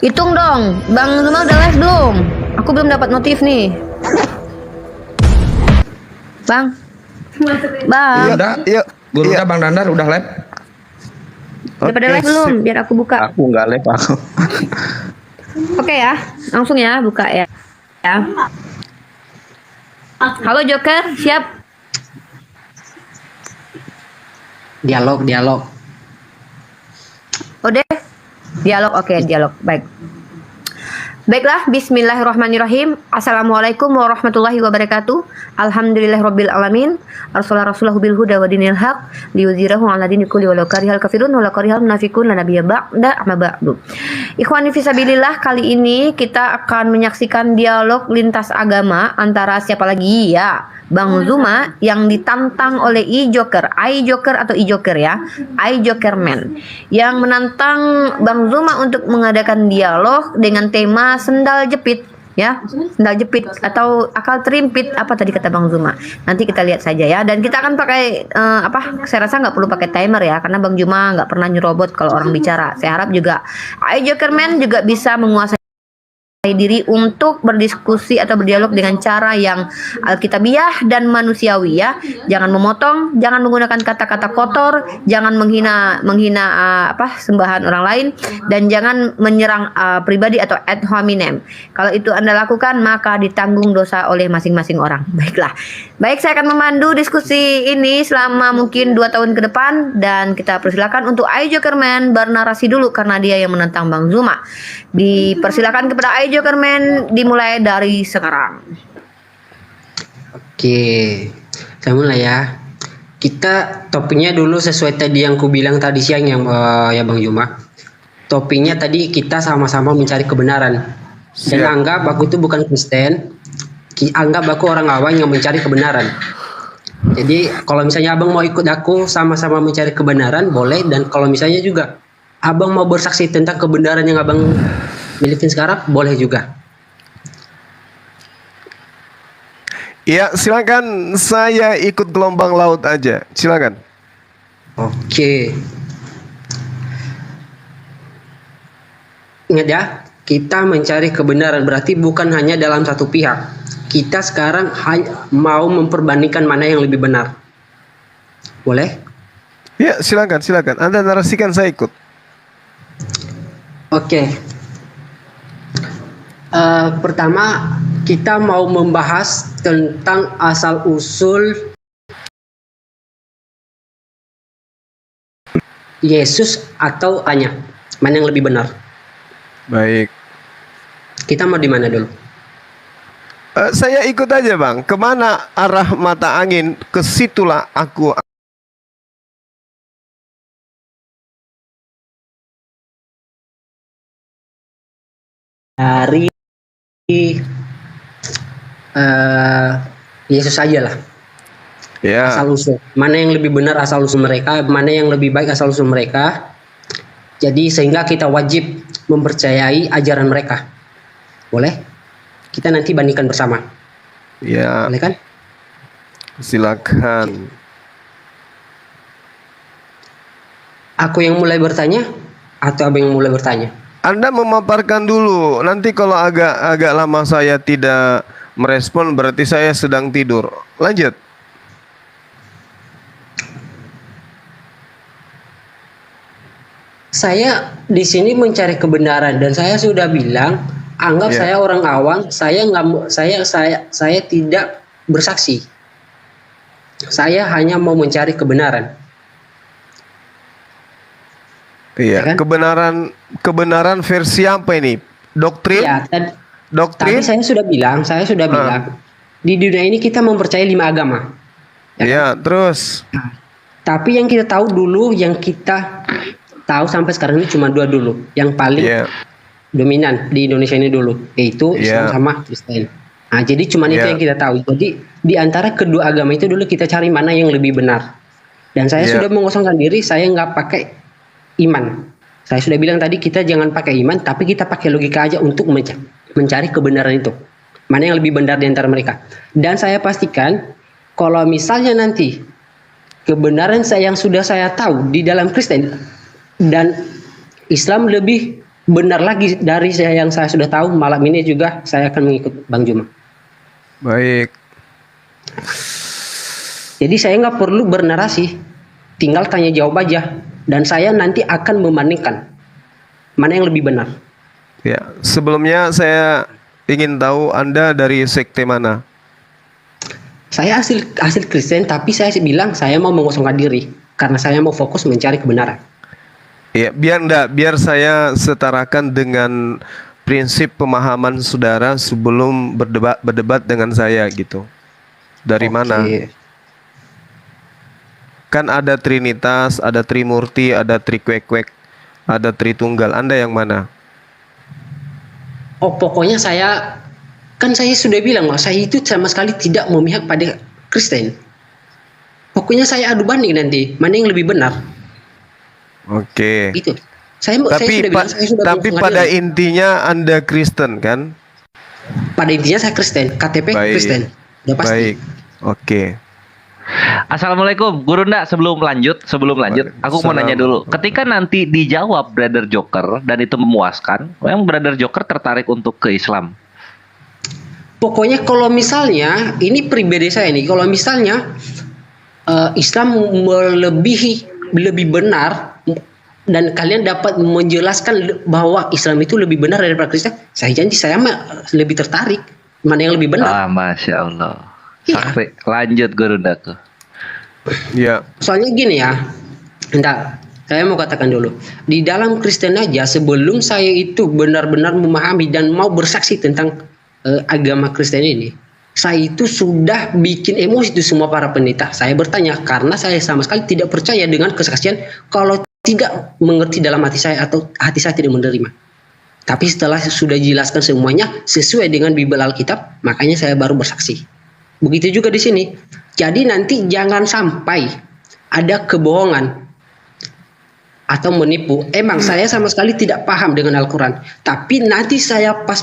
Hitung dong, Bang Zuma udah live belum? Aku belum dapat notif nih. Bang. Bang. Udah, yuk. Udah Bang Dandar udah live. Udah pada live belum? Biar aku buka. Aku nggak live aku. Oke ya, langsung ya buka ya. Halo Joker, siap? Dialog. Udah? Dialog, oke, dialog. Baiklah, bismillahirrahmanirrahim. Assalamualaikum warahmatullahi wabarakatuh. Alhamdulillahirabbil alamin. Rasulahu bil huda wa dinil haq liyudhhirahu 'ala dini kulli walau karihal kafirun wa la karihal munafiqun la nabiyya ba'da amma ba'du. Ikhwani fisabilillah, kali ini kita akan menyaksikan dialog lintas agama antara siapa lagi ya? Bang Zuma yang ditantang oleh I-Joker atau I-Joker ya, I-Joker Man, yang menantang Bang Zuma untuk mengadakan dialog dengan tema sendal jepit ya, sendal jepit atau akal terimpit, apa tadi kata Bang Zuma. Nanti kita lihat saja ya, dan kita akan pakai saya rasa nggak perlu pakai timer ya, karena Bang Zuma nggak pernah nyerobot kalau orang bicara. Saya harap juga I-Joker Man juga bisa menguasai diri untuk berdiskusi atau berdialog dengan cara yang alkitabiah dan manusiawi ya. Jangan memotong, jangan menggunakan kata-kata kotor, jangan menghina sembahan orang lain, dan jangan menyerang pribadi atau ad hominem. Kalau itu Anda lakukan, maka ditanggung dosa oleh masing-masing orang. Baiklah. Baik, saya akan memandu diskusi ini selama mungkin 2 tahun ke depan, dan kita persilakan untuk I-Jokerman bernarasi dulu karena dia yang menentang Bang Zuma. Dipersilakan kepada I-Jokerman, dimulai dari sekarang. Oke, saya mulai ya. Kita topiknya dulu sesuai tadi yang ku bilang tadi siang yang ya Bang Zuma. Topiknya tadi kita sama-sama mencari kebenaran. Dan anggap aku itu bukan Kristen. Anggap aku orang awam yang mencari kebenaran. Jadi kalau misalnya abang mau ikut aku sama-sama mencari kebenaran boleh, dan kalau misalnya juga abang mau bersaksi tentang kebenaran yang abang milikin sekarang boleh juga. Ya, silakan, saya ikut gelombang laut aja. Silakan. Oke. Ingat ya, kita mencari kebenaran berarti bukan hanya dalam satu pihak. Kita sekarang mau memperbandingkan mana yang lebih benar. Boleh? Ya, silakan. Anda narasikan, saya ikut. Oke. Pertama, kita mau membahas tentang asal-usul Yesus atau Anya. Mana yang lebih benar? Baik. Kita mau di mana dulu? Saya ikut aja, Bang. Kemana arah mata angin, kesitulah aku. Dari Yesus aja lah. Ya. Asal usul. Mana yang lebih benar asal usul mereka, mana yang lebih baik asal usul mereka. Jadi sehingga kita wajib mempercayai ajaran mereka. Boleh? Kita nanti bandingkan bersama. Ya. Boleh kan? Silakan. Aku yang mulai bertanya atau abang yang mulai bertanya? Anda memaparkan dulu. Nanti kalau agak lama saya tidak merespon, berarti saya sedang tidur. Lanjut. Saya di sini mencari kebenaran, dan saya sudah bilang, anggap saya orang awam, saya tidak bersaksi. Saya hanya mau mencari kebenaran. Iya, Ya kan? kebenaran versi apa ini? Doktrin? Ya, Doktrin? tapi saya sudah bilang, di dunia ini kita mempercayai 5 agama. Ya, terus. Tapi yang kita tahu dulu, yang kita tahu sampai sekarang ini cuma 2 dulu, yang paling dominan di Indonesia ini dulu, yaitu Islam sama Kristen. Nah, jadi cuma itu yang kita tahu. Jadi di antara kedua agama itu dulu kita cari mana yang lebih benar. Dan saya sudah mengosongkan diri, saya nggak pakai iman. Saya sudah bilang tadi, kita jangan pakai iman, tapi kita pakai logika aja untuk mencari kebenaran itu. Mana yang lebih benar di antara mereka. Dan saya pastikan, kalau misalnya nanti kebenaran yang sudah saya tahu di dalam Kristen dan Islam lebih benar lagi dari yang saya sudah tahu, malam ini juga saya akan mengikut Bang Juma. Baik. Jadi saya nggak perlu bernarasi, tinggal tanya jawab aja, dan saya nanti akan membandingkan mana yang lebih benar. Ya, sebelumnya saya ingin tahu Anda dari sekte mana? Saya hasil Kristen, tapi saya bilang saya mau mengosongkan diri karena saya mau fokus mencari kebenaran. Ya, biar saya setarakan dengan prinsip pemahaman saudara sebelum berdebat dengan saya gitu. Dari mana? Kan ada Trinitas, ada Trimurti, ada Trikwek-kwek, ada Tritunggal. Anda yang mana? Oh, pokoknya saya sudah bilang, saya itu sama sekali tidak memihak pada Kristen. Pokoknya saya adu banding nanti, mana yang lebih benar. Oke. Itu. Tapi pada intinya Anda Kristen kan? Pada intinya saya Kristen, KTP Kristen. Udah pasti. Baik. Oke. Assalamualaikum, Gurunda. Sebelum lanjut, aku mau nanya dulu. Ketika nanti dijawab Brother Joker dan itu memuaskan, yang Brother Joker tertarik untuk ke Islam? Pokoknya kalau misalnya ini pribadi saya nih, kalau misalnya Islam lebih benar dan kalian dapat menjelaskan bahwa Islam itu lebih benar daripada Kristen, saya janji saya lebih tertarik mana yang lebih benar. Masya Allah. Iya. Lanjut Gurunda ke. Ya. Soalnya gini ya, saya mau katakan dulu, di dalam Kristen aja sebelum saya itu benar-benar memahami dan mau bersaksi tentang agama Kristen ini, saya itu sudah bikin emosi itu semua para pendeta. Saya bertanya karena saya sama sekali tidak percaya dengan kesaksian kalau tidak mengerti dalam hati saya atau hati saya tidak menerima. Tapi setelah sudah dijelaskan semuanya sesuai dengan Bible Alkitab, makanya saya baru bersaksi. Begitu juga di sini. Jadi nanti jangan sampai ada kebohongan atau menipu. Emang saya sama sekali tidak paham dengan Al-Quran. Tapi nanti pas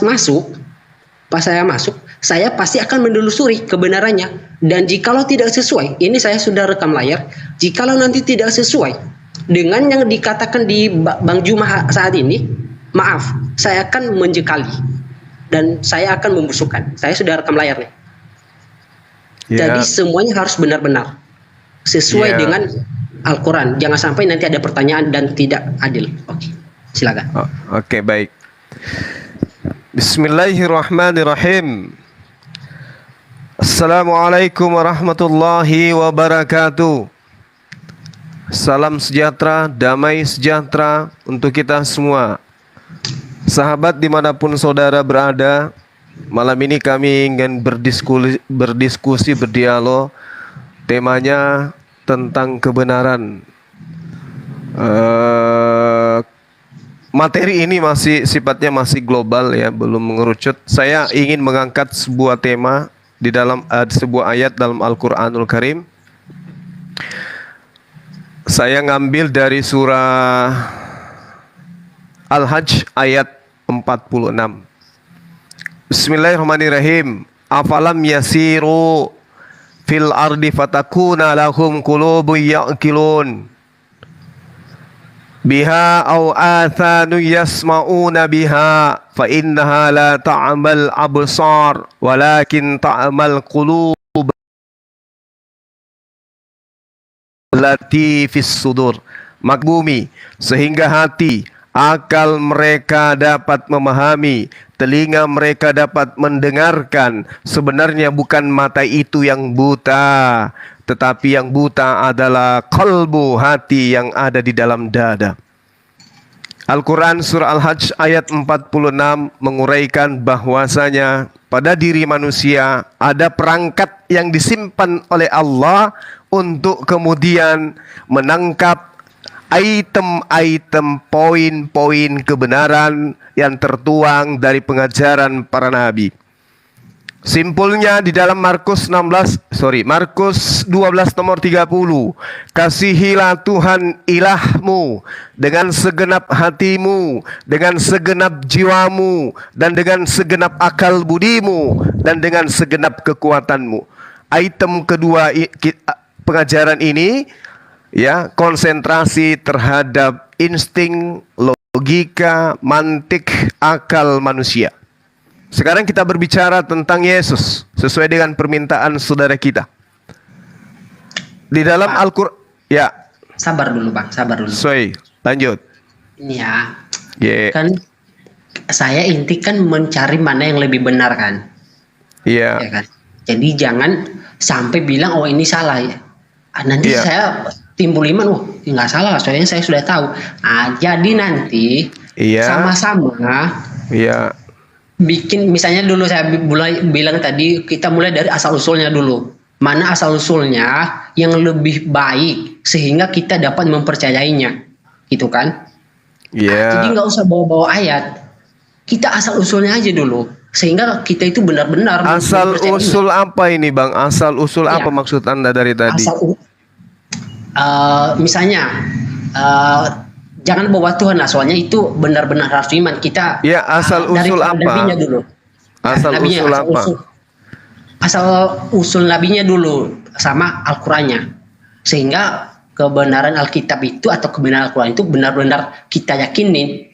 saya masuk, saya pasti akan menelusuri kebenarannya. Dan jikalau tidak sesuai, ini saya sudah rekam layar, jikalau nanti tidak sesuai dengan yang dikatakan di Bang Juma saat ini, maaf, saya akan menjekali dan saya akan membusukkan. Saya sudah rekam layar nih. Jadi semuanya harus benar-benar sesuai dengan Al-Quran. Jangan sampai nanti ada pertanyaan dan tidak adil. Oke, silakan. Oke, baik. Bismillahirrahmanirrahim. Assalamualaikum warahmatullahi wabarakatuh. Salam sejahtera, damai sejahtera untuk kita semua. Sahabat dimanapun saudara berada, malam ini kami ingin berdiskusi, berdialog. Temanya tentang kebenaran. Materi ini sifatnya masih global ya, belum mengerucut. Saya ingin mengangkat sebuah tema di dalam sebuah ayat dalam Al-Qur'anul Karim. Saya ngambil dari surah Al-Hajj ayat 46. Bismillahirrahmanirrahim. Afalam yasiru fil ardi fatakuna lahum qulubun ya'qilun biha aw athanu yasma'una biha fa innaha la ta'mal absar walakin ta'mal qulub allati fis sudur. Makbumi, sehingga hati, akal mereka dapat memahami, telinga mereka dapat mendengarkan. Sebenarnya bukan mata itu yang buta, tetapi yang buta adalah qalbu, hati yang ada di dalam dada. Al-Quran surah Al-Hajj ayat 46 menguraikan bahwasanya pada diri manusia ada perangkat yang disimpan oleh Allah untuk kemudian menangkap item-item, poin-poin kebenaran yang tertuang dari pengajaran para nabi. Simpulnya di dalam Markus 12 nomor 30. Kasihilah Tuhan ilahmu dengan segenap hatimu, dengan segenap jiwamu, dan dengan segenap akal budimu, dan dengan segenap kekuatanmu. Item kedua pengajaran ini ya konsentrasi terhadap insting logika, mantik, akal manusia. Sekarang kita berbicara tentang Yesus sesuai dengan permintaan saudara kita. Di dalam Al-Qur'an, ya. Sabar dulu Bang, sabar dulu. Soy, lanjut. Ini ya, Yeah. kan saya inti kan mencari mana yang lebih benar kan. Iya. Ya kan. Jadi jangan sampai bilang oh ini salah ya. Nanti Iya. saya timbul iman, nggak salah soalnya saya sudah tahu. Jadi nanti Iya. sama-sama Iya. bikin, misalnya dulu saya mulai bilang tadi kita mulai dari asal usulnya dulu. Mana asal usulnya yang lebih baik sehingga kita dapat mempercayainya, gitu kan? Iya. Jadi nggak usah bawa-bawa ayat. Kita asal usulnya aja dulu sehingga kita itu benar-benar Asal mempercayainya. usul apa ini, Bang? Asal usul Iya. apa maksud Anda dari tadi? Misalnya jangan bawa Tuhan lah, soalnya itu benar-benar harus iman kita. Ya, asal dari usul apa? nabinya dulu. Asal Nabinya, usul apa? Asal usul nabinya dulu sama Al-Qur'annya. Sehingga kebenaran Alkitab itu atau kebenaran Al-Qur'an itu benar-benar kita yakinin.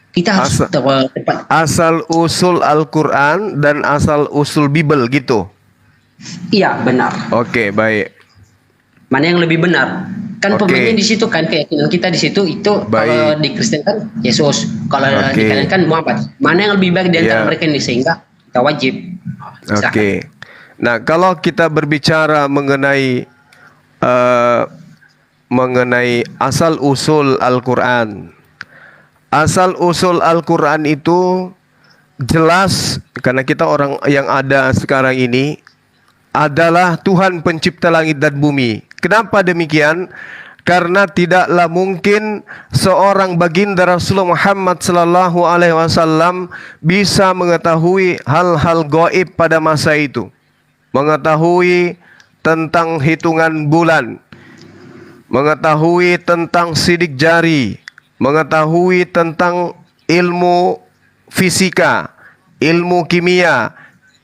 Kita harus tepat. Asal usul Al-Qur'an dan asal usul Bible gitu. Iya, benar. Oke, baik. Mana yang lebih benar? Kan Oke. pemainnya di situ kan, keyakinan kita di situ itu. Baik. Kalau di Kristen kan Yesus, kalau Oke. di kalian kan Muhammad. Mana yang lebih baik di antara Iya. mereka ini sehingga kita wajib. Silakan. Oke. Nah, kalau kita berbicara mengenai asal usul Al-Qur'an. Asal usul Al-Qur'an itu jelas karena kita orang yang ada sekarang ini adalah Tuhan pencipta langit dan bumi. Kenapa demikian? Karena tidaklah mungkin seorang baginda Rasulullah Muhammad sallallahu alaihi wasallam bisa mengetahui hal-hal gaib pada masa itu. Mengetahui tentang hitungan bulan, mengetahui tentang sidik jari, mengetahui tentang ilmu fisika, ilmu kimia,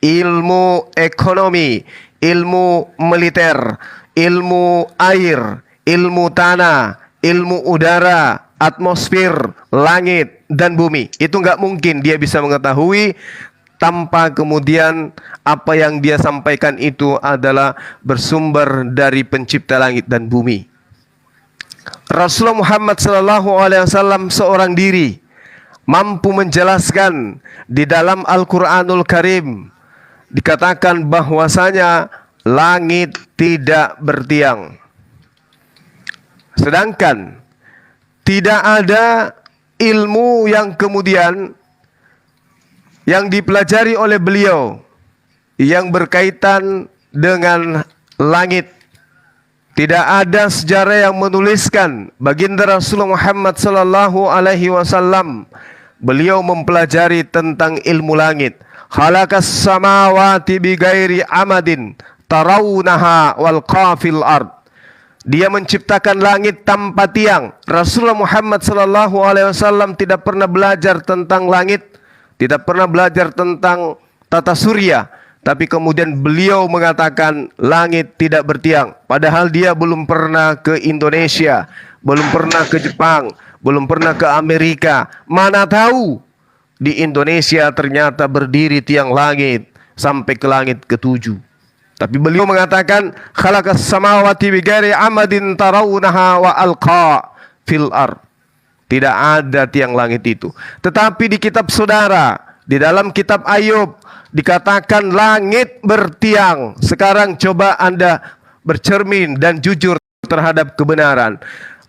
ilmu ekonomi, ilmu militer, ilmu air, ilmu tanah, ilmu udara, atmosfer, langit, dan bumi. Itu nggak mungkin dia bisa mengetahui tanpa kemudian apa yang dia sampaikan itu adalah bersumber dari pencipta langit dan bumi. Rasulullah Muhammad SAW seorang diri mampu menjelaskan di dalam Al-Quranul Karim dikatakan bahwasanya langit tidak bertiang. Sedangkan tidak ada ilmu yang kemudian yang dipelajari oleh beliau yang berkaitan dengan langit. Tidak ada sejarah yang menuliskan baginda Rasulullah Muhammad sallallahu alaihi wasallam beliau mempelajari tentang ilmu langit. Khalaqas samawati bighairi amadin tarawunaha wal qafil ard. Dia menciptakan langit tanpa tiang. Rasulullah Muhammad sallallahu alaihi wasallam tidak pernah belajar tentang langit, tidak pernah belajar tentang tata surya, tapi kemudian beliau mengatakan langit tidak bertiang. Padahal dia belum pernah ke Indonesia, belum pernah ke Jepang, belum pernah ke Amerika. Mana tahu di Indonesia ternyata berdiri tiang langit sampai ke langit ketujuh. Tapi beliau mengatakan khalaqas samawati bighairi amadin tarawunaha wa alqa fil ard. Tidak ada tiang langit itu. Tetapi di kitab saudara, di dalam kitab Ayub dikatakan langit bertiang. Sekarang coba Anda bercermin dan jujur terhadap kebenaran.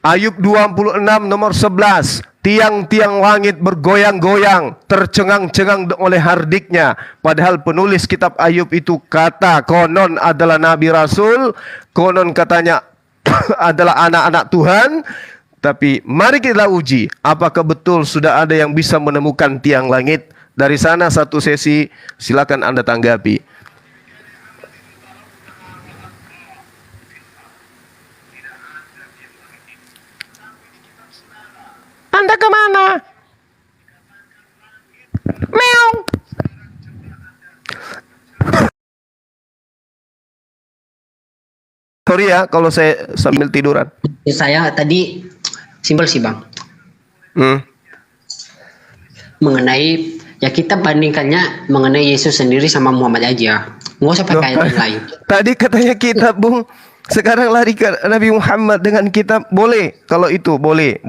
Ayub 26 nomor 11. Tiang-tiang langit bergoyang-goyang, tercengang-cengang oleh hardiknya. Padahal penulis kitab Ayub itu kata konon adalah Nabi Rasul, konon katanya adalah anak-anak Tuhan. Tapi mari kita uji apakah betul sudah ada yang bisa menemukan tiang langit. Dari sana satu sesi, silakan Anda tanggapi. Anda kemana? Meong. Sorry ya kalau saya sambil tiduran. Saya tadi simpel sih Bang. mengenai, ya kita bandingkannya mengenai Yesus sendiri sama Muhammad aja. Nggak usah pakai ayat yang lain. Tadi katanya kitab, Bung. Sekarang lari ke Nabi Muhammad dengan kitab. Boleh. Kalau itu boleh.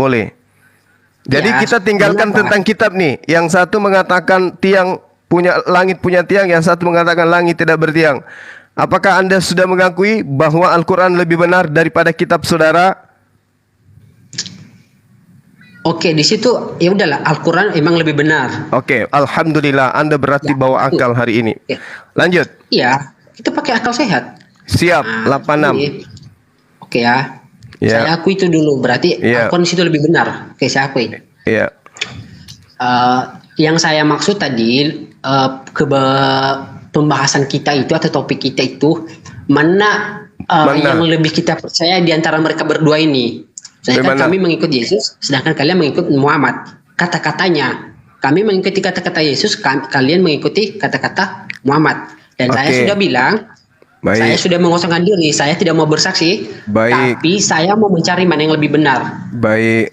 Jadi Ya, kita tinggalkan kenapa? tentang kitab nih. Yang satu mengatakan tiang punya langit punya tiang, yang satu mengatakan langit tidak bertiang. Apakah Anda sudah mengakui bahwa Al-Quran lebih benar daripada kitab saudara? Oke, di situ ya udahlah, Al-Quran emang lebih benar. Oke, alhamdulillah Anda berarti Ya, bawa itu. akal hari ini. Oke. Lanjut. Iya, kita pakai akal sehat. Siap, Nah, 86. ini. Oke ya. Ya. Saya akui itu dulu. Berarti Ya. Al-Quran di situ lebih benar. Oke, saya akui. Iya. Yang saya maksud tadi pembahasan kita itu atau topik kita itu mana Mana? yang lebih kita percaya di antara mereka berdua ini. Sedangkan Bagaimana? kami mengikut Yesus, sedangkan kalian mengikut Muhammad. Kata-katanya, kami mengikuti kata-kata Yesus, kalian mengikuti kata-kata Muhammad. Dan saya Oke. sudah bilang, saya Baik. sudah mengosongkan diri, saya tidak mau bersaksi, Baik. tapi saya mau mencari mana yang lebih benar. Baik.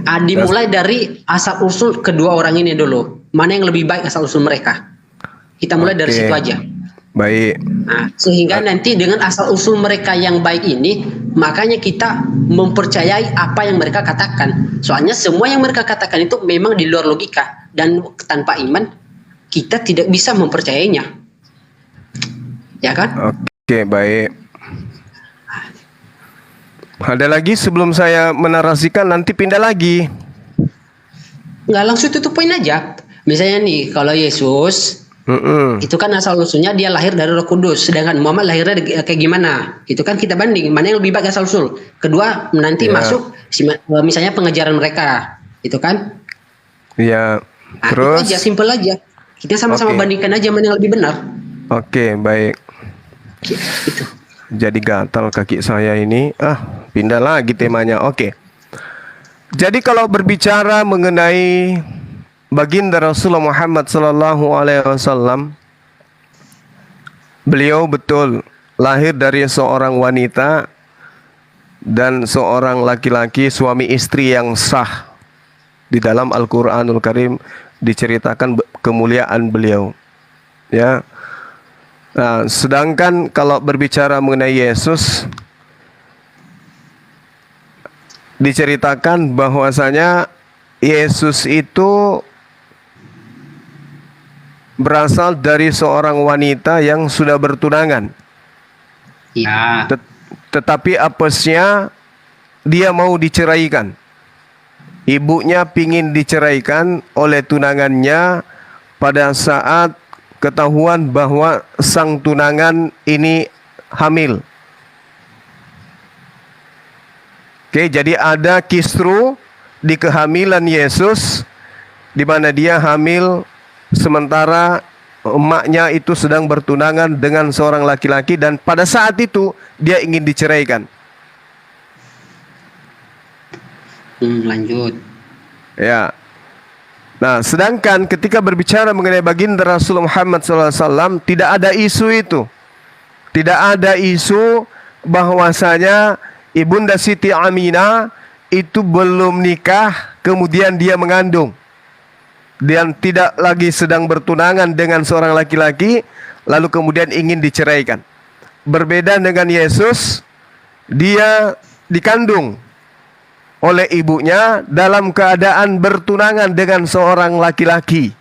Nah, dimulai dari asal usul kedua orang ini dulu. Mana yang lebih baik asal usul mereka? Kita mulai dari Oke. situ aja. Baik. Nah, sehingga nanti dengan asal usul mereka yang baik ini, makanya kita mempercayai apa yang mereka katakan. Soalnya semua yang mereka katakan itu memang di luar logika, dan tanpa iman kita tidak bisa mempercayainya. Ya kan? Oke, baik. Ada lagi sebelum saya menarasikan, nanti pindah lagi. Nggak langsung tutup poin aja. Misalnya nih, kalau Yesus itu kan asal usulnya dia lahir dari Roh Kudus, sedangkan Muhammad lahirnya kayak gimana? Itu kan kita banding mana yang lebih baik asal usul. Kedua nanti Ya. masuk misalnya pengajaran mereka, itu kan? Ya. Nah, Terus. itu aja, simple aja. Kita sama-sama Oke. bandingkan aja mana yang lebih benar. Oke, baik. Itu. Jadi gatal kaki saya ini. Pindah lagi temanya. Oke. Jadi kalau berbicara mengenai baginda Rasulullah Muhammad sallallahu alaihi wasallam, beliau betul lahir dari seorang wanita dan seorang laki-laki, suami istri yang sah. Di dalam Al-Qur'anul Karim diceritakan kemuliaan beliau. Ya. Nah, sedangkan kalau berbicara mengenai Yesus, diceritakan bahwasanya Yesus itu berasal dari seorang wanita yang sudah bertunangan. Ya. Tetapi apesnya dia mau diceraikan. Ibunya pingin diceraikan oleh tunangannya pada saat ketahuan bahwa sang tunangan ini hamil. Oke, jadi ada kisru di kehamilan Yesus di mana dia hamil sementara emaknya itu sedang bertunangan dengan seorang laki-laki, dan pada saat itu dia ingin diceraikan. Lanjut. Ya. Nah, sedangkan ketika berbicara mengenai baginda Rasul Muhammad SAW, tidak ada isu itu. Tidak ada isu bahwasanya Ibunda Siti Aminah itu belum nikah, kemudian dia mengandung. Dan tidak lagi sedang bertunangan dengan seorang laki-laki, lalu kemudian ingin diceraikan. Berbeda dengan Yesus, dia dikandung oleh ibunya dalam keadaan bertunangan dengan seorang laki-laki.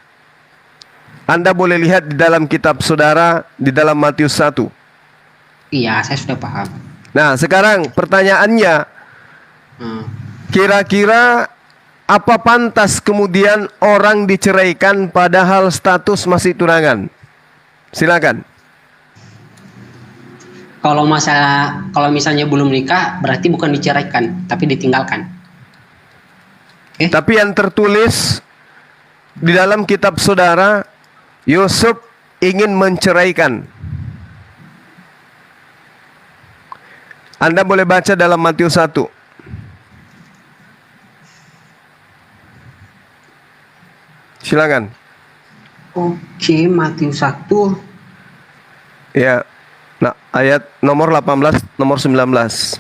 Anda boleh lihat di dalam kitab saudara, di dalam Matius 1. Iya, saya sudah paham. Nah, sekarang pertanyaannya, kira-kira apa pantas kemudian orang diceraikan padahal status masih tunangan? Silakan. Kalau misalnya belum nikah, berarti bukan diceraikan, tapi ditinggalkan. Tapi yang tertulis di dalam kitab saudara, Yusuf ingin menceraikan. Anda boleh baca dalam Matius 1. Silakan. Oke, Matius 1. Ya. Nah, ayat nomor 18, nomor 19.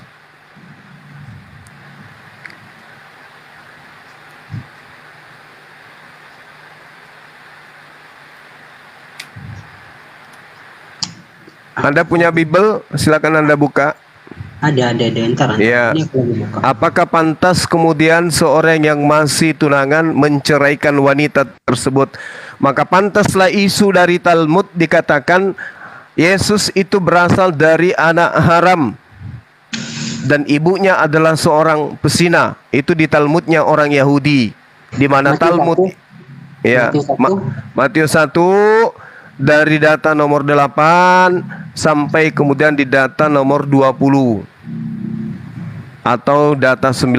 Anda punya Bible? Silakan Anda buka. Ada ntar. Ya. Ini aku lagi buka. Apakah pantas kemudian seorang yang masih tunangan menceraikan wanita tersebut? Maka pantaslah isu dari Talmud dikatakan Yesus itu berasal dari anak haram dan ibunya adalah seorang pesina. Itu di Talmudnya orang Yahudi. Di mana Talmud? Ya, Matius 1 dari data nomor 8 sampai kemudian di data nomor 20 atau data 19.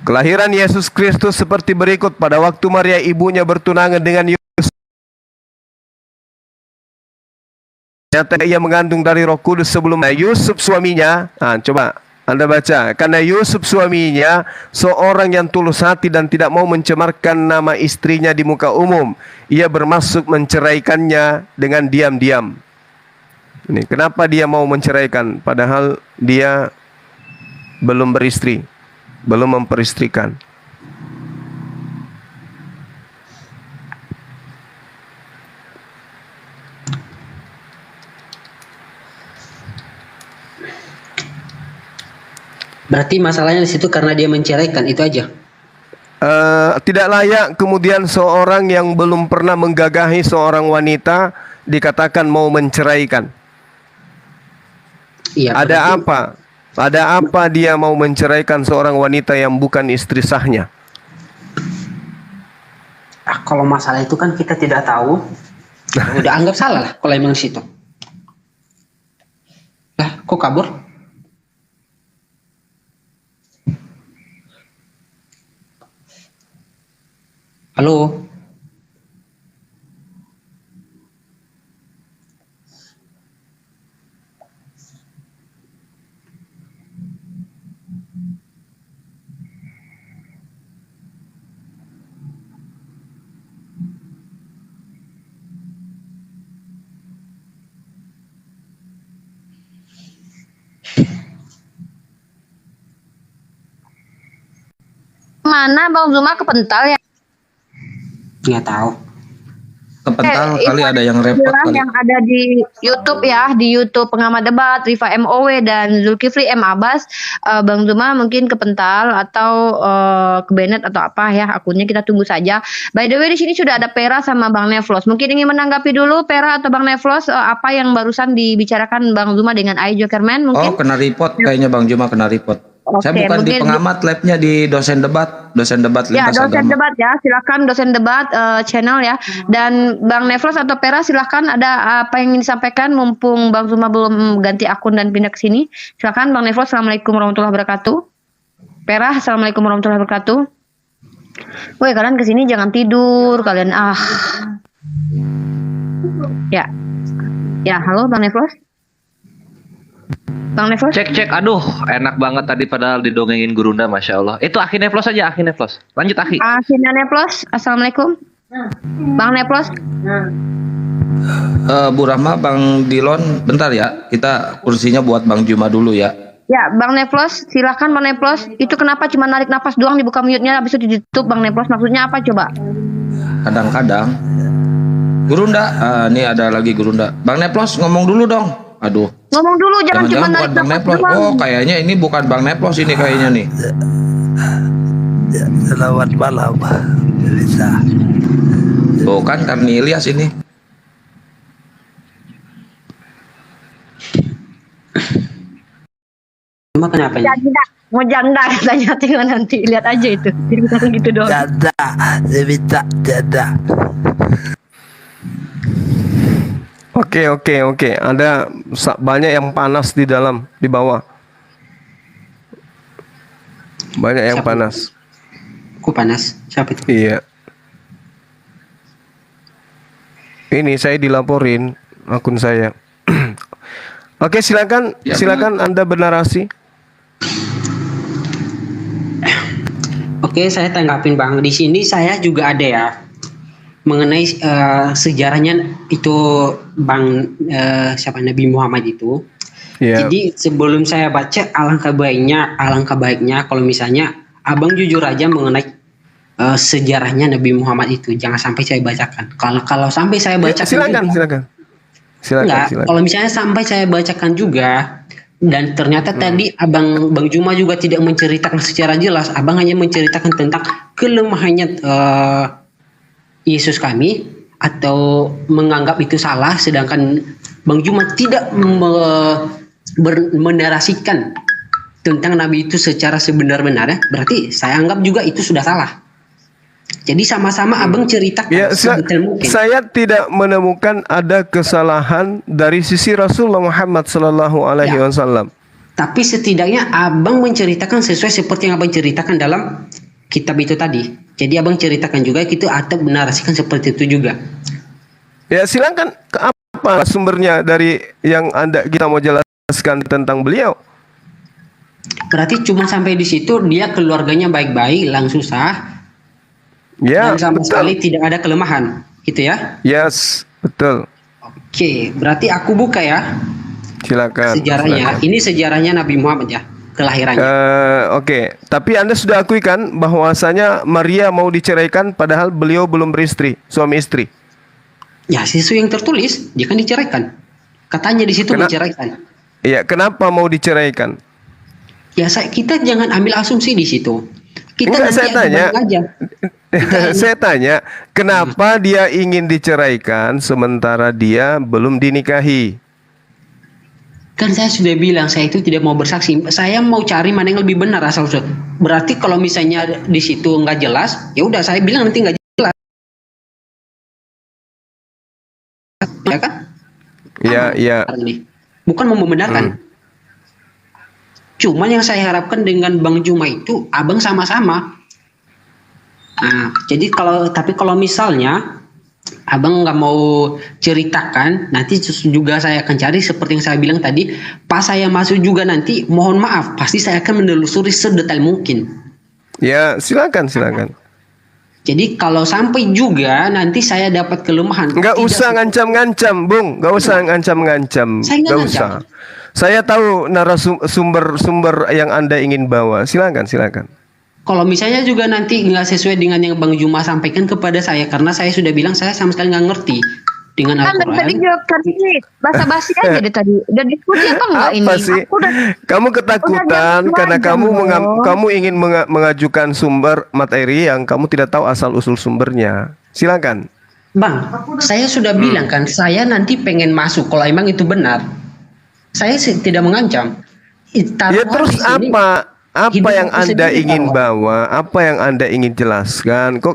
Kelahiran Yesus Kristus seperti berikut. Pada waktu Maria ibunya bertunangan dengan Yusuf, ternyata ia mengandung dari Roh Kudus sebelum Yusuf suaminya. Coba Anda baca. Karena Yusuf suaminya seorang yang tulus hati dan tidak mau mencemarkan nama istrinya di muka umum, ia bermaksud menceraikannya dengan diam-diam. Ini kenapa dia mau menceraikan padahal dia belum beristri, belum memperistrikan. Berarti masalahnya di situ karena dia menceraikan, itu aja. Tidak layak kemudian seorang yang belum pernah menggagahi seorang wanita dikatakan mau menceraikan. Iya. Ada apa? Ada apa dia mau menceraikan seorang wanita yang bukan istri sahnya? Kalau masalah itu kan kita tidak tahu. Udah anggap salah lah kalau emang situ. Lah, kok kabur? Halo. Mana Bang Zuma kepental ya? Nggak tahu. Kepental Itu kali ada yang repot kali. yang ada di YouTube ya, di YouTube Pengamat Debat, Rifa MOW dan Zulkifli M Abbas. Bang Zuma mungkin kepental atau ke Bennett atau apa ya akunnya, kita tunggu saja. By the way di sini sudah ada Pera sama Bang Nevlos. Mungkin ingin menanggapi dulu Pera atau Bang Nevlos apa yang barusan dibicarakan Bang Zuma dengan I Jokerman mungkin. Oh, kena report kayaknya Bang Juma kena report. Saya Oke, bukan di mungkin pengamat, labnya di dosen debat ya, lintas dosen agama. debat ya, silakan dosen debat channel ya. Dan Bang Nevlos atau Pera silakan, ada apa yang ingin disampaikan mumpung Bang Zuma belum ganti akun dan pindah ke sini. Silakan Bang Nevlos. Assalamualaikum warahmatullahi wabarakatuh. Pera, assalamualaikum warahmatullahi wabarakatuh. Woi, kalian kesini jangan tidur kalian. Ya, halo Bang Nevlos. Bang Nevlos. Cek, aduh, enak banget tadi padahal didongengin Gurunda, masya Allah. Itu Akhi Nevlos aja, Akhi Nevlos. Lanjut Akhi. Akhirnya Nevlos, assalamualaikum. Bang Nevlos. Bu Rahma, Bang Dilon, bentar ya. Kita kursinya buat Bang Juma dulu ya. Ya, Bang Nevlos, silakan Bang Nevlos. Itu kenapa cuma narik napas doang dibuka mute-nya habis itu ditutup Bang Nevlos? Maksudnya apa coba? Kadang-kadang. Gurunda, ini ada lagi Gurunda. Bang Neplos ngomong dulu dong. Aduh. Ngomong dulu, jangan cuma Jangan-jangan narik bukan Bang napas Neplos. doang. Oh, kayaknya ini bukan Bang Neplos ini kayaknya nih. Selamat malam. Bisa. Tuh kan Karni Ilyas ini. Cuma kenapa nih? Janda, mau janda katanya, tinggal nanti lihat aja itu. Jadi gitu doang. Janda, saya minta janda. Oke. Ada banyak yang panas di dalam, di bawah. Banyak yang Siapa? panas. Kok panas? Siapa itu? Iya. Ini saya dilaporin akun saya. Oke, silakan, Ya, silakan Anda bernarasi. Oke, saya tanggapin Bang. Di sini saya juga ada ya mengenai sejarahnya itu Bang siapa Nabi Muhammad itu. Iya. Jadi sebelum saya baca, alangkah baiknya kalau misalnya Abang jujur aja mengenai sejarahnya Nabi Muhammad itu. Jangan sampai saya bacakan. Kalau sampai saya baca, Silakan. Enggak, silakan. kalau misalnya sampai saya bacakan juga dan ternyata tadi Bang Juma juga tidak menceritakan secara jelas, Abang hanya menceritakan tentang kelemahannya Yesus kami atau menganggap itu salah, sedangkan Bang Juma tidak menarasikan tentang Nabi itu secara sebenar-benarnya, berarti saya anggap juga itu sudah salah. Jadi sama-sama Abang ceritakan Ya, sedetail mungkin. saya tidak menemukan ada kesalahan dari sisi Rasulullah Muhammad sallallahu alaihi Ya. wasallam. Tapi setidaknya Abang menceritakan sesuai seperti yang Abang ceritakan dalam kitab itu tadi. Jadi Abang ceritakan juga gitu atau menarasikan seperti itu juga. Ya, silakan. Apa sumbernya dari yang kita mau jelaskan tentang beliau? Berarti cuma sampai di situ dia keluarganya baik-baik, langsung sah. Ya, Dan sama betul. sekali tidak ada kelemahan, gitu ya? Yes, betul. Oke, berarti aku buka ya Silakan. sejarahnya. silakan. Ini sejarahnya Nabi Muhammad ya, kelahirannya. Oke, tapi Anda sudah akui kan bahwasanya Maria mau diceraikan padahal beliau belum beristri, suami istri. Ya, sesuai yang tertulis, dia kan diceraikan. Katanya di situ menceraikan. Iya, kenapa mau diceraikan? Ya, kita jangan ambil asumsi di situ. Kita Enggak, nanti saya tanya. banding aja. Saya tanya, kenapa dia ingin diceraikan sementara dia belum dinikahi? Kan saya sudah bilang saya itu tidak mau bersaksi. Saya mau cari mana yang lebih benar asal usul. Berarti kalau misalnya di situ nggak jelas, ya udah saya bilang nanti nggak jelas. Ya kan? Iya, iya. Bukan mau membenarkan. Cuman yang saya harapkan dengan Bang Juma itu Abang sama-sama. Nah, jadi kalau misalnya Abang nggak mau ceritakan, nanti juga saya akan cari seperti yang saya bilang tadi. Pas saya masuk juga nanti, mohon maaf, pasti saya akan menelusuri sedetail mungkin. Ya, silakan. Jadi kalau sampai juga nanti saya dapat kelemahan. Nggak tidak usah ngancam-ngancam, Bung. Nggak usah ngancam-ngancam. Saya nggak Nggak usah. Saya tahu narasumber yang Anda ingin bawa. Silakan. Kalau misalnya juga nanti nggak sesuai dengan yang Bang Juma sampaikan kepada saya, karena saya sudah bilang saya sama sekali nggak ngerti dengan Kan dari tadi Al-Quran. jawab tadi basa-basi aja deh tadi. Udah diskusi apa enggak ini? Apa sih? Aku udah Kamu ketakutan udah karena jam kamu loh. kamu ingin mengajukan sumber materi yang kamu tidak tahu asal usul sumbernya. Silakan. Bang, saya sudah bilang kan, saya nanti pengen masuk kalau emang itu benar. Saya tidak mengancam. Ya terus apa? Apa yang Anda ingin bawa? Apa yang Anda ingin jelaskan? Kok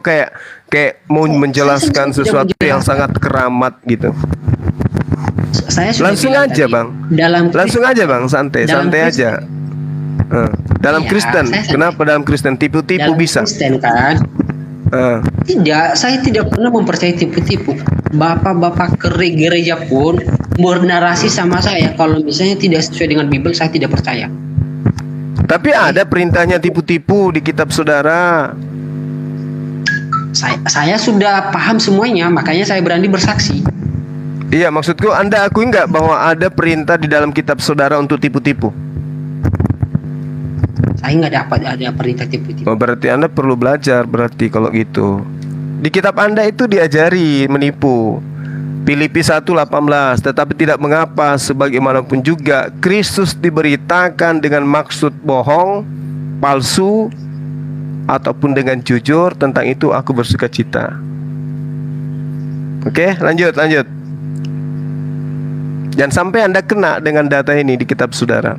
kayak mau menjelaskan sesuatu yang sangat keramat gitu? Saya sudah Langsung bilang aja, tadi, Bang. Langsung aja, Bang. Santai aja. Dalam Iya, Kristen, saya santai. kenapa dalam Kristen tipu-tipu dalam bisa? Kristen kan. Tidak, saya tidak pernah mempercayai tipu-tipu. Bapak-bapak gereja pun bernarasi sama saya kalau misalnya tidak sesuai dengan Bible, saya tidak percaya. Tapi ada perintahnya tipu-tipu di kitab saudara. Saya sudah paham semuanya, makanya saya berani bersaksi. Iya, maksudku Anda akui nggak bahwa ada perintah di dalam kitab saudara untuk tipu-tipu? Saya nggak dapat ada perintah tipu-tipu. Oh, berarti Anda perlu belajar berarti kalau gitu. Di kitab Anda itu diajari menipu. Filipi 1:18, tetapi tidak mengapa sebagaimanapun juga Kristus diberitakan dengan maksud bohong, palsu, ataupun dengan jujur, tentang itu aku bersukacita. Oke, lanjut. Jangan sampai Anda kena dengan data ini di kitab saudara.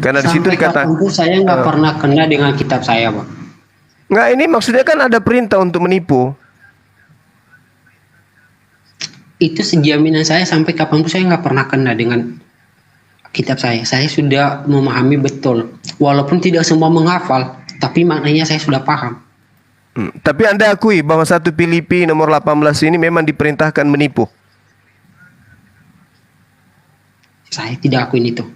Karena di situ Sampai dikatakan kapanpun saya nggak pernah kena dengan kitab saya, Bang. nggak, ini maksudnya kan ada perintah untuk menipu. Itu sejaminan saya sampai kapanpun saya nggak pernah kena dengan kitab saya. Saya sudah memahami betul. Walaupun tidak semua menghafal, tapi maknanya saya sudah paham. Tapi Anda akui bahwa 1 Filipi nomor 18 ini memang diperintahkan menipu. Saya tidak akuin itu.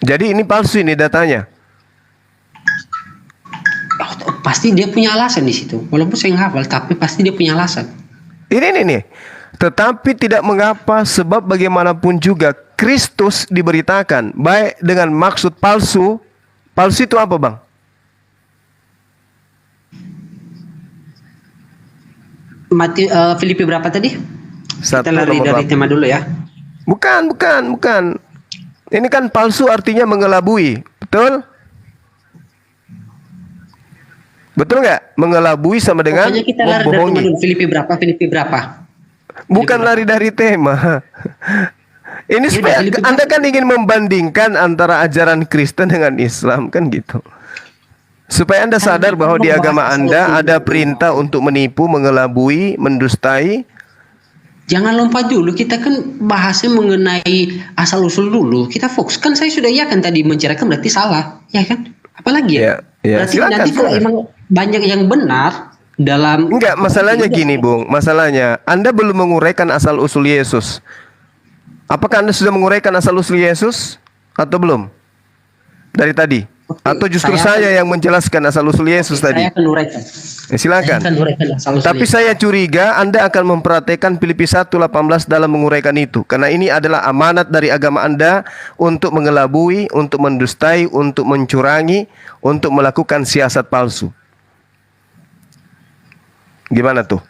Jadi ini palsu ini datanya. Pasti dia punya alasan di situ. Walaupun saya nggak hafal, tapi pasti dia punya alasan. Ini nih. Tetapi tidak mengapa, sebab bagaimanapun juga Kristus diberitakan baik dengan maksud palsu. Palsu itu apa, Bang? Filipi berapa tadi? Kita lari dari tema dulu ya. Bukan. Ini kan palsu artinya mengelabui, betul? Betul nggak? Mengelabui sama dengan Pokoknya kita lari dari tema membohongi. dulu. Filipi berapa? Bukan lari dari tema. Ini supaya Filipi berapa? Anda kan ingin membandingkan antara ajaran Kristen dengan Islam kan gitu. Supaya Anda sadar bahwa di agama Anda ada perintah untuk menipu, mengelabui, mendustai. Jangan lompat dulu, kita kan bahasnya mengenai asal-usul dulu. Kita fokus, kan saya sudah kan tadi menceritakan berarti salah, ya kan? Apalagi ya? Berarti Silakan, nanti kalau silakan. emang banyak yang benar dalam... Enggak, masalahnya gini, Bung. Masalahnya, Anda belum menguraikan asal-usul Yesus. Apakah Anda sudah menguraikan asal-usul Yesus? Atau belum? Dari tadi? Atau justru saya yang menjelaskan asal-usul Yesus tadi? Saya akan uraikan. Silakan. Saya akan uraikan asal-usul Tapi saya curiga Anda akan memperhatikan Filipi 1:18 dalam menguraikan itu. Karena ini adalah amanat dari agama Anda untuk mengelabui, untuk mendustai, untuk mencurangi, untuk melakukan siasat palsu. Gimana tuh?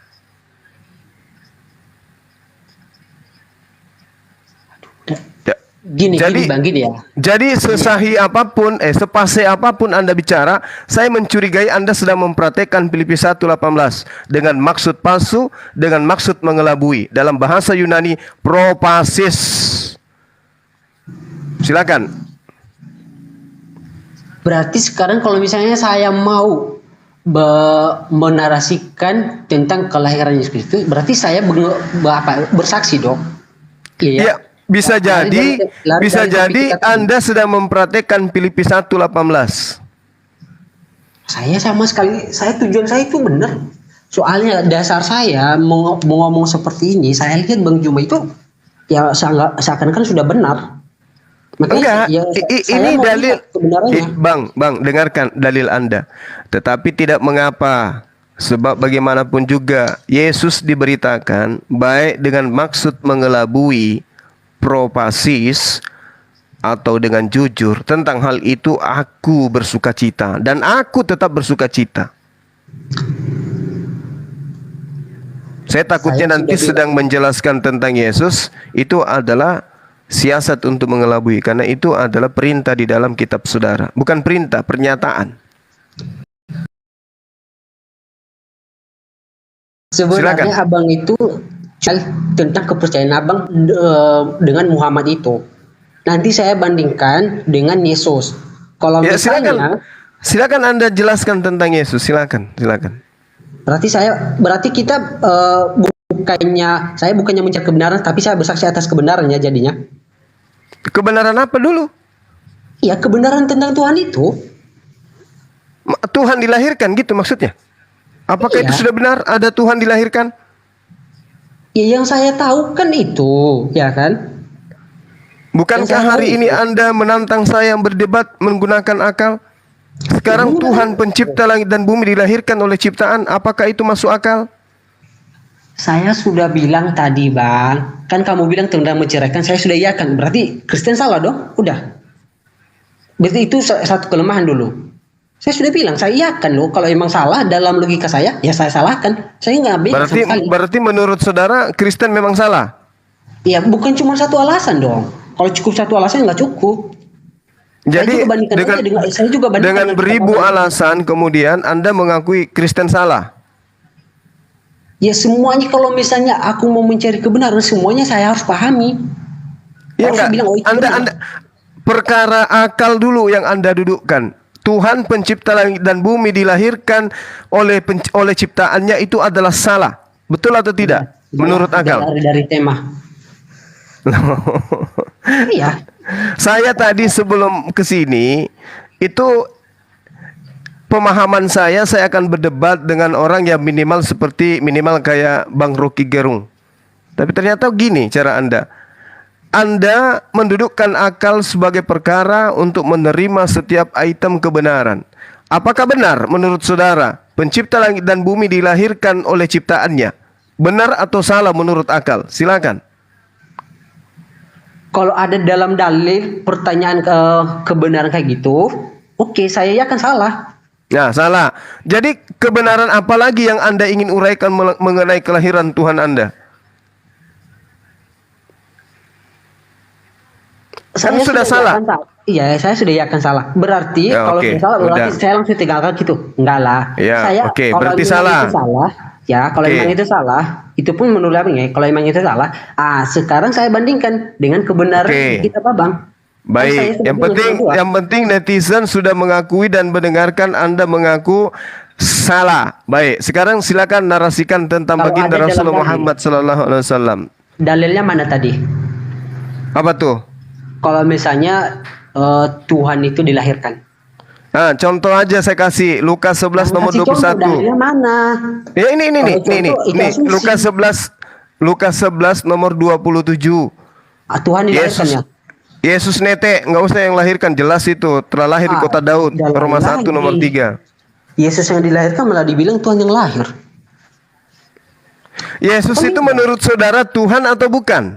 Ya. Gini Bang, gini ya. Jadi sesahih apapun, sepase apapun Anda bicara, saya mencurigai Anda sedang mempraktekkan Filipi 1:18 dengan maksud palsu, dengan maksud mengelabui. Dalam bahasa Yunani, propasis. Silakan. Berarti sekarang kalau misalnya saya mau menarasikan tentang kelahiran Yesus Kristus, berarti saya bersaksi dong. Iya. Ya, bisa jadi Anda sedang mempraktekkan Filipi 1:18. Saya sama sekali, tujuan saya itu benar. Soalnya dasar saya mau ngomong seperti ini, saya lihat Bang Juma itu ya seakan-akan sudah benar. Enggak, Makanya, ini dalil. Kebenarannya. Bang, dengarkan dalil Anda. Tetapi tidak mengapa. Sebab bagaimanapun juga Yesus diberitakan baik dengan maksud mengelabui, propasis, atau dengan jujur. Tentang hal itu aku bersukacita dan aku tetap bersukacita. Saya takutnya nanti sedang menjelaskan tentang Yesus itu adalah siasat untuk mengelabui, karena itu adalah perintah di dalam kitab saudara, bukan perintah, pernyataan. Sebenarnya Silakan. Abang itu tentang kepercayaan Abang dengan Muhammad itu. Nanti saya bandingkan dengan Yesus. Kalau Ya, misalnya, silakan Anda jelaskan tentang Yesus, silakan. berarti kita saya bukannya mencari kebenaran, tapi saya bersaksi atas kebenarannya jadinya. Kebenaran apa dulu? Ya, kebenaran tentang Tuhan itu. Tuhan dilahirkan gitu maksudnya? Apakah Iya. itu sudah benar ada Tuhan dilahirkan? Ya, yang saya tahu kan itu, ya kan? Bukankah hari ini Anda menantang saya berdebat menggunakan akal? Sekarang Tuhan pencipta langit dan bumi dilahirkan oleh ciptaan, apakah itu masuk akal? Saya sudah bilang tadi, Bang. Kan kamu bilang tentang menceraikan, saya sudah iyakan. Berarti Kristen salah dong? Udah. Berarti itu satu kelemahan dulu. Saya sudah bilang, saya iyakan loh. Kalau emang salah dalam logika saya, ya saya salahkan. Saya nggak beda sama sekali. Berarti menurut saudara Kristen memang salah? Ya, bukan cuma satu alasan dong. Kalau cukup satu alasan nggak cukup. Jadi Saya juga bandingkan dengan dengan beribu kitab Allah. alasan kemudian Anda mengakui Kristen salah? Ya, semuanya kalau misalnya aku mau mencari kebenaran, semuanya saya harus pahami. Ya Harus enggak. bilang, oh, itu benar. Anda perkara akal dulu yang Anda dudukkan. Tuhan pencipta langit dan bumi dilahirkan oleh ciptaannya itu adalah salah. Betul atau tidak? Menurut akal. Dari tema. Iya. Saya tadi sebelum ke sini itu pemahaman saya akan berdebat dengan orang yang minimal kayak Bang Rocky Gerung. Tapi ternyata gini cara Anda. Anda mendudukkan akal sebagai perkara untuk menerima setiap item kebenaran. Apakah benar menurut saudara pencipta langit dan bumi dilahirkan oleh ciptaannya? Benar atau salah menurut akal? Silakan. Kalau ada dalam dalil pertanyaan kebenaran kayak gitu, oke, saya yakin salah. Nah, salah. Jadi kebenaran apa lagi yang Anda ingin uraikan mengenai kelahiran Tuhan Anda? Kan sudah salah. Iya, saya sudah yakin salah. Berarti Ya, kalau oke, saya salah, berarti udah. saya langsung tinggalkan gitu. Enggak lah. Ya, Saya oke, kalau berarti memang salah. itu salah, ya kalau Oke. memang itu salah, itu pun menurut abang ya. Kalau memang itu salah, sekarang saya bandingkan dengan kebenaran Oke. kita Babang. Saya Baik, setuju yang dengan penting kedua. yang penting netizen sudah mengakui dan mendengarkan Anda mengaku salah. Baik, sekarang silakan narasikan tentang Kalau baginda ada dalam Rasulullah dalil. Muhammad sallallahu alaihi wasallam. Dalilnya mana tadi? Apa tuh? Kalau misalnya Tuhan itu dilahirkan. Nah, contoh aja saya kasih Lukas 11 nomor Kasih contoh, 21. dalilnya mana? Ya ini Kalau contoh, itu asumsi. Lukas 11 nomor 27. Tuhan dilahirkan ya. Yesus nete, nggak usah yang lahirkan, jelas itu telah lahir di kota Daud, jalan Roma 1 lagi. nomor 3. Yesus yang dilahirkan malah dibilang Tuhan yang lahir. Yesus itu menurut saudara Tuhan atau bukan?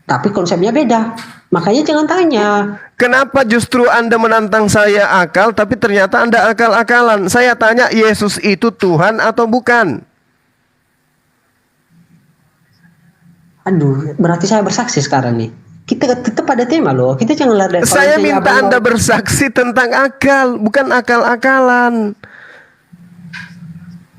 Tapi konsepnya beda. Makanya jangan tanya. Kenapa justru Anda menantang saya akal, tapi ternyata Anda akal-akalan? Saya tanya, Yesus itu Tuhan atau bukan? Aduh, berarti saya bersaksi sekarang nih. Kita tetap pada tema loh. Kita jangan lada. Saya minta Anda bersaksi tentang akal, bukan akal-akalan.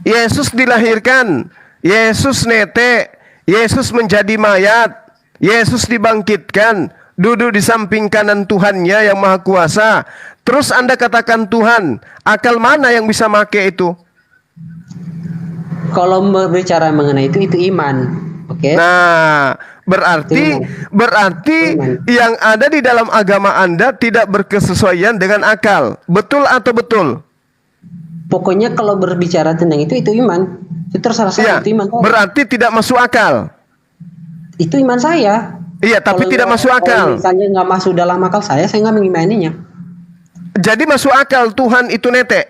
Yesus dilahirkan, Yesus nete, Yesus menjadi mayat, Yesus dibangkitkan, duduk di samping kanan Tuhannya yang Maha Kuasa. Terus Anda katakan Tuhan, akal mana yang bisa make itu? Kalau berbicara mengenai itu iman. Oke. Nah, berarti yang ada di dalam agama Anda tidak berkesesuaian dengan akal. Betul atau betul? Pokoknya kalau berbicara tentang itu iman. Itu terserah saya, Iya, itu iman saya. berarti tidak masuk akal. Itu iman saya. Iya, tapi Kalau tidak masuk kalau akal. misalnya nggak masuk dalam akal saya nggak mengimaninya. Jadi masuk akal Tuhan itu nete.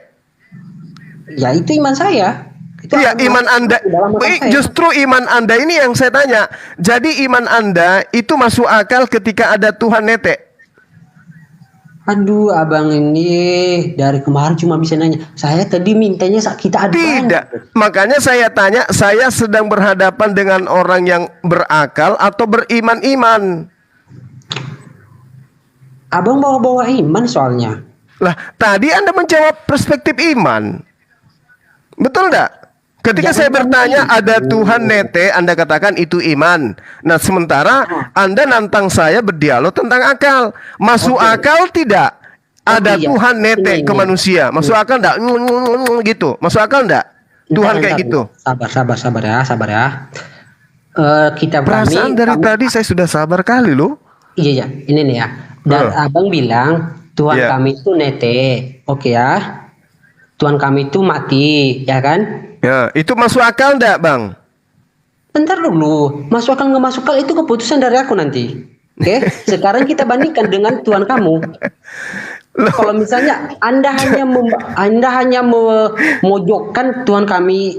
Ya itu iman saya. Itu Iya, iman Anda. dalam akal saya. Justru iman Anda ini yang saya tanya. Jadi iman Anda itu masuk akal ketika ada Tuhan nete. Aduh, abang ini dari kemarin cuma bisa nanya. Saya tadi mintanya kita ada Tidak. Makanya saya tanya, saya sedang berhadapan dengan orang yang berakal atau beriman-iman. Abang bawa-bawa iman soalnya. Lah, tadi Anda menjawab perspektif iman. Betul enggak? Ketika Jangan saya bertanya ada Tuhan nete, Anda katakan itu iman. Nah, sementara Anda nantang saya berdialog tentang akal. Masuk akal tidak? Ada iya. Tuhan nete Ini. ke manusia. Masuk akal enggak? Gitu. Masuk akal enggak? Tuhan kayak gitu. Sabar ya. Kita Perasaan dari kami- tadi saya sudah sabar kali loh. Iya, ini nih ya. Dan abang bilang Tuhan Iya. kami itu nete, oke ya. Tuhan kami itu mati, ya kan? Ya, itu masuk akal enggak, Bang? Bentar dulu, masuk akal nggak masuk akal itu keputusan dari aku nanti. Oke, sekarang kita bandingkan dengan Tuhan kamu. Kalau misalnya Anda hanya memojokkan Tuhan kami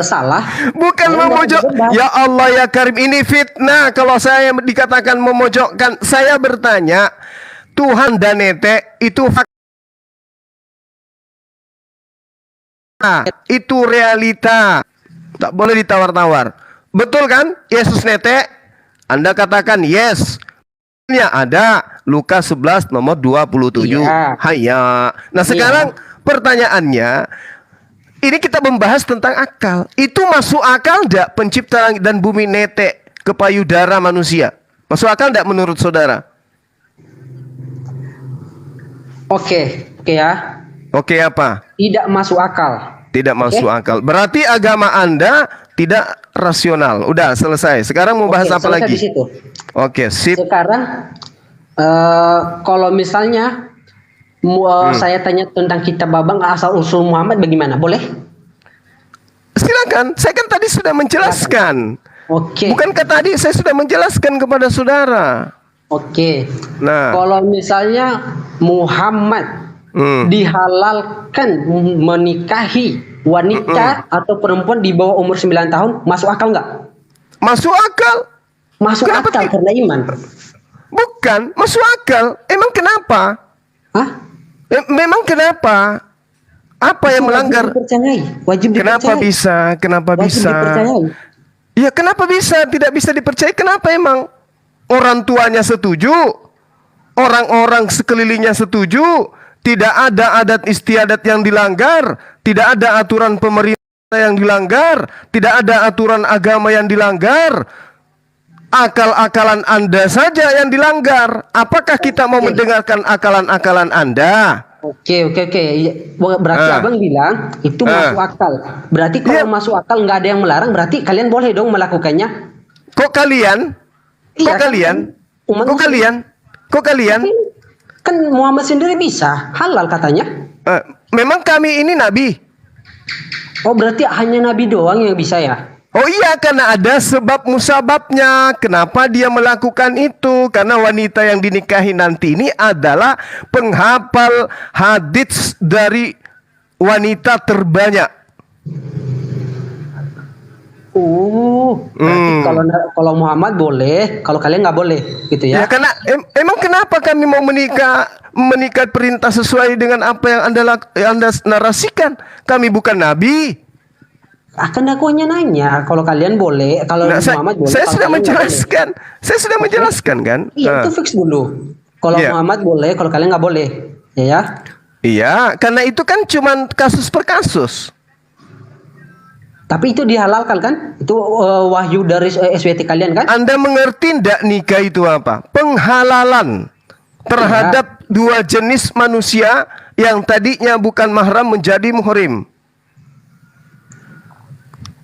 salah, Bukan saya nggak memojok. berdebat. Ya Allah ya Karim, ini fitnah kalau saya dikatakan memojokkan. Saya bertanya, Tuhan dan nete itu fakta. Itu realita. Tak boleh ditawar-tawar. Betul kan? Yesus nete. Anda katakan yes. Ya ada Lukas 11 nomor 27. Iya. Haya. Nah, sekarang pertanyaannya, ini kita membahas tentang akal. Itu masuk akal enggak pencipta langit dan bumi nete ke payudara manusia? Masuk akal enggak menurut saudara? Oke ya, Oke apa? tidak masuk akal. Tidak masuk akal. Berarti agama Anda tidak rasional. Udah selesai. Sekarang mau bahas Oke, apa selesai lagi? di situ. Oke, sip. Sekarang kalau misalnya saya tanya tentang kitab Babang asal usul Muhammad bagaimana? Boleh? Silakan. Saya kan tadi sudah menjelaskan. Oke. Bukankah tadi saya sudah menjelaskan kepada saudara? Oke. Nah. Kalau misalnya Muhammad dihalalkan menikahi wanita atau perempuan di bawah umur 9 tahun, masuk akal nggak? Masuk akal. Masuk Kenapa akal karena iman. Bukan, masuk akal. Emang kenapa? Hah? Memang kenapa? Apa yang melanggar? Wajib dipercayai. Kenapa bisa? Kenapa Wajib bisa? dipercayai. Ya kenapa bisa? Tidak bisa dipercaya. Kenapa emang? orang tuanya setuju, orang-orang sekelilingnya setuju, tidak ada adat istiadat yang dilanggar, tidak ada aturan pemerintah yang dilanggar, tidak ada aturan agama yang dilanggar. Akal-akalan Anda saja yang dilanggar. Apakah kita mau mendengarkan akalan-akalan Anda? Oke. Berarti abang bilang itu masuk akal. Berarti kalau masuk akal nggak ada yang melarang, berarti kalian boleh dong melakukannya. Kok kalian? Iya, Kok kalian? umat Kok Muslim. kalian? Kok kalian? Kan Muhammad sendiri bisa, halal katanya. Memang kami ini nabi. Oh berarti hanya Nabi doang yang bisa ya? Oh iya, karena ada sebab musababnya. Kenapa dia melakukan itu? Karena wanita yang dinikahi nanti ini adalah penghafal hadits dari wanita terbanyak. Berarti kalau Muhammad boleh, kalau kalian nggak boleh, gitu ya? Ya karena emang kenapa kami mau menikah perintah sesuai dengan apa yang anda narasikan? Kami bukan nabi. Akan aku hanya nanya, kalau kalian boleh, kalau Muhammad boleh. Saya kalau sudah kalian nggak menjelaskan. Saya sudah menjelaskan kan? Iya, itu fix dulu. Kalau Muhammad boleh, kalau kalian nggak boleh, ya? Iya, karena itu kan cuma kasus per kasus. Tapi itu dihalalkan kan? Itu wahyu dari SWT kalian kan? Anda mengerti ndak nikah itu apa? Penghalalan terhadap dua jenis manusia yang tadinya bukan mahram menjadi muhrim.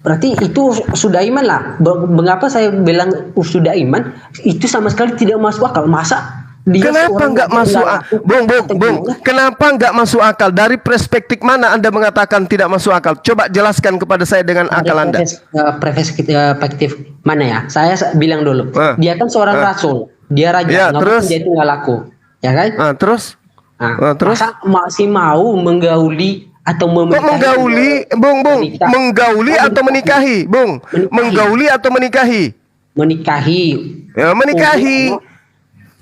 Berarti itu sudah iman lah. Mengapa saya bilang sudah iman? Itu sama sekali tidak masuk akal. Masa dia Kenapa nggak masuk akal? Bung, kenapa nggak masuk akal? Dari perspektif mana Anda mengatakan tidak masuk akal? Coba jelaskan kepada saya dengan akal Anda. Perspektif mana ya? Saya bilang dulu. Dia kan seorang rasul. Dia raja. Ya, terus? Dia tinggal laku. Ya kan? Terus? Terus? Masa masih mau menggauli atau Kok menggauli? Bung, menggauli atau menikahi? Bung, menggauli atau menikahi? Menikahi. Ya, menikahi.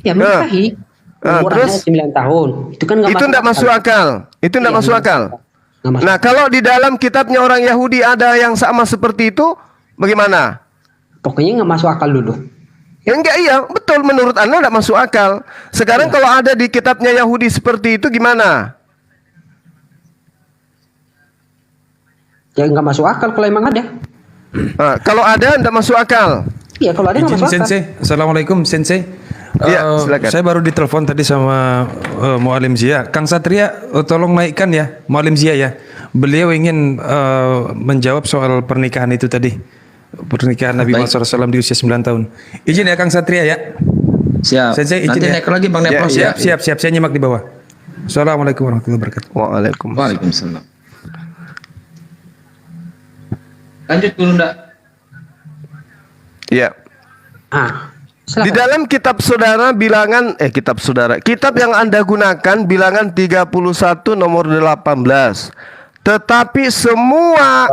Ya menikahi. Terus 9 tahun. Itu kan itu tidak masuk akal. Itu tidak masuk akal. Nah, kalau di dalam kitabnya orang Yahudi ada yang sama seperti itu, bagaimana? Pokoknya nggak masuk akal dulu. Ya enggak, iya, betul, menurut Anda tidak masuk akal. Sekarang kalau ada di kitabnya Yahudi seperti itu gimana? Ya nggak masuk akal kalau emang ada. Kalau ada tidak masuk akal. Iya, kalau ada nggak masuk akal. Sensei, assalamualaikum Sensei. Silakan. Saya baru ditelepon tadi sama Mualim Zia. Kang Satria, tolong naikkan ya Mualim Zia ya. Beliau ingin menjawab soal pernikahan itu tadi. Pernikahan Nabi Muhammad SAW di usia 9 tahun. Izin ya Kang Satria ya. Siap. Sensei, izin Nanti ya. naik lagi Bang Neplos ya. Siap. Saya nyimak di bawah. Assalamualaikum warahmatullahi wabarakatuh. Waalaikumsalam. Lanjut dulu ndak? Ya. Silakan. Di dalam kitab saudara kitab yang Anda gunakan bilangan 31 nomor 18. Tetapi semua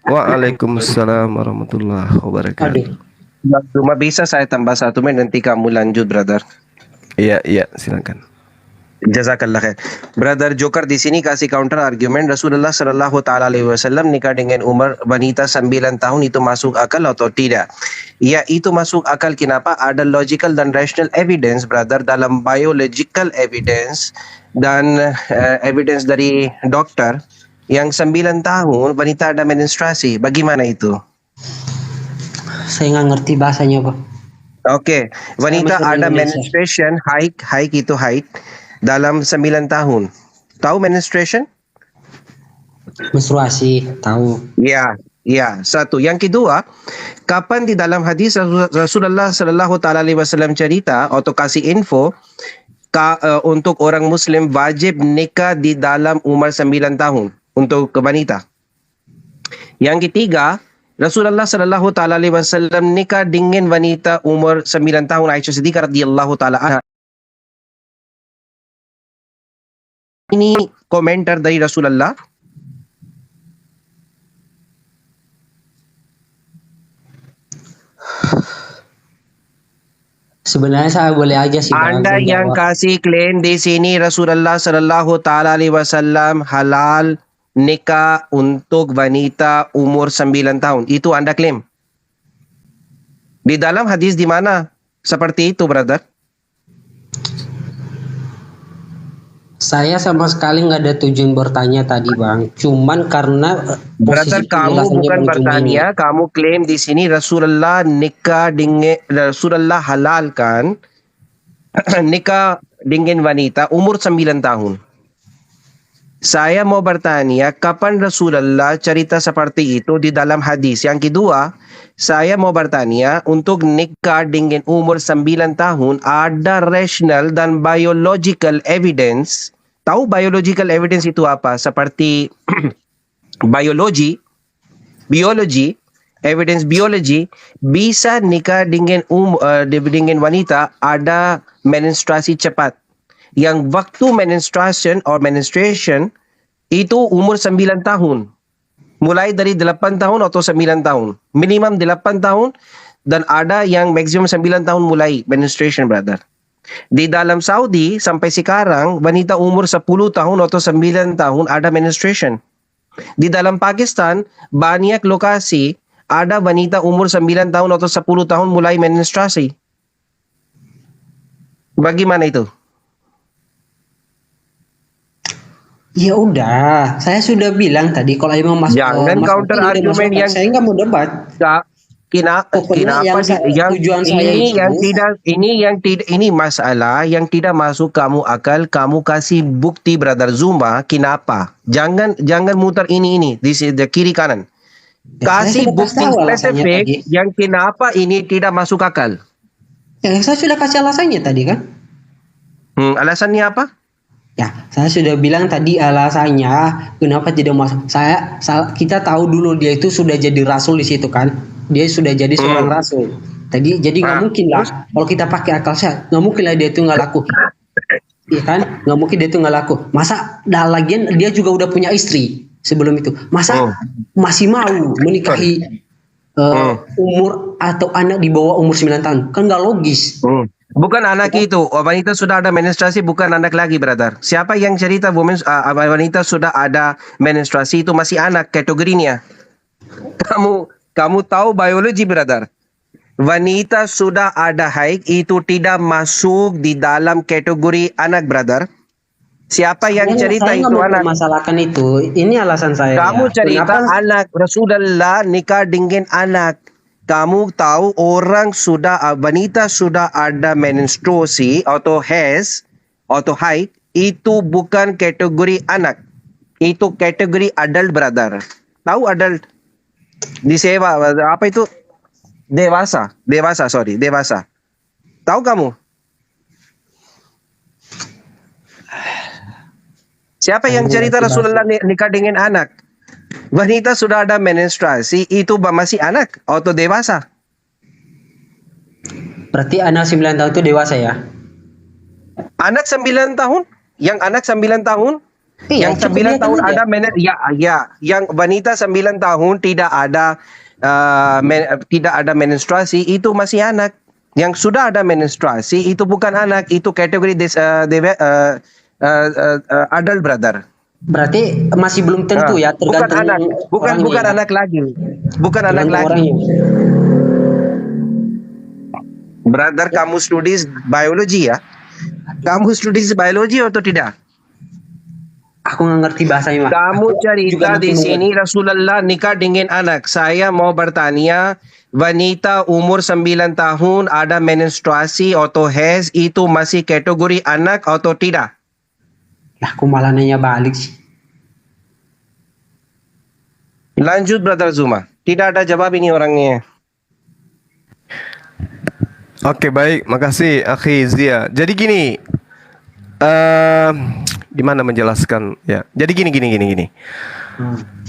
Waalaikumsalam warahmatullahi wabarakatuh. Cuma bisa saya tambah 1 menit, nanti kamu lanjut, brother. Iya, silakan. Jazakallah khair. Brother Joker di sini kasih counter argument. Rasulullah sallallahu taala alaihi wasallam nikah dengan umur wanita 9 tahun itu masuk akal atau tidak? Ya, itu masuk akal. Kenapa? Ada logical dan rational evidence, brother, dalam biological evidence dan evidence dari dokter yang 9 tahun wanita ada menstruasi. Bagaimana itu? Saya nggak ngerti bahasanya, Pak. Oke, wanita ada menstruation, haid itu haid dalam 9 tahun. Tahu menstruation? Menstruasi, tahu. Ya, satu. Yang kedua, kapan di dalam hadis Rasulullah sallallahu taala alaihi wasallam cerita atau kasih info untuk orang muslim wajib nikah di dalam umur 9 tahun untuk wanita. Yang ketiga, Rasulullah sallallahu taala alaihi wasallam nikah dengan wanita umur 9 tahun, Aisyah Siddiqah radhiyallahu taala anha. Ini komentar dari Rasulullah. Sebenarnya saya boleh aja sih. Anda yang kasih klaim di sini Rasulullah sallallahu taala alaihi wasallam halal nikah untuk wanita umur 9 tahun. Itu Anda klaim. Di dalam hadis di mana seperti itu, brother? Saya sama sekali nggak ada tujuan bertanya tadi, Bang. Cuman karena Brother, posisi kamu penjelasannya bukan Bang Juma ini. bertanya, kamu klaim di sini Rasulullah nikah dengan Rasulullah halalkan nikah dengan wanita umur 9 tahun. Saya mau bertanya, kapan Rasulullah cerita seperti itu di dalam hadis? Yang kedua, saya mau bertanya, untuk nikah dengan umur 9 tahun, ada rational dan biological evidence. Tahu biological evidence itu apa? Seperti biologi, evidence biologi, bisa nikah dengan dengan wanita ada menstruasi cepat. Yang waktu menstruation itu umur 9 tahun. Mulai dari 8 tahun atau 9 tahun. Minimum 8 tahun dan ada yang maksimum 9 tahun mulai menstruation, brother. Di dalam Saudi sampai sekarang wanita umur 10 tahun atau 9 tahun ada menstruation. Di dalam Pakistan banyak lokasi ada wanita umur 9 tahun atau 10 tahun mulai menstruasi. Bagaimana itu? Ya udah, saya sudah bilang tadi kalau emang Mas Jangan counter argumen yang saya nggak mau debat. Pokoknya tujuan saya ini masalah yang tidak masuk kamu akal. Kamu kasih bukti, brother Zuma. Kenapa? Jangan muter ini. This is the kiri kanan. Kasih bukti spesifik yang kenapa ini tidak masuk akal. Ya, saya sudah kasih alasannya tadi kan. Alasannya apa? Ya, saya sudah bilang tadi alasannya kenapa tidak masuk. Kita tahu dulu dia itu sudah jadi rasul di situ kan. Dia sudah jadi seorang rasul. Tadi jadi nggak mungkin lah kalau kita pakai akal sehat, nggak mungkin lah dia itu nggak laku. Iya kan? Nggak mungkin dia itu nggak laku. Masa lagian dia juga udah punya istri sebelum itu. Masa masih mau menikahi umur atau anak di bawah umur 9 tahun? Kan nggak logis. Bukan anak itu. Wanita sudah ada menstruasi bukan anak lagi, brother. Siapa yang cerita wanita sudah ada menstruasi itu masih anak kategorinya. Kamu tahu biologi, brother. Wanita sudah ada haid itu tidak masuk di dalam kategori anak, brother. Siapa yang cerita itu anak? Masalahkan itu. Ini alasan saya. Kamu cerita anak. Rasulullah nikah dengan anak. Kamu tahu wanita sudah ada menstruasi atau haid itu bukan kategori anak. Itu kategori adult, brother. Tahu adult? Apa itu? Dewasa. Tahu kamu? Siapa yang cerita Rasulullah nikah dengan anak? Wanita sudah ada menstruasi itu masih anak atau dewasa? Berarti anak 9 tahun itu dewasa ya? Anak 9 tahun? Yang anak 9 tahun? Iya, yang 9 tahun ada yang wanita 9 tahun tidak ada menstruasi itu masih anak. Yang sudah ada menstruasi itu bukan anak, itu kategori adult, brother. Berarti masih belum tentu ya, tergantung bukan anak lagi. Bukan anak lagi. Brother, kamu studi biologi ya? Kamu studi biologi atau tidak? Aku nggak ngerti bahasanya, Mas. Kamu cerita di sini Rasulullah nikah dengan anak. Saya mau bertanya, wanita umur 9 tahun ada menstruasi atau haid itu masih kategori anak atau tidak? Aku malah nanya balik sih. Lanjut, brother Zuma. Tidak ada jawab ini orangnya. Oke, baik, makasih Akhi Zia. Jadi gini, gimana menjelaskan ya? Jadi gini.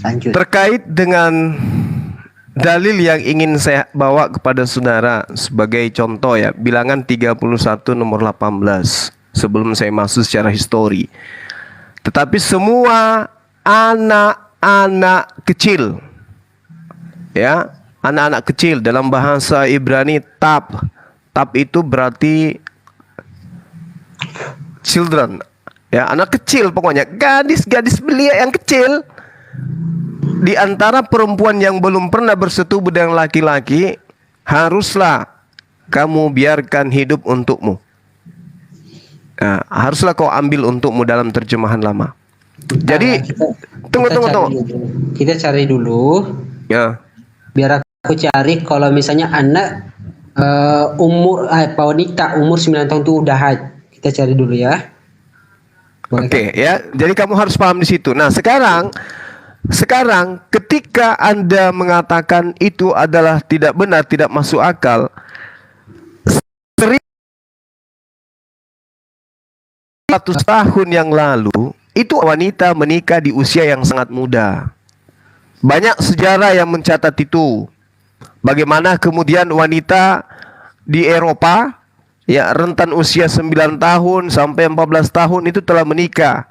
Lanjut. Terkait dengan dalil yang ingin saya bawa kepada saudara sebagai contoh ya, bilangan 31 nomor 18 sebelum saya masuk secara histori. Tetapi semua anak-anak kecil ya, anak-anak kecil dalam bahasa Ibrani tab itu berarti children ya, anak kecil pokoknya, gadis-gadis belia yang kecil. Di antara perempuan yang belum pernah bersetubuh dengan laki-laki haruslah kamu biarkan hidup untukmu. Haruslah kau ambil untukmu dalam terjemahan lama. Jadi tunggu. Kita cari dulu. Ya. Biar aku cari kalau misalnya anak wanita umur 9 tahun itu udah haid. Kita cari dulu ya. Oke, ya. Jadi kamu harus paham di situ. Nah, sekarang ketika Anda mengatakan itu adalah tidak benar, tidak masuk akal, 100 tahun yang lalu itu wanita menikah di usia yang sangat muda. Banyak sejarah yang mencatat itu. Bagaimana kemudian wanita di Eropa ya rentan usia 9 tahun sampai 14 tahun itu telah menikah.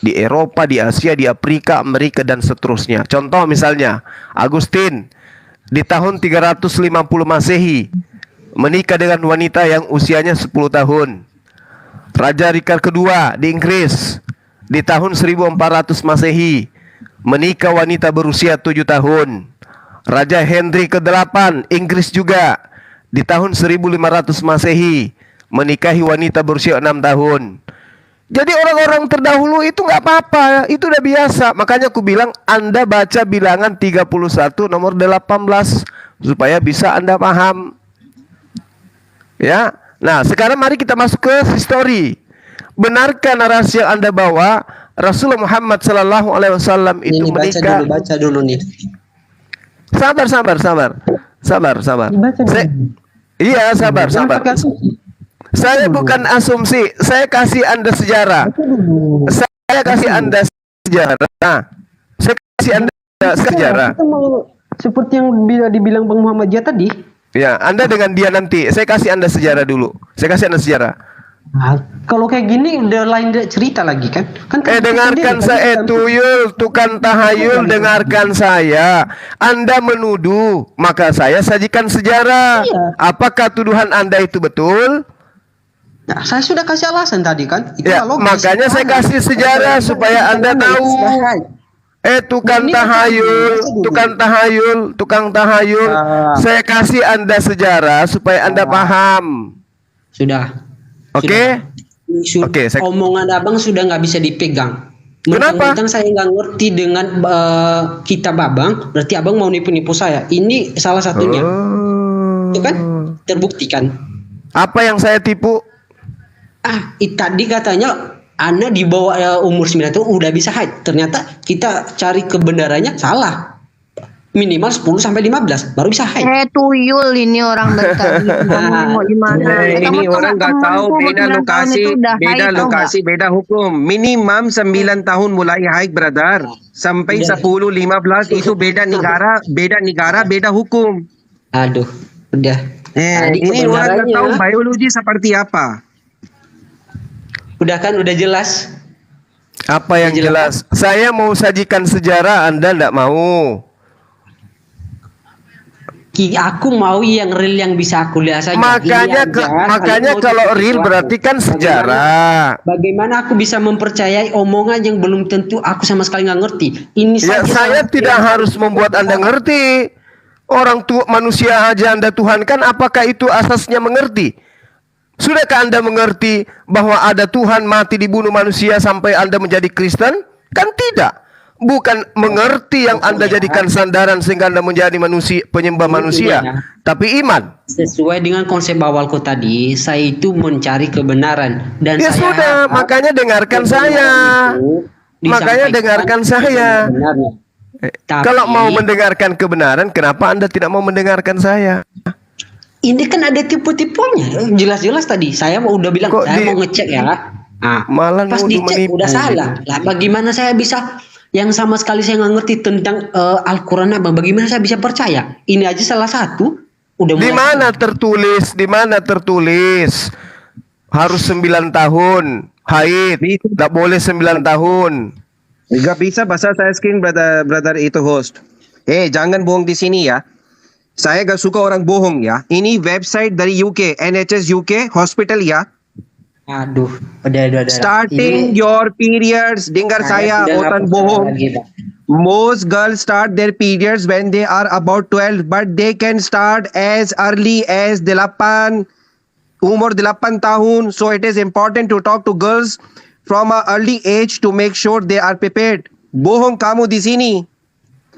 Di Eropa, di Asia, di Afrika, Amerika dan seterusnya. Contoh misalnya Agustin di tahun 350 Masehi menikah dengan wanita yang usianya 10 tahun. Raja Richard II di Inggris di tahun 1400 Masehi menikah wanita berusia 7 tahun. Raja Henry ke-8 Inggris juga di tahun 1500 Masehi menikahi wanita berusia 6 tahun. Jadi orang-orang terdahulu itu nggak apa-apa, itu udah biasa. Makanya aku bilang Anda baca bilangan 31 nomor 18 supaya bisa Anda paham. Ya. Nah, sekarang mari kita masuk ke history. Benarkah narasi yang Anda bawa Rasulullah Muhammad SAW itu Ini menikah? baca dulu nih. Sabar. Iya, sabar. Saya bukan asumsi, saya kasih Anda sejarah. Saya kasih Anda sejarah. Saya kasih Anda sejarah. Kita mau seperti yang dibilang Bang Muhammadiyah tadi. Ya, Anda dengan dia nanti. Saya kasih Anda sejarah dulu. Saya kasih Anda sejarah. Nah, kalau kayak gini udah lain cerita lagi kan? Dengarkan saya, tuyul, tukang tahayul, dengarkan saya. Anda menuduh, maka saya sajikan sejarah. Iya. Apakah tuduhan Anda itu betul? Nah, saya sudah kasih alasan tadi kan? Itu Ya, logis. makanya saya kasih sejarah supaya Anda tahu. Tukang tahayul. Saya kasih Anda sejarah supaya Anda paham. Sudah. Oke? Oke, Omongan abang sudah nggak bisa dipegang. Kenapa? Mentang-mentang saya nggak ngerti dengan kitab abang, berarti abang mau nipu-nipu saya. Ini salah satunya. Itu kan terbukti kan? Apa yang saya tipu? Tadi katanya anak di bawah umur 9 tahun udah bisa haid. Ternyata kita cari kebenarannya salah. Minimal 10 sampai 15 baru bisa haid. Tuyul ini orang bertadi. Mau gimana? Ini orang nggak tahu beda lokasi, beda hukum. Minimum 9 tahun mulai haid, brother. Sampai 10, 15 itu beda negara, beda hukum. Aduh, udah. Ini orang nggak tahu biologi seperti apa. Udah kan, udah jelas. Apa yang jelas? Saya mau sajikan sejarah, Anda enggak mau. Aku mau yang real yang bisa aku lihat saja. Makanya kalau real berarti kan sejarah. Bagaimana aku bisa mempercayai omongan yang belum tentu aku sama sekali nggak ngerti. Ini saya tidak harus membuat Anda ngerti. Orang tua manusia aja Anda tuhankan, apakah itu asasnya mengerti? Sudahkah Anda mengerti bahwa ada Tuhan mati dibunuh manusia sampai Anda menjadi Kristen? Kan tidak. Bukan mengerti yang Anda jadikan sandaran sehingga Anda menjadi penyembah manusia, tapi iman. Sesuai dengan konsep awalku tadi, saya itu mencari kebenaran dan ya sudah, makanya dengarkan saya. Makanya dengarkan saya. Kalau mau mendengarkan kebenaran, kenapa Anda tidak mau mendengarkan saya? Ini kan ada tipu-tipunya. Jelas-jelas tadi saya udah bilang saya mau ngecek ya. Malah pas dicek udah salah. Lah bagaimana saya bisa yang sama sekali saya nggak ngerti tentang Al-Quran abang? Bagaimana saya bisa percaya? Ini aja salah satu. Udah di mana tertulis? Di mana tertulis? Harus 9 tahun haid. Tidak boleh 9 tahun. Gak bisa bahasa saya screen brother itu host. Jangan bohong di sini ya. Saya gak suka orang bohong ya. Ini website dari UK, NHS UK Hospital ya. Aduh, udah. Starting your periods, dengar saya, otan bohong. Most girls start their periods when they are about 12, but they can start as early as 8, umur 8 tahun. So it is important to talk to girls from an early age to make sure they are prepared. Bohong kamu di sini.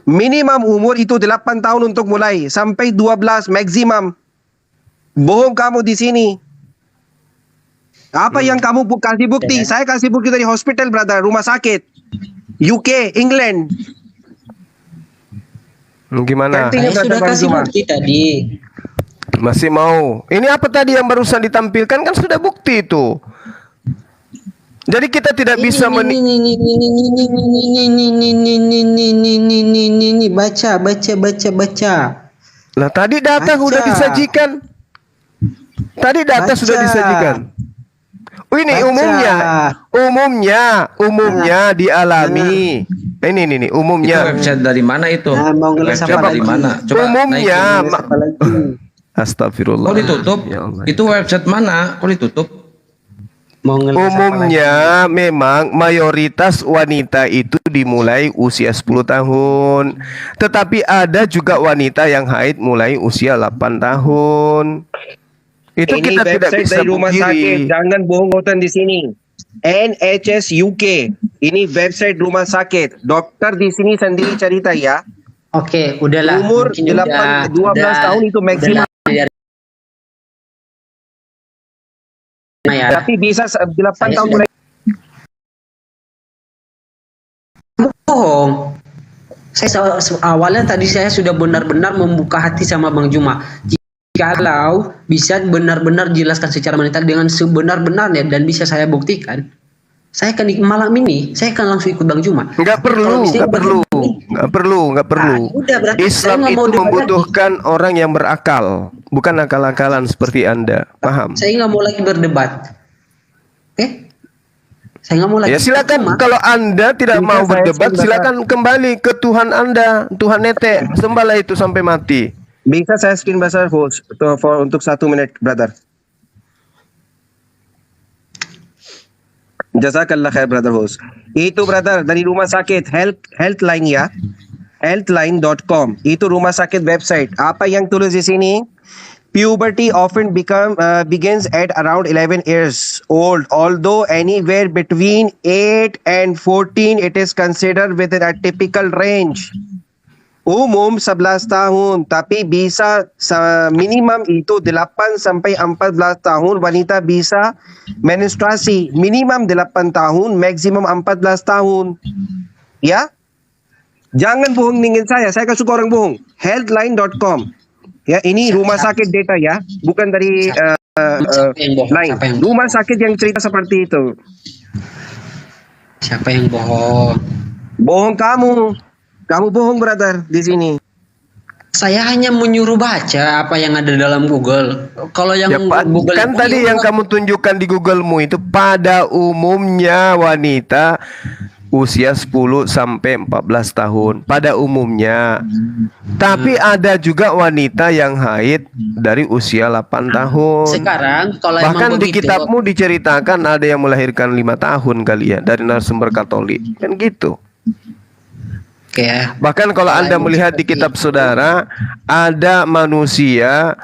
Minimum umur itu 8 tahun untuk mulai sampai 12 maximum. Bohong kamu di sini. Apa yang kamu kasih bukti? Saya kasih bukti dari hospital, brother, rumah sakit. UK, England. Gimana? Saya sudah kasih bukti tadi. Masih mau? Ini apa tadi yang barusan ditampilkan kan sudah bukti itu. Jadi kita tidak bisa baca. Lah tadi data sudah disajikan. Tadi data sudah disajikan. Oh, ini umumnya dialami. Ini umumnya. Itu website dari mana itu? Mau ngeles Website apa dari lagi? mana? Coba Umumnya. naikin. Astagfirullah. Kok ditutup? Ya Allah. Itu website mana? Kok ditutup? Mau ngeles apa Umumnya memang mayoritas wanita itu dimulai usia 10 tahun. Tetapi ada juga wanita yang haid mulai usia 8 tahun. Itu Ini kita tidak website bisa dari rumah sakit, pungkiri. jangan bohong-bohongan di sini. NHS UK, ini website rumah sakit. Dokter di sini sendiri cerita ya. Oke, udahlah. Umur Mungkin 12 tahun itu maksimal. Ya. Tapi bisa 8 tahun mulai. Bohong. Awalnya tadi saya sudah benar-benar membuka hati sama Bang Juma. Kalau bisa benar-benar jelaskan secara mendetail dengan sebenar-benarnya dan bisa saya buktikan, saya akan malam ini saya akan langsung ikut Bang Juma. Nggak perlu. Udah, berarti Islam saya nggak itu mau debat membutuhkan orang yang berakal, bukan akal-akalan seperti Anda. Paham? Saya nggak mau lagi berdebat. Saya nggak mau lagi. Ya silakan. Kalau Anda tidak mau berdebat, silakan kembali ke Tuhan Anda, Tuhan Nete. Sembahlah itu sampai mati. Bisa saya screen besar host untuk 1 menit, brother. Jazakallah khair, brother host. Itu brother dari rumah sakit Healthline ya. Healthline.com. Itu rumah sakit website. Apa yang tulis di sini? Puberty often begins at around 11 years old. Although anywhere between 8 and 14 it is considered within a typical range. Umum 11 tahun, tapi bisa sa minimum itu 8 sampai 14 tahun wanita bisa menstruasi. Minimum 8 tahun, maksimum 14 tahun. Ya? Jangan bohong dengan saya kan suka orang bohong. Healthline.com. Ya, ini rumah sakit data ya, bukan dari lain. Rumah sakit yang cerita seperti itu. Siapa yang bohong? Bohong kamu. Kamu bohong, brother, di sini. Saya hanya menyuruh baca apa yang ada dalam Google. Kalau yang Ya, Google kan tadi yang kamu tunjukkan di Googlemu itu pada umumnya wanita usia 10 sampai 14 tahun pada umumnya. Tapi ada juga wanita yang haid dari usia 8 tahun. Sekarang kalau Bahkan emang di begitu, kitabmu diceritakan ada yang melahirkan 5 tahun kali ya dari narasumber Katolik. Kan gitu. ya. Bahkan kalau Anda melihat di kitab saudara, ada manusia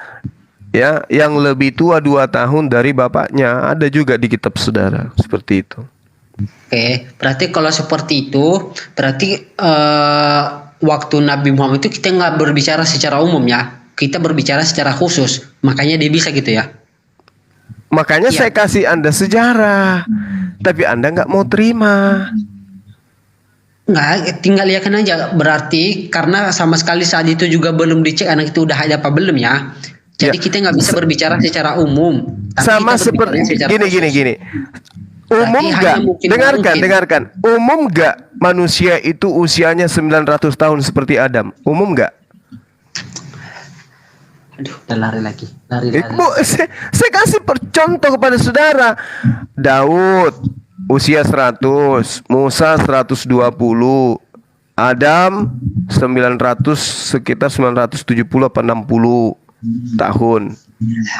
ya yang lebih tua 2 tahun dari bapaknya, ada juga di kitab saudara seperti itu. Oke, berarti kalau seperti itu, berarti waktu Nabi Muhammad itu kita nggak berbicara secara umum ya, kita berbicara secara khusus, makanya dia bisa gitu ya. Makanya saya kasih Anda sejarah, tapi Anda nggak mau terima. Nggak, tinggal lihatkan aja. Berarti karena sama sekali saat itu juga belum dicek anak itu udah ada apa belum ya. Jadi kita nggak bisa berbicara secara umum. Tapi Sama kita berbicara seperti secara gini. Umum Berarti nggak? hanya mungkin. Dengarkan. Umum nggak manusia itu usianya 900 tahun seperti Adam? Umum nggak? Aduh, udah lari lagi. Lari. Saya kasih contoh kepada saudara. Daud usia 100, Musa 120, Adam 900, sekitar 970 apa 60 tahun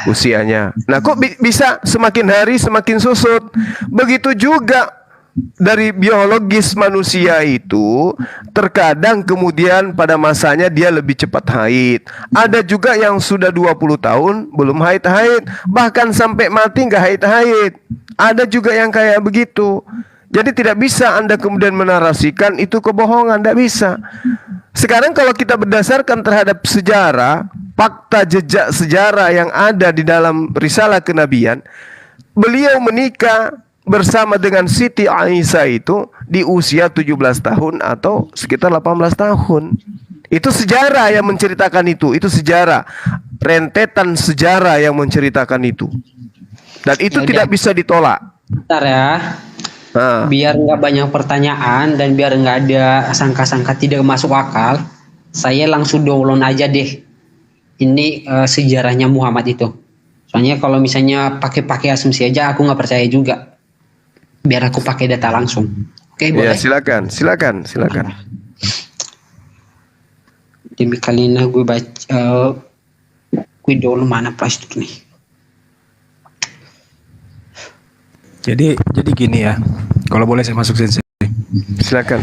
usianya. Nah, kok bisa semakin hari semakin susut? Begitu juga dari biologis manusia itu terkadang kemudian pada masanya dia lebih cepat haid. Ada juga yang sudah 20 tahun belum haid-haid, bahkan sampai mati nggak haid-haid. Ada juga yang kayak begitu. Jadi tidak bisa Anda kemudian menarasikan itu kebohongan, tidak bisa. Sekarang kalau kita berdasarkan terhadap sejarah, fakta jejak sejarah yang ada di dalam risalah kenabian, beliau menikah bersama dengan Siti Aisyah itu di usia 17 tahun atau sekitar 18 tahun. Itu sejarah yang menceritakan itu sejarah. Rentetan sejarah yang menceritakan itu. Dan itu tidak bisa ditolak. Bentar ya. Biar nggak banyak pertanyaan dan biar nggak ada sangka-sangka tidak masuk akal, saya langsung download aja deh ini sejarahnya Muhammad itu. Soalnya kalau misalnya pakai asumsi aja aku nggak percaya juga. Biar aku pakai data langsung. Oke, boleh? Ya, silakan. Demi kalian gue baca gue download mana plastik nih. Jadi gini ya, kalau boleh saya masuk sensei. Silakan.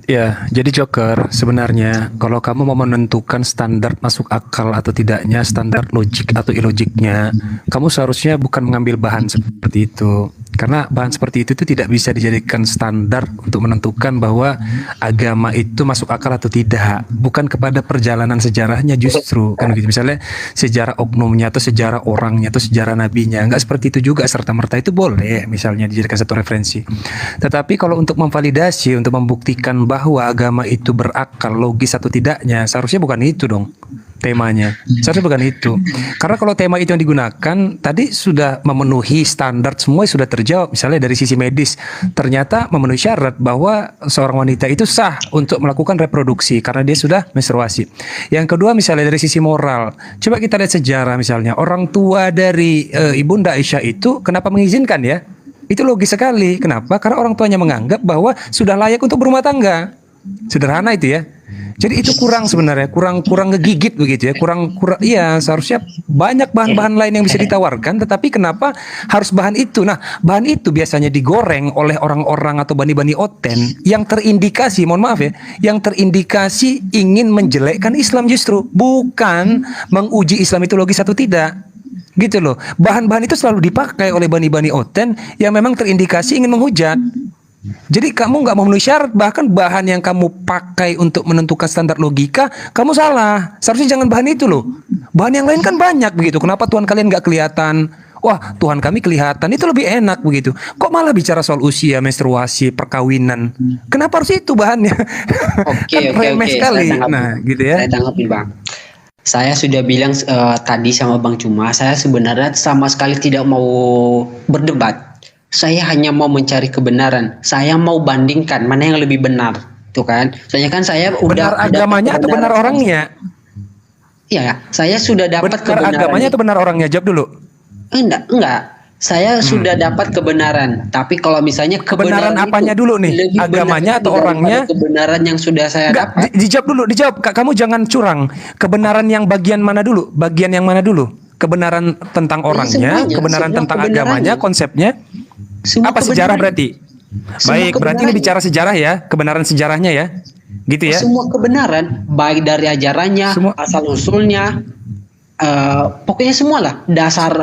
Ya, jadi Joker sebenarnya kalau kamu mau menentukan standar masuk akal atau tidaknya, standar logik atau ilogiknya, kamu seharusnya bukan mengambil bahan seperti itu. Karena bahan seperti itu tidak bisa dijadikan standar untuk menentukan bahwa agama itu masuk akal atau tidak. Bukan kepada perjalanan sejarahnya justru. Kan gitu. Misalnya sejarah oknumnya atau sejarah orangnya atau sejarah nabinya. Enggak seperti itu juga serta-merta itu boleh misalnya dijadikan satu referensi. Tetapi kalau untuk memvalidasi, untuk membuktikan bahwa agama itu berakal, logis atau tidaknya, seharusnya bukan itu dong temanya. Seharusnya bukan itu. Karena kalau tema itu yang digunakan tadi sudah memenuhi standar, semua sudah terjawab. Misalnya dari sisi medis ternyata memenuhi syarat bahwa seorang wanita itu sah untuk melakukan reproduksi karena dia sudah menstruasi. Yang kedua misalnya dari sisi moral, coba kita lihat sejarah misalnya orang tua dari Ibunda Aisyah itu kenapa mengizinkan ya? Itu logis sekali. Kenapa? Karena orang tuanya menganggap bahwa sudah layak untuk berumah tangga. Sederhana itu ya. Jadi itu kurang sebenarnya, kurang ngegigit begitu ya, kurang iya, seharusnya banyak bahan-bahan lain yang bisa ditawarkan, tetapi kenapa harus bahan itu? Nah, bahan itu biasanya digoreng oleh orang-orang atau bani-bani oten yang terindikasi, mohon maaf ya, yang terindikasi ingin menjelekkan Islam justru, bukan menguji Islam itu logis atau tidak. Gitu loh. Bahan-bahan itu selalu dipakai oleh bani-bani oten yang memang terindikasi ingin menghujat. Jadi kamu nggak memenuhi syarat, bahkan bahan yang kamu pakai untuk menentukan standar logika, kamu salah. Seharusnya jangan bahan itu loh. Bahan yang lain kan banyak begitu. Kenapa Tuhan kalian nggak kelihatan? Wah, Tuhan kami kelihatan, itu lebih enak begitu. Kok malah bicara soal usia, menstruasi, perkawinan? Kenapa harus itu bahannya? Oke, remeh sekali. Nah, gitu ya. Saya tanggapin Bang. Saya sudah bilang tadi sama Bang Cuma, saya sebenarnya sama sekali tidak mau berdebat. Saya hanya mau mencari kebenaran. Saya mau bandingkan mana yang lebih benar, tuh kan? Soalnya kan saya benar agamanya atau benar orangnya? Iya, saya sudah dapat kebenaran. Benar agamanya atau benar orangnya? Jawab dulu. Enggak. Saya sudah dapat kebenaran. Tapi kalau misalnya kebenaran apanya dulu nih? Agamanya atau orangnya? Kebenaran yang sudah saya dapat. Dijawab. Kamu jangan curang. Kebenaran yang bagian mana dulu? Bagian yang mana dulu? Kebenaran tentang orangnya, kebenaran tentang agamanya, konsepnya. Apa sejarah berarti? Baik, berarti ini bicara sejarah ya, kebenaran sejarahnya ya, gitu ya. Semua kebenaran, baik dari ajarannya, asal usulnya, pokoknya semua lah, dasar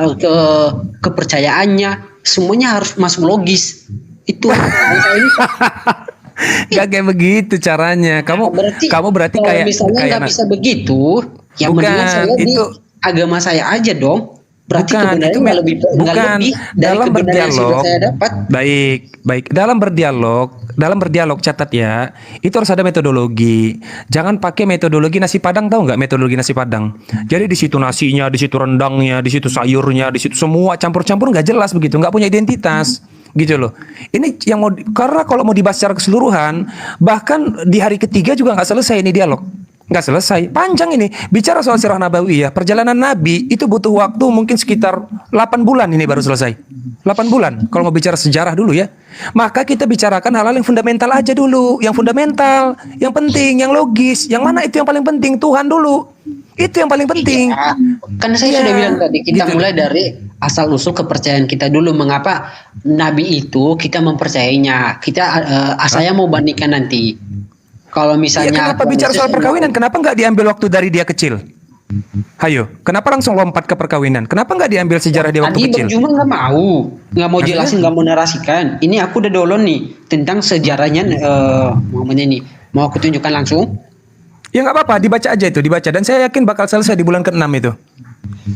kepercayaannya, semuanya harus masuk logis. Itu Gak kayak begitu caranya. Kamu berarti kalau kayak misalnya nggak bisa begitu, ya mendingan saya di agama saya aja dong. Berarti kebenarannya nggak lebih dari dalam kebenaran yang sudah berdialog. saya dapat. Baik. Dalam berdialog catat ya. Itu harus ada metodologi. Jangan pakai metodologi nasi padang, tahu nggak metodologi nasi padang? Jadi di situ nasinya, di situ rendangnya, di situ sayurnya, di situ semua campur-campur nggak jelas begitu, nggak punya identitas. Gitu loh. Ini yang mau karena kalau mau dibahas secara keseluruhan, bahkan di hari ketiga juga nggak selesai ini dialog. Nggak selesai, panjang ini. Bicara soal sirah nabawiyah, perjalanan Nabi itu butuh waktu mungkin sekitar 8 bulan ini baru selesai. 8 bulan kalau mau bicara sejarah dulu ya. Maka kita bicarakan hal-hal yang fundamental aja dulu. Yang fundamental, yang penting, yang logis. Yang mana itu yang paling penting? Tuhan dulu. Itu yang paling penting. Ya, kan saya sudah bilang tadi, kita mulai dari asal usul kepercayaan kita dulu. Mengapa Nabi itu kita mempercayainya? Saya mau bandingkan nanti. Kalau Ya, misalnya kenapa bicara soal perkawinan? Kenapa nggak diambil waktu dari dia kecil? Hayo, kenapa langsung lompat ke perkawinan? Kenapa nggak diambil sejarah dia waktu tadi kecil? Bang Juma nggak mau Maksudnya? jelasin, nggak mau narasikan. Ini aku udah download nih tentang sejarahnya. Momennya nih, mau aku tunjukkan langsung. Ya nggak apa-apa, dibaca aja itu, dibaca. Dan saya yakin bakal selesai di bulan ke-6 itu.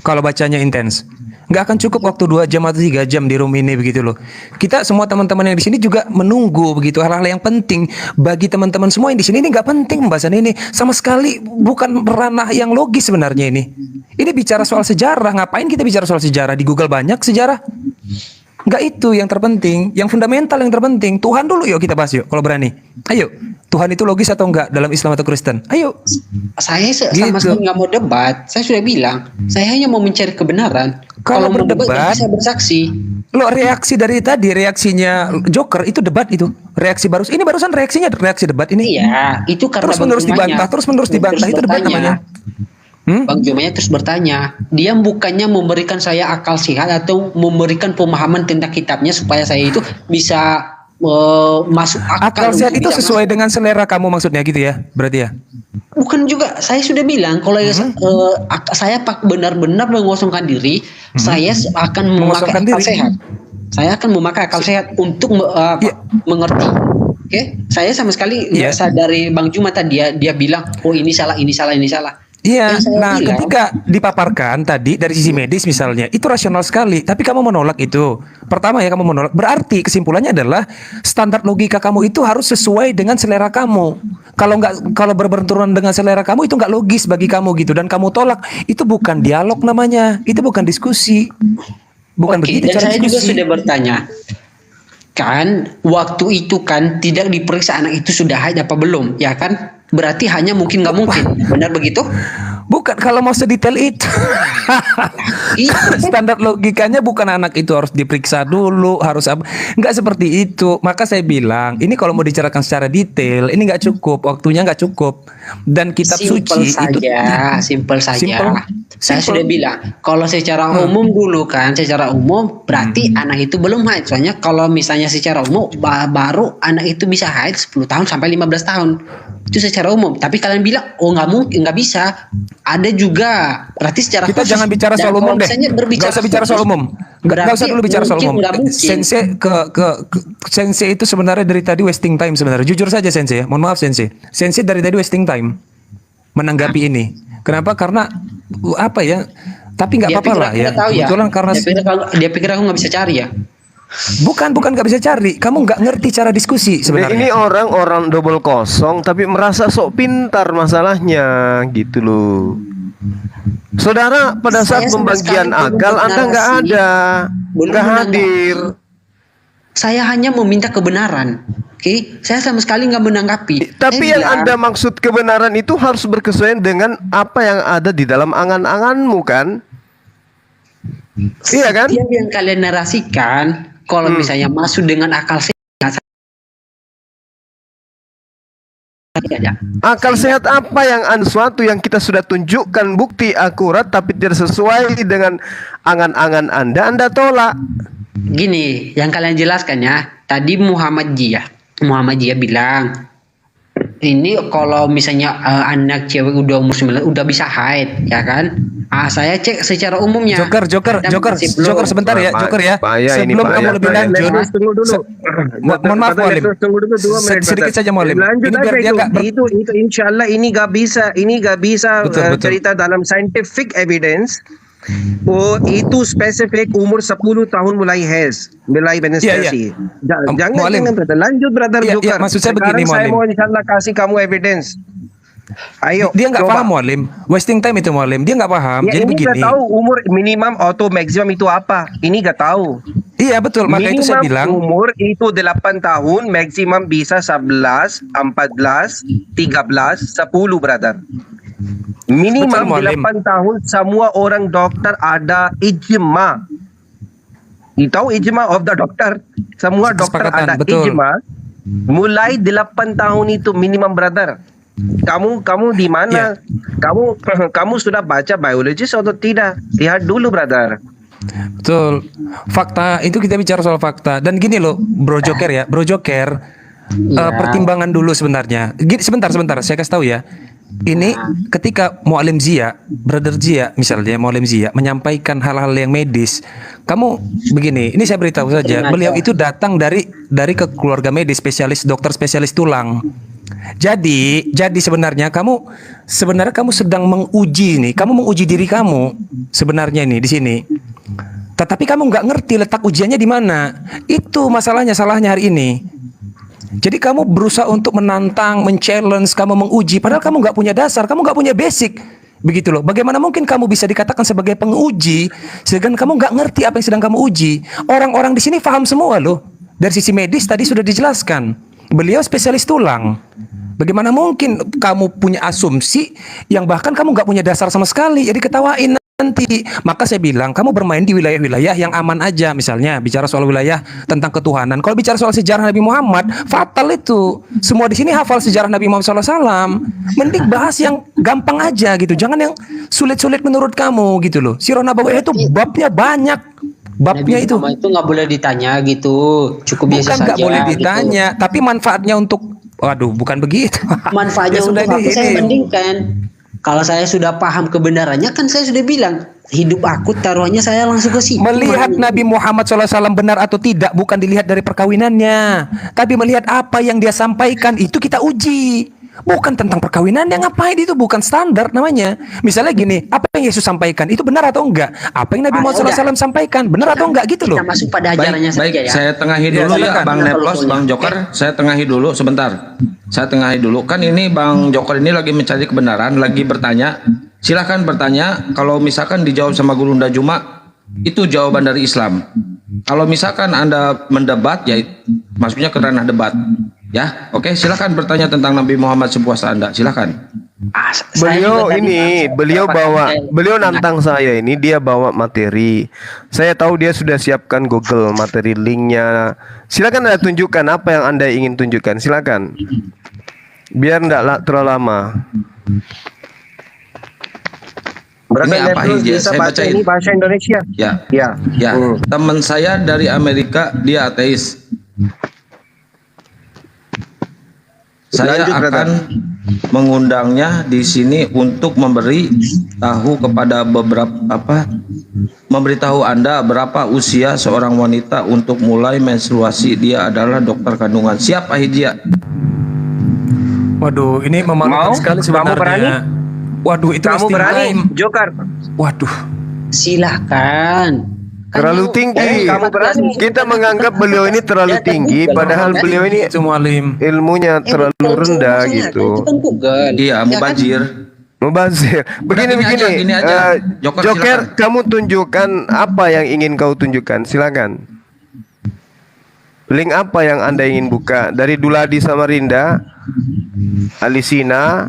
Kalau bacanya intens. Nggak akan cukup waktu 2 jam atau 3 jam di room ini begitu loh. Kita semua teman-teman yang di sini juga menunggu begitu hal-hal yang penting bagi teman-teman semua yang di sini. Ini nggak penting pembahasan ini. Sama sekali bukan ranah yang logis sebenarnya ini. Ini bicara soal sejarah. Ngapain kita bicara soal sejarah? Di Google banyak sejarah. Nggak itu yang terpenting, yang fundamental yang terpenting. Tuhan dulu yuk kita bahas yuk kalau berani. Ayo, Tuhan itu logis atau enggak dalam Islam atau Kristen? Ayo. Saya sama Gitu. sekali nggak mau debat. Saya sudah bilang, saya hanya mau mencari kebenaran. Kalau mau debat, berdebat, bisa bersaksi. Lo reaksi dari tadi, reaksinya Joker itu debat itu. Reaksi ini barusan reaksinya reaksi debat ini. Iya, itu karena Terus menerus dibantah, terus menerus dibantah, itu debat namanya. Bang Jumanya terus bertanya, dia bukannya memberikan saya akal sehat atau memberikan pemahaman tentang kitabnya supaya saya itu bisa masuk Akal sehat itu sesuai dengan selera kamu maksudnya gitu ya, berarti ya? Bukan juga, saya sudah bilang kalau saya benar-benar mengosongkan diri, saya akan memakai Mengosongkan akal diri. sehat. Saya akan memakai akal sehat untuk mengerti. Oke, saya sama sekali nggak sadari Bang Juma tadi dia bilang, oh ini salah, ini salah, ini salah. Iya, Yang saya nah bilang- ketika dipaparkan tadi dari sisi medis misalnya, itu rasional sekali. Tapi kamu menolak itu. Pertama ya kamu menolak. Berarti kesimpulannya adalah standar logika kamu itu harus sesuai dengan selera kamu. Kalau berbenturan dengan selera kamu itu nggak logis bagi kamu gitu. Dan kamu tolak, itu bukan dialog namanya. Itu bukan diskusi. Bukan Oke, begitu dan cara saya juga diskusi. sudah bertanya. Kan waktu itu kan tidak diperiksa anak itu sudah haid apa belum, ya kan? Berarti hanya mungkin nggak mungkin. Benar begitu? Bukan kalau mau sedetail itu. Standar logikanya bukan anak itu harus diperiksa dulu, harus apa? Nggak seperti itu. Maka saya bilang, ini kalau mau dibicarakan secara detail, ini nggak cukup, waktunya nggak cukup. Dan kitab suci Simple saja. Simple. Saya sudah bilang, kalau secara umum dulu kan, secara umum berarti anak itu belum haid. Soalnya kalau misalnya secara umum baru anak itu bisa haid 10 tahun sampai 15 tahun. Itu secara umum. Tapi kalian bilang, oh nggak mungkin, nggak bisa. Ada juga. Berarti secara Kita khusus. jangan bicara Dan soal umum kalau deh. misalnya Nggak usah bicara soal umum. Nggak usah dulu bicara soal umum. Sensei Sensei itu sebenarnya dari tadi wasting time sebenarnya. Jujur saja Sensei ya. Mohon maaf Sensei. Sensei dari tadi wasting time menanggapi ini. Kenapa? Karena apa ya? Tapi nggak apa-apa lah ya. Kebetulan karena dia pikir aku nggak bisa cari ya. bukan nggak bisa cari. Kamu nggak ngerti cara diskusi Ini sebenarnya. orang double kosong tapi merasa sok pintar masalahnya gitu loh. Saudara, pada saat Saya sama pembagian sekali belum akal Anda nggak bernarasi, ada, belum nggak menanggapi. hadir. Saya hanya meminta kebenaran. Oke, saya sama sekali nggak menanggapi. Tapi Saya yang bilang, Anda maksud kebenaran itu harus berkesesuaian dengan apa yang ada di dalam angan-anganmu kan? Iya kan? setiap yang kalian narasikan, kalau misalnya masuk dengan akal sehat, Akal sehat apa yang sesuatu yang kita sudah tunjukkan bukti akurat tapi tidak sesuai dengan angan-angan Anda tolak. gini, yang kalian jelaskan ya. Tadi Muhammadiyah bilang, ini kalau misalnya anak cewek udah umur 9 udah bisa haid, ya kan? Saya cek secara umumnya. Joker sebentar ya, Joker ya. Bahaya ini, Sebelum bahaya, kamu lebih bahaya. lanjut, Tunggu dulu. mohon maaf Mualim. Tunggu dulu 2 menit. Sedikit saja Mualim. Lanjut Ini biar aja dia nggak itu insyaallah ini gak bisa Betul. cerita dalam scientific evidence. Oh, itu spesifik umur 10 tahun mulai menstruasi. Jangan Mualim. brother. Lanjut brother Iya, Joker. maksud saya Sekarang begini, saya Mualim. mau insyaallah kasih kamu evidence. Ayo. Dia nggak coba. paham Mualim. Wasting time itu Mualim. Dia nggak paham. Ya, Jadi ini begini. nggak tahu umur minimum atau maksimum itu apa. Ini nggak tahu. Iya betul. Maka itu saya bilang. Umur itu 8 tahun, maksimum bisa 11, 14, 13, 10 brother. Minimum Betul, Mualim. 8 tahun semua orang dokter ada ijma. You tahu ijma of the doctor? Semua dokter Kesepakatan, ada betul. ijma. Mulai 8 tahun itu minimum brother. Kamu di mana? Ya. Kamu sudah baca biologis atau tidak? Lihat dulu brother. Betul. Fakta itu kita bicara soal fakta. Dan gini loh, Bro Joker ya, Bro Joker, pertimbangan dulu sebenarnya. Sebentar, saya kasih tahu ya. Ini ketika Mu'alim Zia, Brother Zia, misalnya Mu'alim Zia menyampaikan hal-hal yang medis, kamu begini, ini saya beritahu saja, beliau itu datang dari keluarga medis, dokter spesialis tulang. Jadi sebenarnya kamu sedang menguji nih, kamu menguji diri kamu sebenarnya nih di sini. Tetapi kamu nggak ngerti letak ujiannya di mana. Itu salahnya hari ini. Jadi kamu berusaha untuk menantang, men-challenge, kamu menguji, padahal kamu nggak punya dasar, kamu nggak punya basic, begitu loh. Bagaimana mungkin kamu bisa dikatakan sebagai penguji, sedangkan kamu nggak ngerti apa yang sedang kamu uji? Orang-orang di sini paham semua loh. Dari sisi medis tadi sudah dijelaskan, beliau spesialis tulang. Bagaimana mungkin kamu punya asumsi yang bahkan kamu nggak punya dasar sama sekali, jadi ketawain nanti. Maka saya bilang kamu bermain di wilayah-wilayah yang aman aja. Misalnya bicara soal wilayah tentang ketuhanan. Kalau bicara soal sejarah Nabi Muhammad, fatal itu. Semua di sini hafal sejarah Nabi Muhammad SAW. Mending bahas yang gampang aja gitu. Jangan yang sulit-sulit menurut kamu gitu loh. Sirah Nabawiyah itu babnya banyak. Babnya Nabi itu. Muhammad itu nggak boleh ditanya gitu. Cukup biasa Bukan saja. nggak boleh gitu. ditanya, tapi manfaatnya untuk, waduh, bukan begitu. Manfaatnya Ya untuk sudah, apa saya ini. bandingkan. Kalau saya sudah paham kebenarannya, kan saya sudah bilang hidup aku taruhannya saya langsung ke situ. Melihat Nabi Muhammad SAW benar atau tidak bukan dilihat dari perkawinannya, tapi melihat apa yang dia sampaikan itu kita uji. Bukan tentang perkawinannya, ngapain itu, bukan standar namanya. Misalnya gini, apa yang Yesus sampaikan itu benar atau enggak? Apa yang Nabi Muhammad SAW sampaikan benar atau enggak gitu loh. Kita masuk pada ajarannya Baik, saja ya. saya tengahi dulu ya, silakan. Bang Neplos, Bang Joker, saya tengahi dulu sebentar. Saya tengahi dulu. Kan ini Bang Joker ini lagi mencari kebenaran, lagi bertanya. Silahkan bertanya. Kalau misalkan dijawab sama Gurunda Juma, itu jawaban dari Islam. Kalau misalkan Anda mendebat, ya maksudnya ke ranah debat. Ya, oke, silakan bertanya tentang Nabi Muhammad sepuas Anda. Silakan. Beliau nantang saya ini, dia bawa materi. Saya tahu dia sudah siapkan Google materi linknya. Silakan Anda tunjukkan apa yang Anda ingin tunjukkan. Silakan. Biar tidak terlalu lama. Brother Ini apa Neplos hijau? bisa Saya baca bacain. ini bahasa Indonesia. Ya. Ya. Teman saya dari Amerika, dia ateis. Saya Lanjut, brother. akan mengundangnya di sini untuk memberi tahu kepada memberitahu Anda berapa usia seorang wanita untuk mulai menstruasi. Dia adalah dokter kandungan. Siap, Ahijia? Waduh, ini memalukan Mau? sekali Kamu sebenarnya. berani? Waduh, itu Kamu wasting berani, time. Joker? Waduh. Silahkan. Terlalu tinggi. kamu berani. Kita menganggap beliau ini terlalu tinggi, padahal beliau ini Itu Mu'alim. ilmunya terlalu rendah gitu. Itu kan Google. Iya, Ya kan? mubazir. Mubazir. Gini aja, gini aja. Joker, Joker, silakan. kamu tunjukkan apa yang ingin kau tunjukkan. Silakan. Link apa yang Anda ingin buka? Dari Duladi Samarinda, Alisina,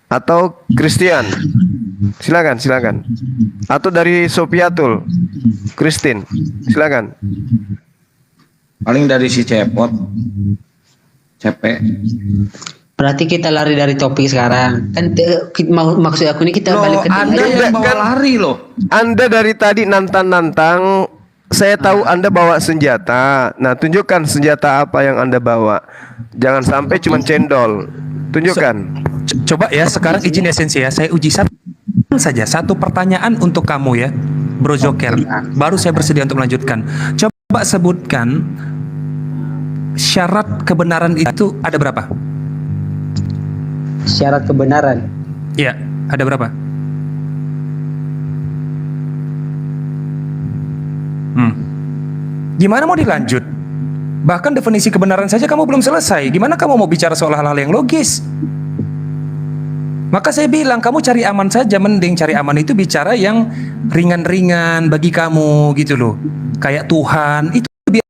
atau Christian? Silakan. Atau dari Sofiatul, Christine. Silakan. Paling dari si Cepot. Cepe. Berarti kita lari dari topik sekarang. Kan maksud aku ini kita Loh, balik ke Anda topik. yang bawa lari loh. Anda dari tadi nantang-nantang. Saya tahu Anda bawa senjata. Nah, tunjukkan senjata apa yang Anda bawa. Jangan sampai cuma cendol. Tunjukkan. Coba ya, sekarang izin esensi ya. Saya uji satu pertanyaan untuk kamu ya, Bro Joker. Baru saya bersedia untuk melanjutkan. Coba sebutkan syarat kebenaran itu ada berapa? Syarat kebenaran. Iya, ada berapa? Gimana mau dilanjut? Bahkan definisi kebenaran saja kamu belum selesai. Gimana kamu mau bicara soal hal-hal yang logis? Maka saya bilang kamu cari aman saja, mending cari aman itu bicara yang ringan-ringan bagi kamu gitu loh. Kayak Tuhan itu biar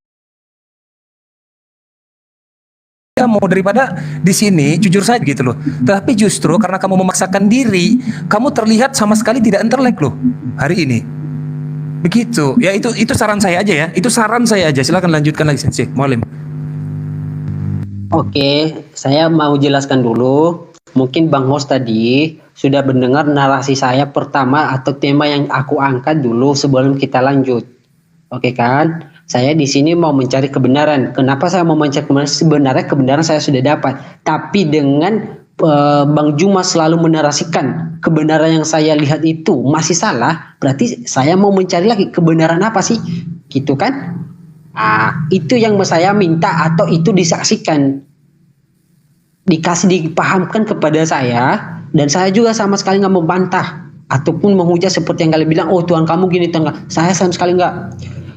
kamu daripada di sini jujur saja gitu loh. Tapi justru karena kamu memaksakan diri, kamu terlihat sama sekali tidak intelek loh hari ini. Begitu. Ya itu saran saya aja ya. Itu saran saya aja. Silakan lanjutkan lagi Sensei, Mu'alim. Oke, saya mau jelaskan dulu. Mungkin Bang Host tadi sudah mendengar narasi saya pertama atau tema yang aku angkat dulu sebelum kita lanjut. Oke kan? Saya di sini mau mencari kebenaran. Kenapa saya mau mencari kebenaran? Sebenarnya kebenaran saya sudah dapat. Tapi dengan Bang Juma selalu menarasikan kebenaran yang saya lihat itu masih salah, berarti saya mau mencari lagi kebenaran apa sih? Gitu kan? Itu yang saya minta atau itu disaksikan. Dikasih dipahamkan kepada saya, dan saya juga sama sekali nggak membantah ataupun menghujat seperti yang kalian bilang, oh Tuhan kamu gini Tuhan. Saya sama sekali nggak.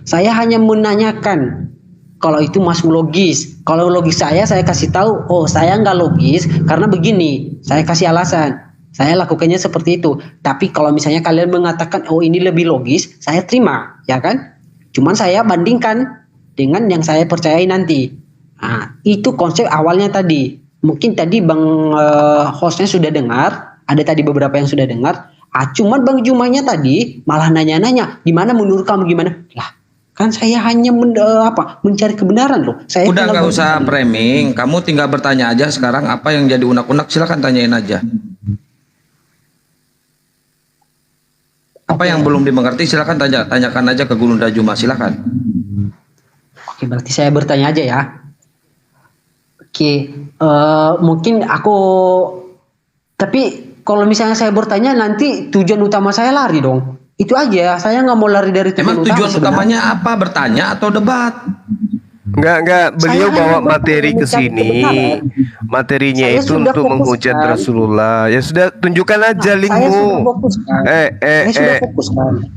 Saya hanya menanyakan kalau itu masuk logis. Kalau logis saya kasih tahu, oh saya nggak logis karena begini. Saya kasih alasan. Saya lakukannya seperti itu. Tapi kalau misalnya kalian mengatakan, oh ini lebih logis, saya terima, ya kan? Cuman saya bandingkan dengan yang saya percayai nanti. Itu konsep awalnya tadi. Mungkin tadi Bang hostnya sudah dengar, ada tadi beberapa yang sudah dengar. Cuman Bang Jumanya tadi malah nanya-nanya, gimana menurut kamu gimana? Lah, kan saya hanya mencari kebenaran loh. Saya udah nggak usah framing, kamu tinggal bertanya aja sekarang apa yang jadi unek-unek, silakan tanyain aja. Apa yang belum dimengerti silakan tanyakan aja ke Gurunda Juma, silakan. Oke, berarti saya bertanya aja ya. Oke, mungkin aku, tapi kalau misalnya saya bertanya nanti tujuan utama saya lari dong. Itu aja, saya nggak mau lari dari tujuan utama. Emang tujuan utamanya apa? Bertanya atau debat? Enggak. Beliau bawa materi ke sini. Materinya saya itu untuk menghujat Rasulullah. Ya sudah, tunjukkan aja linkmu.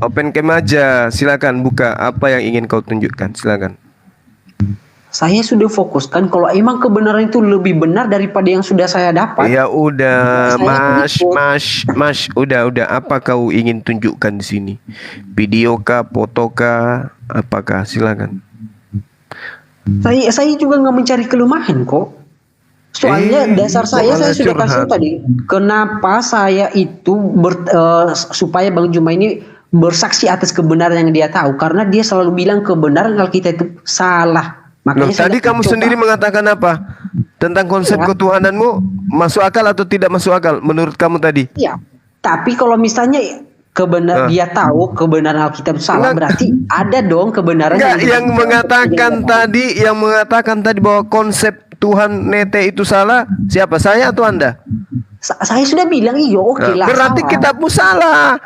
Open cam aja. Silakan buka apa yang ingin kau tunjukkan. Silakan. Saya sudah fokuskan kalau emang kebenaran itu lebih benar daripada yang sudah saya dapat. Ya udah, Mas, udah. Apa kau ingin tunjukkan di sini? Video kah, foto kah, apakah? Silakan. Saya juga nggak mencari kelemahan kok. Soalnya dasar saya sudah kasih tadi. Kenapa saya itu supaya Bang Juma ini bersaksi atas kebenaran yang dia tahu, karena dia selalu bilang kebenaran kalau kita itu salah. Loh, tadi kamu sendiri mengatakan apa? Tentang konsep ketuhananmu masuk akal atau tidak masuk akal menurut kamu tadi? Iya. Tapi kalau misalnya dia tahu kebenaran Alkitab salah, berarti ada dong kebenaran yang mengatakan tadi bahwa konsep Tuhan nete itu salah. Siapa? Saya atau Anda? Saya sudah bilang iya, oke lah. Berarti kitabmu salah.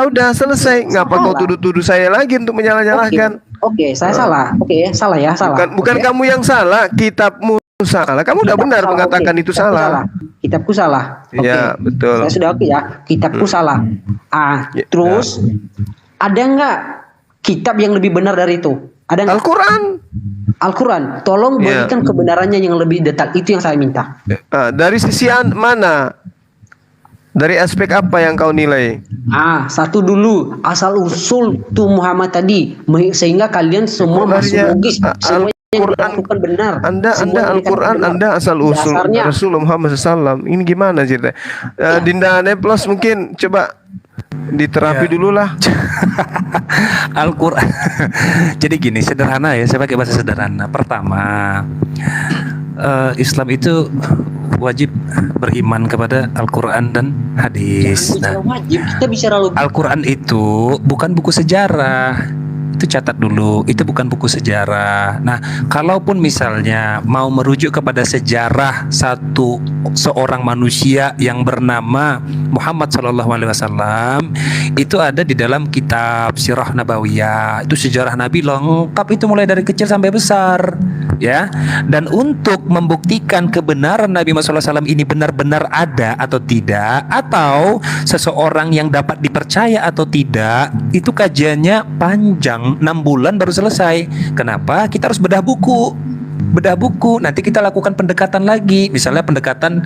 Udah selesai. Ngapa kau tuduh-tuduh saya lagi untuk menyalah-nyalahkan? Oke, saya salah. Oke, salah ya, salah. Bukan kamu yang salah, kitabmu salah. Kamu udah benar mengatakan itu salah. Kitabku salah. Iya, betul. Saya sudah oke ya, kitabku salah. Terus ada nggak kitab yang lebih benar dari itu? Ada nggak? Al-Quran. Tolong berikan kebenarannya yang lebih detail. Itu yang saya minta. Dari sisi mana? Dari aspek apa yang kau nilai? Satu dulu, asal usul tu Muhammad tadi, sehingga kalian semua masuk logis, semua yang dilakukan benar. Anda Al-Quran, Anda asal usul Rasulullah Muhammad SAW. Ini gimana cerita? Dinda Neplos mungkin coba diterapi dulu lah. Al-Quran. Jadi gini, sederhana ya, saya pakai bahasa sederhana. Pertama, Islam itu wajib beriman kepada Al-Quran dan hadis. Al-Quran itu bukan buku sejarah. Itu catat dulu, itu bukan buku sejarah. Nah, kalaupun misalnya mau merujuk kepada sejarah seorang manusia yang bernama Muhammad SAW, itu ada di dalam kitab Sirah Nabawiyah. Itu sejarah Nabi lengkap, itu mulai dari kecil sampai besar, ya. Dan untuk membuktikan kebenaran Nabi Muhammad SAW ini benar-benar ada atau tidak, atau seseorang yang dapat dipercaya atau tidak, itu kajiannya panjang. 6 bulan baru selesai. Kenapa? Kita harus bedah buku. Nanti kita lakukan pendekatan lagi. Misalnya pendekatan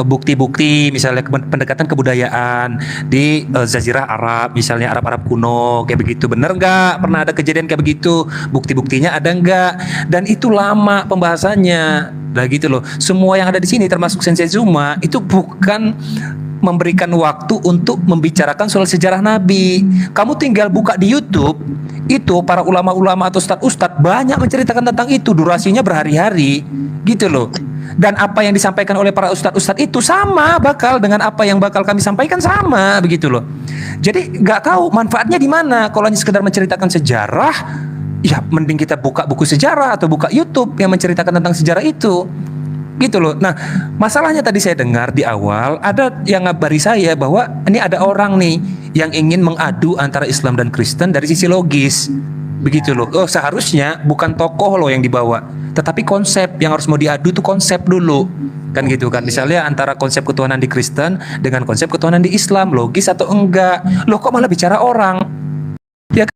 bukti-bukti, misalnya pendekatan kebudayaan di Jazirah Arab, misalnya Arab-Arab kuno, kayak begitu. Bener nggak? Pernah ada kejadian kayak begitu? Bukti-buktinya ada nggak? Dan itu lama pembahasannya. Nah gitu loh. Semua yang ada di sini termasuk Sensei Zuma itu bukan memberikan waktu untuk membicarakan soal sejarah Nabi. Kamu tinggal buka di YouTube, itu para ulama-ulama atau ustadz-ustadz banyak menceritakan tentang itu, durasinya berhari-hari, gitu loh. Dan apa yang disampaikan oleh para ustadz-ustadz itu sama bakal dengan apa yang bakal kami sampaikan, sama begitu loh. Jadi nggak tahu manfaatnya di mana. Kalau hanya sekedar menceritakan sejarah, ya mending kita buka buku sejarah atau buka YouTube yang menceritakan tentang sejarah itu. Gitu loh. Nah, masalahnya tadi saya dengar di awal ada yang ngabari saya bahwa ini ada orang nih yang ingin mengadu antara Islam dan Kristen dari sisi logis. Begitu loh. Oh, seharusnya bukan tokoh loh yang dibawa, tetapi konsep yang harus mau diadu tuh konsep dulu. Kan gitu kan. Misalnya antara konsep ketuhanan di Kristen dengan konsep ketuhanan di Islam, logis atau enggak. Loh, kok malah bicara orang? Ya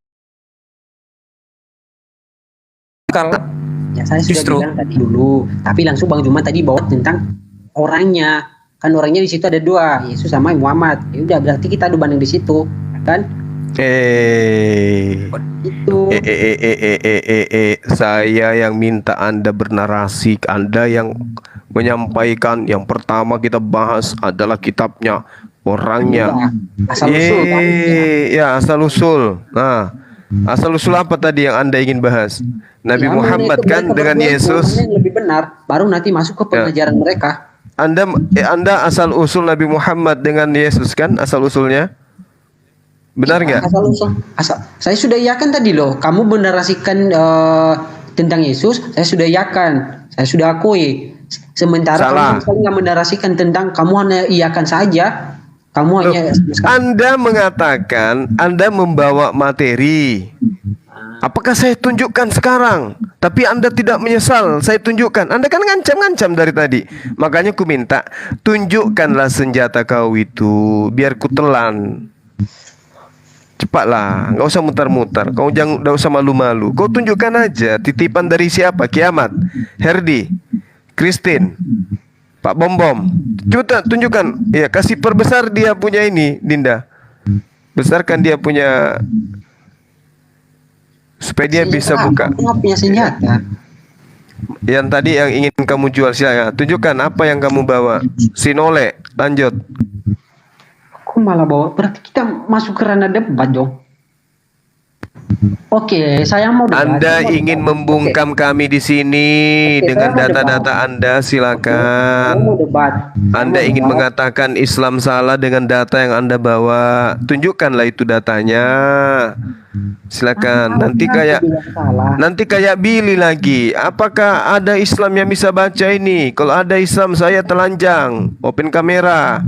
kalau Ya saya sudah Justru. bilang tadi dulu, tapi langsung Bang Juma tadi bawa tentang orangnya. Kan orangnya di situ ada dua, Yesus sama Muhammad. Ya udah berarti kita adu banding di situ, kan? Itu. Saya yang minta Anda bernarasi, Anda yang menyampaikan. Yang pertama kita bahas adalah kitabnya, orangnya. Asal usul kan? Ya, asal usul. Nah, asal usul apa tadi yang Anda ingin bahas? Nabi Ya, Muhammad itu kan mereka dengan berdua itu Yesus. mana yang lebih benar, baru nanti masuk ke pengajaran mereka. Anda asal usul Nabi Muhammad dengan Yesus kan asal usulnya? Benar nggak? Asal usul. Saya sudah iakan tadi loh. Kamu menarasikan tentang Yesus, saya sudah iakan, saya sudah akui. Sementara Salah. kamu sekali nggak menarasikan tentang, kamu hanya iakan saja. Kamu Loh, hanya Anda mengatakan Anda membawa materi. Apakah saya tunjukkan sekarang? Tapi Anda tidak menyesal, saya tunjukkan. Anda kan ngancam-ngancam dari tadi. Makanya ku minta, tunjukkanlah senjata kau itu, biar ku telan. Cepatlah, nggak usah mutar-mutar. Kau jangan, nggak usah malu-malu. Kau tunjukkan aja. Titipan dari siapa? Kiamat, Herdi, Christine, Pak Bom Bom. Coba tunjukkan. Ya, kasih perbesar dia punya ini, Dinda. Besarkan dia punya, supaya dia bisa buka. Kamu punya senjata. Yang tadi yang ingin kamu jual, silakan. Tunjukkan apa yang kamu bawa. Sinole, lanjut. Aku malah bawa. Berarti kita masuk ke ranah debat dong. Oke, saya mau debat. Anda ingin membungkam kami di sini dengan data-data Anda, Saya silakan. mau debat. Anda ingin mengatakan Islam salah dengan data yang Anda bawa. Tunjukkanlah itu datanya. Silakan. Nanti kayak Billy lagi. Apakah ada Islam yang bisa baca ini? Kalau ada Islam, saya telanjang, open kamera.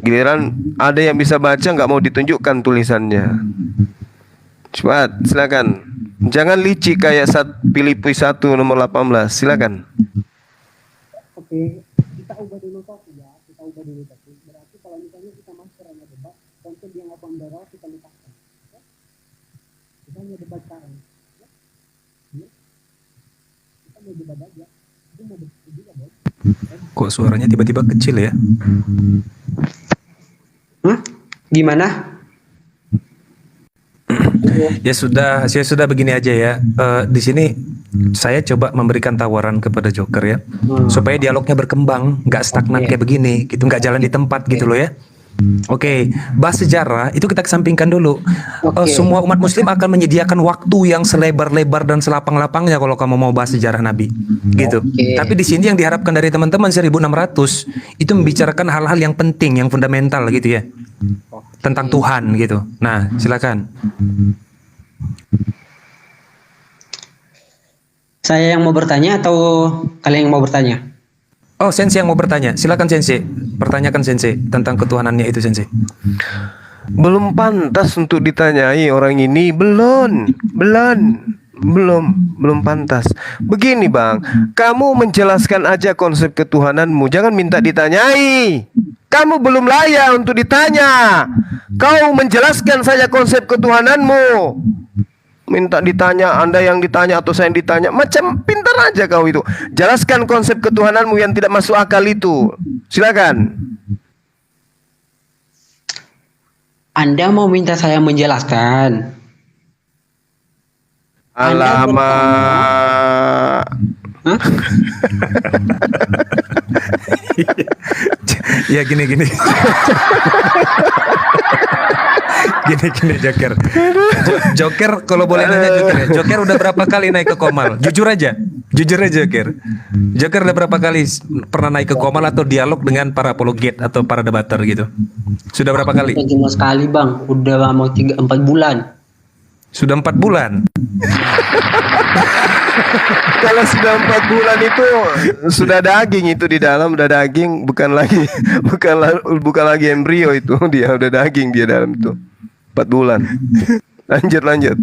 Giliran ada yang bisa baca, nggak mau ditunjukkan tulisannya. Cepat, silakan. Jangan licik kayak Filipi 1 nomor 18. Silakan. Oke, kita ubah dulu topik ya. Kita ubah dulu topik. Berarti kalau misalnya kita masuk ke ranah debat, konsep yang apa yang kita lupakan. Oke? Kita hanya debat sekarang. Ya? Ya? Kita mau debat aja. Kita mau debat juga, Bos. kok suaranya tiba-tiba kecil ya? Gimana? Ya sudah, saya sudah begini aja ya. Di sini saya coba memberikan tawaran kepada Joker ya, supaya dialognya berkembang, nggak stagnan kayak begini, gitu, nggak jalan di tempat gitu loh ya. Oke, bahas sejarah itu kita kesampingkan dulu. Semua umat Muslim akan menyediakan waktu yang selebar-lebar dan selapang-lapangnya kalau kamu mau bahas sejarah Nabi, gitu. Tapi di sini yang diharapkan dari teman-teman 1600 itu membicarakan hal-hal yang penting, yang fundamental gitu ya, tentang Tuhan gitu. Nah, silakan. Saya yang mau bertanya atau kalian yang mau bertanya? Oh, Sensei yang mau bertanya. Silakan Sensei. Pertanyakan Sensei tentang ketuhanannya itu Sensei. Belum pantas untuk ditanyai orang ini. Belum pantas. Begini Bang, kamu menjelaskan aja konsep ketuhananmu, jangan minta ditanyai. Kamu belum layak untuk ditanya. Kau menjelaskan saja konsep ketuhananmu, minta ditanya, Anda yang ditanya atau saya yang ditanya. Macam pintar aja kau itu. Jelaskan konsep ketuhananmu yang tidak masuk akal itu. Silakan. Anda mau minta saya menjelaskan? Alamak. Ya gini. Gini Joker. Joker kalau boleh nanya Joker ya. Joker udah berapa kali naik ke Komal? Jujur aja. Jujur aja, Joker. Joker udah berapa kali pernah naik ke Komal atau dialog dengan para apologet atau para debater gitu? Sudah berapa kali? Cuma sekali bang, udah mau 4 bulan. Sudah 4 bulan. Kalau sudah 4 bulan itu sudah daging itu di dalam, udah daging, bukan lagi embrio itu, dia udah daging dia dalam itu. 4 bulan. Lanjut.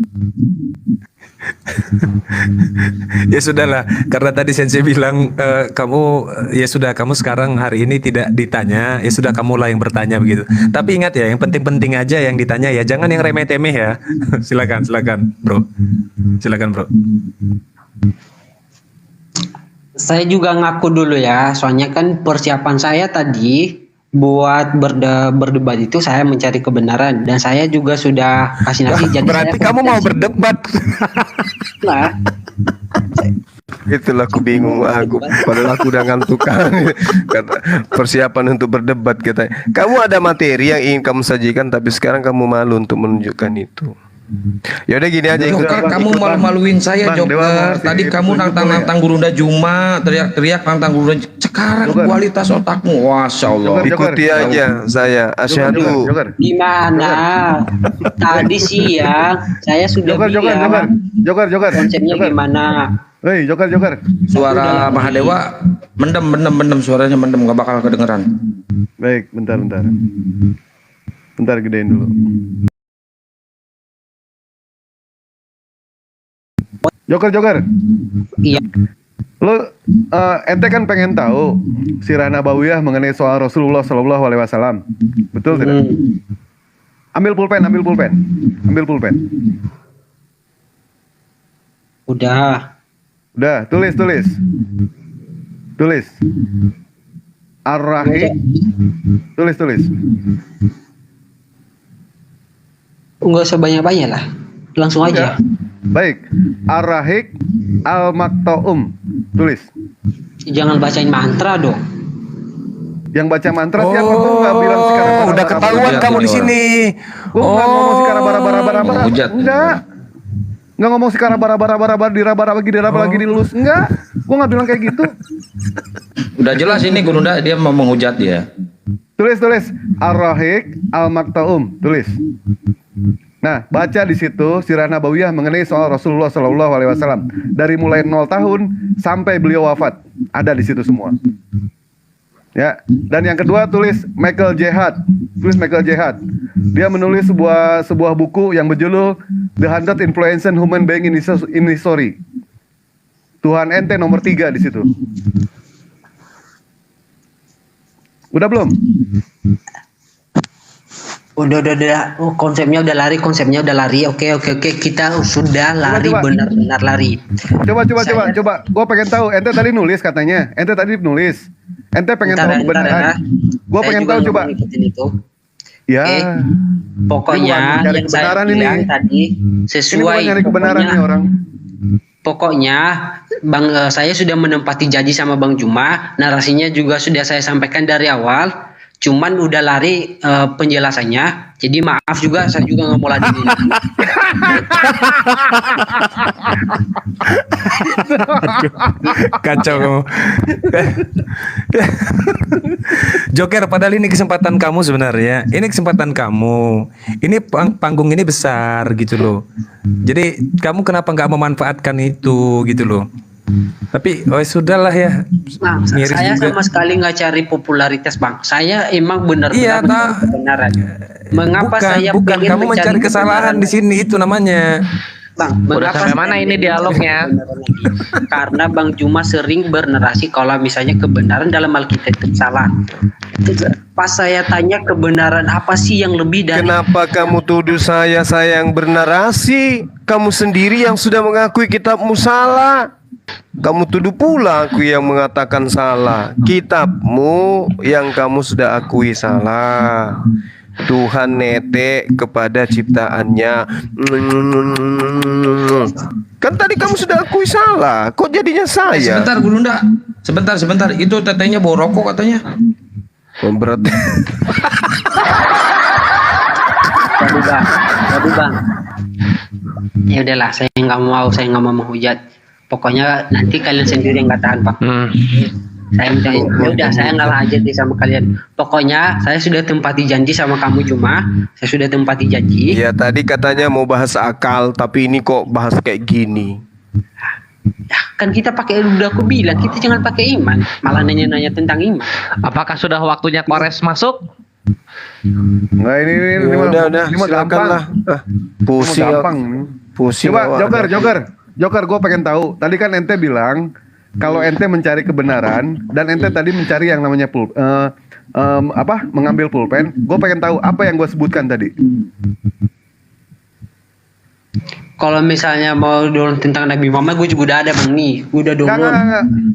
Ya sudahlah, karena tadi Sensei bilang kamu ya sudah, kamu sekarang hari ini tidak ditanya, ya sudah kamulah yang bertanya begitu. Tapi ingat ya, yang penting-penting aja yang ditanya ya, jangan yang remeh-temeh ya. Silakan bro. Silakan bro. Saya juga ngaku dulu ya, soalnya kan persiapan saya tadi buat berdebat itu saya mencari kebenaran, dan saya juga sudah kasih nasi. Jadi Berarti saya kamu mau berdebat? Nah, Itulah aku bingung aku, padahal aku udah ngantuk kan. Kata persiapan untuk berdebat katanya. Kamu ada materi yang ingin kamu sajikan, tapi sekarang kamu malu untuk menunjukkan itu. Ya udah gini aja, Joker, kamu malu-maluin saya, Joker. Tadi kamu nantang-nantang Gurunda Juma, teriak-teriak nantang Gurunda. Sekarang kualitas otakmu, masya Allah. Ikuti aja saya. Asyhadu. gimana? Tadi siang saya sudah bilang Joker. konsepnya gimana. Hei, Joker. Suara Mahadewa mendem, suaranya mendem, gak bakal kedengeran. Baik, bentar. Bentar gedein dulu. Joker. Iya. Lo ente kan pengen tahu sirah nabawiyah mengenai soal Rasulullah Shallallahu Alaihi Wasallam, betul tidak? Ambil pulpen. Udah, tulis. Ar-Rahim, tulis. nggak usah banyak-banyak lah, langsung aja. Baik, Ar-Rahik Al-Maktaum, tulis. Jangan bacain mantra dong. Yang baca mantra siapa tuh nggak bilang sekarang. Udah ketahuan kamu di sini. Gue nggak ngomong sekarang bara-bara. Hujat. Nggak ngomong sekarang bara-bara diraba lagi dilulus. Enggak. Gue nggak bilang kayak gitu. Udah jelas ini Gurunda dia mau menghujat dia. Tulis. Ar-Rahik Al-Maktaum, tulis. Nah, baca di situ sirah nabawiyah mengenai soal Rasulullah Shallallahu Alaihi Wasallam dari mulai 0 tahun sampai beliau wafat, ada di situ semua. Ya, dan yang kedua tulis Michael Jihad. Dia menulis sebuah buku yang berjudul The 100 Influential Human Being in History. Tuhan ente nomor 3 di situ. Udah belum? Udah. Oh, konsepnya udah lari. Oke. Kita sudah lari, benar-benar lari. Coba. Gue pengen tahu. Ente tadi nulis katanya. Ente pengen tahu kebenaran. Gue pengen tahu coba. Ya. Oke. Pokoknya yang saya bilang tadi sesuai. Ini nyari kebenaran nih orang. Pokoknya saya sudah menempati janji sama Bang Juma. Narasinya juga sudah saya sampaikan dari awal. Cuman udah lari penjelasannya. Jadi maaf juga, saya juga nggak mau ladenin. Kacau kamu. Joker, padahal ini kesempatan kamu sebenarnya. Ini kesempatan kamu. Ini panggung ini besar gitu loh. Jadi kamu kenapa nggak memanfaatkan itu gitu loh? Tapi sudahlah ya. Nah, saya juga sama sekali nggak cari popularitas, Bang. Saya emang benar-benar kebenaran. Mengapa saya bukan kamu mencari kesalahan di sini, itu namanya. Bang, udah sampai mana ini dialognya? Karena Bang Juma sering bernarasi kalau misalnya kebenaran dalam Alkitab itu salah. Pas saya tanya kebenaran apa sih yang lebih dari... Kenapa kamu tuduh saya yang bernarasi? Kamu sendiri yang sudah mengakui kitabmu salah. Kamu tuduh pula aku yang mengatakan salah. Kitabmu yang kamu sudah akui salah. Tuhan netek kepada ciptaannya. Kan tadi kamu sudah akui salah. Kok jadinya saya? Sebentar Gurunda. Sebentar. Itu tetenya bawa rokok katanya. Berat. Waduh bang. Ya udahlah, saya nggak mau menghujat. Pokoknya nanti kalian sendiri yang nggak tahan Pak. Saya minta, ya udah saya ngalah aja deh sama kalian. Pokoknya saya sudah tempati janji sama kamu Juma. Saya sudah tempati janji. Ya tadi katanya mau bahas akal, tapi ini kok bahas kayak gini. Ya, kan kita pakai, udah aku bilang kita jangan pakai iman, malah nanya-nanya tentang iman. Apakah sudah waktunya Kores masuk? Nah ini Udah, ini mah silakan gampang. lah. Ini Pusing, mah gampang. pusing. Coba awak. Joker, gue pengen tahu. Tadi kan ente bilang kalau ente mencari kebenaran dan ente tadi mencari yang namanya mengambil pulpen. Gue pengen tahu apa yang gue sebutkan tadi. Kalau misalnya mau download tentang Nabi Muhammad, gue juga udah ada Bang nih, gue udah download.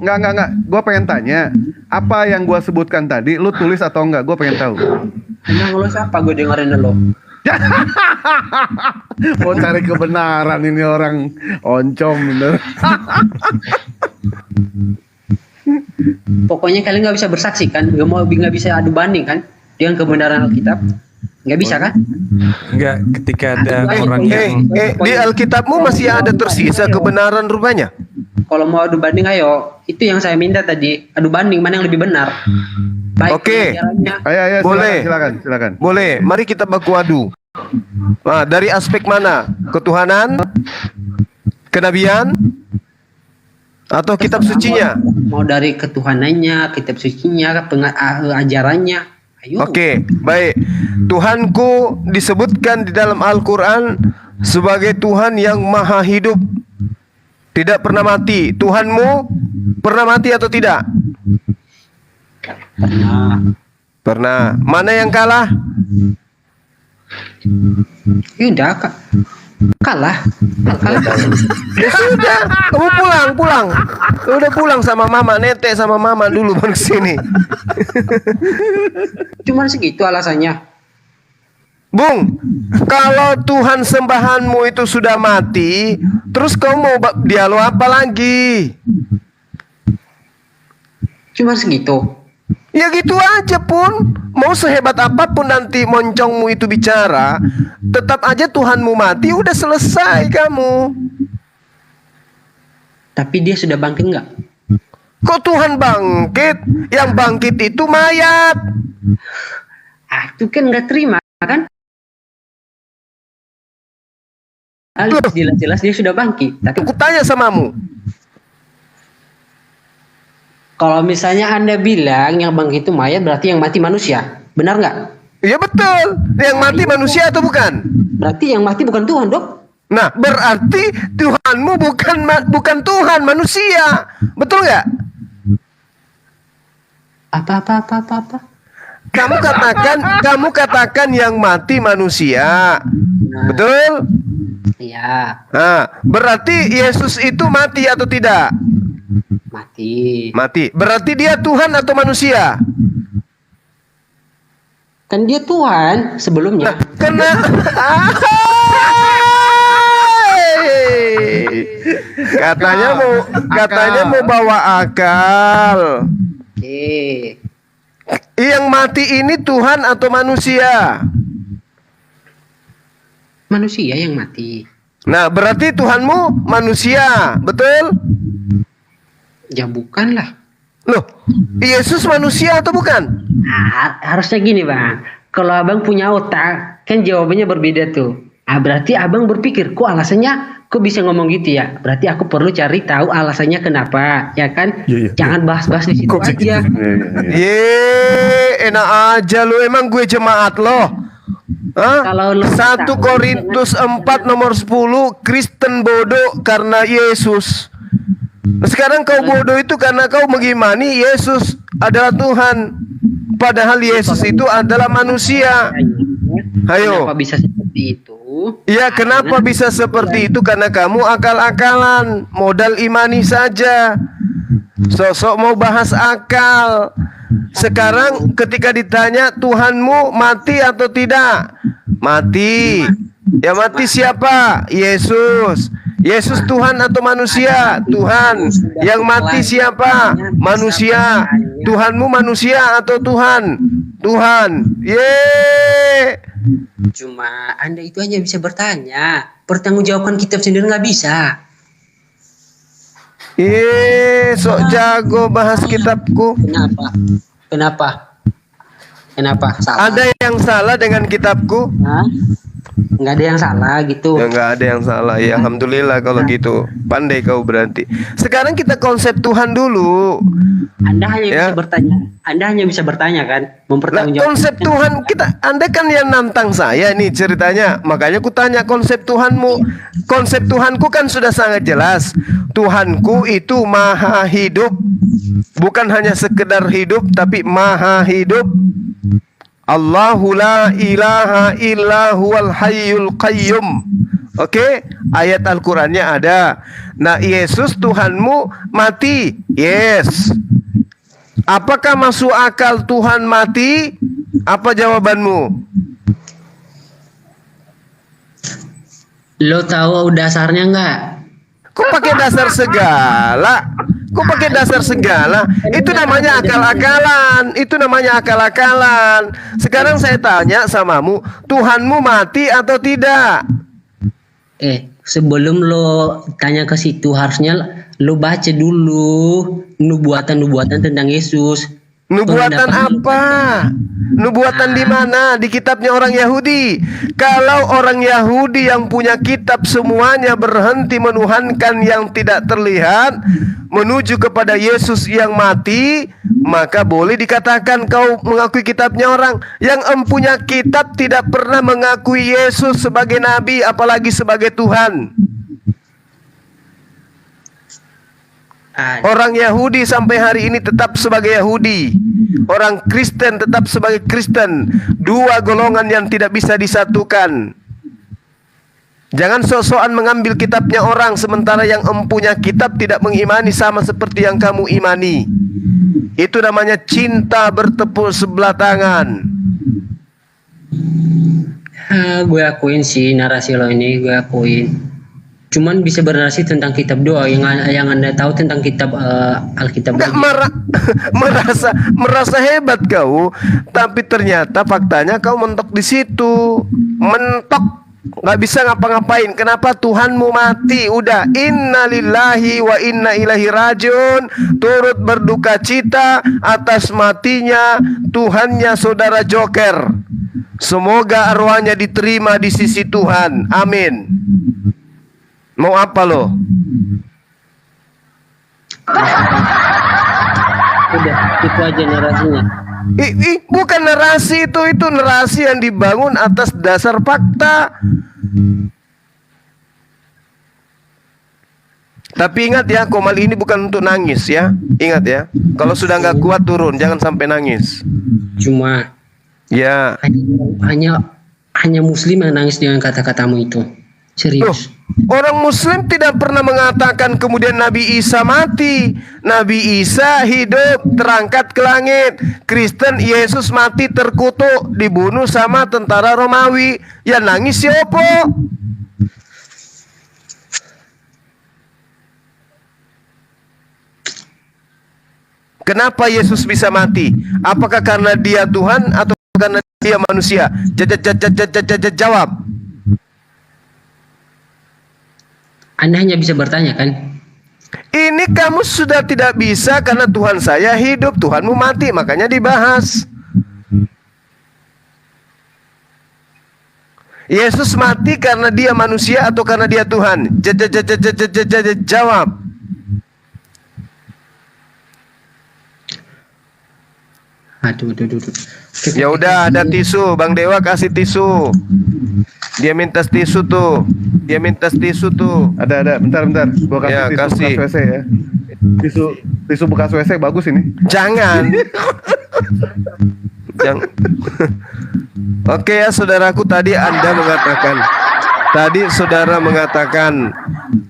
Enggak. Gue pengen tanya, apa yang gue sebutkan tadi, lu tulis atau enggak? Gue pengen tahu. Emang lo siapa? Gue dengerin lo. Mau cari kebenaran ini orang oncom bener. Pokoknya kalian nggak bisa bersaksi kan, nggak bisa adu banding kan dengan kebenaran Alkitab, nggak bisa kan? Enggak, ketika ada orang yang Di Alkitabmu masih ada tersisa kebenaran rupanya. Kalau mau adu banding, ayo, itu yang saya minta tadi, adu banding mana yang lebih benar. Baik Oke. pengajarannya. Ayo, Boleh. silakan. Boleh, mari kita baku adu. Nah, dari aspek mana? Ketuhanan, kenabian, atau kitab sucinya? Mau dari ketuhanannya, kitab sucinya, ajarannya. Ayo. Oke, baik. Tuhanku disebutkan di dalam Al-Quran sebagai Tuhan yang maha hidup, tidak pernah mati. Tuhanmu pernah mati atau tidak? Pernah. Mana yang kalah? Ya udah, kalah. Ya sudah, kamu pulang. Udah pulang sama mama, netek sama mama dulu baru sini. Cuman segitu alasannya. Bung, kalau Tuhan sembahanmu itu sudah mati, terus kau mau dialog apa lagi? Cuma segitu. Ya gitu aja pun. Mau sehebat apapun nanti moncongmu itu bicara, tetap aja Tuhanmu mati, udah selesai kamu. Tapi dia sudah bangkit nggak? Kok Tuhan bangkit? Yang bangkit itu mayat. Itu kan nggak terima kan? Jelas-jelas dia sudah bangkit. Tapi Aku tanya samamu. kalau misalnya Anda bilang yang bangkit itu mayat, berarti yang mati manusia. Benar nggak? Ya betul. Yang mati manusia atau bukan? Berarti yang mati bukan Tuhan, Dok. Nah, berarti Tuhanmu bukan Tuhan, manusia. Betul nggak? Apa? Kamu katakan yang mati manusia. Betul? Iya, Nah, berarti Yesus itu mati atau tidak? mati. Mati. Berarti dia Tuhan atau manusia? Kan dia Tuhan sebelumnya. Kena. Katanya mau bawa akal. Oke. Yang mati ini Tuhan atau manusia? Manusia yang mati. Nah, berarti Tuhanmu manusia, betul? Ya bukan lah. Loh, Yesus manusia atau bukan? Harusnya gini Bang. Kalau Abang punya otak, kan jawabannya berbeda tuh. Berarti Abang berpikir, kok alasannya, kok bisa ngomong gitu ya? Berarti aku perlu cari tahu alasannya kenapa, ya kan? Jangan bahas-bahas di situ aja. Enak aja lu, emang gue jemaat loh. Kalau lu 1 tahu, Korintus 4 nomor 10, Kristen bodoh karena Yesus. Sekarang kau bodoh itu karena kau mengimani Yesus adalah Tuhan, padahal Yesus itu adalah manusia. Ayo. Kenapa bisa seperti itu? Ya, kenapa bisa seperti itu? Karena kamu akal-akalan, modal imani saja. Sosok mau bahas akal. Sekarang ketika ditanya Tuhanmu mati atau tidak? Mati. Ya mati siapa? Yesus. Yesus Tuhan atau manusia? Tuhan. Yang mati siapa? Manusia. Tuhanmu manusia atau Tuhan? Tuhan. Yeay. Cuma Anda itu hanya bisa bertanya. Pertanggungjawabkan kitab sendiri nggak bisa. Sok jago bahas kitabku. Kenapa? Salah? Ada yang salah dengan kitabku? Hah? Nggak ada yang salah gitu. Ya, nggak ada yang salah. Ya, alhamdulillah kalau gitu. Pandai kau berarti. Sekarang kita konsep Tuhan dulu. Anda hanya bisa bertanya kan, mempertanggungjawabkan. Konsep Tuhan kita, Anda kan yang nantang saya nih ceritanya. Makanya ku tanya konsep Tuhanmu. Konsep Tuhanku kan sudah sangat jelas. Tuhanku itu maha hidup. Bukan hanya sekedar hidup, tapi maha hidup. Allahu la ilaha illa huwal hayyul qayyum. Oke, ayat Al-Qur'annya ada. Nah, Yesus Tuhanmu mati. Yes. Apakah masuk akal Tuhan mati? Apa jawabanmu? Lo tahu dasarnya nggak? Kok pakai dasar segala? Itu namanya akal-akalan. Sekarang saya tanya samamu, Tuhanmu mati atau tidak? Sebelum lo tanya ke situ, harusnya lo baca dulu nubuatan tentang Yesus. Nubuatan apa? Nubuatan di mana? Di kitabnya orang Yahudi. Kalau orang Yahudi yang punya kitab semuanya berhenti menuhankan yang tidak terlihat, menuju kepada Yesus yang mati, maka boleh dikatakan kau mengakui kitabnya orang. Yang empunya kitab tidak pernah mengakui Yesus sebagai nabi, apalagi sebagai Tuhan. Orang Yahudi sampai hari ini tetap sebagai Yahudi. Orang Kristen tetap sebagai Kristen. Dua golongan yang tidak bisa disatukan. Jangan sok-sokan mengambil kitabnya orang, sementara yang empunya kitab tidak mengimani sama seperti yang kamu imani. Itu namanya cinta bertepuk sebelah tangan. Gue akuin sih narasi lo ini, gue akuin. Cuman bisa bernarasi tentang kitab doa yang Anda tahu tentang kitab Alkitab. Merasa hebat kau, tapi ternyata faktanya kau mentok di situ. Mentok, nggak bisa ngapa-ngapain. Kenapa? Tuhanmu mati. Udah, inna lillahi wa inna ilaihi rajiun. Turut berduka cita atas matinya Tuhannya saudara Joker. Semoga arwahnya diterima di sisi Tuhan. Amin. Mau apa lo? Udah, itu aja narasinya. Bukan narasi itu narasi yang dibangun atas dasar fakta. Tapi ingat ya, Komal ini bukan untuk nangis ya. Ingat ya, kalau sudah nggak kuat turun, jangan sampai nangis. Cuma ya hanya Muslim yang nangis dengan kata-katamu itu. Serius. Orang Muslim tidak pernah mengatakan kemudian Nabi Isa mati. Nabi Isa hidup, terangkat ke langit. Kristen, Yesus mati terkutuk, dibunuh sama tentara Romawi. Ya nangis siapa? Kenapa Yesus bisa mati? Apakah karena dia Tuhan atau karena dia manusia? Jawab. Anda hanya bisa bertanya kan? Ini kamu sudah tidak bisa karena Tuhan saya hidup, Tuhanmu mati, makanya dibahas. Yesus mati karena dia manusia atau karena dia Tuhan? Jawab. Aduh. Ya udah, ada tisu, Bang Dewa kasih tisu. Dia minta tisu tuh. Ada. Bentar. Gua kasih Ya, tisu kasih. bekas WC ya. Tisu bekas WC bagus ini. Jangan. Oke ya saudaraku, tadi saudara mengatakan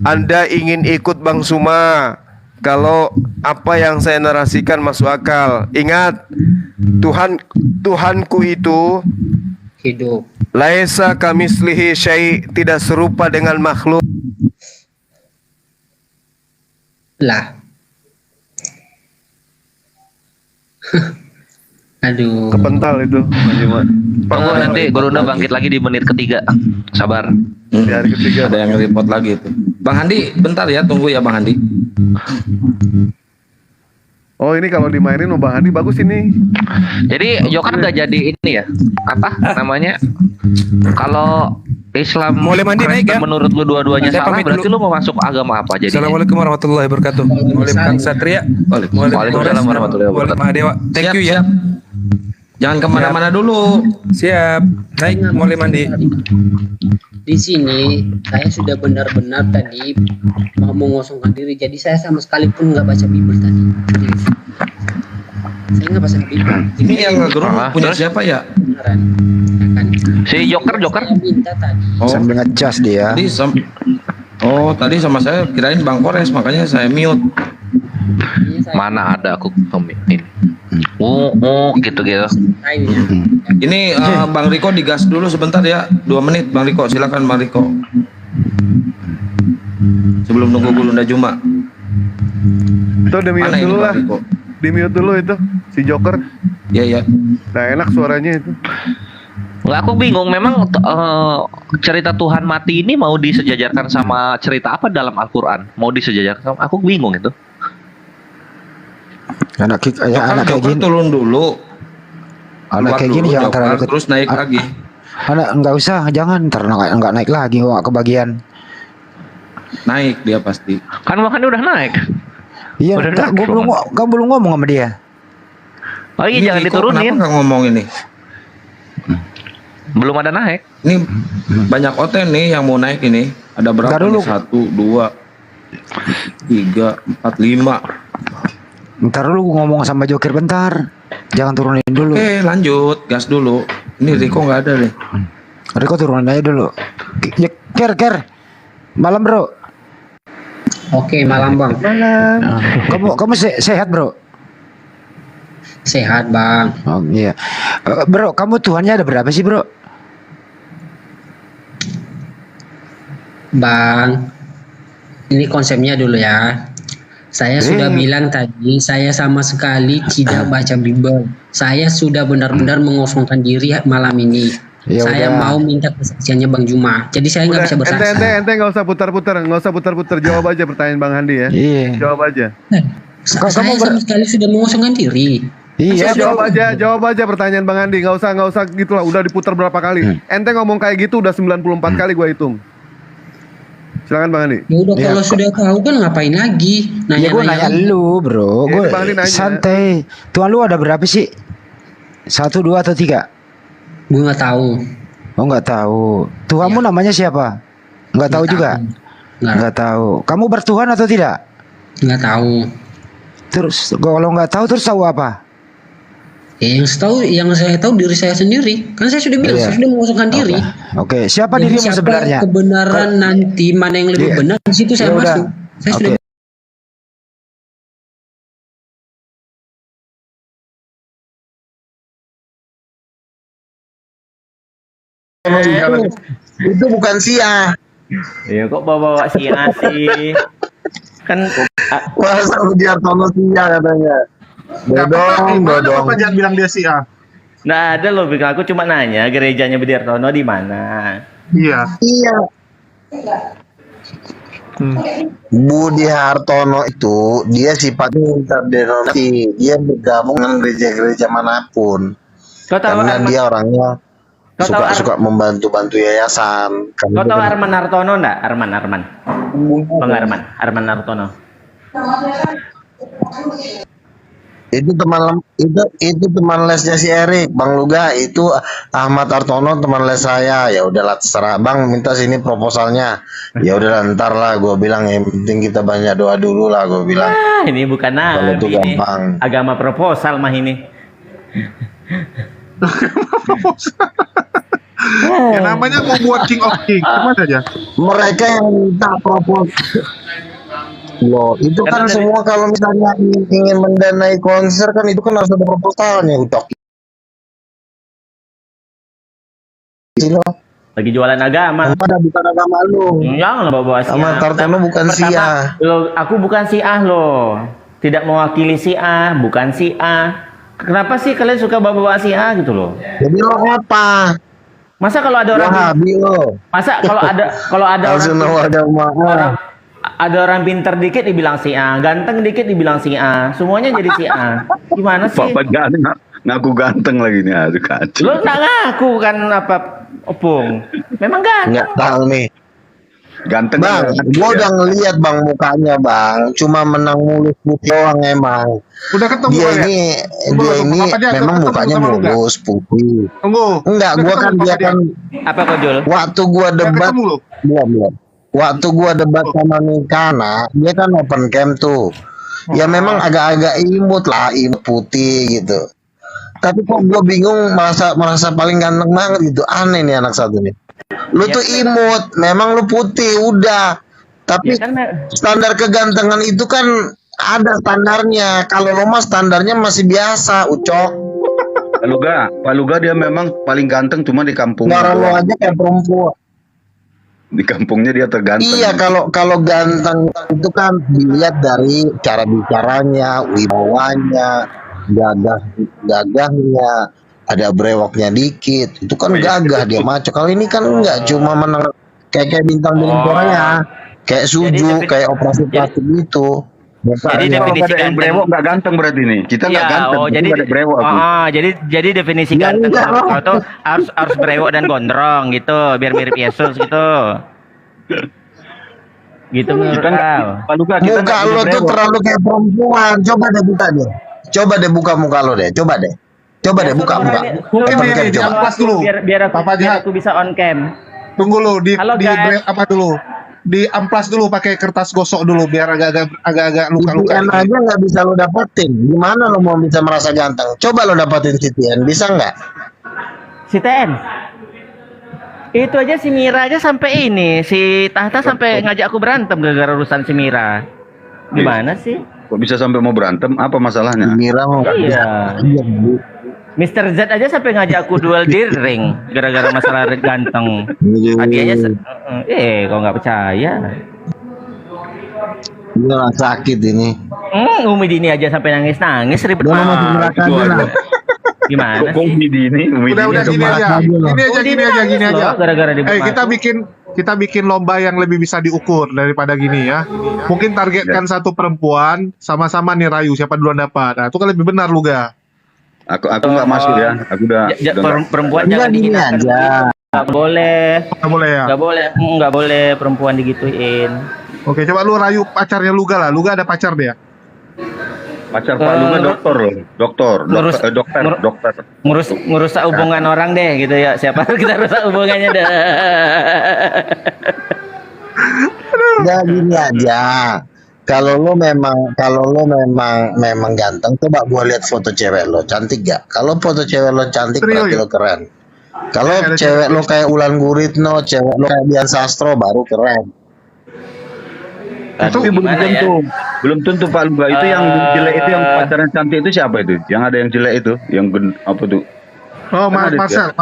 Anda ingin ikut Bang Suma kalau apa yang saya narasikan masuk akal. Ingat, Tuhanku itu hidup. Laisa kamislihi syai', tidak serupa dengan makhluk. Lah. Aduh. Kepental itu. Nanti Gorunda bangkit lagi di menit ketiga. Sabar. Di hari ketiga. Ada yang report lagi itu. Bang Handi, bentar ya, tunggu ya Bang Handi. Oh ini kalau dimainin sama Bang Hadi bagus ini. Jadi Joker nggak jadi ini ya? Apa namanya? Kalau Islam Boleh mandi naik ya? menurut lu dua-duanya Saya salah, pamit berarti dulu. lu mau masuk agama apa jadi? Assalamualaikum warahmatullahi wabarakatuh. Waalaikumsalam Kang Satria. Waalaikumsalam warahmatullahi wabarakatuh. Mahadewa. Thank you ya. Jangan kemana-mana dulu. Siap. Naik, mulai mandi. Di sini saya sudah benar-benar tadi mau mengosongkan diri. Jadi saya sama sekali pun nggak baca Bible tadi. Saya nggak baca Bible. Ini yang ngegerung punya terus? siapa ya? Beneran. Ya kan? Si Joker. Saya minta tadi. Oh, Sambil ngecas dia. tadi sama saya kirain Bang Kores, makanya saya mute. Ini saya Mana ada aku ini. Gitu. kayunya. Ini Bang Riko digas dulu sebentar ya, 2 menit Bang Riko, silakan Bang Riko. Sebelum nunggu Gulunda Juma. Itu di mute Mana ini dulu lah. Bang Riko? Di mute dulu itu si Joker. Iya. Nah enak suaranya itu. Nggak, aku bingung. Memang cerita Tuhan mati ini mau disejajarkan sama cerita apa dalam Al-Quran? Mau disejajarkan? Aku bingung itu. Anak Joker kayak gini, turun dulu. anak Keluar kayak gini dulu, jangan Joker, terlalu terus naik lagi. Anak nggak usah, jangan ntar nggak naik lagi, nggak kebagian. Naik dia pasti. Kan makanya udah naik. Iya, Udah enggak, naik, gua belum ngomong sama dia. Oh iya, Ini jangan Riko diturunin. Kenapa nggak ngomong ini? Belum ada naik. Ini banyak oten nih yang mau naik ini. Ada berapa? Ntar dulu. Nih? 1, 2, 3, 4, 5. Ntar lu ngomong sama Joker bentar, jangan turunin dulu. Oke, lanjut, gas dulu. Ini Riko nggak ada deh. Riko turunin aja dulu. Ker, malam bro. Oke, malam Bang. Kamu sehat bro? Sehat Bang. Oh iya. Bro, kamu Tuhannya ada berapa sih bro? Bang, ini konsepnya dulu ya. Saya sudah bilang tadi, saya sama sekali tidak baca Bible. Saya sudah benar-benar mengosongkan diri malam ini. Ya Saya udah. mau minta kesaksiannya Bang Juma. Jadi saya nggak bisa bersaksi. ente nggak usah putar-putar, jawab aja pertanyaan Bang Handi ya. Iya. Jawab aja. Kok Saya kamu sama sekali sudah mengosongkan diri. Iya bro. Jawab aja pertanyaan Bang Handi. Nggak usah gitulah. Udah diputar berapa kali? Ente ngomong kayak gitu udah 94 kali gua hitung. Silakan Bang Handi. Ya udah Ya, kalau sudah tahu kan ngapain lagi? Ya gue nanya lu bro, Iya, gue Bang Handi nanya. santai. Tuhan lu ada berapa sih? 1, 2 atau 3? Gue nggak tahu. Oh nggak tahu. Tuhanmu namanya siapa? Nggak tahu juga. Nggak tahu. Kamu bertuhan atau tidak? Nggak tahu. Terus kalau nggak tahu terus tahu apa? Ya, yang saya tahu diri saya sendiri. Kan saya sudah bilang, Iya. saya sudah mengosongkan diri. Oke, siapa Jadi dirimu siapa sebenarnya? kebenaran nanti mana yang lebih Iya. benar di situ saya Ya udah. masuk. Saya sudah Oke. Itu bukan Sia. Ya kok bawa-bawa Sia sih? Kan Masa Budiartono Sia katanya. Dodong. Jangan bilang dia Sia. nggak ada loh, Bang. Aku cuma nanya gerejanya Budiartono di mana. Iya. Budi Hartono itu dia sifatnya interdenominasi, dia bergabung dengan gereja-gereja manapun. Kau tahu Karena Arman, dia orangnya Kau tahu suka membantu-bantu yayasan. kau tahu Arman Hartono nggak? Arman. Bang Arman Hartono. Itu teman lesnya si Erik, Bang Luga. Itu Ahmad Hartono teman les saya. Ya udahlah terserah Bang, minta sini proposalnya. Ya udahlah ntar lah, gue bilang yang penting kita banyak doa dulu lah, gue bilang. Ini bukan Kalau itu nabi, ini gampang. agama proposal mah ini. Ya namanya mau buat King of King. Gimana aja? Mereka yang minta proposal. Loh, itu kan Karena dari- semua kalau misalnya ingin mendanai konser kan itu kan harus ada proposalnya, utok. Lagi jualan agama. Ada bukan agama lu. Jangan bawa Sia. Ahmad Hartono bukan Sia. Lo, aku bukan Sia loh. Tidak mewakili Sia, bukan Sia. Kenapa sih kalian suka bawa Sia gitu loh? Jadi lo apa? Masa kalau ada orang Wahabi lo. Masa kalau ada orang Al-Sunnah wal Jamaah. ada orang pinter dikit dibilang si A, ganteng dikit dibilang si A, semuanya jadi si A. Gimana sih? Bapak jangan ngaku ganteng lagi nih, aduh kacau. Lo nggak ngaku kan apa, Opung? Memang ganteng. Nggak tahu nih. Ganteng. Bang, gua udah ngeliat bang mukanya bang, cuma menang mulus putih doang emang. Udah ketemu Dia ya? ini memang mukanya mulus putih. Tunggu. Enggak, gua kan dia kan apa kok Jul? waktu gua debat belum. Waktu gua debat sama Nikana, dia kan open cam tuh. Ya memang agak-agak imut lah, imut putih gitu. Tapi kok gua bingung merasa paling ganteng banget gitu. Aneh nih anak satu nih. Lu tuh imut, memang lu putih udah. Tapi standar kegantengan itu kan ada standarnya. Kalau lo mah standarnya masih biasa, Ucok. Pak Luga dia memang paling ganteng cuma di kampung. Suara lo aja kayak perempuan. Di kampungnya dia terganteng. Iya, kalau ganteng itu kan dilihat dari cara bicaranya, wibawanya, gagahnya, ada brewoknya dikit. Itu kan gagah dia maco. Kalau ini kan enggak, cuma menang kayak bintang film Korea, kayak Suju, kayak operasi plastik gitu. Jadi definisi ganteng brewok nggak ganteng berarti nih. Kita nggak ganteng. Jadi ada brewok. Jadi definisi ganteng itu harus brewok dan gondrong gitu, biar mirip Yesus gitu. Gitu menurut kau. Muka lo tuh terlalu kayak perempuan. Coba deh buka deh. Coba deh buka muka lo deh. Coba deh buka muka. Ini di amplas dulu. Biar aku bisa on cam. Tunggu lo di apa dulu? Di amplas dulu pakai kertas gosok dulu biar agak-agak luka-luka. Sitian aja nggak bisa lo dapetin. Gimana lo mau bisa merasa ganteng? Coba lo dapetin Sitian, bisa nggak? Sitian? Itu aja si Mira aja sampai ini, si Tahta sampai ngajak aku berantem gara-gara urusan si Mira. Gimana sih? Kok bisa sampai mau berantem? Apa masalahnya? Mira mau. Iya. Mr. Z aja sampai ngajak aku duel di ring gara-gara masalah ganteng. Hadiahnya kok nggak percaya. Ini lah sakit ini. Umi Dini aja sampai nangis ribet banget. Gimana sih? Umi Dini. Udah gini aja. Gara-gara kita bikin lomba yang lebih bisa diukur daripada gini ya. Mungkin targetkan satu perempuan sama-sama nih rayu siapa duluan dapat. Nah, itu kan lebih benar Luga. Aku nggak masuk ya. Aku udah. Perempuan jangan dihinakan. Nggak boleh. Nggak boleh perempuan digituin. Oke, coba lu rayu pacarnya Luga lah. Luga ada pacar dia. Pacar Pak Luga dokter. Ngerusak hubungan orang deh gitu ya. Siapa kita rusak hubungannya dah. Ya gini aja. Kalau lo memang ganteng, coba gua lihat foto cewek lo, cantik gak? Kalau foto cewek lo cantik berarti lo keren. Kalau cewek lo kayak Ulan Guritno, cewek lo kayak Dian Sastro baru keren. Tapi belum tentu Pak Luga. Itu yang jelek itu, yang pacaran cantik itu siapa itu? Yang ada yang jelek itu, yang apa tuh? Oh, Marcel.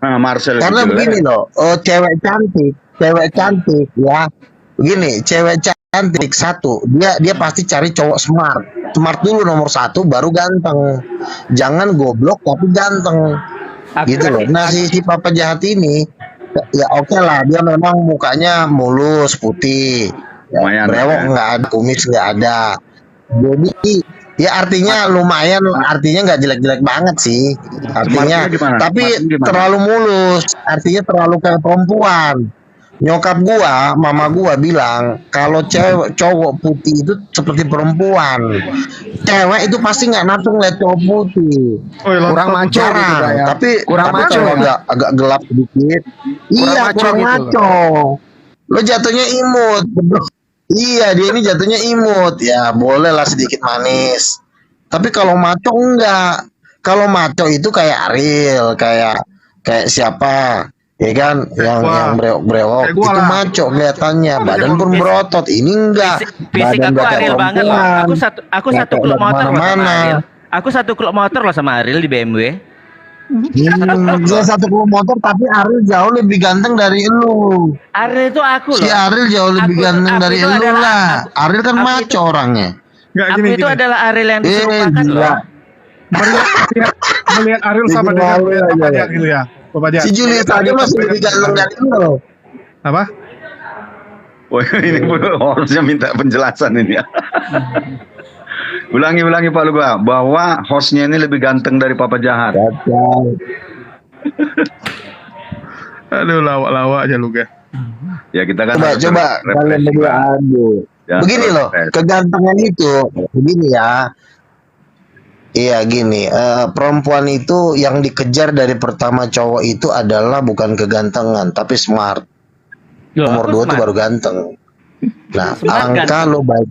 Marcel. Karena begini loh, cewek cantik ya. Begini, cewek cantik satu, dia pasti cari cowok smart dulu nomor satu, baru ganteng. Jangan goblok tapi ganteng, gitu loh. Nah si papa jahat ini, ya oke lah, dia memang mukanya mulus putih, ya, brewok nggak ada, kumis nggak ada. Jadi ya artinya lumayan, artinya nggak jelek-jelek banget sih, artinya. Tapi terlalu mulus, artinya terlalu kayak perempuan. Nyokap gua, mama gua bilang kalau cowok putih itu seperti perempuan. Cewek itu pasti nggak nafsu ngeliat cowok putih. Kurang maco gitu, ya. Tapi agak gelap sedikit. Iya, kurang maco. Lo jatuhnya imut. Iya, dia ini jatuhnya imut. Ya, boleh lah sedikit manis. Tapi kalau maco enggak. Kalau maco itu kayak Ariel, kayak siapa? Ya kan, yang brewok itu maco kelihatannya, badan pun berotot. Ini enggak. Fisik aku Ariel banget loh. Aku satu klub motor loh sama Ariel. Aku satu klub motor loh sama Ariel di BMW. Dia satu klub motor, tapi Ariel jauh lebih ganteng dari lu. Ariel itu aku loh. Si Ariel jauh lebih ganteng dari lu lah. Ariel kan maco orangnya. Aku itu adalah Ariel yang diserupakan loh. Melihat Ariel sama dengan bapaknya gitu ya. Si Julius aja masih lebih ganteng dari lu. Apa? Oh, ini harusnya minta penjelasan ini ya. Ulangi Pak Luga, bahwa hostnya ini lebih ganteng dari Papa Jahat. Aduh, lawak-lawak aja lu, Ga. Ya kita kan Coba kalian berdua adu. Ya, Begini loh, kegantengan itu begini ya. Iya gini, perempuan itu yang dikejar dari pertama cowok itu adalah bukan kegantengan, tapi smart. Nomor 2 itu baru ganteng. Nah, Smart angka ganteng. lo baik.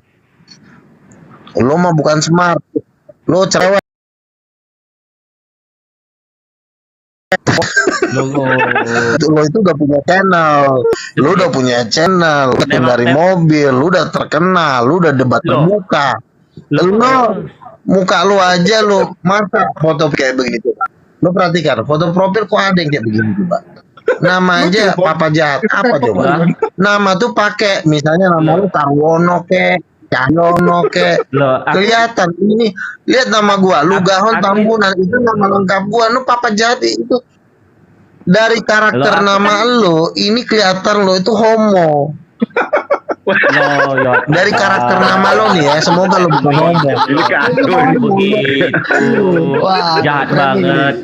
Lo mah bukan smart. Lo cerewet. Lo itu udah punya channel. Lo udah punya channel. Dari mobil. Lo udah terkenal. Lo udah debat terbuka. Lo muka lo aja lo masa foto kayak begitu. Lo perhatikan foto profil kok ada yang kayak begini coba. Nama aja Papa Jahat apa coba? Nama tuh pakai misalnya nama lu Tarwono ke, Cahyono ke. Kelihatan ini lihat nama gua Lugahon Tambunan itu nama lengkap gua. Lu Papa Jahat itu dari karakter nama lu ini kelihatan lu itu homo. Dari karakter nama lo nih ya, semoga lo bukan homo. Ini kacau ini. Begitu. Jahat banget.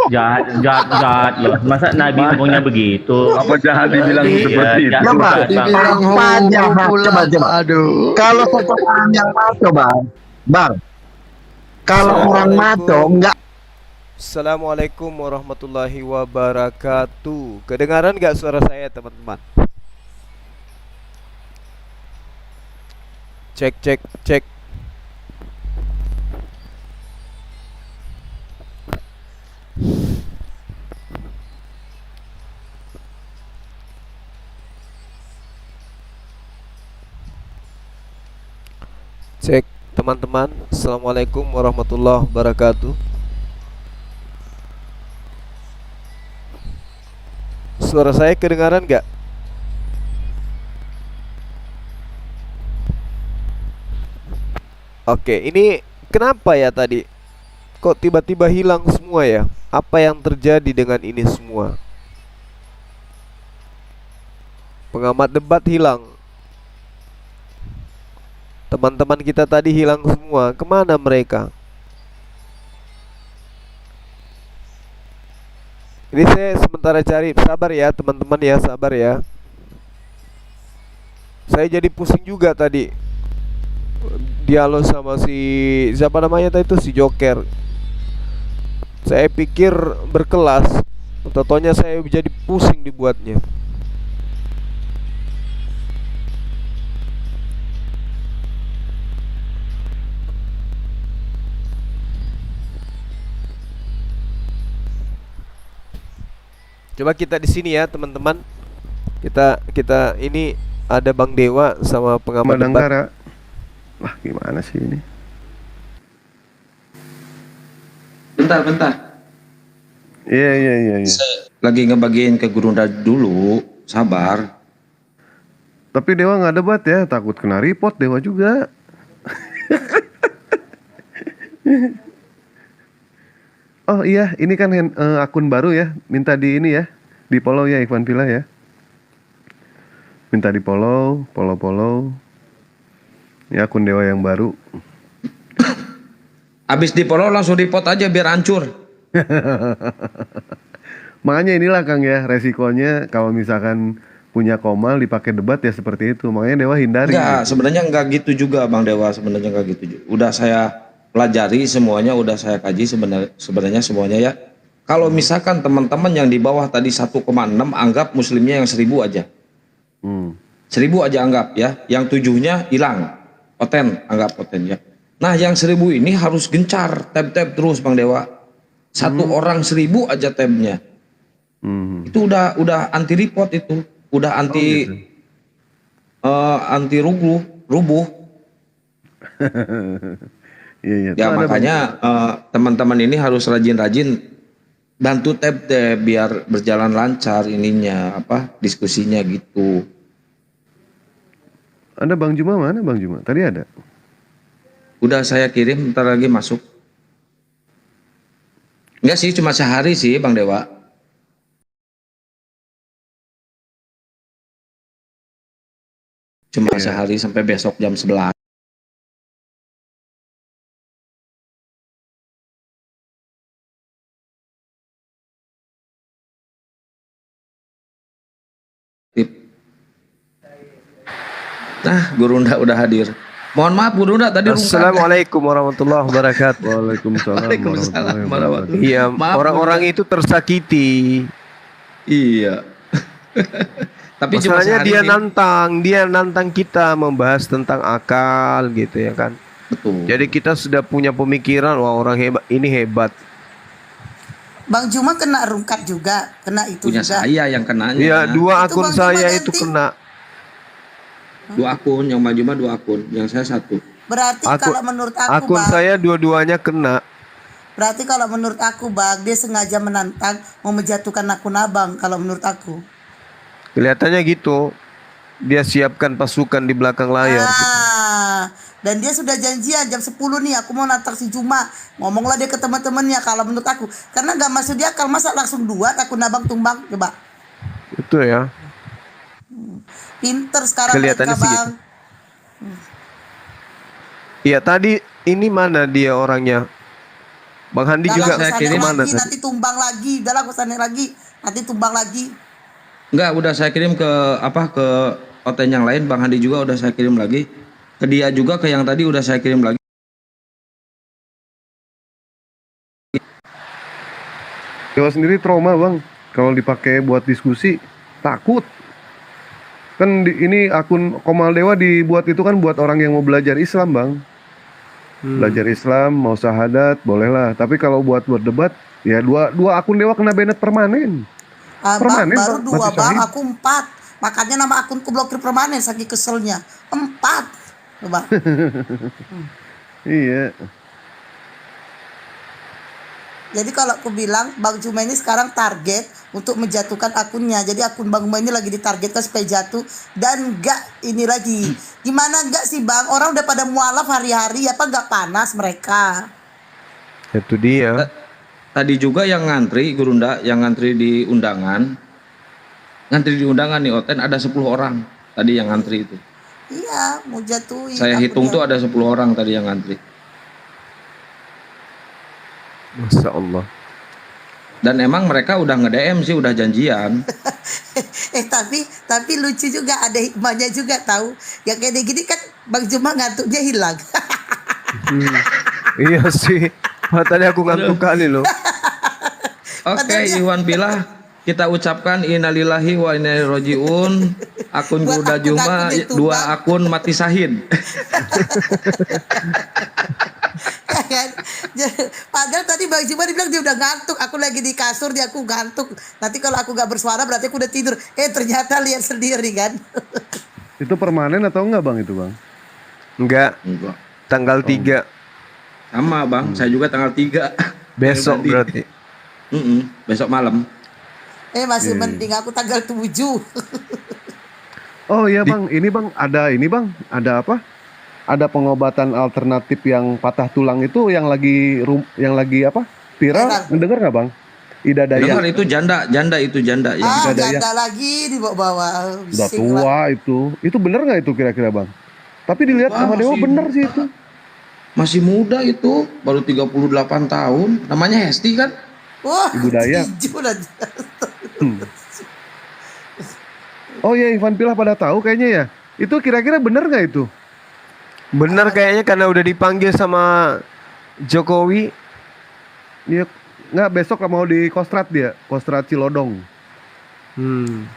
Jahat loh. Masa Nabi ngomongnya begitu? Apa jahat dibilang seperti itu? Apa jahat? Coba. Aduh. Kalau seseorang yang maco, Bang. Kalau orang maco enggak. Assalamualaikum warahmatullahi wabarakatuh. Kedengaran nggak suara saya teman-teman? Cek. Cek teman-teman. Assalamualaikum warahmatullahi wabarakatuh. Suara saya kedengaran nggak? Oke, ini kenapa ya tadi? Kok tiba-tiba hilang semua ya? Apa yang terjadi dengan ini semua? Pengamat debat hilang. Teman-teman kita tadi hilang semua. Kemana mereka? Ini saya sementara cari. Sabar ya teman-teman ya, sabar ya. Saya jadi pusing juga tadi dialog sama si siapa namanya tadi itu si Joker. Saya pikir berkelas, totonya saya jadi pusing dibuatnya. Coba kita di sini ya teman-teman. Kita ini ada Bang Dewa sama pengamat debat. Wah, gimana sih ini? Bentar. Iya. Saya lagi ngebagiin ke Gurunda dulu, sabar. Tapi Dewa nggak debat ya, takut kena report Dewa juga. Oh iya, ini kan akun baru ya, minta di ini ya, di follow ya Ikhwan Fillah ya. Minta di follow. Ya akun Dewa yang baru. Abis di follow langsung report aja biar hancur. Makanya inilah Kang ya resikonya kalau misalkan punya komal dipakai debat ya seperti itu. Makanya Dewa hindari. Enggak, sebenarnya enggak gitu juga Bang Dewa, sebenarnya enggak gitu juga. Udah saya pelajari semuanya, udah saya kaji sebenarnya semuanya ya. Kalau misalkan teman-teman yang di bawah tadi 1,6 anggap muslimnya yang 1000 aja. 1000 aja anggap ya, yang 7-nya hilang. Anggap poten ya. Nah yang 1000 ini harus gencar, tab terus Bang Dewa. Satu orang 1000 aja tabnya. Itu udah anti report itu, udah anti anti rubuh. Iya. Ya makanya teman-teman ini harus rajin-rajin bantu tab biar berjalan lancar ininya diskusinya gitu. Ada Bang Juma mana Bang Juma? Tadi ada. Udah saya kirim, ntar lagi masuk. Enggak sih, cuma sehari sih Bang Dewa. Cuma sehari sampai besok jam 11. Nah, Guru Nda udah hadir. Mohon maaf Guru Nda tadi Assalamualaikum warahmatullahi wabarakatuh. Waalaikumsalam warahmatullahi. Iya, Maaf, orang-orang itu tersakiti. Iya. Tapi cuma masalahnya sehari dia nantang kita membahas tentang akal gitu ya kan. Betul. Jadi kita sudah punya pemikiran wah orang hebat ini hebat. Bang Juma kena rungkat juga, kena itu punya juga. saya yang kenanya. Iya, 2 akun Bang saya Juma itu ganti. kena. 2 akun, yang Bang Juma 2 akun, yang saya 1. Berarti kalau menurut aku akun Bang, saya dua-duanya kena. berarti kalau menurut aku Bang, dia sengaja menantang mau menjatuhkan akun Abang kalau menurut aku. Kelihatannya gitu. Dia siapkan pasukan di belakang layar. Dan dia sudah janjian jam 10 nih aku mau nantang si Juma. Ngomonglah dia ke teman-temannya kalau menurut aku. Karena gak masuk dia kalau masa langsung 2 akun Abang tumbang coba. Itu ya. Pinter sekarang Kelihatannya mereka sih Bang. gitu. Iya tadi ini mana dia orangnya? Bang Handi Udah juga lah, saya kirim mana lagi, tadi? nanti tumbang lagi. Udah lah kesana lagi. Nanti tumbang lagi. Enggak, udah saya kirim ke ke OTN yang lain, Bang Handi juga udah saya kirim lagi. Ke dia juga, ke yang tadi udah saya kirim lagi. Dewa sendiri trauma bang, kalau dipakai buat diskusi takut. Kan ini akun Komal Dewa dibuat itu kan buat orang yang mau belajar Islam bang. Belajar Islam, mau syahadat, bolehlah. Tapi kalau buat berdebat, ya dua akun Dewa kena banned permanen. Bang, baru Bang, 2 mati Bang, syahid. aku 4. Makanya nama akunku blokir permanen saking keselnya. 4. Coba. Iya. Jadi kalau aku bilang Bang Juma ini sekarang target untuk menjatuhkan akunnya. Jadi akun Bang Juma ini lagi ditargetkan supaya jatuh. Dan enggak ini lagi. Gimana enggak sih Bang? Orang udah pada mualaf hari-hari. Apa enggak panas mereka? Itu dia. Tadi juga yang ngantri, Guru Nda, yang ngantri di undangan. Ngantri di undangan nih, OTN ada 10 orang. Tadi yang ngantri itu. Iya, mau jatuhin. Saya hitung tuh akunnya. ada 10 orang tadi yang ngantri. Masya Allah. Dan emang mereka udah nge-DM sih, udah janjian. Tapi lucu juga, ada hikmahnya juga tahu. Yang kayak gini kan Bang Juma ngantuknya hilang. Iya sih. Tadi aku ngantuk kali loh. Oke, Iwan Bilah, kita ucapkan innalillahi wa inna ilaihi rajiun. Akun Guru Juma 2 akun mati syahid. Kan? Padahal tadi Bang Juma dibilang dia udah ngantuk. Aku lagi di kasur, dia aku ngantuk. Nanti kalau aku gak bersuara berarti aku udah tidur. Ternyata lihat sendiri kan. Itu permanen atau enggak bang itu bang? Enggak. Tanggal 3. Sama bang, saya juga tanggal 3. Besok berarti. Besok malam. Masih mending aku tanggal 7. Oh iya bang, ini bang, ada apa? Ada pengobatan alternatif yang patah tulang itu yang lagi apa? Viral, mendengar nggak bang? Ida Dayak. Dengar itu janda itu janda yang Ida Dayak. Janda lagi dibawa-bawa. Udah tua itu bener nggak itu kira-kira bang? Tapi dilihat sama Dewa bener sih itu. Masih muda itu, baru 38 tahun. Namanya Hesti kan? Wah, Ibu Dayak. Oh ya, Ivan Pilah pada tahu kayaknya ya. Itu kira-kira bener nggak itu? Bener kayaknya karena udah dipanggil sama Jokowi. Iya, nggak besok mau di Kostrad dia, Kostrad Cilodong.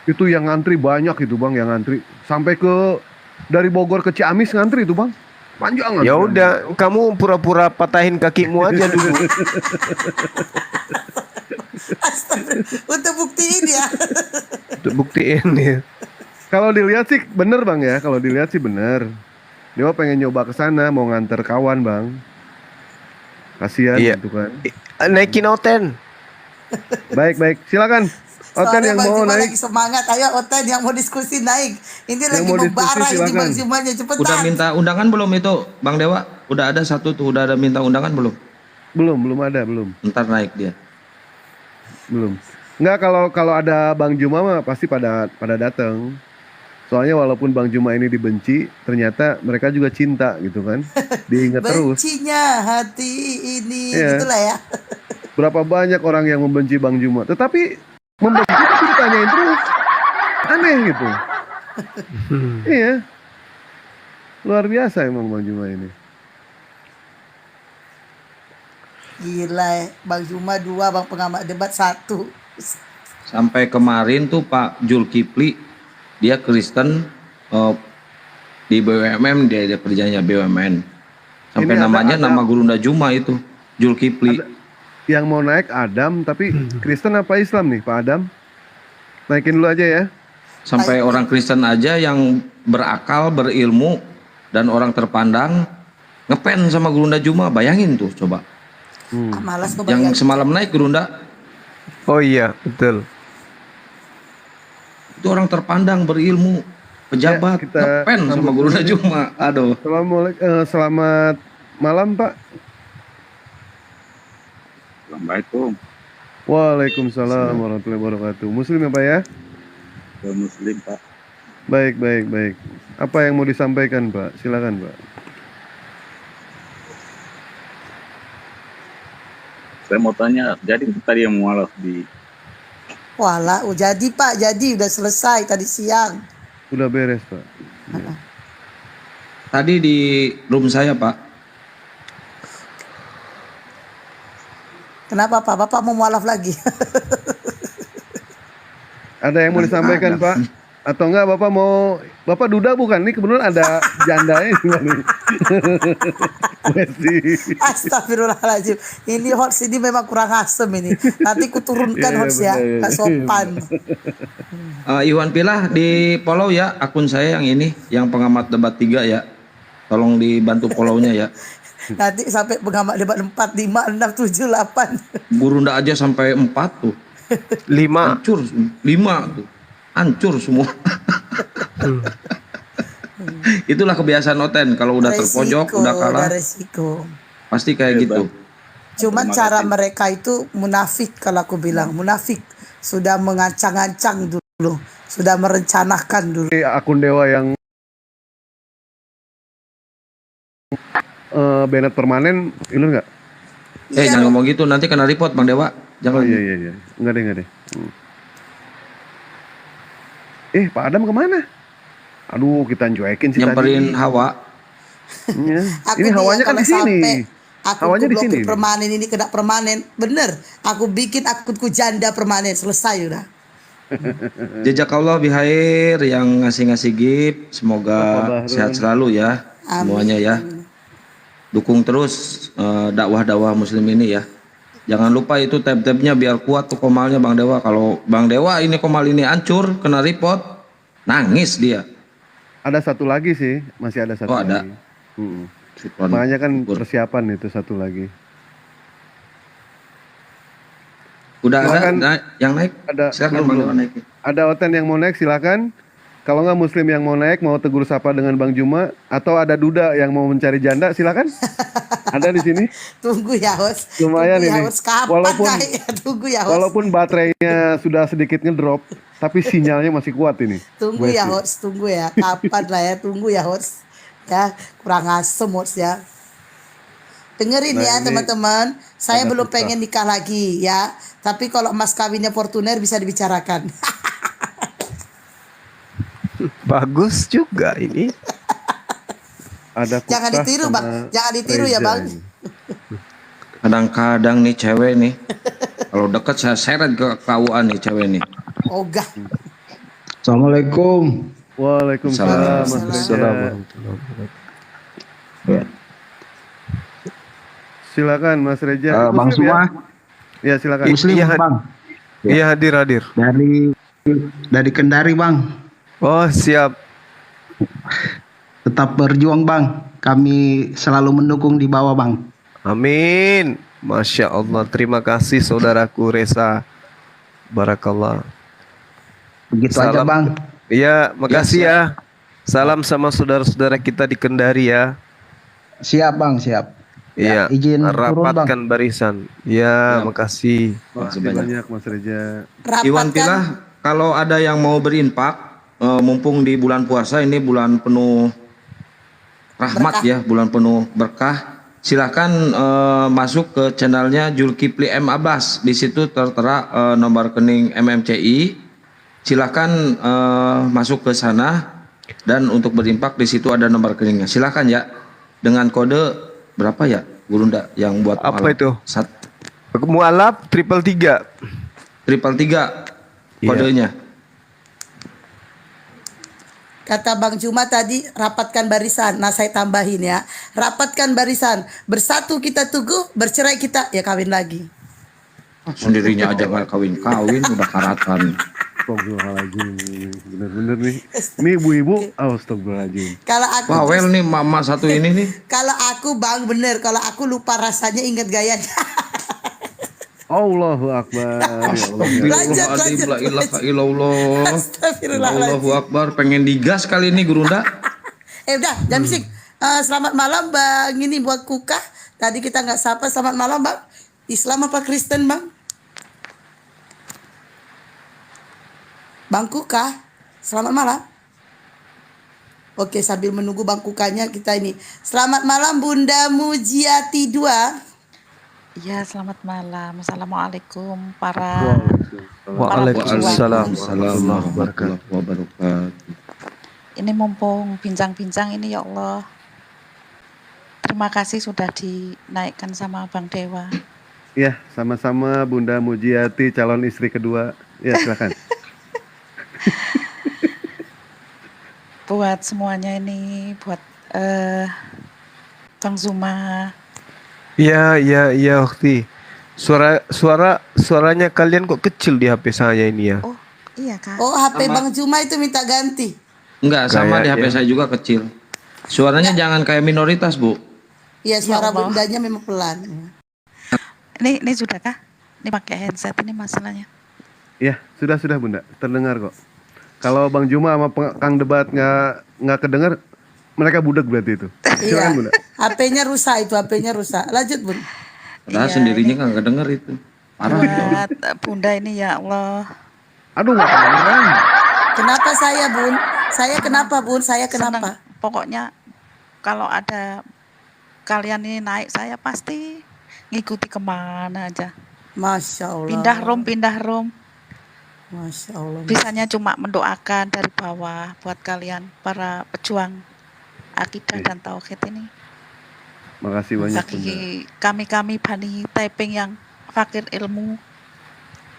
Itu yang ngantri banyak itu bang, yang ngantri sampai ke dari Bogor ke Ciamis ngantri itu bang, panjang. Ya udah, kamu pura-pura patahin kakimu aja dulu. Untuk buktiin ya. Untuk buktiin ya. Kalau dilihat sih bener bang ya, kalau dilihat sih bener. Dewa pengen nyoba ke sana, mau nganter kawan bang. Kasihan gitu kan. Naikin Oten. Baik, silakan. Oten yang mau naik. Lagi semangat, ayo Oten yang mau diskusi naik. Ini lagi membara ini Bang Jumanya, cepetan. Udah minta undangan belum itu, Bang Dewa? Udah ada satu tuh, udah ada minta undangan belum? Belum ada. Ntar naik dia. Belum. Enggak, kalau ada Bang Juma mah pasti pada datang. Soalnya walaupun Bang Juma ini dibenci, ternyata mereka juga cinta gitu kan. Diingat terus. Bencinya hati ini, Iya. gitulah ya. Berapa banyak orang yang membenci Bang Juma, tetapi membenci tapi ditanyain terus. Aneh gitu. Iya. Luar biasa emang Bang Juma ini. Gila ya, Bang Juma 2, Bang Pengamat Debat 1. Sampai kemarin tuh Pak Zulkifli, dia Kristen, di BUMN, dia kerjanya BUMN. Sampai Ini namanya ada- nama Gurunda Juma itu, Zulkifli. Yang mau naik Adam, tapi Kristen apa Islam nih Pak Adam? Naikin dulu aja ya. Sampai orang Kristen aja yang berakal, berilmu, dan orang terpandang ngepen sama Gurunda Juma. Bayangin tuh coba. Malas Yang semalam naik Gurunda, Oh iya, betul. itu orang terpandang, berilmu, pejabat, ngepen sama Gurunda Juma. Aduh. Selamat malam Pak. Assalamualaikum. Waalaikumsalam warahmatullahi wabarakatuh. Muslim ya Pak ya? Muslim Pak. Baik, baik, baik. Apa yang mau disampaikan Pak? Silakan Pak. Saya mau tanya, jadi tadi yang mualaf di Walah, jadi Pak, jadi udah selesai tadi siang. Udah beres Pak. Tadi di room saya Pak. Kenapa Pak? Bapak mau mualaf lagi? Ada yang mau disampaikan Pak? Atau enggak Bapak duda bukan? Nih kebetulan ada jandanya nih. Astagfirullahaladzim. Ini host ini memang kurang asem ini. Nanti kuturunkan Iya, host ya, benar. gak sopan. Iwan Pilah di follow ya akun saya yang ini, yang pengamat debat 3 ya. Tolong dibantu follow-nya ya. Nanti sampai pengamat debat 4, 5, 6, 7, 8. Gurunda aja sampai 4 tuh. 5. Hancur 5 tuh. Hancur semua. Itulah kebiasaan Oten, kalau udah terpojok, udah kalah, Resiko. pasti kayak gitu. Cuman cara mereka itu munafik, kalau aku bilang munafik. Sudah mengancang-ancang dulu, sudah merencanakan dulu. Akun dewa yang Bennett permanen, itu enggak? Jangan ngomong gitu, nanti kena report Bang Dewa. Jangan. Iya. Enggak deh. Pak Adam kemana? Aduh, kita cuekin sih Nyamperin tadi. Hawa. Iya. Aku Ini dia hawanya kan kalau di sini. sampai Aku Hawanya di blokir sini. permanen ini kena permanen, bener. Aku bikin akunku janda permanen, selesai udah. Jazakallah bihair yang ngasih-ngasih gift, semoga sehat selalu ya semuanya ya. Dukung terus dakwah-dakwah muslim ini ya. Jangan lupa itu tab-tabnya biar kuat tuh komalnya Bang Dewa. Kalau Bang Dewa ini komal ini hancur, kena report, nangis dia. Ada satu lagi sih, masih ada satu Oh, ada. lagi. Makanya kan persiapan itu satu lagi. Udah Silakan. ada yang naik? Ada Silakan belum, Bang belum. Dewa naik. Ada Oten yang mau naik silakan. Kalau nggak Muslim yang mau naik, mau tegur sapa dengan Bang Juma, atau ada Duda yang mau mencari janda, silakan. Ada di sini. Tunggu ya host. Lumayan Tunggu ya, ini. host. Kapan Walaupun- naik? Tunggu ya host. Walaupun baterainya sudah sedikit ngedrop, tapi sinyalnya masih kuat ini. Tunggu ya Wifi. host, tunggu ya. Kapan lah ya, tunggu ya host. Ya, kurang asem host ya. Dengerin Nah, ya ini teman-teman, saya ada belum susah. pengen nikah lagi ya. Tapi kalau mas kawinnya Fortuner bisa dibicarakan. Bagus juga ini. Ada Jangan Kukah ditiru sama bang, jangan ditiru ya Reza bang. ini. Kadang-kadang nih cewek nih, kalau deket saya seret ke KUA nih cewek nih. Ogah. Assalamualaikum. Waalaikumsalam Mas Waalaikumsalam. Reza. Silakan Mas Reza. Bang Muslim ya? semua. Ya silakan. Muslim bang. Iya hadir. Dari Kendari bang. Oh siap. Tetap berjuang bang. Kami selalu mendukung di bawah bang. Amin. Masya Allah. Terima kasih saudaraku Reza. Barakallah. Begitu aja bang. Iya, makasih ya. Salam sama saudara-saudara kita di Kendari ya. Siap bang, siap. Iya, izin turun, rapatkan barisan. Ya, makasih. Makasih banyak Mas Reza. Iwan Pilah, kalau ada yang mau berinfak, mumpung di bulan puasa ini bulan penuh rahmat ya, bulan penuh berkah. Silahkan masuk ke channelnya Zulkifli M Abbas. Di situ tertera nomor rekening MMCI. Silahkan masuk ke sana dan untuk berimpak di situ ada nomor rekeningnya. Silahkan ya, dengan kode berapa ya, Gurunda yang buat Apa mualaf? itu? Mualaf 333. 333 kodenya. Kata Bang Juma tadi, rapatkan barisan. Nah, saya tambahin ya. Rapatkan barisan. Bersatu kita teguh, bercerai kita ya kawin lagi. Sendirinya aja nggak kawin-kawin udah karatan. Astagfirullahaladzim, bener-bener nih. Ini ibu-ibu, astagfirullahaladzim. Kalau aku Bawel nih mama satu ini nih. kalau aku Bang bener, kalau aku lupa rasanya ingat gayanya. Allahu Akbar. Astagfirullahaladzim, la ilaha illallah. Astagfirullahaladzim. Allahu Akbar, pengen digas kali ini Gurunda. Udah, jam bisik. Selamat malam Bang, ini buat Kuka. Tadi kita nggak sapa, selamat malam Bang. Islam apa Kristen Bang? Bang Kuka, selamat malam. Oke, sambil menunggu Bang Kukanya kita ini. Selamat malam Bunda Mujiati 2. Ya, selamat malam. Assalamualaikum para Waalaikumsalam warahmatullahi wabarakatuh. Ini mumpung bincang-bincang ini ya Allah. Terima kasih sudah dinaikkan sama Bang Dewa. Ya, sama-sama Bunda Mujiati calon istri kedua. Ya, silakan. Buat semuanya ini, buat Bang Zuma. Ya, Ukti. Suaranya kalian kok kecil di HP saya ini ya. Iya Kak. Oh, HP Bang Juma itu minta ganti. Enggak, sama di HP Kayaknya. saya juga kecil. Suaranya jangan kayak minoritas, Bu. Iya, suara Allah. bundanya memang pelan. Ini sudah kah? Ini pakai headset ini masalahnya. Ya, sudah Bunda, terdengar kok. Kalau Bang Juma sama Kang Debat nggak kedengar, mereka budek berarti itu. Silakan Iya. Bunda. HP-nya rusak itu, HP-nya rusak. Lanjut, Bun. Padahal sendirinya nggak kedenger itu. Parah. Buat Bunda ini ya Allah. Aduh, nggak kedengeran. Kenapa saya, Bun? Saya kenapa, Bun? Saya kenapa? Seneng. Pokoknya kalau ada kalian ini naik, saya pasti ngikuti kemana aja. Masya Allah. Pindah room. Masya Allah. Bisanya cuma mendoakan dari bawah buat kalian para pejuang akidah dan tauhid ini. Makasih banyak Bunda. Bagi kami Bani Taiping yang fakir ilmu,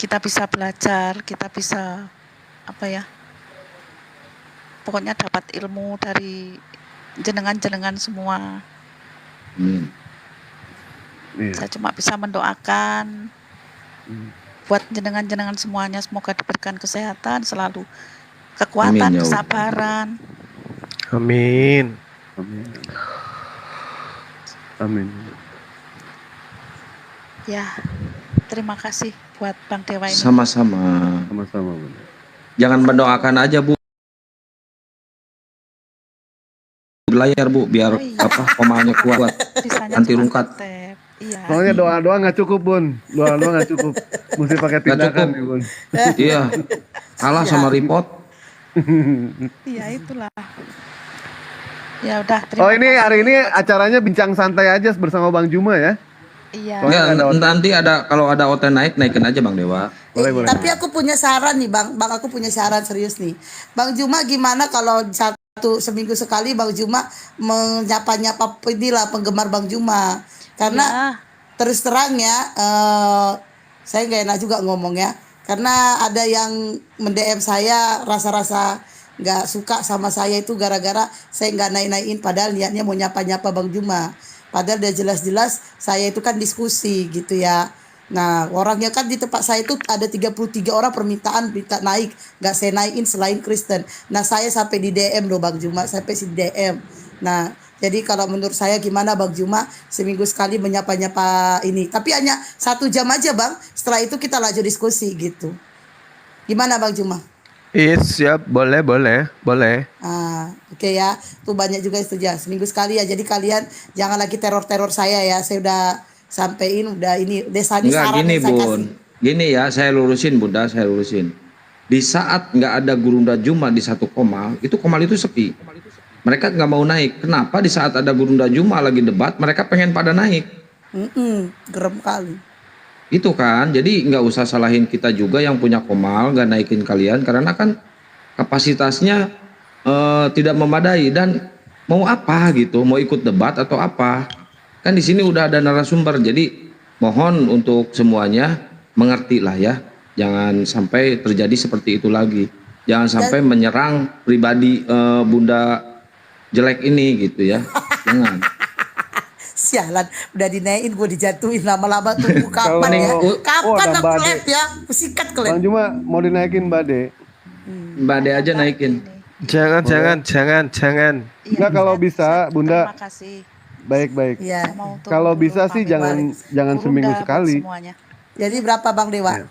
kita bisa belajar, kita bisa pokoknya dapat ilmu dari jenengan semua. Saya cuma bisa mendoakan buat jenengan semuanya, semoga diberikan kesehatan selalu, kekuatan, Amin, ya Allah. kesabaran. Amin. Amin. Ya, terima kasih buat Bang Dewa ini. Sama-sama. Sama-sama, Bunda. Jangan mendoakan aja, Bu. Berlayar, Bu, biar komalnya kuat. Bisanya Anti cuma rungkat. step. Iya. Soalnya doa-doa nggak cukup, Bun. Doa-doa nggak cukup. Mesti pakai Nggak tindakan, cukup. ya, Bun. Iya. Kalah sama report. Iya, itulah. Ya udah, Oh, ini hari ini acaranya bincang santai aja bersama Bang Juma ya. Iya. Ya, nanti kalau ada OT naikin aja Bang Dewa. Boleh. Tapi aku punya saran nih, Bang. Bang, aku punya saran serius nih. Bang Juma gimana kalau seminggu sekali Bang Juma menyapa-nyapa inilah penggemar Bang Juma. Karena terus terang ya, saya nggak enak juga ngomongnya. Karena ada yang mendm saya rasa-rasa nggak suka sama saya itu gara-gara saya nggak naik-naikin padahal niatnya mau nyapa-nyapa Bang Juma. Padahal dia jelas-jelas saya itu kan diskusi gitu ya. Nah, orangnya kan di tempat saya itu ada 33 orang permintaan minta naik, nggak saya naikin selain Kristen. Nah, saya sampai di DM loh Bang Juma, sampai di DM. Nah, jadi kalau menurut saya gimana Bang Juma seminggu sekali menyapa-nyapa ini. Tapi hanya 1 jam aja Bang, setelah itu kita lanjut diskusi gitu. Gimana Bang Juma? Iya, siap, boleh. Oke ya, tuh banyak juga yang setuju. Seminggu sekali ya, jadi kalian jangan lagi teror-teror saya ya. Saya udah sampein, udah ini desanya Enggak saran gini, yang saya Bun. kasih. Gini ya, saya lurusin, Bunda, saya lurusin. Di saat nggak ada Gurunda Juma di satu Komal itu sepi. Mereka nggak mau naik. Kenapa di saat ada Gurunda Juma lagi debat, mereka pengen pada naik? Gerem kali. Itu kan, jadi nggak usah salahin kita juga yang punya Komal nggak naikin kalian, karena kan kapasitasnya tidak memadai. Dan mau apa gitu, mau ikut debat atau apa? Kan di sini udah ada narasumber, jadi mohon untuk semuanya mengerti lah ya, jangan sampai terjadi seperti itu lagi, jangan sampai menyerang pribadi Bunda jelek ini gitu ya, jangan. Sialan, udah dinaikin gue dijatuhin lama-lama tunggu kapan ya? Kapan aku live ya? Sikat kalian. Bang Juma mau dinaikin Bade. Bade aja naikin. Jangan. Enggak, kalau bisa Bunda. Terima kasih. Baik. Iya. Kalau bisa sih jangan seminggu sekali. Jadi berapa Bang Dewa?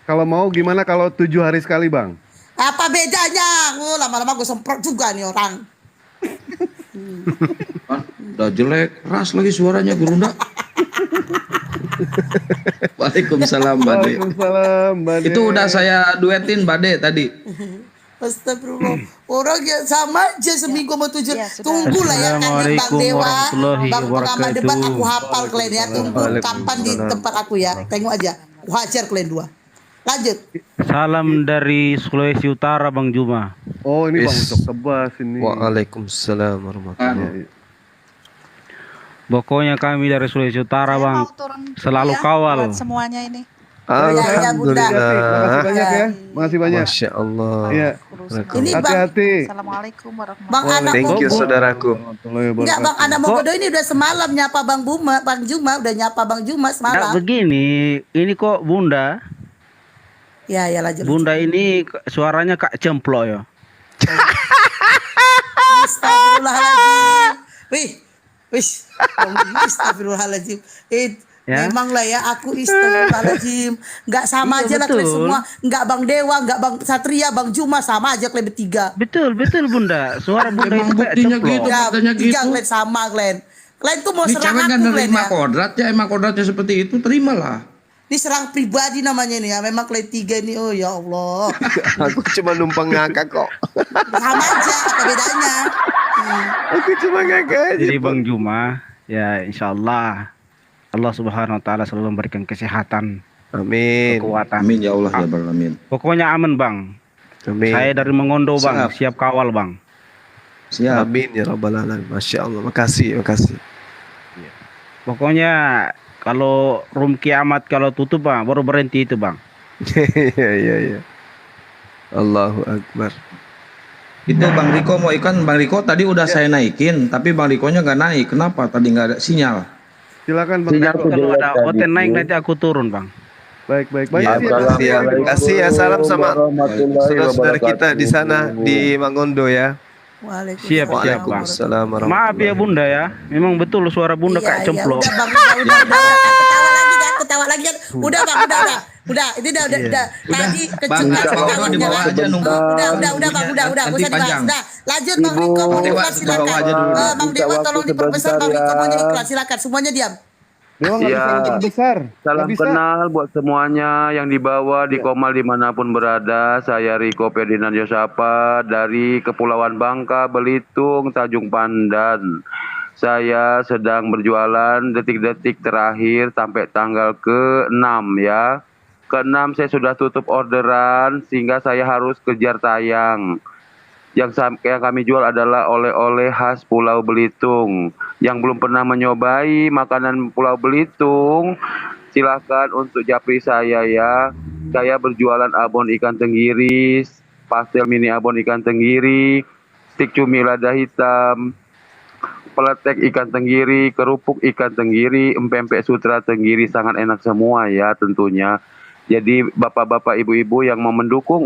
Kalau mau gimana kalau 7 hari sekali Bang? Apa bedanya? Lama-lama gue semprot juga nih orang. Udah jelek, keras lagi suaranya Gurunda. Waalaikumsalam Bade. Waalaikumsalam Bade. Itu udah saya duetin Bade tadi. Astagfirullah. Orang yang sama aja seminggu mau 7. Tunggulah ya kan Bang Dewa, Bang pengamat debat aku hafal kalian ya. Tunggu kapan di tempat aku ya. Tengok aja. Aku hajar kalian dua. Lanjut. Salam dari Sulawesi Utara Bang Juma. Oh ini Bang Ucok Tebas ini. Waalaikumsalam warahmatullahi wabarakatuh. Pokoknya kami dari Sulawesi Utara Bang selalu kawal. Buat semuanya ini. Alhamdulillah. Makasih banyak ya. Makasih banyak. Masya Allah. Iya. Ini Hati-hati. Assalamualaikum warahmatullahi Bang Anak Thank you Mogo. saudaraku. Enggak Bang Anak Mogodo ini udah semalam nyapa Bang Juma udah nyapa Bang Juma Nggak semalam. begini, ini kok Bunda. Ya lanjut. Bunda ini suaranya Kak Cemplo ya. Astagfirullahaladzim. Wih. Astagfirullahaladzim. Ya. Memang lah ya aku astagfirullahaladzim. Enggak sama Iya, aja lah kalian betul. semua. Enggak Bang Dewa, enggak Bang Satria, Bang Juma sama aja kalian bertiga. Betul Bunda. Suara Bunda itu Kak buktinya Cemplo. gitu. Ya, Katanya bertiga gitu. kalian sama kalian. Kalian tuh mau Ini serang cewek kan aku kalian nerima ya. kodrat ya, emang kodratnya seperti itu, terimalah. Ini serang pribadi namanya ini ya. Memang kalian tiga ini, oh ya Allah. Aku cuma numpang ngakak kok. Sama aja, apa bedanya? Aku cuma ngakak aja. Jadi Bang Juma, ya insya Allah Allah Subhanahu Wa Taala selalu memberikan kesehatan, amin, kekuatan. Amin ya Allah ya Amin. Pokoknya aman Bang. Amin. Saya dari Mengondo Bang, siap kawal Bang. Siap. Amin ya rabbal alamin. Masya Allah. Makasih. Pokoknya kalau room kiamat kalau tutup Bang, baru berhenti itu Bang. Iya. Allahu Akbar. Itu Bang Riko mau ikan, Bang Riko tadi udah saya naikin, tapi Bang Rikonya nggak naik. Kenapa? Tadi nggak ada sinyal. Silakan Bang. Kalau ada OT naik nanti aku turun Bang. Baik. Ya, kasih ya salam sama saudara-saudara kita di sana di Mangondo ya. Siap Bang. Waalaikumsalam warahmatullahi Maaf ya Bunda ya, memang betul suara Bunda kayak Cemplo. Udah Bang, udah. Ketawa lagi kan. Udah Bang, udah. Ini udah. Tadi Bang, kecil di bawah aja nunggu. Udah Bang, udah. Gak usah dibahas. Udah, lanjut Bang Riko, mau iklan silakan. Bang Dewa tolong diperbesar, Bang Riko maunya iklan silakan. Semuanya diam. Dewa nggak bisa lebih besar. Salam kenal buat semuanya yang dibawa di Komal dimanapun berada. Saya Riko Ferdinand Yosapa dari Kepulauan Bangka, Belitung, Tanjung Pandan. Saya sedang berjualan detik-detik terakhir sampai tanggal ke-6 ya. Ke-6 saya sudah tutup orderan sehingga saya harus kejar tayang. Yang kami jual adalah oleh-oleh khas Pulau Belitung. Yang belum pernah menyobai makanan Pulau Belitung, silahkan untuk japri saya ya. Saya berjualan abon ikan tenggiri, pastel mini abon ikan tenggiri, stik cumi lada hitam, peletek ikan tenggiri, kerupuk ikan tenggiri, empempek sutra tenggiri, sangat enak semua ya tentunya. Jadi bapak-bapak ibu-ibu yang mau mendukung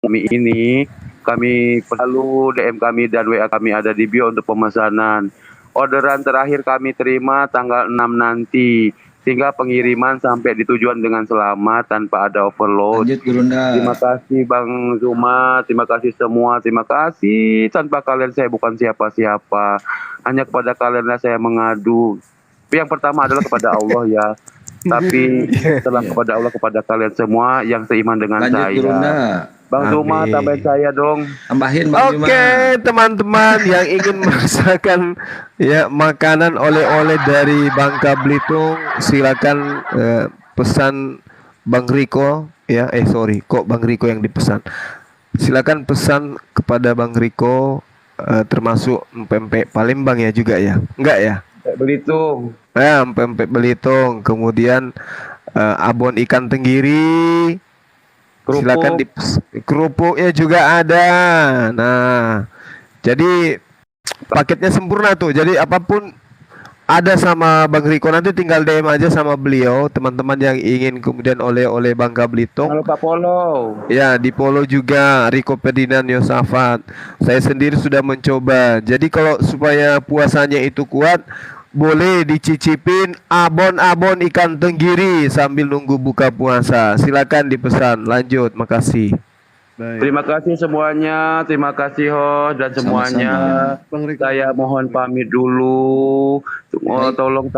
kami ini, kami perlu DM kami dan WA kami ada di bio untuk pemesanan. Orderan terakhir kami terima tanggal 6 nanti, sehingga pengiriman sampai di tujuan dengan selamat tanpa ada overload. Lanjut Gurunda. Terima kasih Bang Zuma, terima kasih semua, terima kasih. Tanpa kalian saya bukan siapa-siapa, hanya kepada kalianlah saya mengadu. Yang pertama adalah kepada Allah ya. Tapi setelah kepada Allah, kepada kalian semua yang seiman dengan Lanjut, saya. Gurunda. Bang Juma, Amin. tambahin saya dong. Tambahin Bang Juma. Oke, teman-teman yang ingin merasakan ya makanan oleh-oleh dari Bangka Belitung, silakan pesan Bang Riko ya. Sorry, kok Bang Riko yang dipesan. Silakan pesan kepada Bang Riko, termasuk pempek Palembang ya juga ya. Enggak ya? Belitung. Ya, pempek Belitung, kemudian abon ikan tenggiri. Silakan kerupuknya juga ada. Nah, jadi paketnya sempurna tuh. Jadi apapun ada sama Bang Riko, nanti tinggal DM aja sama beliau, teman-teman yang ingin kemudian oleh-oleh Bangka Belitung. Jangan lupa follow. Ya, di follow juga Riko Ferdinand Yosafat. Saya sendiri sudah mencoba. Jadi kalau supaya puasanya itu kuat, boleh dicicipin abon-abon ikan tenggiri sambil nunggu buka puasa. Silakan dipesan. Lanjut, makasih. Terima kasih semuanya, terima kasih host dan semuanya. Saya mohon pamit dulu. Tolong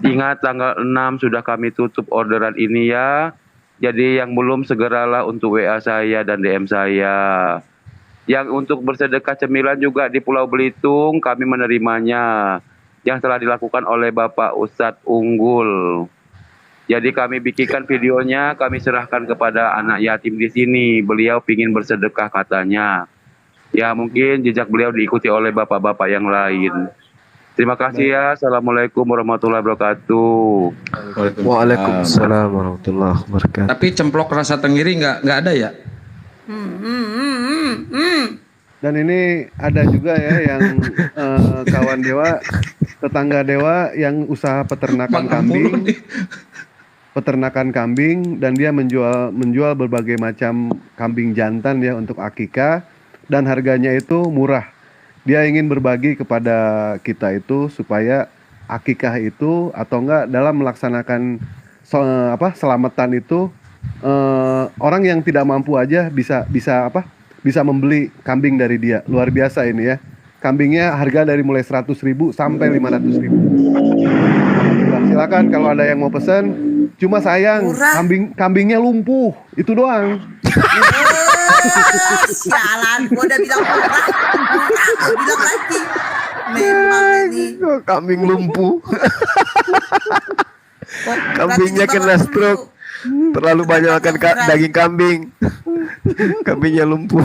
ingat tanggal 6 sudah kami tutup orderan ini ya. Jadi yang belum segeralah untuk WA saya dan DM saya. Yang untuk bersedekah cemilan juga di Pulau Belitung kami menerimanya. Yang telah dilakukan oleh Bapak Ustadz Unggul. Jadi kami bikinkan videonya, kami serahkan kepada anak yatim di sini. Beliau ingin bersedekah katanya. Ya mungkin jejak beliau diikuti oleh bapak-bapak yang lain. Terima kasih ya. Assalamualaikum warahmatullahi wabarakatuh. Waalaikumsalam warahmatullahi wabarakatuh. Tapi cemplok rasa tenggiri nggak ada ya? Dan ini ada juga ya yang kawan Dewa, tetangga Dewa yang usaha peternakan kambing dan dia menjual berbagai macam kambing jantan ya untuk akikah, dan harganya itu murah. Dia ingin berbagi kepada kita itu supaya akikah itu atau enggak dalam melaksanakan selamatan itu orang yang tidak mampu aja bisa membeli kambing dari dia. Luar biasa ini ya. Kambingnya harga dari mulai 100.000 sampai 500.000. Nah, silakan kalau ada yang mau pesan. Cuma sayang kambingnya lumpuh. Itu doang. Sialan, gua udah bilang murah, gua bilang lagi. Memang ini. Kambing lumpuh. Kambingnya kena stroke. Terlalu banyak makan daging kambing. Kambingnya lumpuh.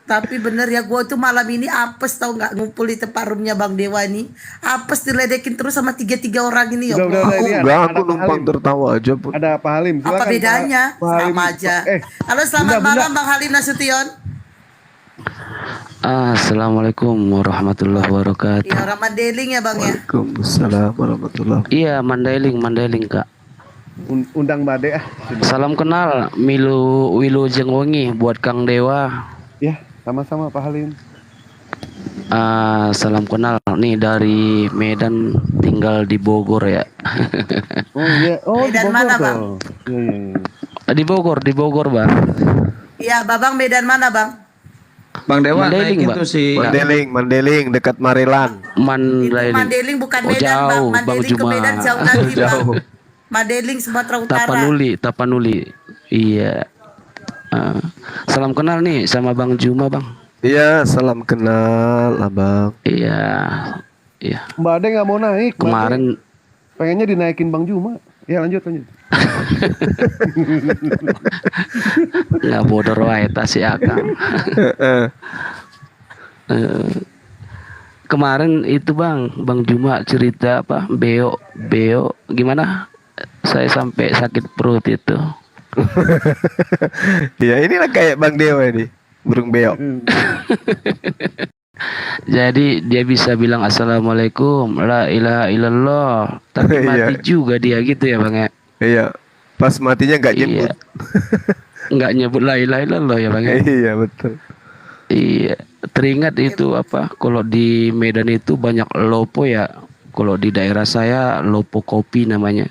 Tapi bener ya, gue tuh malam ini apes tau nggak, ngumpul di tempat roomnya Bang Dewa ini. Apes diledekin terus sama tiga orang ini ya. Enggak, aku numpang tertawa aja. Ada Pak Halim. Apa bedanya? Sama aja. Halo, selamat malam Bang Halim Nasution. Assalamualaikum warahmatullahi wabarakatuh. Iya, orang Mandailing ya Bang ya. Waalaikumsalam warahmatullahi. Iya, Mandailing Kak. Undang Bade Salam kenal Wilu Jengwengi buat Kang Dewa. Ya, sama-sama Pak Halim. Salam kenal nih dari Medan, tinggal di Bogor ya. Oh iya, Medan mana Bang? Di Bogor Bang. Iya, Babang Medan mana Bang? Bang Dewa Mandailing, naik itu si Mandailing dekat Marelan. Mandailing bukan Medan jauh, Bang. Mandailing ke Medan jauh lagi Bang. Mandailing Sumatera Utara. Tapanuli. Iya. Salam kenal nih sama Bang Juma Bang. Iya, salam kenal Abang. Iya. Mbak Ade nggak mau naik. Kemarin pengennya dinaikin Bang Juma. Ya lanjut. Nggak bodoh wae tas si Akang. Kemarin itu Bang Juma cerita apa? Beo gimana? Saya sampai sakit perut itu. Ya inilah kayak Bang Dewa ini, burung beo. Jadi dia bisa bilang assalamualaikum, la ilaha illallah, tapi mati juga dia gitu ya Bang ya. Iya. Pas matinya nggak nyebut. Nggak nyebut la ilaha illallah ya Bang ya. Iya betul. Iya. Teringat itu apa? Kalau di Medan itu banyak lopo ya. Kalau di daerah saya lopo kopi namanya.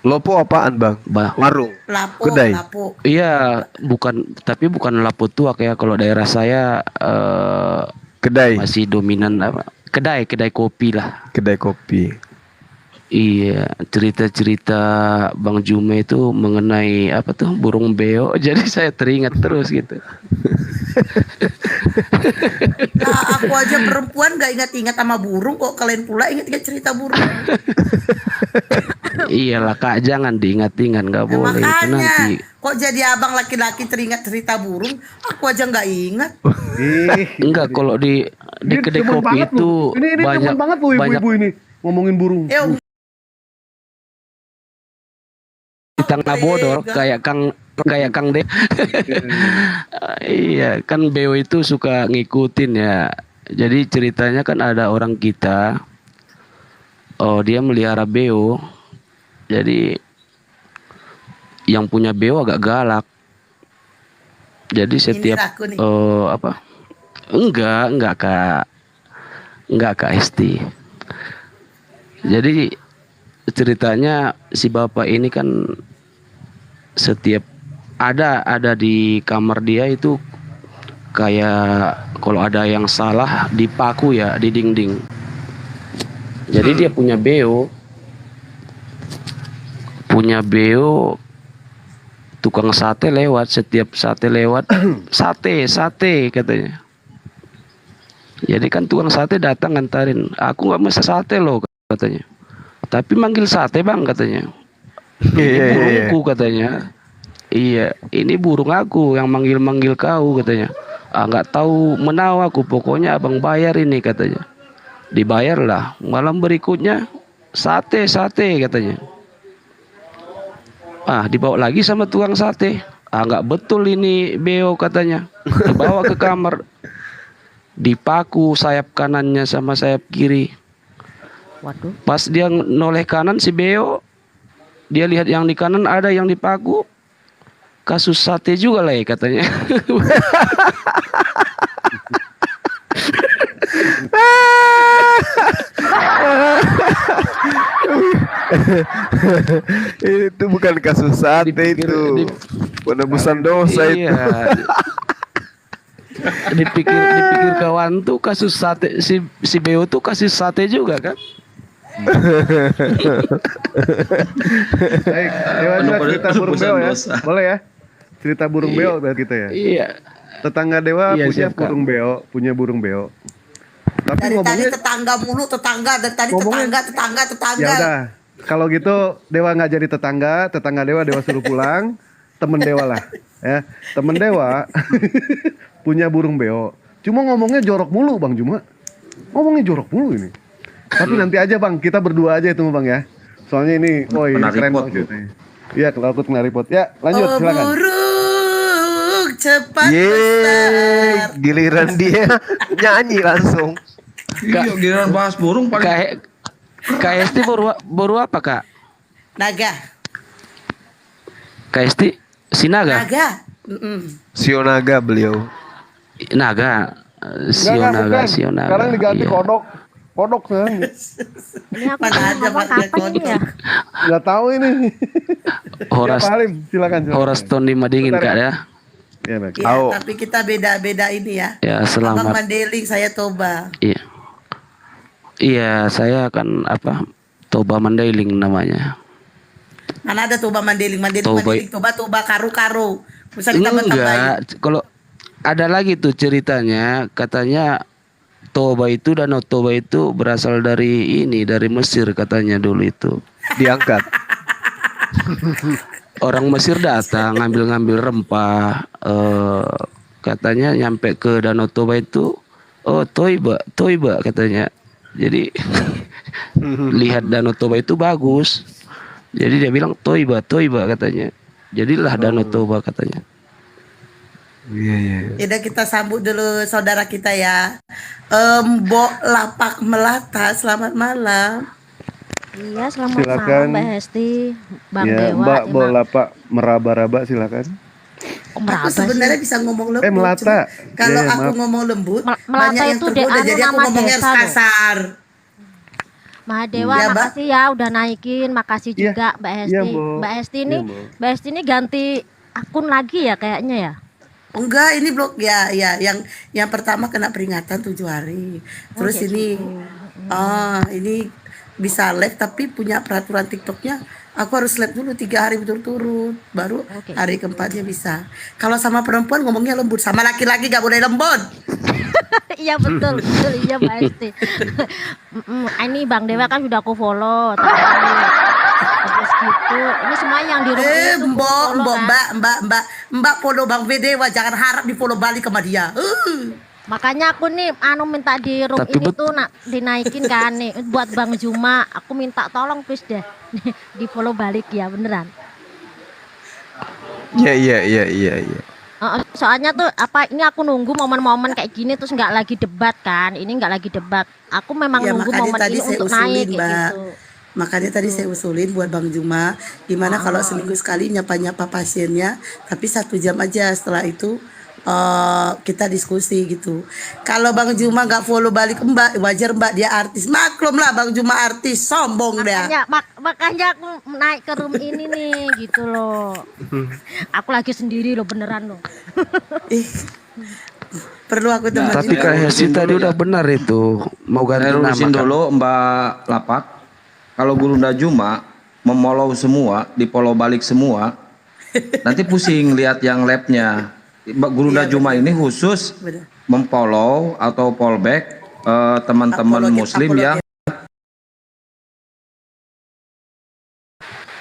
Lopo apaan Bang? Warung. Lapo, kedai. Lapo. Iya, bukan lapo tua kayak kalau daerah saya kedai. Masih dominan apa? Kedai kopi lah. Kedai kopi. Iya, cerita-cerita Bang Jume itu mengenai apa tuh burung beo, jadi saya teringat terus gitu. Nah, aku aja perempuan gak ingat-ingat sama burung, kok kalian pula ingat-ingat cerita burung. Iyalah Kak, jangan diingat-ingat, nggak boleh itu Makanya, nanti. kok jadi abang laki-laki teringat cerita burung, aku aja nggak ingat. Enggak, kalau di kedai demen kopi banget itu loh. Ini banyak demen banget loh banyak ibu-ibu ini ngomongin burung. di Tanah Bodor kayak Kang De. Iya, kan Beo itu suka ngikutin ya. Jadi ceritanya kan ada orang kita, oh dia melihara Beo. Jadi yang punya Beo agak galak. Jadi setiap apa? Enggak Kak Esti. Jadi ceritanya si bapak ini kan setiap ada di kamar dia itu kayak kalau ada yang salah dipaku ya di dinding. Jadi dia punya beo tukang sate lewat, setiap sate lewat sate katanya. Jadi kan tukang sate datang ngantarin, aku nggak mesen sate loh katanya, tapi manggil sate bang katanya. Ini burungku katanya. Iya, ini burung aku yang manggil kau katanya. Nggak tahu menau aku, pokoknya abang bayar ini katanya. Dibayarlah. Malam berikutnya sate katanya. Dibawa lagi sama tukang sate. Nggak betul ini beo katanya. Dibawa ke kamar. Dipaku sayap kanannya sama sayap kiri. Waduh. Pas dia noleh kanan si beo, dia lihat yang di kanan ada yang dipaku. Kasus sate juga lah ya katanya. Itu bukan kasus sate itu. Penebusan dosa itu. Dipikir kawan tuh kasus sate, si Beo tuh kasus sate juga kan. Baik, Dewa cerita burung beo ya. Boleh ya? Cerita burung beo buat kita ya. Iya. Tetangga Dewa Iya, punya siap, Kak. punya burung beo. Tapi Dari tadi ngomongnya tetangga mulu, tetangga. Dari tadi tetangga. ya udah. Kalau gitu Dewa nggak jadi tetangga Dewa suruh pulang. Temen Dewa lah, ya. Temen Dewa punya burung beo. Cuma ngomongnya jorok mulu Bang Juma. Ngomongnya jorok mulu ini. Tapi nanti aja Bang, kita berdua aja itu Bang ya. Soalnya ini, ini keren banget. Iya, kalau aku kena repot. Ya, lanjut silakan. Burung cepat besar. Giliran dia nyanyi langsung. Iya, giliran bahas burung paling. KST baru apa Kak? Naga. KST Sinaga? Naga. Sionaga beliau. Naga. Sionaga. Sekarang diganti iya. kodok sekarang. Ini aku ngomong kapan ini ya? Nggak tahu ini. Horas, Ya, Pak Halim, silakan. Horas Ton Lima Dingin Kak ya. Ya, baik. Ya, tapi kita beda-beda ini ya. Ya, Abang selamat. Mandeling, saya Toba. Iya, saya akan Toba Mandailing namanya. Mana ada Toba Mandeling, Toba Karo. Bisa Enggak, ditambah-tambahin. kalau ada lagi tuh ceritanya, katanya Toba itu, Danau Toba itu berasal dari Mesir katanya dulu itu. Diangkat. Orang Mesir datang ngambil rempah, katanya nyampe ke Danau Toba itu, oh Toiba katanya. Jadi lihat Danau Toba itu bagus. Jadi dia bilang Toiba katanya. Jadilah Danau Toba katanya. Iya. Udah kita sambut dulu saudara kita ya. Mbok Lapak Melata, selamat malam. Iya, selamat Silakan. malam Mbak Hesti, Bang Ya, Dewa. Mbak Bolapa meraba-raba silakan. Aku sebenarnya bisa ngomong lembut. Melata. cuma Kalau Ya, aku maaf. ngomong lembut, Melata banyak yang itu tergoda. Jadi aku nama ngomongnya desa loh. kasar. Mahadewa, Ya, Mbak. makasih ya udah naikin, makasih juga Mbak Hesti. Mbok. Mbak Hesti ini, Iya, Mbok. Mbak Hesti ini ganti akun lagi ya kayaknya ya. Enggak, ini blok ya yang pertama kena peringatan 7 hari. Terus kayak ini gitu. ini bisa live tapi punya peraturan TikToknya aku harus live dulu 3 hari berturut-turut baru hari keempatnya bisa. Kalau sama perempuan ngomongnya lembut, sama laki-laki gak boleh lembut. Iya betul, betul iya Mbak Esti. Ini Bang Dewa kan sudah aku follow. Terus gitu. Ini semua yang di room ini tuh follow kan. Mbak follow Bang Dewa, jangan harap di follow balik sama dia. Makanya aku nih minta di room ini tuh dinaikin kan nih buat Bang Juma. Aku minta tolong please deh di follow balik ya beneran. Iya. Soalnya tuh ini aku nunggu momen-momen kayak gini terus nggak lagi debat kan. Ini nggak lagi debat. Aku memang Ya, nunggu makanya momen tadi ini saya untuk usulin, naik kayak Mbak. gitu. Makanya tadi saya usulin buat Bang Juma, gimana kalau seminggu sekali nyapa-nyapa pasiennya, tapi 1 jam aja. Setelah itu kita diskusi gitu. Kalau Bang Juma nggak follow balik Mbak, wajar Mbak, dia artis. Maklum lah Bang Juma artis, sombong dia. Makanya aku naik ke room ini nih gitu loh. Aku lagi sendiri loh beneran loh. Perlu aku teman. Tapi Kak Hesti tadi udah benar itu mau ganti Saya nama. urusin Kak. dulu Mbak Lapak. Kalau Gurunda Juma memfollow semua, di follow balik semua, nanti pusing lihat yang labnya. Gurunda Juma ini khusus memfollow atau fallback teman-teman muslim yang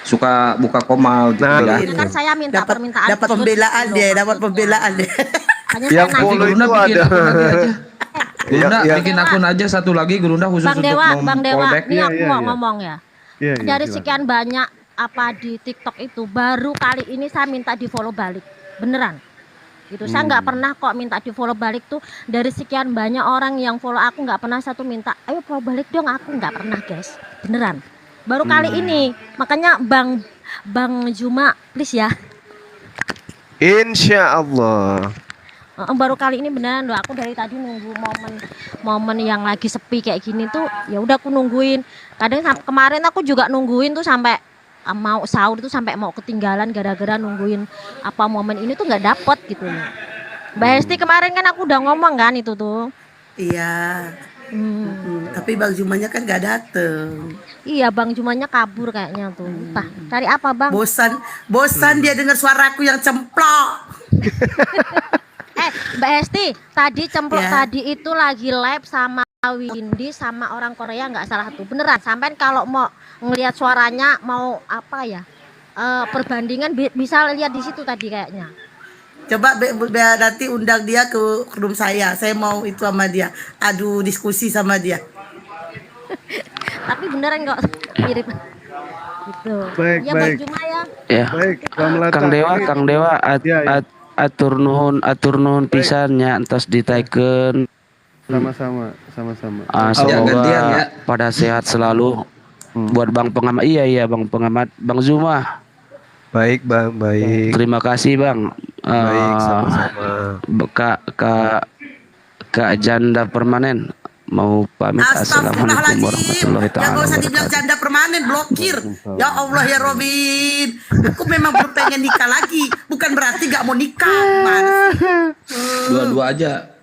suka buka komal gitu ya. Kan saya minta permintaan Dapat pembelaan deh, dapat pembelaan deh. Yang follow itu ada. Gurunda bikin akun aja satu lagi Gurunda khusus Bang untuk Dewa, Bang Dewa, fallback. ini aku mau ngomong ya. Dari silakan. sekian banyak di TikTok itu baru kali ini saya minta di follow balik, beneran. Gitu. Saya nggak pernah kok minta di follow balik tuh dari sekian banyak orang yang follow aku nggak pernah satu minta, ayo follow balik dong aku nggak pernah guys, beneran. Baru kali ini, makanya Bang Juma please ya. Insya Allah. Baru kali ini beneran loh, aku dari tadi nunggu momen yang lagi sepi kayak gini tuh, ya udah aku nungguin. Kadang kemarin aku juga nungguin tuh sampai mau sahur tuh sampai mau ketinggalan gara-gara nungguin momen ini tuh nggak dapet gitu loh. Mbak Hesti kemarin kan aku udah ngomong kan itu tuh. Iya. Tapi Bang Jumanya kan gak dateng. Iya Bang Jumanya kabur kayaknya tuh. Entah cari apa Bang? Bosan dia dengar suaraku yang cemplok. Mbak Hesti tadi cemplok tadi itu lagi live sama Windy sama orang Korea nggak salah tuh beneran. Sampai kalau mau ngelihat suaranya mau perbandingan bisa lihat di situ tadi kayaknya. Coba nanti undang dia ke room saya mau itu sama dia, adu diskusi sama dia. Tapi beneran kok mirip gitu. Baik, ya, baik. Bang Juma ya. Ya. Baik, Kang Dewa atur nuhun pisannya entos ditaikeun. Sama-sama. Semoga pada sehat selalu. Buat Bang Pengamat. Iya Bang Pengamat, Bang Zuma. Baik Bang, baik. Terima kasih Bang. Baik, sama-sama. Kak Janda Permanen mau pamit. Assalamualaikum warahmatullahi Ya taala gak usah dibilang janda permanen, blokir. Ya Allah ya Robin, aku memang belum pengen nikah lagi, bukan berarti gak mau nikah. Dua-dua aja.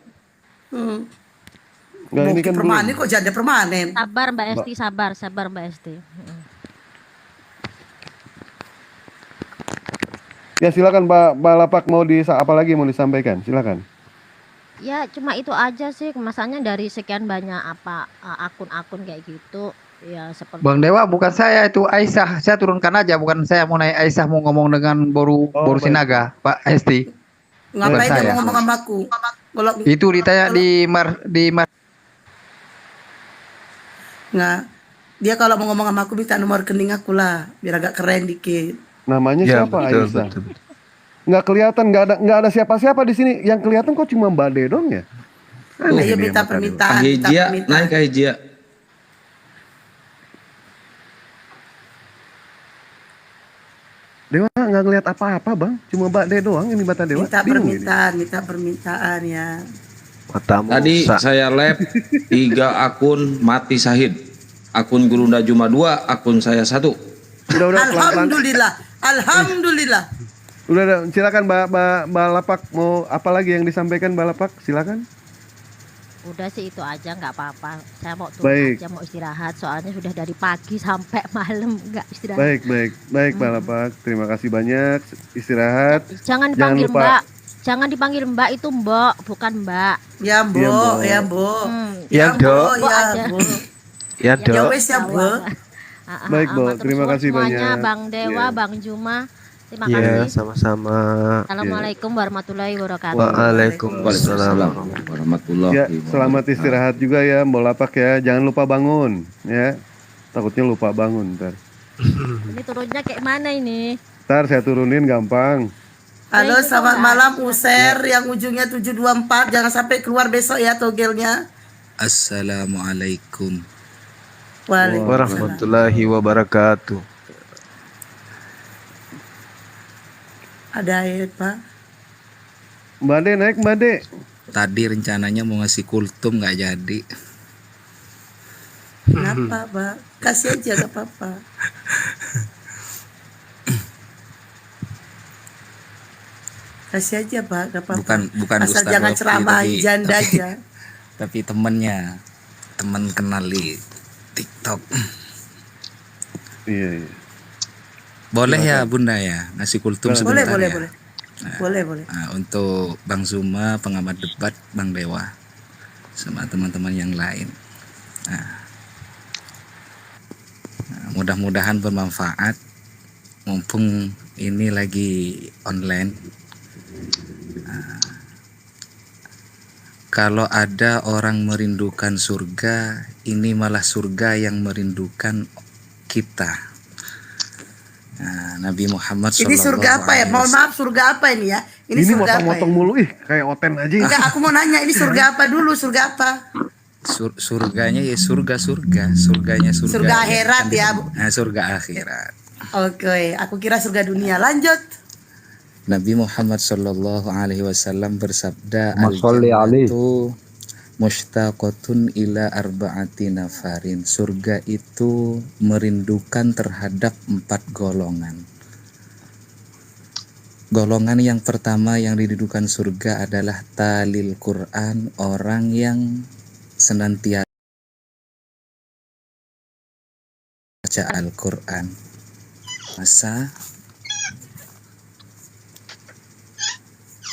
Nggak, ini kan permanen kok janda permanen. Sabar Mbak Esti, sabar Mbak Esti. Ya silakan Mbak Lapak mau apa lagi mau disampaikan? Silakan. Ya cuma itu aja sih, masanya dari sekian banyak akun-akun kayak gitu. Ya seperti Bang Dewa bukan saya, itu Aisyah. Saya turunkan aja, bukan saya mau naik. Aisyah mau ngomong dengan Boru Sinaga, Pak Hesti. Ngapain dia mau ngomong sama aku? Itu ditanya di Nggak, dia kalau mau ngomong sama aku minta nomor rekening aku lah, biar agak keren dikit. Namanya Ya, siapa betul, Aisyah? betul. Nggak kelihatan, nggak ada siapa-siapa di sini. Yang kelihatan kok cuma Mbak De dong ya? Ayo minta permintaan. Kahijia, naik Kahijia. Dewa nggak ngeliat apa-apa Bang, cuma Mbak De doang ini Bata Dewa. Minta permintaan ya. Tadi saya lab 3 akun mati syahid. Akun Gurunda Juma 2, akun saya 1. Udah, Alhamdulillah. Udah, silakan Mbak Lapak mau apa lagi yang disampaikan Mbak Lapak? Silakan. Udah sih itu aja, nggak apa-apa. Saya mau turun Baik. aja, mau istirahat. Soalnya sudah dari pagi sampai malam nggak istirahat. Baik Pak Lapak. Terima kasih banyak. Istirahat. Jangan Jangan dipanggil lupa. Mbak. Jangan dipanggil Mbak, itu Mbok, bukan Mbak. Ya, Iya, Mbok. ya, Mbok. Ya, Dok. Mbok Ya, aja. Mbok. Ya, Ya Dok. wes ya, Mbok. Baik, Mbok. Matur Terima suwun kasih semuanya, banyak. Bang Dewa, Iya. Bang Juma. Terima Ya, kasih. sama-sama. Assalamualaikum warahmatullahi wabarakatuh. Waalaikumsalam. warahmatullahi Ya, selamat istirahat juga ya, Mbok Lapak ya. Jangan lupa bangun, ya. Takutnya lupa bangun ntar. Ini turunnya kayak mana ini? Ntar saya turunin gampang. Halo, itu selamat enggak malam User yang ujungnya 724. Jangan sampai keluar besok ya togelnya. Assalamualaikum Warahmatullahi wabarakatuh. Ada air, Pak. Mbak De, naik Mbak De. Tadi rencananya mau ngasih kultum nggak jadi. Kenapa, Pak? Kasih aja, gak apa-apa. Kasih aja, Pak, gak apa-apa. Bukan Asal Ustaz jangan Rofi, ceramahin janda tapi- aja. Tapi temennya, temen kenal di TikTok. Iya, iya. Boleh ya Bunda ya ngasih kultum Boleh, sebentar boleh, ya. boleh. Boleh. Nah, untuk Bang Zuma, pengamat debat, Bang Dewa, sama teman-teman yang lain. Nah, mudah-mudahan bermanfaat. Mumpung ini lagi online. Nah, kalau ada orang merindukan surga, ini malah surga yang merindukan kita. Nah, Nabi Muhammad Ini surga apa ya? Mohon maaf, surga apa ini ya? Ini surga apa ya? motong-motong mulu, ih kayak Oten aja. Enggak, aku mau nanya ini surga apa dulu? Surga apa? Surganya ya surganya surga. Surga akhirat ya. Nah, surga akhirat. Oke, aku kira surga dunia. Lanjut. Nabi Muhammad Shallallahu Alaihi Wasallam bersabda, Allahumma sholli alaihi. al-jannatu mushtaqatun ila arba'ati nafarin. Surga itu merindukan terhadap 4 golongan. Golongan yang pertama yang dirindukan surga adalah talil Quran, orang yang senantiasa baca Al-Quran. Masa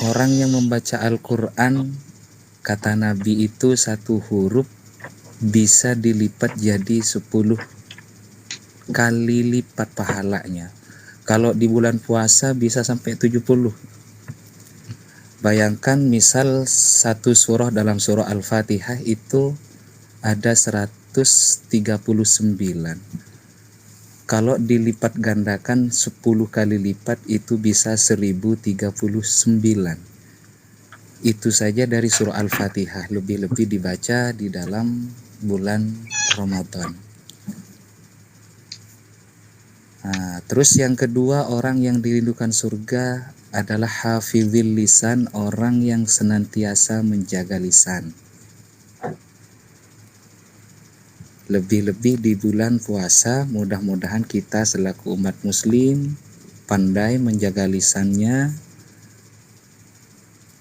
orang yang membaca Al-Quran, kata Nabi itu satu huruf bisa dilipat jadi 10 kali lipat pahalanya. Kalau di bulan puasa bisa sampai 70. Bayangkan misal satu surah dalam surah Al-Fatihah itu ada 139. Kalau dilipat gandakan 10 kali lipat itu bisa 1039. Itu saja dari surah Al-Fatihah, lebih-lebih dibaca di dalam bulan Ramadan. Nah, terus yang kedua, orang yang dirindukan surga adalah hafizil lisan, orang yang senantiasa menjaga lisan. Lebih-lebih di bulan puasa, mudah-mudahan kita selaku umat muslim pandai menjaga lisannya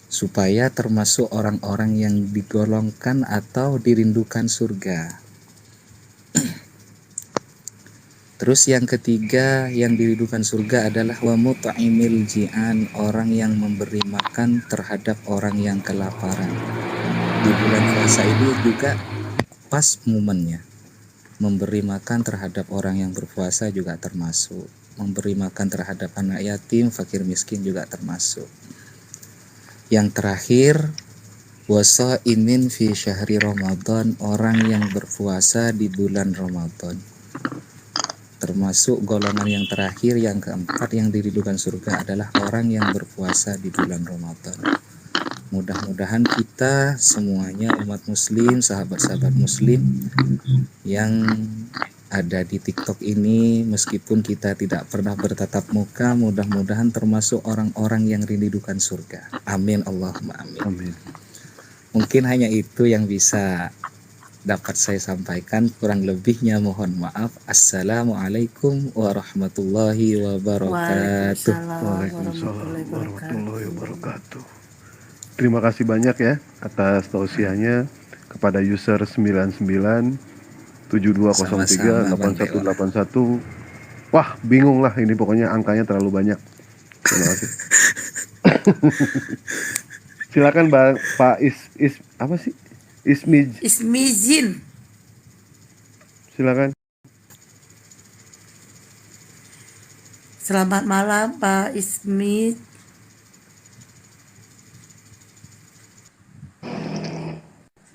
supaya termasuk orang-orang yang digolongkan atau dirindukan surga. Terus yang ketiga yang dirindukan surga adalah wa mut'imil ji'an, orang yang memberi makan terhadap orang yang kelaparan. Di bulan puasa ini juga pas momennya. Memberi makan terhadap orang yang berpuasa juga termasuk. Memberi makan terhadap anak yatim, fakir miskin juga termasuk. Yang terakhir, wasaimin fi syahri Ramadan, orang yang berpuasa di bulan Ramadan. Termasuk golongan yang terakhir, yang keempat yang dirindukan surga adalah orang yang berpuasa di bulan Ramadan. Mudah-mudahan kita semuanya umat muslim, sahabat-sahabat muslim yang ada di TikTok ini, meskipun kita tidak pernah bertatap muka, mudah-mudahan termasuk orang-orang yang rindukan surga. Amin, Allahumma amin. Mungkin hanya itu yang bisa dapat saya sampaikan, kurang lebihnya mohon maaf. Assalamualaikum warahmatullahi wabarakatuh. Waalaikumsalam warahmatullahi wabarakatuh. Terima kasih banyak ya atas tausiahnya. kepada user 9972038181. Wah, bingung lah ini, pokoknya angkanya terlalu banyak. Terima kasih. Silakan Pak apa sih? Ismizin. Silakan. Selamat malam Pak Ismi.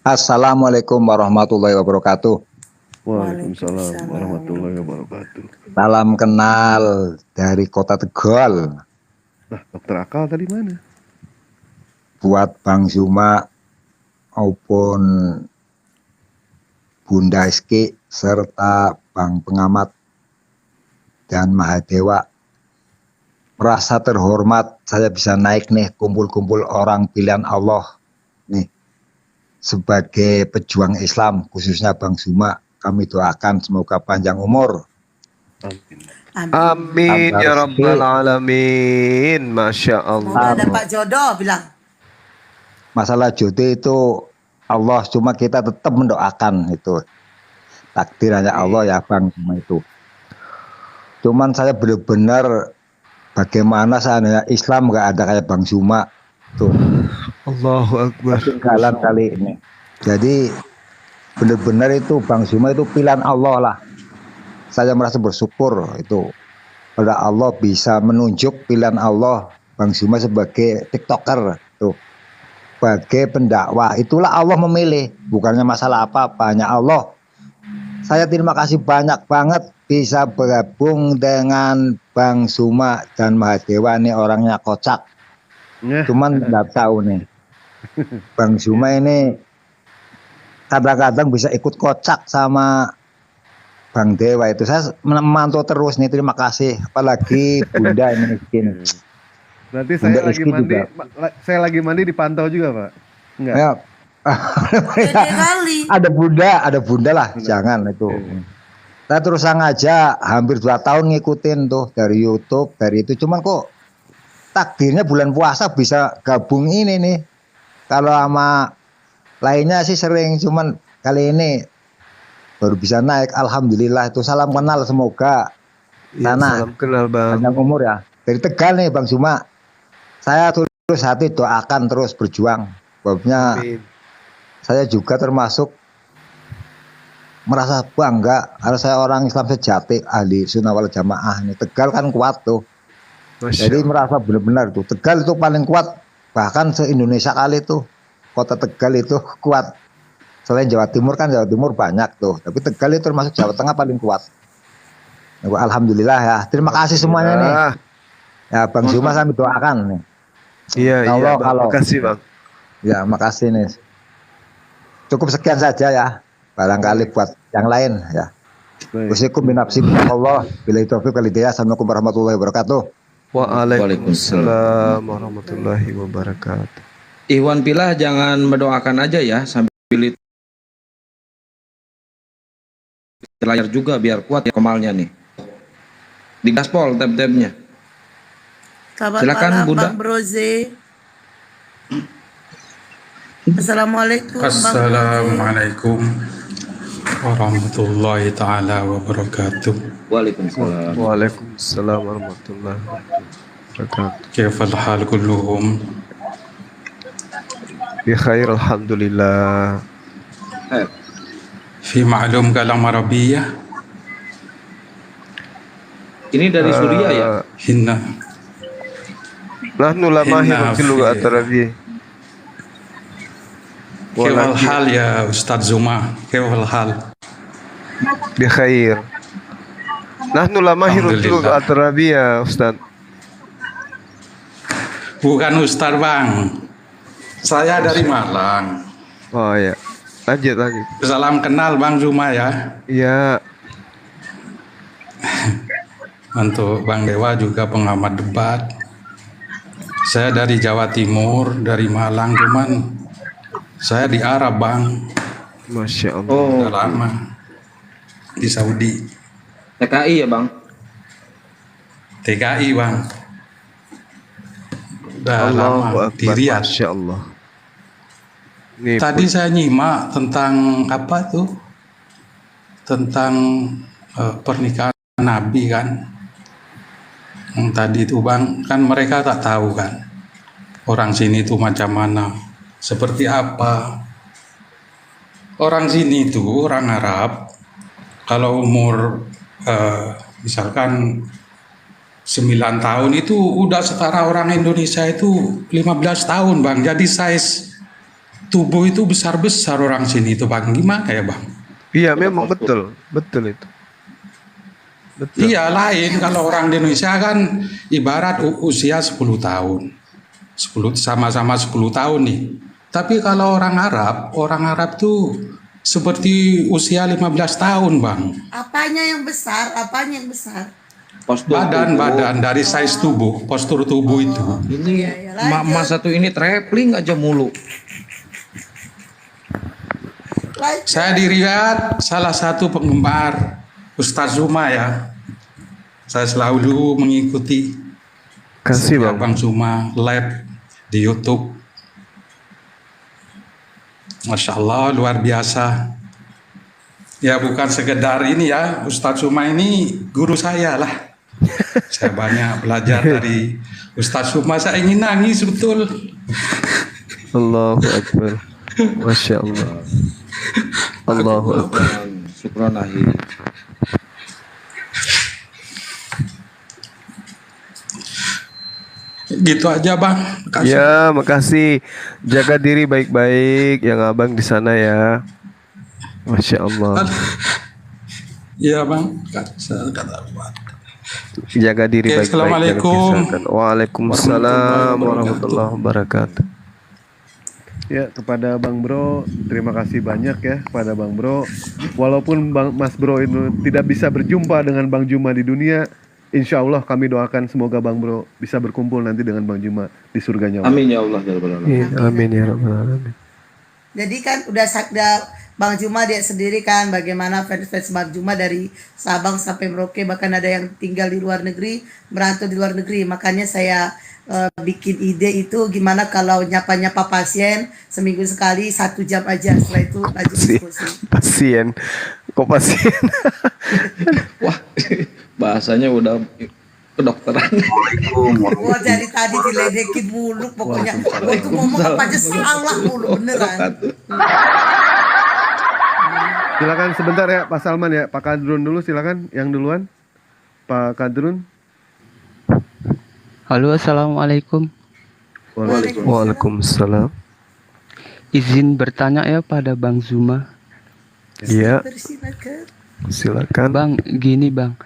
Assalamualaikum warahmatullahi wabarakatuh. Waalaikumsalam warahmatullahi wabarakatuh. Salam kenal dari Kota Tegal. Nah, Dokter Akal tadi mana? Buat Bang Zuma maupun Bunda Eski serta Bang Pengamat dan Mahadewa. Merasa terhormat saya bisa naik nih kumpul-kumpul orang pilihan Allah nih. Sebagai pejuang Islam khususnya Bang Zuma, kami doakan semoga panjang umur. Amin ya rabbal alamin. Masya Semoga Allah. dapat jodoh bilang. Masalah jodoh itu Allah, cuma kita tetap mendoakan itu. Takdir hanya Allah ya Bang Zuma itu. Cuman saya benar-benar bagaimana seandainya Islam nggak ada kayak Bang Zuma tuh. Allahu Akbar. Ketinggalan kali ini. Jadi benar-benar itu Bang Zuma itu pilihan Allah lah. Saya merasa bersyukur itu pada Allah bisa menunjuk pilihan Allah Bang Zuma sebagai TikToker tuh. Sebagai pendakwah, itulah Allah memilih, bukannya masalah apa-apa, hanya Allah. Saya terima kasih banyak banget bisa bergabung dengan Bang Zuma dan Mahadewa, ini orangnya kocak. Cuman nggak tahu nih, Bang Zuma ini kadang-kadang bisa ikut kocak sama Bang Dewa itu. Saya memantau terus nih, terima kasih. Apalagi Bunda ini miskin. Berarti Bunda saya lagi Eski mandi, juga. saya lagi mandi dipantau juga, Pak? Enggak. Ya. Ada bunda lah, jangan itu. Saya terus aja hampir 2 tahun ngikutin tuh dari YouTube, dari itu. Cuman kok takdirnya bulan puasa bisa gabung ini nih. Kalau sama lainnya sih sering, cuman kali ini baru bisa naik. Alhamdulillah itu. Salam kenal, semoga Ya, sana salam kenal Bang. panjang umur ya. Dari Tegal nih Bang Zuma. Saya terus hati doakan terus berjuang. Sebabnya saya juga termasuk merasa bangga karena saya orang Islam sejati, ahli sunnah wal jamaah. Ini Tegal kan kuat tuh. Jadi merasa benar-benar tuh Tegal itu paling kuat, bahkan se-Indonesia kali tuh. Kota Tegal itu kuat. Selain Jawa Timur kan, Jawa Timur banyak tuh, tapi Tegal itu termasuk Jawa Tengah paling kuat. Alhamdulillah ya. Terima kasih semuanya nih. Ya Bang Zuma kami doakan nih. Iya, Allah, Bang. kalau Makasih Bang. ya makasih nih. Cukup sekian saja ya. Barangkali buat yang lain ya. Usikum binafsi Allah. Bila itu Assalamualaikum warahmatullahi wabarakatuh. Waalaikumsalam warahmatullahi wabarakatuh. Iwan Pilah jangan mendoakan aja ya, sambil layar juga biar kuat ya kemalnya nih. Di gaspol tab-tabnya. Selamat Silakan, malam Bunda. Bang Broze. Assalamualaikum Bang Broze. Assalamualaikum warahmatullahi taala wabarakatuh. Waalaikumsalam. Waalaikumsalam warahmatullahi wabarakatuh. Kaifal hal kulluhum? Bi khair alhamdulillah. Fi ma'lum kalam Arabiyah. Ini dari Suriah ya? Hinna. Nahnu la mahirun fil lughat al-arabiyyah. Kaifal hal ya Ustaz Zuma? Kaifal hal? Bi khair. Nahnu la mahirun fil lughat al-arabiyyah, Ustaz. Bukan Ustaz Bang. Saya dari Malang. Oh ya. Lanjut. Salam kenal Bang Zuma ya. Iya. Untuk Bang Dewa juga pengamat debat. Saya dari Jawa Timur, dari Malang, cuman saya di Arab Bang. Masya Allah. Udah lama di Saudi. TKI ya Bang? TKI Bang. Udah Allahu lama di Akbar. Riyadh. Masya Allah. Tadi saya nyimak tentang apa tuh? Tentang pernikahan Nabi kan. Yang tadi itu Bang, kan mereka tak tahu kan. Orang sini itu macam mana, seperti apa. Orang sini itu, orang Arab, kalau umur misalkan 9 tahun itu udah setara orang Indonesia itu 15 tahun Bang. Jadi size tubuh itu besar-besar orang sini itu Bang. Gimana ya Bang? Iya memang betul itu. Betul. Iya lain kalau orang di Indonesia kan ibarat usia 10 tahun. 10 sama-sama 10 tahun nih. Tapi kalau orang Arab tuh seperti usia 15 tahun Bang. Apanya yang besar? Apanya yang besar? Badan dari size tubuh, postur tubuh itu. Ini emak satu ini traveling aja mulu. Saya di Riyadh salah satu penggemar Ustaz Zuma ya. Saya selalu mengikuti Bang Zuma live di YouTube. Masya Allah luar biasa. Ya bukan sekedar ini ya, Ustaz Zuma ini guru saya lah. Saya banyak belajar dari Ustaz Zuma. Saya ingin nangis betul. Allahu Akbar. Masya Allah. Allahu Akbar. Syukran ahi. Gitu aja Bang. Makasih. Ya makasih. Jaga diri baik-baik yang abang di sana ya. Masya Allah. Iya Bang. Jaga diri Oke, baik-baik. Assalamualaikum. Waalaikumsalam warahmatullahi wabarakatuh. Ya, kepada Bang Bro, terima kasih banyak ya kepada Bang Bro. Walaupun Mas Bro itu tidak bisa berjumpa dengan Bang Juma di dunia, insya Allah kami doakan semoga Bang Bro bisa berkumpul nanti dengan Bang Juma di surganya Allah. Amin ya Allah ya Rabbal alamin. Amin ya Rabbal alamin. Jadi kan udah sakda Bang Juma dia sendiri kan bagaimana fans Bang Juma dari Sabang sampai Merauke, bahkan ada yang tinggal di luar negeri, merantau di luar negeri. Makanya saya bikin ide itu gimana kalau nyapa-nyapa pasien seminggu sekali 1 jam aja, setelah itu lanjut diskusi. Pasien, kok pasien? Wah, bahasanya udah kedokteran. Gua dari tadi diledekin mulu pokoknya. Gua itu ngomong apa aja salah mulu beneran. Silakan sebentar ya Pak Salman ya, Pak Kadrun dulu silakan yang duluan. Pak Kadrun. Halo, assalamualaikum. Waalaikumsalam. Izin bertanya ya pada Bang Zuma. Iya. Silakan. Bang, gini Bang.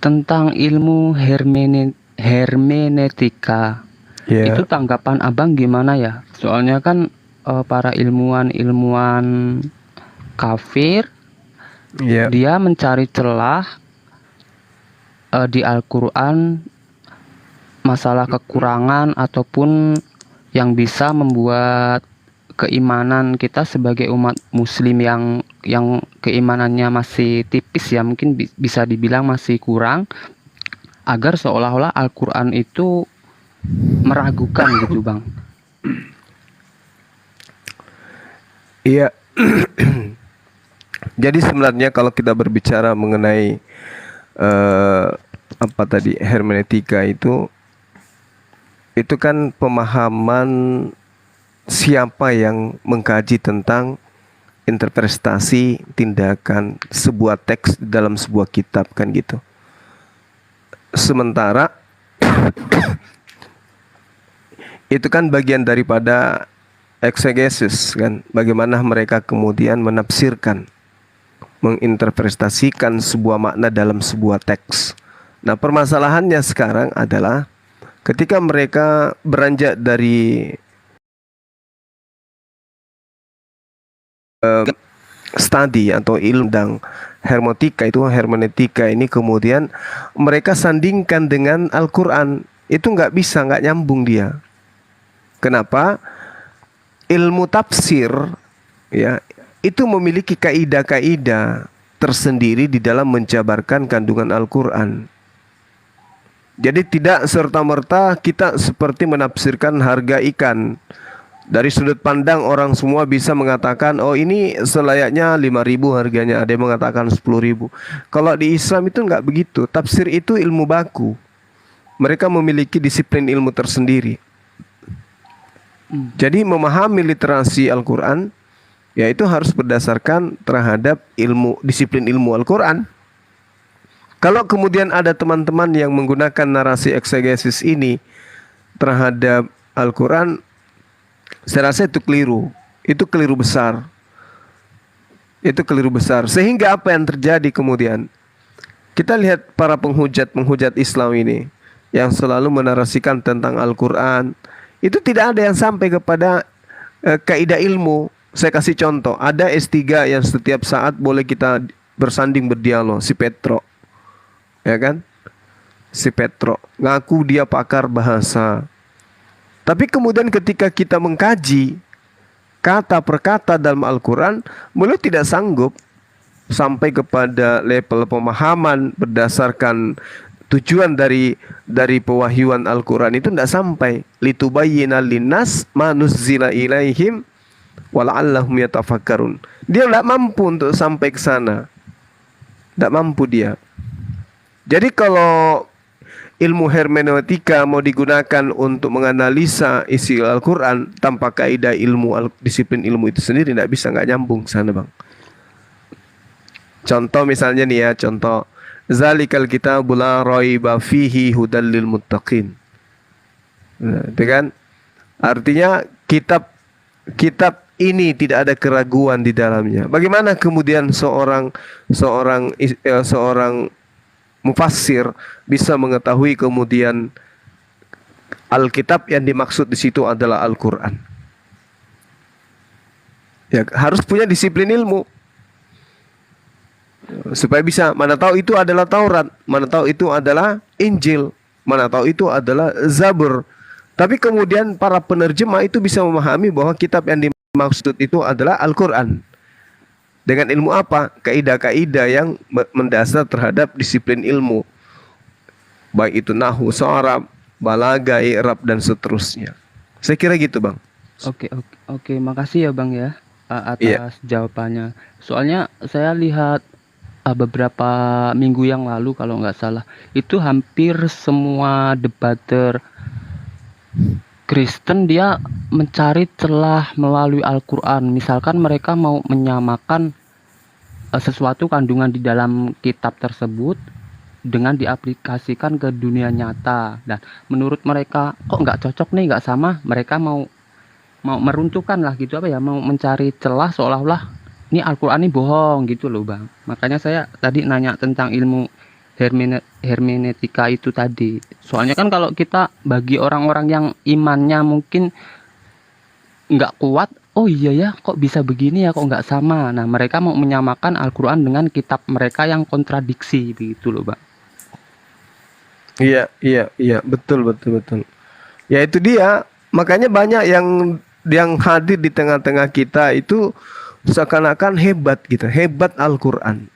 Tentang ilmu hermeneutika. Yeah. Itu tanggapan Abang gimana ya? Soalnya kan para ilmuwan kafir, dia mencari celah di Al-Quran masalah kekurangan ataupun yang bisa membuat keimanan kita sebagai umat muslim yang keimanannya masih tipis ya, mungkin bisa dibilang masih kurang, agar seolah-olah Al-Quran itu meragukan gitu Bang. Iya. Jadi sebenarnya kalau kita berbicara mengenai hermeneutika itu kan pemahaman siapa yang mengkaji tentang interpretasi tindakan sebuah teks dalam sebuah kitab kan gitu. Sementara itu kan bagian daripada exegesis kan, bagaimana mereka kemudian menafsirkan, menginterpretasikan sebuah makna dalam sebuah teks. Nah, permasalahannya sekarang adalah ketika mereka beranjak dari studi atau ilmu dan hermeneutika ini, kemudian mereka sandingkan dengan Al-Quran, itu nggak bisa, nggak nyambung dia. Kenapa? Ilmu tafsir ya itu memiliki kaidah-kaidah tersendiri di dalam menjabarkan kandungan Al-Quran. Jadi tidak serta-merta kita seperti menafsirkan harga ikan. Dari sudut pandang orang semua bisa mengatakan, oh ini selayaknya 5.000 harganya, ada yang mengatakan 10.000. Kalau di Islam itu nggak begitu. Tafsir itu ilmu baku. Mereka memiliki disiplin ilmu tersendiri. Jadi memahami literasi Al-Quran, yaitu harus berdasarkan terhadap disiplin ilmu Al-Quran. Kalau kemudian ada teman-teman yang menggunakan narasi eksegesis ini terhadap Al-Quran, saya rasa itu keliru. Itu keliru besar. Itu keliru besar. Sehingga apa yang terjadi kemudian? Kita lihat para penghujat Islam ini yang selalu menarasikan tentang Al-Quran, itu tidak ada yang sampai kepada kaidah ilmu. Saya kasih contoh, ada S3 yang setiap saat boleh kita bersanding berdialog, si Petro. Ya kan? Si Petro ngaku dia pakar bahasa. Tapi kemudian ketika kita mengkaji kata per kata dalam Al-Quran, beliau tidak sanggup sampai kepada level pemahaman berdasarkan tujuan dari pewahyuan Al-Quran itu tidak sampai. Litubayyina linnas ma nuzzila ilaihim wala'allahum yatafakkarun. Dia tidak mampu untuk sampai ke sana. Tidak mampu dia. Jadi kalau ilmu hermeneutika mau digunakan untuk menganalisa isi Al-Quran tanpa kaidah disiplin ilmu itu sendiri, tidak bisa, nggak nyambung sana, Bang. Contoh misalnya nih ya, contoh zalikal kitabul la raiba fihi hudal lil muttaqin. Nah, itu kan artinya kitab ini tidak ada keraguan di dalamnya. Bagaimana kemudian seorang mufassir bisa mengetahui kemudian Alkitab yang dimaksud di situ adalah Al-Quran? Ya, harus punya disiplin ilmu supaya bisa, mana tahu itu adalah Taurat, mana tahu itu adalah Injil, mana tahu itu adalah Zabur. Tapi kemudian para penerjemah itu bisa memahami bahwa kitab yang dimaksud itu adalah Al-Quran. Dengan ilmu apa? Kaidah-kaidah yang mendasar terhadap disiplin ilmu, baik itu nahwu, sharaf, balaghah, i'rab dan seterusnya. Saya kira gitu, Bang. Oke, makasih ya Bang ya atas jawabannya. Soalnya saya lihat beberapa minggu yang lalu kalau nggak salah, itu hampir semua debater Kristen dia mencari celah melalui Al-Quran. Misalkan mereka mau menyamakan sesuatu kandungan di dalam kitab tersebut dengan diaplikasikan ke dunia nyata. Dan menurut mereka kok nggak cocok nih, nggak sama. Mereka mau meruntuhkan lah gitu, apa ya, mau mencari celah seolah-olah ini Al-Quran ini bohong gitu loh, Bang. Makanya saya tadi nanya tentang ilmu hermeneutika itu tadi. Soalnya kan kalau kita bagi orang-orang yang imannya mungkin nggak kuat, oh iya ya kok bisa begini ya, kok nggak sama. Nah mereka mau menyamakan Al-Quran dengan kitab mereka yang kontradiksi begitu loh, Bang. Iya, betul. Ya itu dia. Makanya banyak yang hadir di tengah-tengah kita itu seakan-akan hebat gitu, hebat Al-Quran.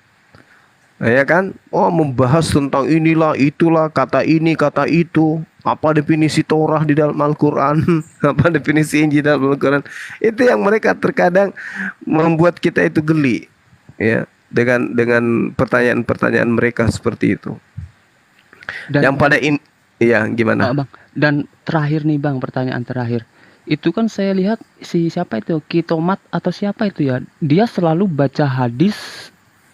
Nah, ya kan? Oh, membahas tentang inilah, itulah, kata ini, kata itu, apa definisi Torah di dalam Al-Quran, apa definisi Injil dalam Al-Quran. Itu yang mereka terkadang membuat kita itu geli, ya, dengan pertanyaan-pertanyaan mereka seperti itu. Yang pada gimana? Bang. Dan terakhir nih Bang, pertanyaan terakhir. Itu kan saya lihat siapa itu, Kitomat atau siapa itu ya, dia selalu baca hadis,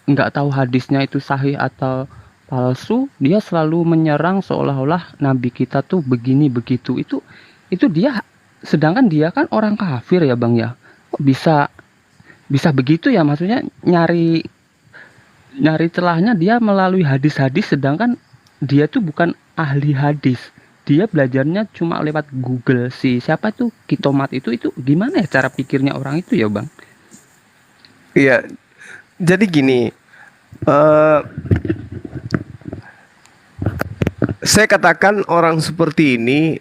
nggak tahu hadisnya itu sahih atau palsu, dia selalu menyerang seolah-olah Nabi kita tuh begini begitu. Itu dia, sedangkan dia kan orang kafir ya Bang ya, kok bisa begitu ya, maksudnya nyari celahnya dia melalui hadis-hadis, sedangkan dia tuh bukan ahli hadis. Dia belajarnya cuma lewat Google. Siapa tuh Kitomat itu gimana ya cara pikirnya orang itu ya Bang? Iya, jadi gini, saya katakan orang seperti ini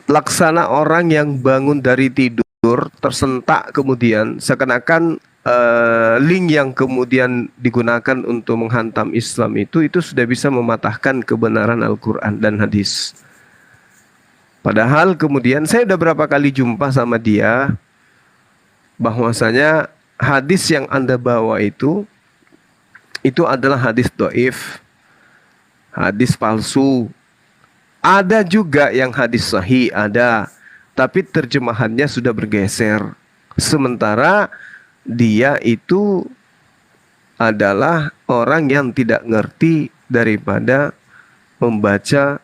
laksana orang yang bangun dari tidur tersentak, kemudian seakan-akan link yang kemudian digunakan untuk menghantam Islam itu sudah bisa mematahkan kebenaran Al-Quran dan hadis. Padahal kemudian saya udah berapa kali jumpa sama dia, bahwasanya hadis yang Anda bawa itu adalah hadis dhaif, hadis palsu. Ada juga yang hadis sahih, ada, tapi terjemahannya sudah bergeser. Sementara dia itu adalah orang yang tidak ngerti daripada membaca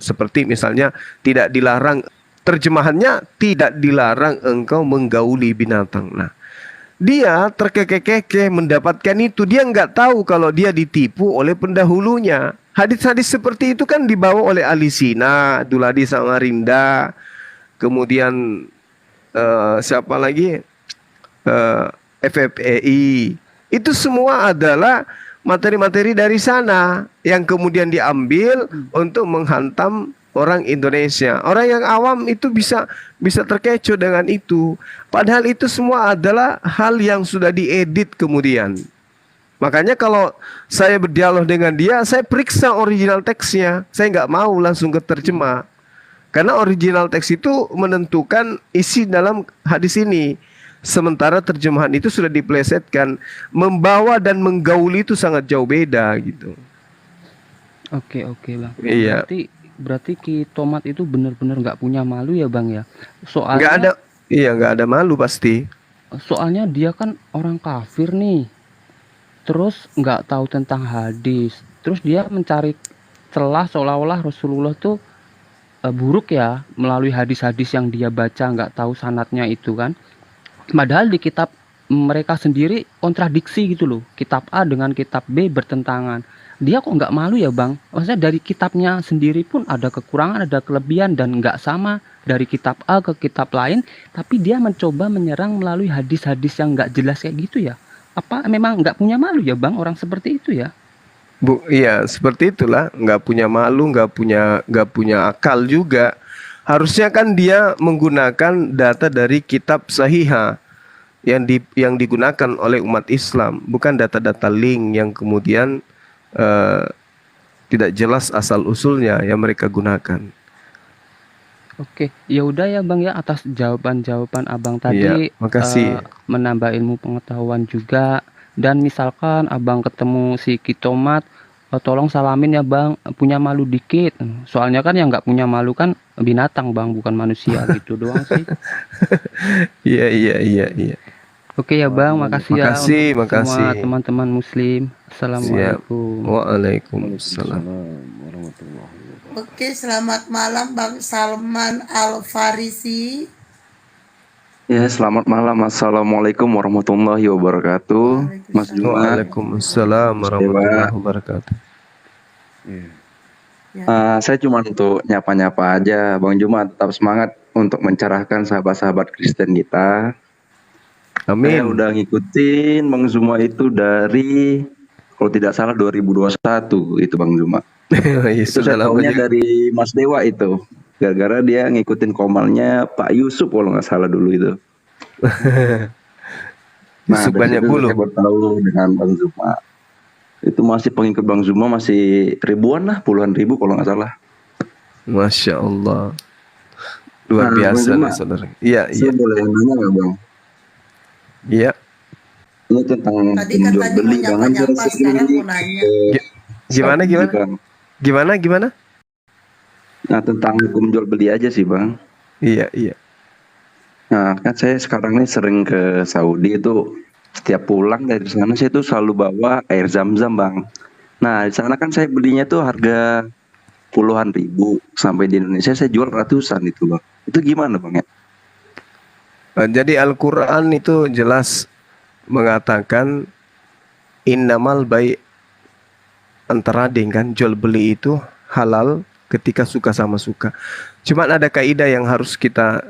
seperti misalnya tidak dilarang, terjemahannya tidak dilarang engkau menggauli binatang. Nah, dia terkekeh-kekeh mendapatkan itu. Dia nggak tahu kalau dia ditipu oleh pendahulunya. Hadis-hadis seperti itu kan dibawa oleh Alisina, Duladi Samarinda, kemudian siapa lagi, FFEI. Itu semua adalah materi-materi dari sana yang kemudian diambil untuk menghantam orang Indonesia. Orang yang awam itu bisa terkecoh dengan itu. Padahal itu semua adalah hal yang sudah diedit kemudian. Makanya kalau saya berdialog dengan dia, saya periksa original teksnya. Saya nggak mau langsung ke terjemah. Karena original teks itu menentukan isi dalam hadis ini. Sementara terjemahan itu sudah diplesetkan. Membawa dan menggauli itu sangat jauh beda gitu. Oke Bang. Iya. Berarti Ki Tomat itu benar-benar nggak punya malu ya Bang ya? Soalnya Nggak ada malu pasti. Soalnya dia kan orang kafir nih. Terus nggak tahu tentang hadis. Terus dia mencari celah seolah-olah Rasulullah tuh buruk ya melalui hadis-hadis yang dia baca, nggak tahu sanadnya itu kan. Padahal di kitab mereka sendiri kontradiksi gitu loh. Kitab A dengan kitab B bertentangan. Dia kok nggak malu ya Bang? Maksudnya dari kitabnya sendiri pun ada kekurangan, ada kelebihan dan nggak sama dari kitab A ke kitab lain. Tapi dia mencoba menyerang melalui hadis-hadis yang nggak jelas kayak gitu ya. Apa memang nggak punya malu ya Bang orang seperti itu ya? Iya seperti itulah, nggak punya malu, nggak punya akal juga. Harusnya kan dia menggunakan data dari kitab sahihah yang digunakan oleh umat Islam, bukan data-data link yang kemudian tidak jelas asal usulnya yang mereka gunakan. Oke, ya udah ya Bang ya atas jawaban-jawaban Abang tadi. Iya, makasih. Menambah ilmu pengetahuan juga. Dan misalkan Abang ketemu si Ki Tomat, tolong salamin ya Bang, punya malu dikit. Soalnya kan yang nggak punya malu kan binatang Bang, bukan manusia gitu doang sih. Iya. Oke ya Bang, makasih ya untuk semua makasih. teman-teman Muslim. Assalamualaikum. Waalaikumsalam. Oke, selamat malam Bang Salman Al-Farisi. Ya, selamat malam. Assalamualaikum warahmatullahi wabarakatuh. Mas Jumat. Waalaikumsalam warahmatullahi wabarakatuh. Saya cuma untuk nyapa-nyapa aja, Bang Jumat. Tetap semangat untuk mencerahkan sahabat-sahabat Kristen kita. Amin. Saya udah ngikutin Bang Zuma itu dari, kalau tidak salah 2021 itu Bang Zuma. Itu saya tahunya dari Mas Dewa itu. Gara-gara dia ngikutin komalnya Pak Yusuf kalau nggak salah dulu itu. Yusuf banyak bulu. Saya baru tahu dengan Bang Zuma. Itu masih pengikut Bang Zuma masih ribuan lah, puluhan ribu kalau nggak salah. Masya Allah. Luar biasa nih saudara. Iya. Saya boleh nanya nggak Bang? Iya. Ini tentang jual beli Bang. Gimana? Nah, tentang hukum jual beli aja sih Bang. Iya. Nah, kan saya sekarang ini sering ke Saudi itu, setiap pulang dari sana saya tuh selalu bawa air zam-zam Bang. Nah, di sana kan saya belinya tuh harga puluhan ribu, sampai di Indonesia saya jual ratusan itu Bang. Itu gimana Bang ya? Jadi Al-Quran itu jelas mengatakan innamal bai' antara kan, jual beli itu halal ketika suka sama suka. Cuman ada kaidah yang harus kita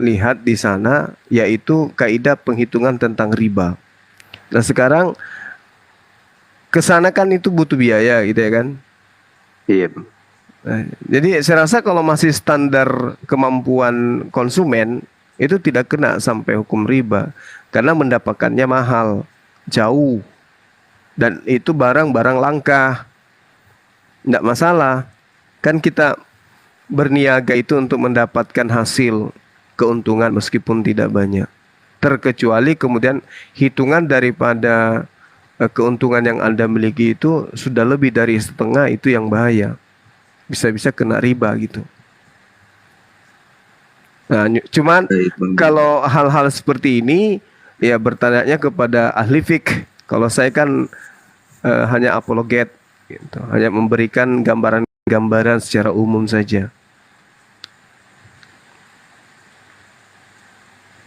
lihat di sana, yaitu kaidah penghitungan tentang riba. Nah sekarang kesana kan itu butuh biaya gitu ya kan? Iya. Nah, jadi saya rasa kalau masih standar kemampuan konsumen itu tidak kena sampai hukum riba, karena mendapatkannya mahal, jauh dan itu barang-barang langka. Tidak masalah. Kan kita berniaga itu untuk mendapatkan hasil keuntungan meskipun tidak banyak. Terkecuali kemudian hitungan daripada keuntungan yang Anda miliki itu sudah lebih dari setengah, itu yang bahaya. Bisa-bisa kena riba gitu. Nah, cuman kalau hal-hal seperti ini ya bertanya kepada ahli fikih. Kalau saya kan hanya apologet gitu, hanya memberikan gambaran-gambaran secara umum saja.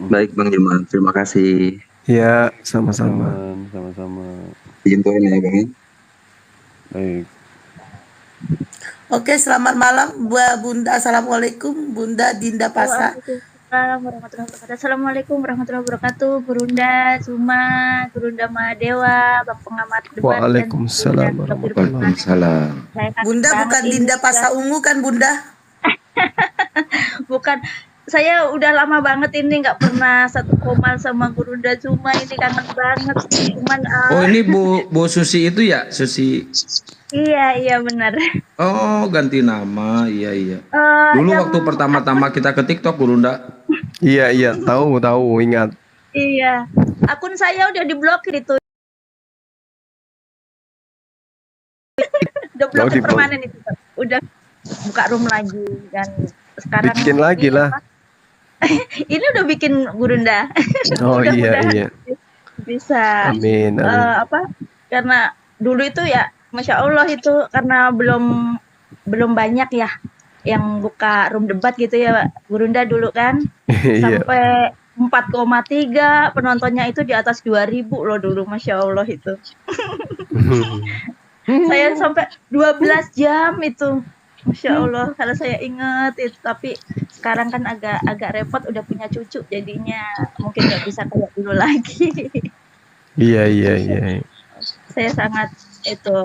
Baik Bang Juma, terima kasih. Ya, sama-sama. Sama-sama. Diinfoin ya Bang. Baik. Oke, selamat malam buat Bunda. Assalamualaikum Bunda Dinda Pasa. Waalaikumsalam warahmatullahi wabarakatuh. Assalamualaikum warahmatullahi wabarakatuh. Gurunda Cuma, Gurunda Mahadewa, Bang Pengamat Debat. Waalaikumsalam warahmatullahi wabarakatuh. Bunda bukan Dinda Pasa Ungu kan Bunda? Bukan. Saya udah lama banget ini nggak pernah satu komal sama Gurunda Cuma, ini kangen banget. Cuman Oh ini Bu Susi itu ya, Susi. iya benar. Oh ganti nama, iya. Dulu yang waktu pertama-tama kita ke TikTok Gurunda. Iya, tahu, ingat. Iya, akun saya udah diblokir itu. Udah blokir permanen itu. Udah buka room lagi dan sekarang bikin lagi lah. Ini udah bikin Gurunda. Oh iya. Bisa. Amin. Karena dulu itu ya, Masya Allah itu karena belum banyak ya yang buka room debat gitu ya Gurunda dulu kan. Sampai 4,3 penontonnya itu di atas 2.000 loh dulu, Masya Allah itu. Saya sampai 12 jam itu. Masya Allah, kalau saya ingat itu, tapi sekarang kan agak repot, udah punya cucu, jadinya mungkin nggak bisa kayak dulu lagi. Iya. Saya sangat itu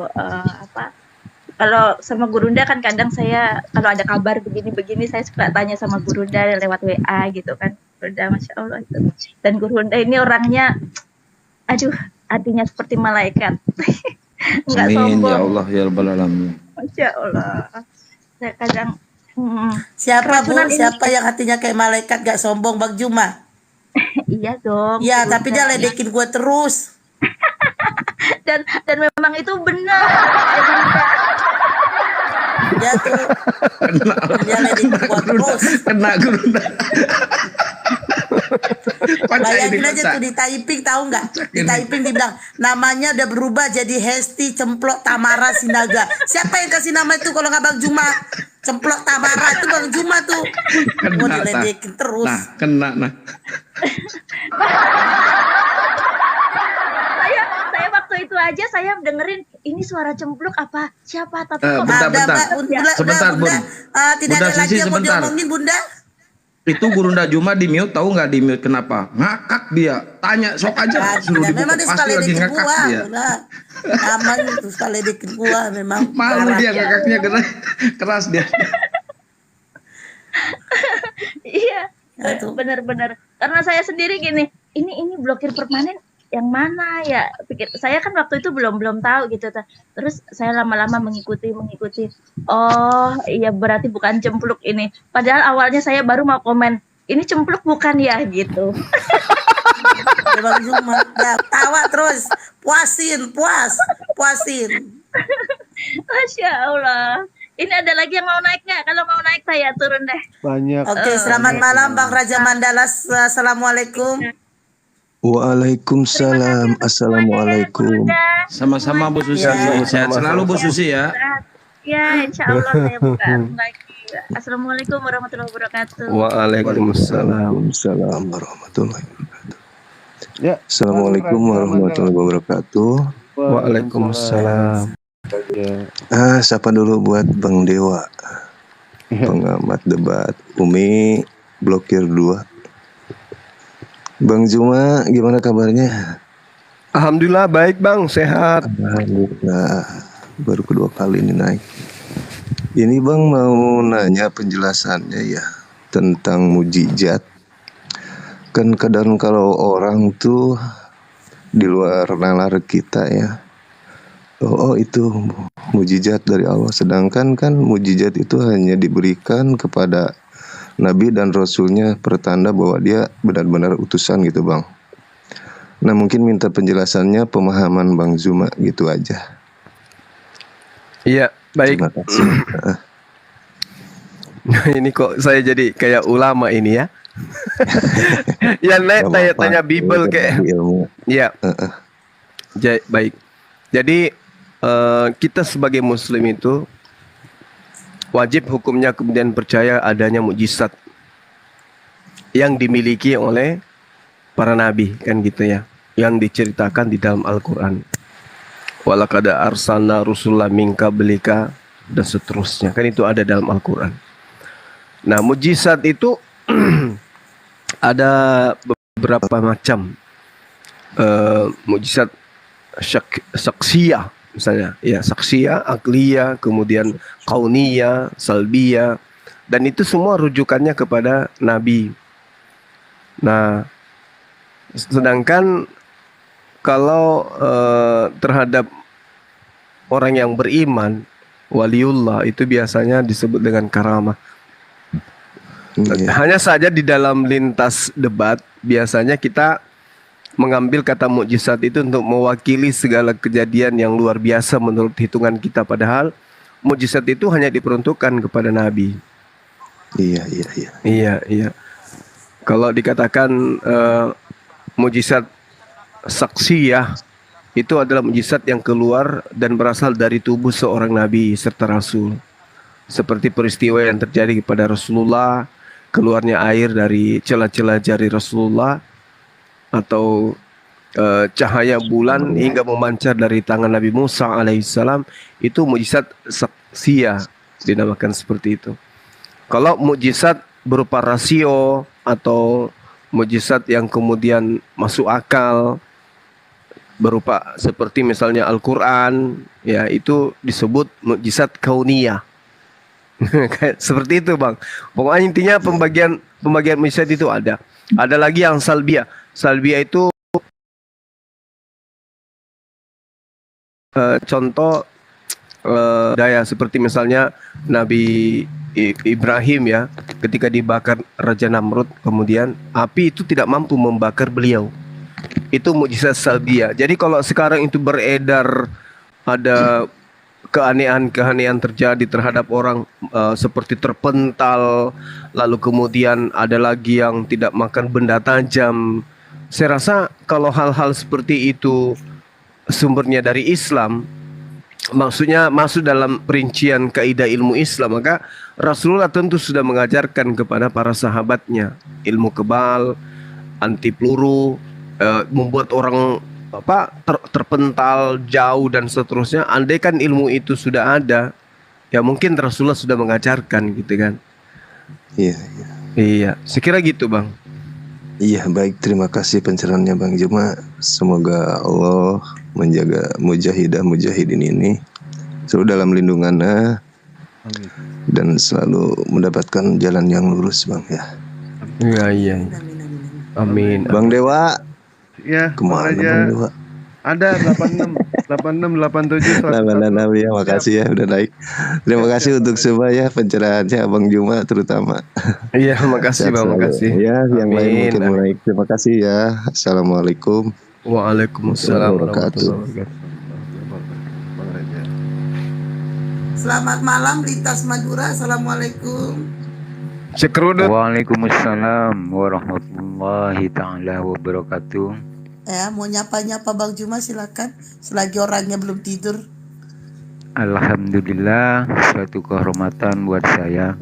kalau sama Gurunda kan kadang saya kalau ada kabar begini-begini saya suka tanya sama Gurunda lewat WA gitu kan. Gurunda, Masya Allah itu. Dan Gurunda ini orangnya, aduh, artinya seperti malaikat. Nggak Amin sombong. ya Allah ya Rabbal Alamin. Masya Allah. Saya kadang Siapa Bu? keracunan ini. Siapa yang hatinya kayak malaikat gak sombong Bang Juma? Iya dong. Ya, Gurunda. tapi dia ledekin gue terus. dan memang itu benar. Ya tuh. Dia ledekin gue terus. Kena Gurunda. Bayangin aja tuh di typing, tahu nggak? Di typing dibilang namanya udah berubah jadi Hesti Cemplok Tamara Sinaga. Siapa yang kasih nama itu kalau nggak Bang Juma? Cemplok Tamara itu Bang Juma tuh. Mau diledekin terus. Kena. Saya waktu itu aja saya dengerin ini suara cempluk apa siapa, tapi kok Sebentar Bun. Tidak Bunda ada lagi Susi, yang mau sebentar. diomongin Bunda. Itu Gurunda Juma di mute, tahu nggak di mute kenapa? Ngakak dia. Tanya sok aja. Suruh Ya, dibuka, memang dia suka pasti lagi ledekin ngakak gua. dia. Namanya tuh suka ledekin gua memang. Malu parah. dia ngakaknya keras dia. Iya, benar-benar. Karena saya sendiri gini, ini blokir permanen yang mana ya? Pikir saya kan waktu itu belum tahu gitu. Terus saya lama-lama mengikuti. Oh, iya berarti bukan cempluk ini. Padahal awalnya saya baru mau komen, ini cempluk bukan ya gitu. Ya, Bang Juma, ya tawa terus, puasin. Masya Allah. Ini ada lagi yang mau naik nggak? Kalau mau naik saya turun deh. Banyak. Oke, selamat malam Bang Raja Mandalas. Assalamualaikum. Waalaikumsalam. Assalamualaikum. Sama-sama Bu Susi. Sehat selalu Bu Susi ya. Ya, insya Allah saya buka lagi. Assalamualaikum warahmatullahi wabarakatuh. Waalaikumsalam. Waalaikumsalam warahmatullahi wabarakatuh. Ya. Assalamualaikum warahmatullahi wabarakatuh. Waalaikumsalam. Sapa dulu buat Bang Dewa, pengamat debat, Umi blokir 2. Bang Juma, gimana kabarnya? Alhamdulillah baik Bang, sehat. Alhamdulillah, baru kedua kali ini naik. Ini Bang mau nanya penjelasannya ya tentang mujizat. Kan kadang kalau orang tuh di luar nalar kita ya, Oh, itu mujizat dari Allah. Sedangkan kan mujizat itu hanya diberikan kepada Nabi dan Rasulnya pertanda bahwa dia benar-benar utusan gitu Bang. Nah mungkin minta penjelasannya, pemahaman Bang Zuma gitu aja. Iya, baik. Terima kasih. Ini kok saya jadi kayak ulama ini ya. Ya, Nek, tanya-tanya Bible kayak. Iya. Baik. Jadi kita sebagai muslim itu wajib hukumnya kemudian percaya adanya mukjizat yang dimiliki oleh para nabi, kan gitu ya, yang diceritakan di dalam Al-Quran. Walaqad arsalna rusulan min qablika dan seterusnya, kan itu ada dalam Al-Quran. Nah, mukjizat itu ada beberapa macam. Mukjizat saksiyah misalnya, ya, saksiyah, akliyah, kemudian kauniyah, salbiyah, dan itu semua rujukannya kepada nabi. Nah, sedangkan kalau terhadap orang yang beriman, waliullah, itu biasanya disebut dengan karamah. Hanya saja di dalam lintas debat biasanya kita mengambil kata mukjizat itu untuk mewakili segala kejadian yang luar biasa menurut hitungan kita, padahal mukjizat itu hanya diperuntukkan kepada nabi. Iya. Kalau dikatakan mukjizat saksiyah itu adalah mukjizat yang keluar dan berasal dari tubuh seorang nabi serta rasul. Seperti peristiwa yang terjadi kepada Rasulullah, keluarnya air dari celah-celah jari Rasulullah, atau cahaya bulan hingga memancar dari tangan Nabi Musa alaihissalam, itu mukjizat saksiyah, dinamakan seperti itu. Kalau mukjizat berupa rasio atau mukjizat yang kemudian masuk akal, berupa seperti misalnya Al-Quran, ya, itu disebut mukjizat kauniyah. Seperti itu Bang. Pokoknya intinya pembagian mukjizat itu ada. Ada lagi yang salbiyah. Salbiyah itu contoh daya, seperti misalnya Nabi Ibrahim ya, ketika dibakar Raja Namrud, kemudian api itu tidak mampu membakar beliau. Itu mukjizat salbiyah. Jadi kalau sekarang itu beredar ada keanehan-keanehan terjadi terhadap orang, seperti terpental, lalu kemudian ada lagi yang tidak makan benda tajam. Saya rasa kalau hal-hal seperti itu sumbernya dari Islam, maksudnya masuk dalam perincian kaidah ilmu Islam, maka Rasulullah tentu sudah mengajarkan kepada para sahabatnya ilmu kebal, anti peluru, membuat orang terpental jauh dan seterusnya. Andai kan ilmu itu sudah ada, ya mungkin Rasulullah sudah mengajarkan gitu kan. Iya, sekira gitu Bang. Iya, baik, terima kasih pencerahannya Bang Juma. Semoga Allah menjaga mujahidin ini selalu dalam lindungannya dan selalu mendapatkan jalan yang lurus Bang ya. Iya. Amin. Bang Dewa. Ya, kemana aja. Bang Dewa? Ada 86, 87, 86 ya, makasih ya udah naik. Terima kasih untuk semua ya pencerahannya Bang Juma terutama. Iya, makasih Bang, makasih. Ya, yang lain mungkin mulai. Terima kasih ya. Assalamualaikum. Waalaikumsalam warahmatullahi wabarakatuh. Selamat malam Lintas Madura. Assalamualaikum. Waalaikumsalam warahmatullahi taala wabarakatuh. Ya, mau nyapa-nyapa Bang Juma silakan, selagi orangnya belum tidur. Alhamdulillah, suatu kehormatan buat saya.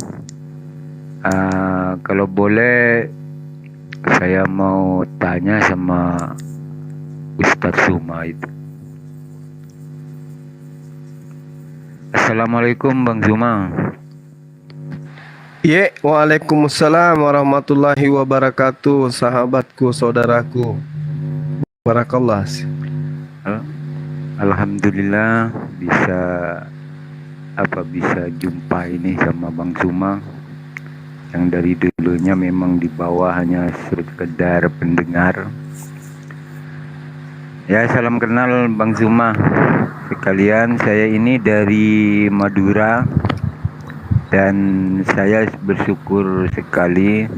Kalau boleh, saya mau tanya sama Ustadz Zuma itu. Assalamualaikum Bang Zuma. Ye, waalaikumsalam warahmatullahi wabarakatuh, sahabatku, saudaraku. Barakallah. Alhamdulillah bisa jumpa ini sama Bang Zuma yang dari dulunya memang di bawah hanya sekedar pendengar. Ya, salam kenal Bang Zuma. sekalian, saya ini dari Madura dan saya bersyukur sekali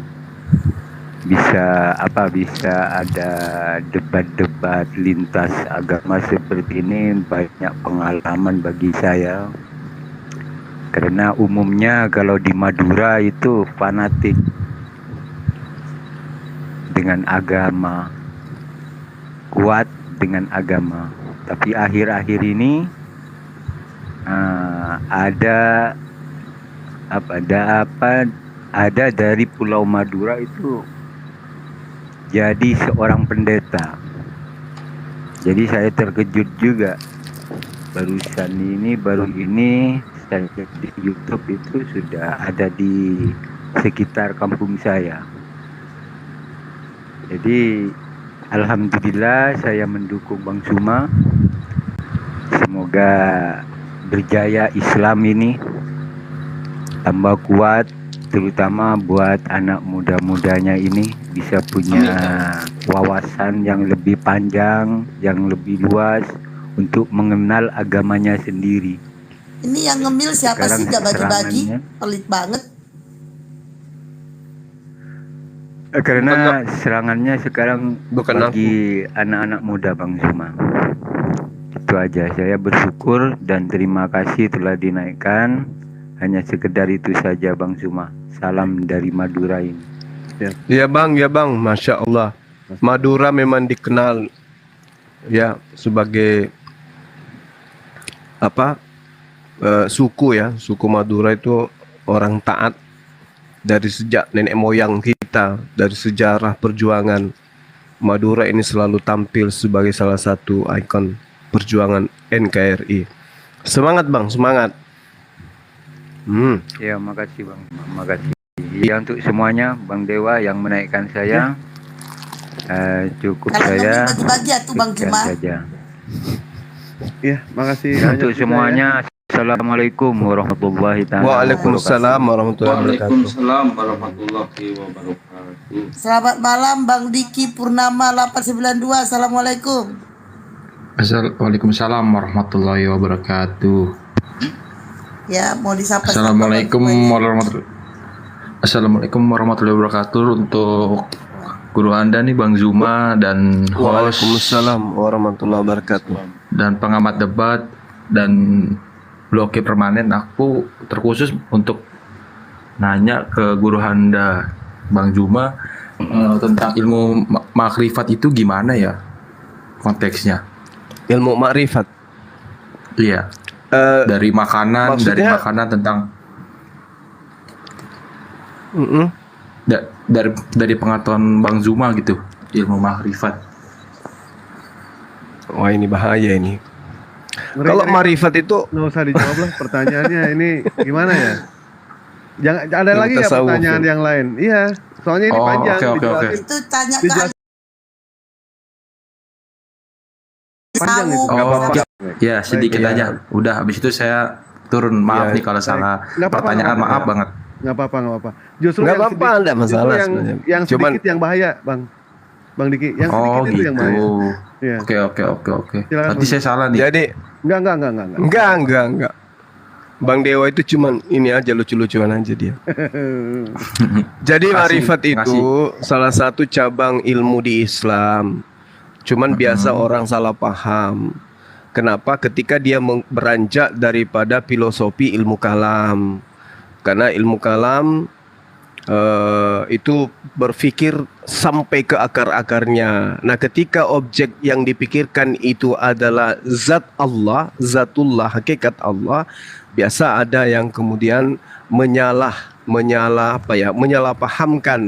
bisa ada debat-debat lintas agama seperti ini, banyak pengalaman bagi saya. Karena umumnya kalau di Madura itu fanatik dengan agama, kuat dengan agama. Tapi akhir-akhir ini ada dari Pulau Madura itu jadi seorang pendeta. Jadi saya terkejut juga. Baru ini saya cek di YouTube itu sudah ada di sekitar kampung saya. Jadi alhamdulillah saya mendukung Bang Suma. Semoga berjaya Islam ini, tambah kuat, terutama buat anak muda-mudanya ini bisa punya wawasan yang lebih panjang, yang lebih luas untuk mengenal agamanya sendiri. Ini yang ngemil siapa Sekarang sih? Gak bagi-bagi, serangannya. pelit banget. Karena serangannya sekarang Bukan bagi anak-anak muda Bang Suma. Itu aja, saya bersyukur dan terima kasih telah dinaikkan. Hanya sekedar itu saja Bang Suma. Salam dari Madura ini. Ya bang, Masya Allah. Madura memang dikenal ya sebagai suku ya. Suku Madura itu orang taat dari sejak nenek moyang kita, dari sejarah perjuangan. Madura ini selalu tampil sebagai salah satu ikon perjuangan NKRI. Semangat bang, semangat. Ya, makasih Bang, makasih. Ya, untuk semuanya, Bang Dewa yang menaikkan saya, cukup Kalau saya ngemil bagi-bagi ya tuh Bang sekian Juma. saja. Ya, makasih Untuk banyak juga ya. semuanya, Assalamualaikum warahmatullahi taala Waalaikumsalam warahmatullahi wabarakatuh. Waalaikumsalam warahmatullahi wabarakatuh. Selamat malam Bang Diki Purnama 892. Assalamualaikum. Waalaikumsalam warahmatullahi wabarakatuh. Ya, mau disapa Assalamualaikum warahmatullahi wabarakatuh untuk guru Anda nih Bang Zuma dan host Waalaikumsalam warahmatullahi wabarakatuh. dan pengamat debat dan blokir permanen. Aku terkhusus untuk nanya ke guru Anda Bang Zuma tentang ilmu makrifat itu gimana ya konteksnya? Ilmu makrifat. Iya. Dari makanan, tentang dari pengetahuan Bang Zuma gitu, ilmu makrifat. Wah ini bahaya ini. Kalau marifat itu nggak usah dijawab lah pertanyaannya. Ini gimana ya? Jangan ada Ilmu lagi ya tasawuf pertanyaan ya. yang lain. Iya, soalnya ini panjang. Oke. Itu tanya ke Dijelasin panjang itu. Oh, ya sedikit aja. Udah, habis itu saya turun. Maaf nih kalau salah Nggak apa-apa, pertanyaan, nggak maaf apa-apa. banget. Nggak apa-apa. Justru Nggak yang apa-apa, sedikit- nggak masalah justru sebenarnya. yang Cuman- sedikit yang bahaya, Bang Diki. Yang Oh sedikit itu yang gitu. bahaya. Iya. Oke. Silakan, Berarti Bang. saya salah nih. Jadi enggak. Bang Dewa itu cuman ini aja lucu-lucuan aja dia. Jadi marifat itu salah satu cabang ilmu di Islam. Cuman biasa orang salah paham. Kenapa? Ketika dia beranjak daripada filosofi ilmu kalam. Karena ilmu kalam itu berpikir sampai ke akar-akarnya. Nah, ketika objek yang dipikirkan itu adalah zat Allah, zatullah, hakikat Allah, biasa ada yang kemudian menyalahpahamkan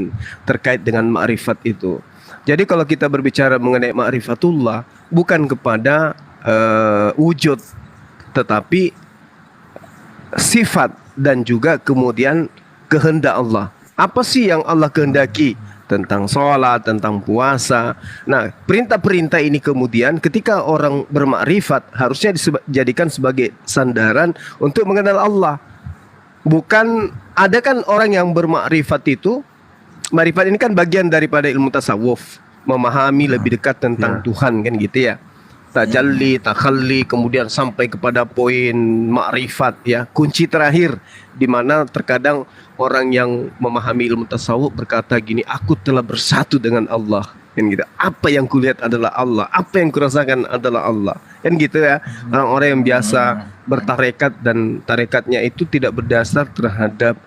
terkait dengan ma'rifat itu. Jadi kalau kita berbicara mengenai ma'rifatullah, bukan kepada wujud, tetapi sifat dan juga kemudian kehendak Allah. Apa sih yang Allah kehendaki? Tentang sholat, tentang puasa. Nah, perintah-perintah ini kemudian ketika orang bermakrifat harusnya dijadikan sebagai sandaran untuk mengenal Allah. Bukan, ada kan orang yang bermakrifat itu, makrifat ini kan bagian daripada ilmu tasawuf, memahami lebih dekat tentang Tuhan kan gitu ya. tajalli, takhalli, kemudian sampai kepada poin makrifat ya. Kunci terakhir di mana terkadang orang yang memahami ilmu tasawuf berkata gini, aku telah bersatu dengan Allah. Kan gitu. Apa yang kulihat adalah Allah, apa yang kurasakan adalah Allah. Kan gitu ya. Orang-orang yang biasa bertarekat dan tarekatnya itu tidak berdasar terhadap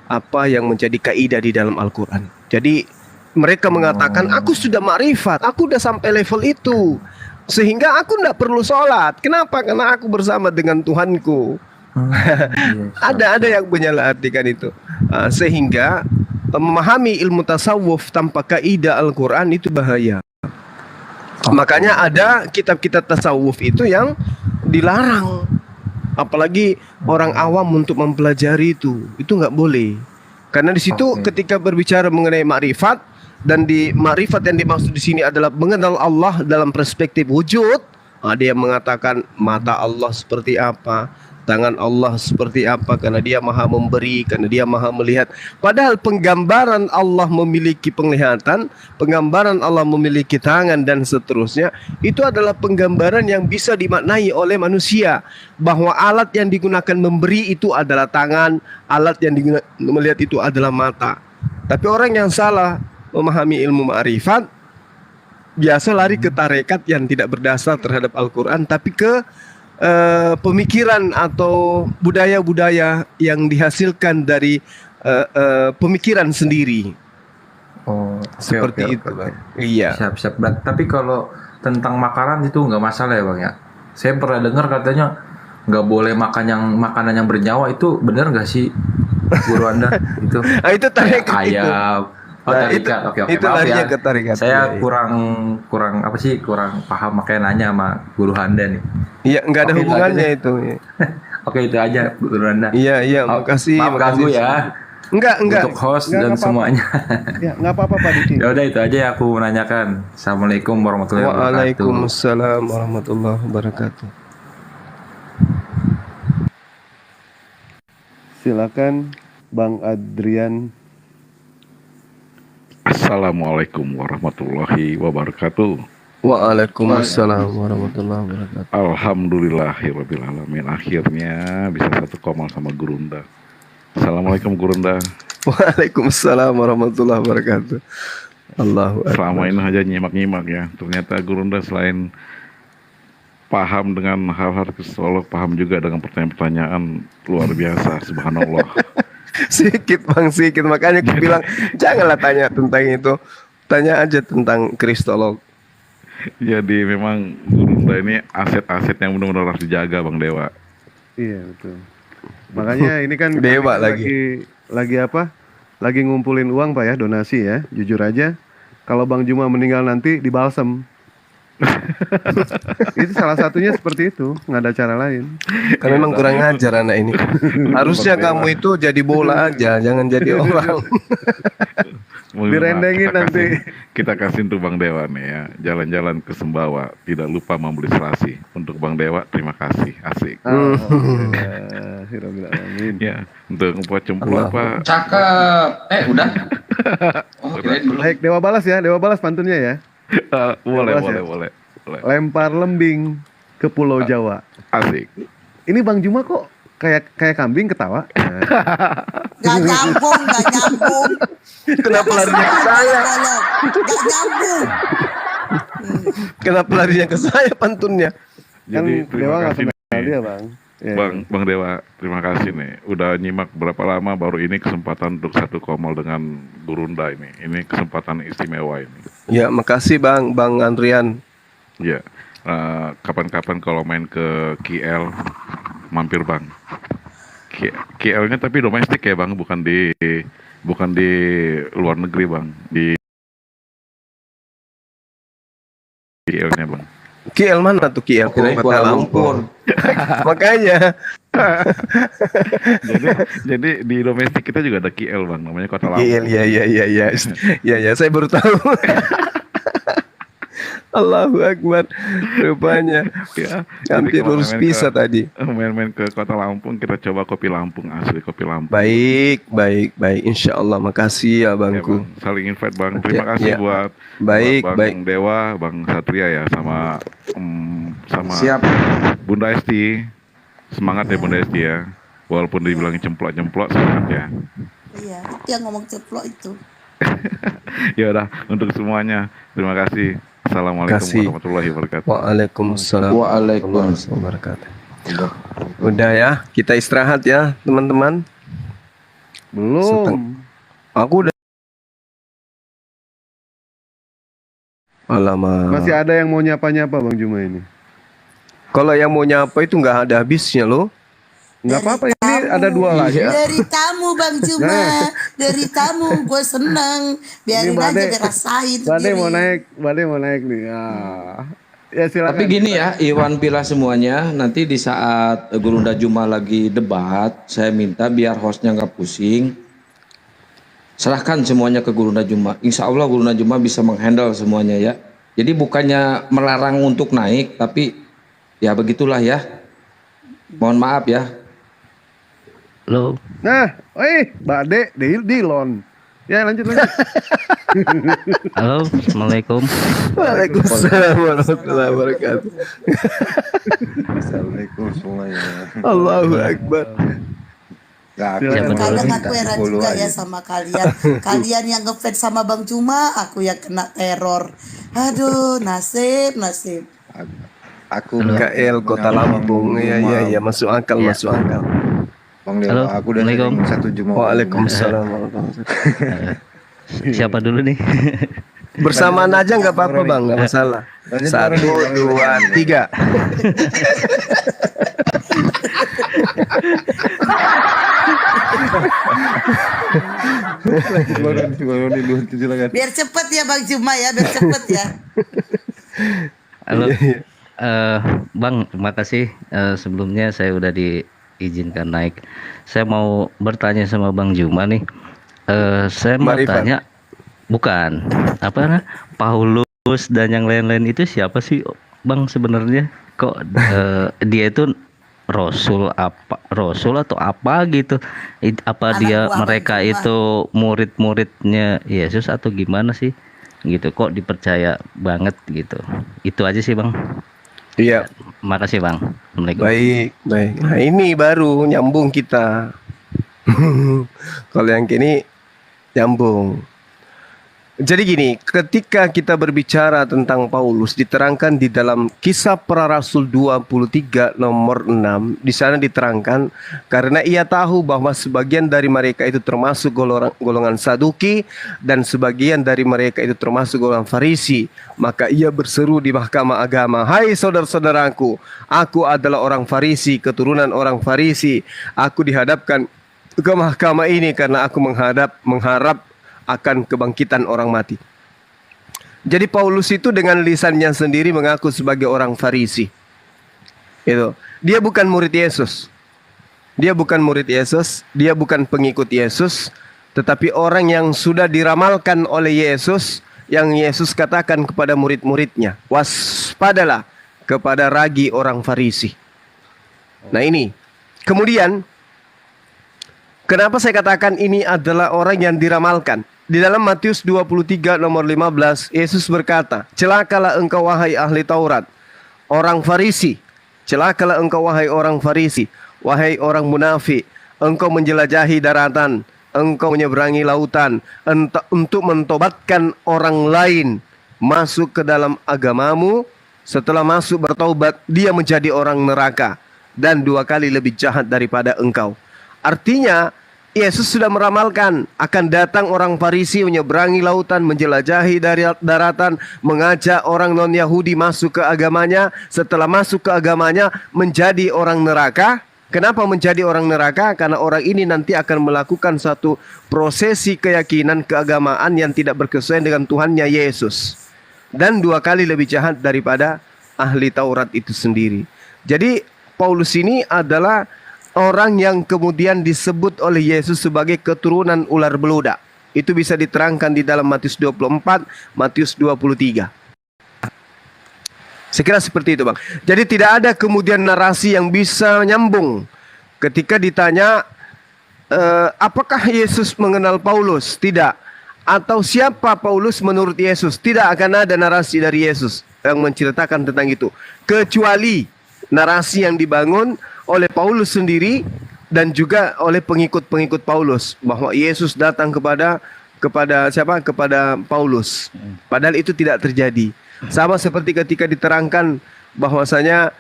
apa yang menjadi kaidah di dalam Al-Qur'an. Jadi mereka mengatakan aku sudah makrifat, aku udah sampai level itu. Sehingga aku tidak perlu sholat. Kenapa? Karena aku bersama dengan Tuhanku. Ada yang menyalahartikan itu. Sehingga memahami ilmu tasawuf tanpa kaidah Al-Quran itu bahaya. Makanya ada kitab-kitab tasawuf itu yang dilarang. Apalagi orang awam untuk mempelajari itu nggak boleh. Karena di situ ketika berbicara mengenai makrifat, dan di makrifat yang dimaksud di sini adalah mengenal Allah dalam perspektif wujud. Ada yang mengatakan mata Allah seperti apa, tangan Allah seperti apa, karena dia maha memberi, karena dia maha melihat. Padahal penggambaran Allah memiliki penglihatan, penggambaran Allah memiliki tangan dan seterusnya, itu adalah penggambaran yang bisa dimaknai oleh manusia. Bahwa alat yang digunakan memberi itu adalah tangan, alat yang digunakan melihat itu adalah mata. Tapi orang yang salah memahami ilmu ma'rifat biasa lari ke tarekat yang tidak berdasar terhadap Al-Quran, tapi ke pemikiran atau budaya-budaya yang dihasilkan dari pemikiran sendiri. Seperti itu. Iya. Siap-siap. Tapi kalau tentang makanan itu nggak masalah ya Bang ya. Saya pernah dengar katanya nggak boleh makanan yang bernyawa, itu benar nggak sih guru Anda itu? Itu tarekat itu. Ayam. Tarikat. Oke. Itu Maaf larinya ya. ke tarikat. Saya kurang apa sih? Kurang paham, makanya nanya sama guru Anda nih. Iya, nggak ada hubungannya itu. Oke, itu aja guru Anda. Iya, makasih. Maaf ganggu ya. Enggak. Untuk host dan semuanya. Ya, nggak apa-apa Pak Diki. Ya udah, itu aja yang aku menanyakan. Assalamualaikum warahmatullahi wabarakatuh. Waalaikumsalam warahmatullahi wabarakatuh. Silakan Bang Adrian. Assalamualaikum warahmatullahi wabarakatuh. Waalaikumsalam warahmatullahi wabarakatuh. Alhamdulillahirabbil alamin. Akhirnya bisa satu komal sama Gurunda. Assalamualaikum Gurunda. Waalaikumsalam warahmatullahi wabarakatuh. Allahu Akbar. Selama ini aja nyimak-nyimak ya. Ternyata Gurunda selain paham dengan hal-hal psikolog, paham juga dengan pertanyaan-pertanyaan luar biasa. Subhanallah. Sedikit makanya aku bilang janganlah tanya tentang itu, tanya aja tentang kristolog. Jadi memang Gurunda ini aset-aset yang benar-benar harus dijaga Bang Dewa. Iya betul. Makanya ini kan Dewa lagi apa? Lagi ngumpulin uang Pak ya, donasi ya. Jujur aja, kalau Bang Juma meninggal nanti dibalsem. Itu salah satunya seperti itu, nggak ada cara lain. Karena memang kurang ajar anak ini. Harusnya kamu itu jadi bola aja, jangan jadi orang. Direndengin nanti. Kita kasih untuk Bang Dewa nih ya, jalan-jalan ke Sembawa, tidak lupa membeli serasi. Untuk Bang Dewa, terima kasih, asik. Ya, untuk Mpok Cempul apa? Cakep. Udah. Baik, Dewa balas ya, Dewa balas pantunnya ya. Boleh. Lempar lembing ke Pulau Jawa. Asik. Ini Bang Juma kok kayak kambing ketawa? Gak nyambung. Kenapa larinya ke saya? Gak nyambung. Kenapa larinya ke saya pantunnya? Jadi Dewa nggak kenal nih, dia Bang. Bang Dewa, terima kasih nih. Udah nyimak berapa lama, baru ini kesempatan untuk satu komal dengan Gurunda ini. Ini kesempatan istimewa ini. Ya, makasih Bang Andrian. Ya, kapan-kapan kalau main ke KL, mampir Bang. KL-nya tapi domestik ya Bang, bukan di luar negeri Bang. Di KL-nya Bang. KL mana tuh KL? Kuala Lumpur. Makanya. jadi di domestik kita juga ada KL Bang, namanya Kota Lampung. KL, ya, saya baru tahu. Allahu Akbar. Rupanya Ya, hampir kalau lurus main-main bisa tadi. main-main ke Kota Lampung, kita coba kopi Lampung, asli kopi Lampung. Baik, baik, baik. Insya Allah. Makasih ya Bangku. Bang, saling invite Bang. Terima kasih ya. buat Baik, Bang baik. Dewa, Bang Satria ya, sama sama Siap. Bunda Esti. Semangat ya Bunda Esti ya. Walaupun dibilang cemplok-cemplok, semangat ya. Iya, yang ngomong ceplok itu. Ya udah, untuk semuanya terima kasih. Assalamualaikum Kasih. warahmatullahi wabarakatuh. Waalaikumsalam. Waalaikumsalam. Wabarakatuh. Udah ya, kita istirahat ya teman-teman. Belum. Aku udah. Alamak. Masih ada yang mau nyapa-nyapa Bang Juma ini? Kalau yang mau nyapa itu nggak ada habisnya loh. Nggak apa-apa, ini ada dua lagi. Dari tamu Bang Juma, Nah. dari tamu gue seneng. Biarin Ini aja dia rasain Bade mau sendiri. mau naik nih. Ya silakan. Tapi gini ya, Iwan Pila semuanya, nanti di saat Gurunda Juma lagi debat, saya minta biar hostnya nggak pusing, serahkan semuanya ke Gurunda Juma. Insya Allah Gurunda Juma bisa menghandle semuanya ya. Jadi bukannya melarang untuk naik, tapi ya begitulah ya. Mohon maaf ya. Halo. Nah, Bade, Dilon. Ya lanjut. Halo, Assalamualaikum. Waalaikumsalam warahmatullahi wabarakatuh. Assalamualaikum semuanya. Allahu Akbar. Kadang aku heran juga ya sama kalian. Kalian yang ngefans sama Bang Juma, aku yang kena teror. Aduh, nasib. Aku KL Kota Lampung. Iya, masuk akal, masuk akal. Bang Dewa, aku udah sering satu Juma. Waalaikumsalam. Siapa dulu nih? Bersamaan aja nggak apa-apa Bang, nggak masalah. 1, 2, 3. Biar cepet ya Bang Juma ya, biar cepet ya. Halo. Bang, terima kasih. Sebelumnya saya udah diizinkan naik. Saya mau bertanya sama Bang Juma nih. Saya mau tanya, bukan apa Paulus dan yang lain-lain itu siapa sih Bang sebenarnya? Kok dia itu Rasul atau apa gitu? Apa dia mereka itu murid-muridnya Yesus atau gimana sih? Gitu kok dipercaya banget gitu. Itu aja sih Bang. Iya. Makasih Bang. Assalamualaikum. Baik. Nah ini baru nyambung kita. Kalau yang kini nyambung. Jadi gini, ketika kita berbicara tentang Paulus, diterangkan di dalam Kisah Para Rasul 23 nomor 6, di sana diterangkan karena ia tahu bahwa sebagian dari mereka itu termasuk golongan Saduki dan sebagian dari mereka itu termasuk golongan Farisi, maka ia berseru di mahkamah agama, "Hai saudara-saudaraku, aku adalah orang Farisi, keturunan orang Farisi. Aku dihadapkan ke mahkamah ini karena aku mengharap akan kebangkitan orang mati." Jadi Paulus itu dengan lisannya sendiri mengaku sebagai orang Farisi. Itu. Dia bukan murid Yesus. Dia bukan murid Yesus, dia bukan pengikut Yesus, tetapi orang yang sudah diramalkan oleh Yesus, yang Yesus katakan kepada murid-muridnya, "Waspadalah kepada ragi orang Farisi." Nah ini. Kemudian kenapa saya katakan ini adalah orang yang diramalkan? Di dalam Matius 23 nomor 15, Yesus berkata, "Celakalah engkau wahai ahli Taurat, orang Farisi. Celakalah engkau wahai orang Farisi, wahai orang munafik. Engkau menjelajahi daratan, engkau menyeberangi lautan untuk mentobatkan orang lain masuk ke dalam agamamu. Setelah masuk bertaubat, dia menjadi orang neraka dan 2 kali lebih jahat daripada engkau." Artinya Yesus sudah meramalkan akan datang orang Farisi menyeberangi lautan, menjelajahi dari daratan, mengajak orang non-Yahudi masuk ke agamanya. Setelah masuk ke agamanya menjadi orang neraka. Kenapa menjadi orang neraka? Karena orang ini nanti akan melakukan satu prosesi keyakinan keagamaan yang tidak berkesesuaian dengan Tuhannya Yesus, dan 2 kali lebih jahat daripada ahli Taurat itu sendiri. Jadi Paulus ini adalah orang yang kemudian disebut oleh Yesus sebagai keturunan ular beludak. Itu bisa diterangkan di dalam Matius 24, Matius 23. Saya kira seperti itu, Bang. Jadi tidak ada kemudian narasi yang bisa nyambung ketika ditanya apakah Yesus mengenal Paulus? Tidak. Atau siapa Paulus menurut Yesus? Tidak akan ada narasi dari Yesus yang menceritakan tentang itu, kecuali narasi yang dibangun oleh Paulus sendiri dan juga oleh pengikut-pengikut Paulus, bahwa Yesus datang kepada siapa? Kepada Paulus. Padahal itu tidak terjadi. Sama seperti ketika diterangkan bahwasanya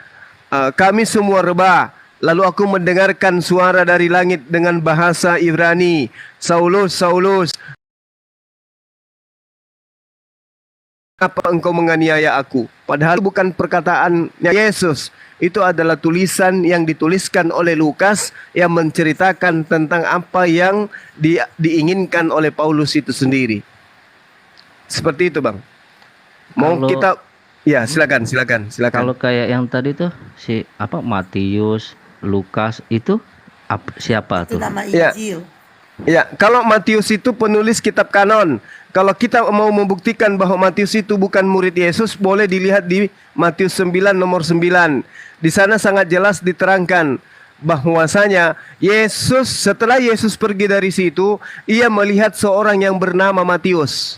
kami semua rebah, lalu aku mendengarkan suara dari langit dengan bahasa Ibrani, Saulus, Saulus, apa engkau menganiaya aku? Padahal bukan perkataan Yesus. Itu adalah tulisan yang dituliskan oleh Lukas yang menceritakan tentang apa yang diinginkan oleh Paulus itu sendiri. Seperti itu, Bang. Mau Kalau kita ya silakan. kalau kayak yang tadi tuh si Matius, Lukas itu siapa Itu tuh? nama Ya. Injil. Ya, kalau Matius itu penulis kitab kanon. Kalau kita mau membuktikan bahwa Matius itu bukan murid Yesus, boleh dilihat di Matius 9 nomor 9. Di sana sangat jelas diterangkan bahwasanya setelah Yesus pergi dari situ, ia melihat seorang yang bernama Matius.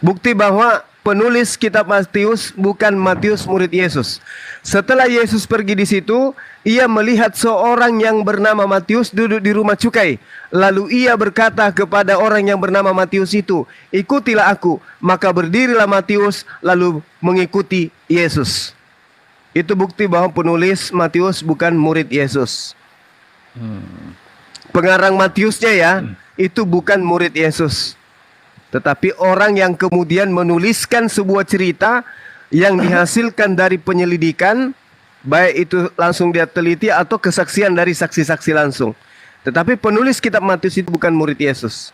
Bukti bahwa penulis kitab Matius bukan Matius murid Yesus. Setelah Yesus pergi di situ, ia melihat seorang yang bernama Matius duduk di rumah cukai. Lalu ia berkata kepada orang yang bernama Matius itu, ikutilah aku. Maka berdirilah Matius lalu mengikuti Yesus. Itu bukti bahwa penulis Matius bukan murid Yesus. Pengarang Matiusnya ya, itu bukan murid Yesus. Tetapi orang yang kemudian menuliskan sebuah cerita yang dihasilkan dari penyelidikan, baik itu langsung dia teliti atau kesaksian dari saksi-saksi langsung. Tetapi penulis kitab Matius itu bukan murid Yesus.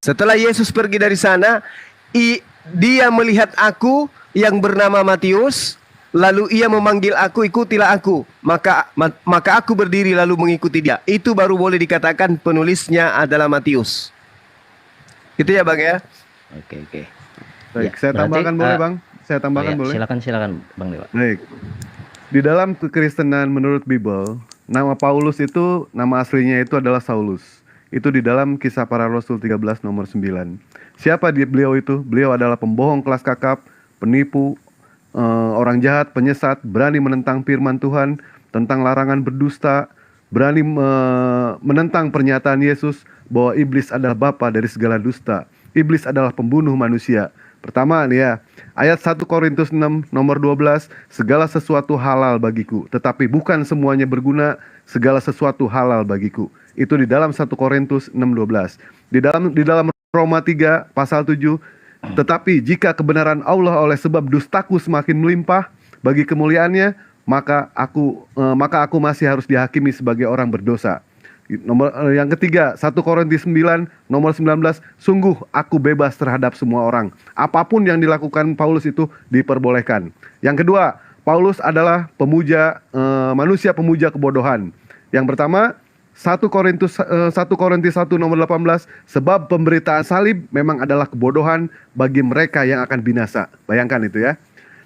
Setelah Yesus pergi dari sana, dia melihat aku yang bernama Matius, lalu ia memanggil aku, ikutilah aku. Maka aku berdiri lalu mengikuti dia. Itu baru boleh dikatakan penulisnya adalah Matius. Gitu ya, Bang ya? Oke. Baik, Ya, saya berarti, tambahkan boleh, Bang? Saya tambahkan boleh? Silakan Bang Dewa. Baik. Di dalam kekristenan menurut Bible, nama Paulus itu, nama aslinya itu adalah Saulus. Itu di dalam Kisah Para Rasul 13 nomor 9. Siapa beliau itu? Beliau adalah pembohong kelas kakap, penipu, orang jahat, penyesat, berani menentang firman Tuhan, tentang larangan berdusta, berani menentang pernyataan Yesus bahwa iblis adalah bapa dari segala dusta. Iblis adalah pembunuh manusia. Pertama nih ya, ayat 1 Korintus 6 nomor 12, segala sesuatu halal bagiku, tetapi bukan semuanya berguna, segala sesuatu halal bagiku. Itu di dalam 1 Korintus 6:12. Di dalam Roma 3 pasal 7, tetapi jika kebenaran Allah oleh sebab dustaku semakin melimpah bagi kemuliaannya, maka aku masih harus dihakimi sebagai orang berdosa. Yang ketiga, 1 Korintus 9 nomor 19, sungguh aku bebas terhadap semua orang. Apapun yang dilakukan Paulus itu diperbolehkan. Yang kedua, Paulus adalah manusia pemuja kebodohan. Yang pertama, 1 Korintus 1 nomor 18, sebab pemberitaan salib memang adalah kebodohan bagi mereka yang akan binasa. Bayangkan itu ya.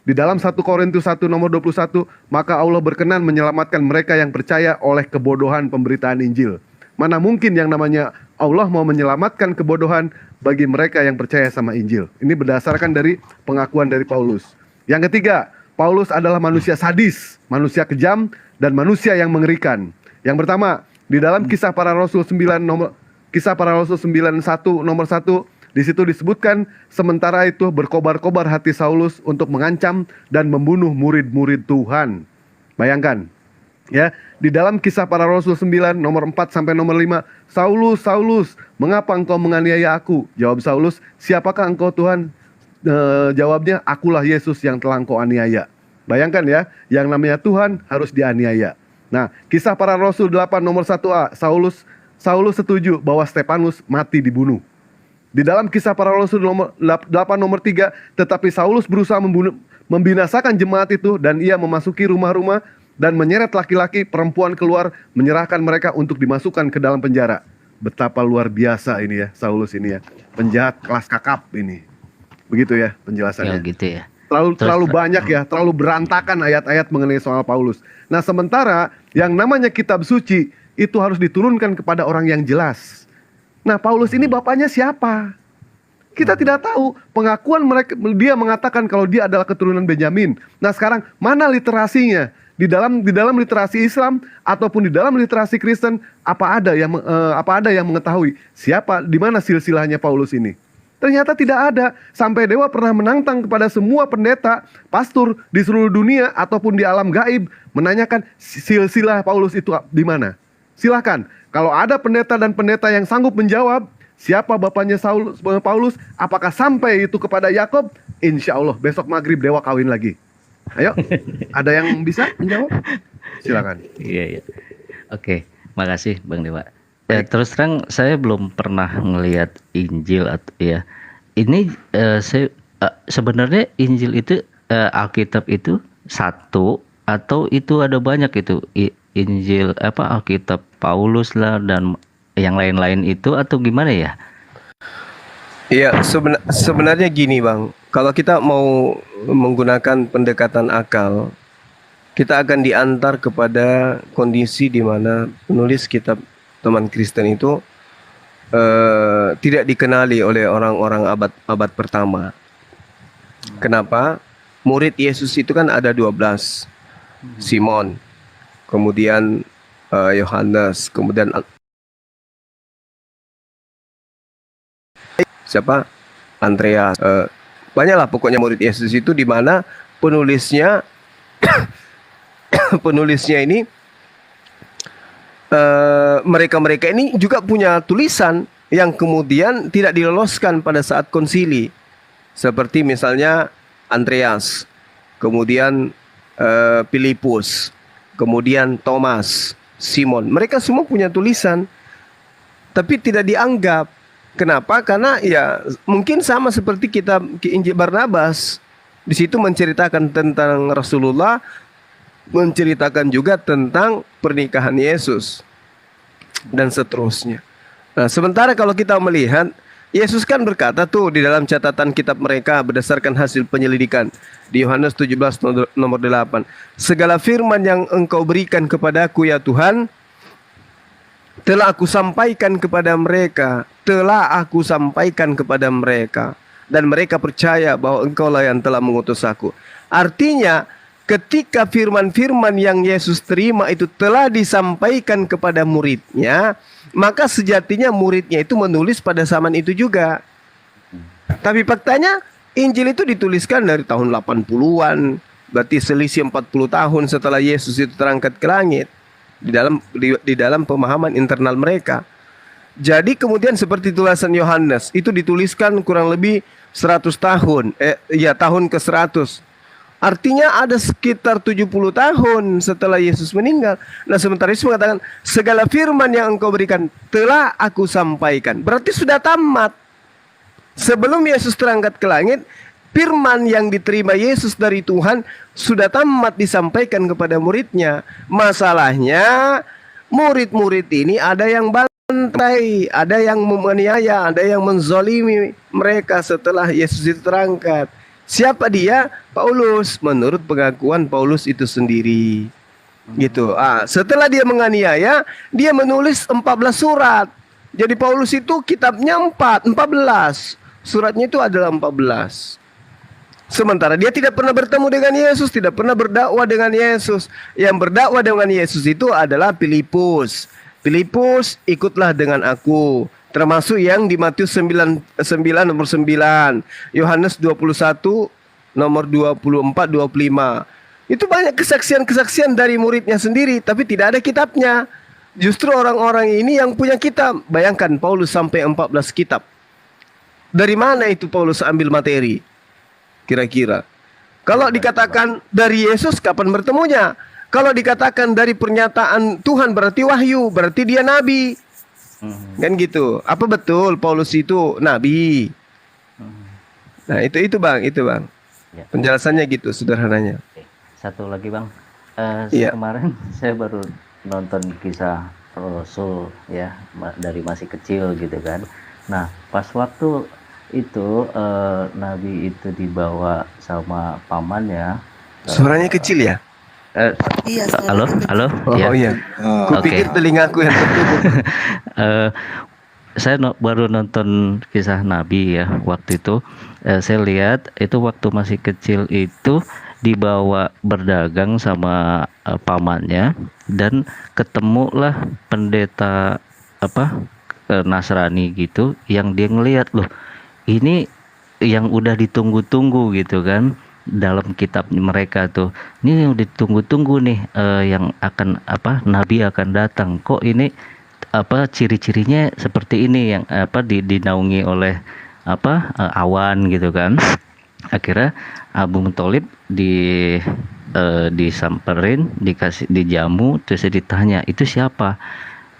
Di dalam 1 Korintus 1 nomor 21, maka Allah berkenan menyelamatkan mereka yang percaya oleh kebodohan pemberitaan Injil. Mana mungkin yang namanya Allah mau menyelamatkan kebodohan bagi mereka yang percaya sama Injil. Ini berdasarkan dari pengakuan dari Paulus. Yang ketiga, Paulus adalah manusia sadis, manusia kejam, dan manusia yang mengerikan. Yang pertama, di dalam Kisah Para Rasul 9 nomor 1 nomor 1, di situ disebutkan, sementara itu berkobar-kobar hati Saulus untuk mengancam dan membunuh murid-murid Tuhan. Bayangkan, ya, di dalam Kisah Para Rasul 9 nomor 4 sampai nomor 5, Saulus, Saulus, mengapa engkau menganiaya aku? Jawab Saulus, siapakah engkau Tuhan? Jawabnya, akulah Yesus yang telah engkau aniaya. Bayangkan ya, yang namanya Tuhan harus dianiaya. Nah, Kisah Para Rasul 8 nomor 1a, Saulus setuju bahwa Stefanus mati dibunuh. Di dalam Kisah Para Rasul 8 nomor 3, tetapi Saulus berusaha membinasakan jemaat itu, dan ia memasuki rumah-rumah dan menyeret laki-laki perempuan keluar, menyerahkan mereka untuk dimasukkan ke dalam penjara. Betapa luar biasa ini ya, Saulus ini ya, penjahat kelas kakap ini. Begitu ya Ya penjelasannya. gitu ya. Terlalu Terus terlalu banyak ya, terlalu berantakan ayat-ayat mengenai soal Paulus. Nah, sementara yang namanya kitab suci itu harus diturunkan kepada orang yang jelas. Nah, Paulus ini bapaknya siapa? Kita tidak tahu. Pengakuan mereka, dia mengatakan kalau dia adalah keturunan Benyamin. Nah, sekarang mana literasinya? Di dalam literasi Islam ataupun di dalam literasi Kristen, apa ada yang mengetahui siapa, di mana silsilahnya Paulus ini? Ternyata tidak ada. Sampai dewa pernah menantang kepada semua pendeta, pastor di seluruh dunia ataupun di alam gaib, menanyakan silsilah Paulus itu di mana. Silahkan, kalau ada pendeta dan pendeta yang sanggup menjawab siapa bapaknya Paulus, apakah sampai itu kepada Yakob, insya Allah besok maghrib dewa kawin lagi. Ayo, ada yang bisa menjawab? Silakan. Iya, iya. Oke, makasih Bang Dewa. Terus terang saya belum pernah ngelihat Injil atau ya. Ini saya sebenarnya Injil itu Alkitab itu satu atau itu ada banyak itu Injil Alkitab Paulus lah dan yang lain-lain itu atau gimana ya? Iya, sebenarnya gini Bang, kalau kita mau menggunakan pendekatan akal, kita akan diantar kepada kondisi di mana penulis kitab teman Kristen itu tidak dikenali oleh orang-orang abad pertama. Kenapa? Murid Yesus itu kan ada 12. Simon, kemudian Yohanes, kemudian siapa? Andreas. Banyaklah pokoknya murid Yesus itu, di mana penulisnya ini mereka-mereka ini juga punya tulisan yang kemudian tidak diloloskan pada saat konsili, seperti misalnya Andreas, kemudian Filipus, kemudian Thomas, Simon. Mereka semua punya tulisan, tapi tidak dianggap. Kenapa? Karena ya mungkin sama seperti kitab Injil Barnabas. Di situ menceritakan tentang Rasulullah, menceritakan juga tentang pernikahan Yesus dan seterusnya. Nah, sementara kalau kita melihat, Yesus kan berkata tuh di dalam catatan kitab mereka berdasarkan hasil penyelidikan di Yohanes 17 nomor 8, segala firman yang engkau berikan kepadaku ya Tuhan, telah aku sampaikan kepada mereka, dan mereka percaya bahwa engkaulah yang telah mengutus aku. Artinya ketika firman-firman yang Yesus terima itu telah disampaikan kepada muridnya, maka sejatinya muridnya itu menulis pada zaman itu juga. Tapi faktanya Injil itu dituliskan dari tahun 80-an, berarti selisih 40 tahun setelah Yesus itu terangkat ke langit, di dalam pemahaman internal mereka. Jadi kemudian seperti tulisan Yohanes itu dituliskan kurang lebih 100 tahun, tahun ke 100. Artinya ada sekitar 70 tahun setelah Yesus meninggal. Nah, sementara Yesus mengatakan segala firman yang engkau berikan telah aku sampaikan. Berarti sudah tamat. Sebelum Yesus terangkat ke langit, firman yang diterima Yesus dari Tuhan sudah tamat disampaikan kepada muridnya. Masalahnya murid-murid ini ada yang bantai, ada yang menganiaya, ada yang menzolimi mereka setelah Yesus itu terangkat. Siapa dia? Paulus, menurut pengakuan Paulus itu sendiri. Gitu. Setelah dia menganiaya, dia menulis 14 surat. Jadi Paulus itu kitabnya 14. Suratnya itu adalah 14. Sementara dia tidak pernah bertemu dengan Yesus, tidak pernah berdakwah dengan Yesus. Yang berdakwah dengan Yesus itu adalah Filipus. Filipus, ikutlah dengan aku. Termasuk yang di Matius 9 nomor 9, Yohanes 21 nomor 24 25. Itu banyak kesaksian-kesaksian dari muridnya sendiri, tapi tidak ada kitabnya. Justru orang-orang ini yang punya kitab. Bayangkan Paulus sampai 14 kitab. Dari mana itu Paulus ambil materi? Kira-kira. Kalau dikatakan dari Yesus, kapan bertemunya? Kalau dikatakan dari pernyataan Tuhan, berarti wahyu, berarti dia nabi. Kan gitu. Apa betul Paulus itu nabi? Nah, itu Bang. Ya. Penjelasannya gitu sederhananya. Satu lagi Bang. Iya. Kemarin saya baru nonton kisah Rasul ya, dari masih kecil gitu kan. Nah, pas waktu itu Nabi itu dibawa sama pamannya. Suaranya kecil ya? Iya, Halo, halo. Oh iya. Kupikir telingaku yang tertutup. Saya baru nonton kisah Nabi ya waktu itu. Saya lihat itu waktu masih kecil itu dibawa berdagang sama pamannya, dan ketemulah pendeta Nasrani gitu, yang dia ngelihat, loh ini yang udah ditunggu-tunggu gitu kan dalam kitab mereka tuh, ini yang ditunggu-tunggu nih, yang akan Nabi akan datang, kok ini ciri-cirinya seperti ini, yang dinaungi oleh awan gitu kan. Akhirnya Abu Thalib disamperin, dijamu, terus ditanya itu siapa,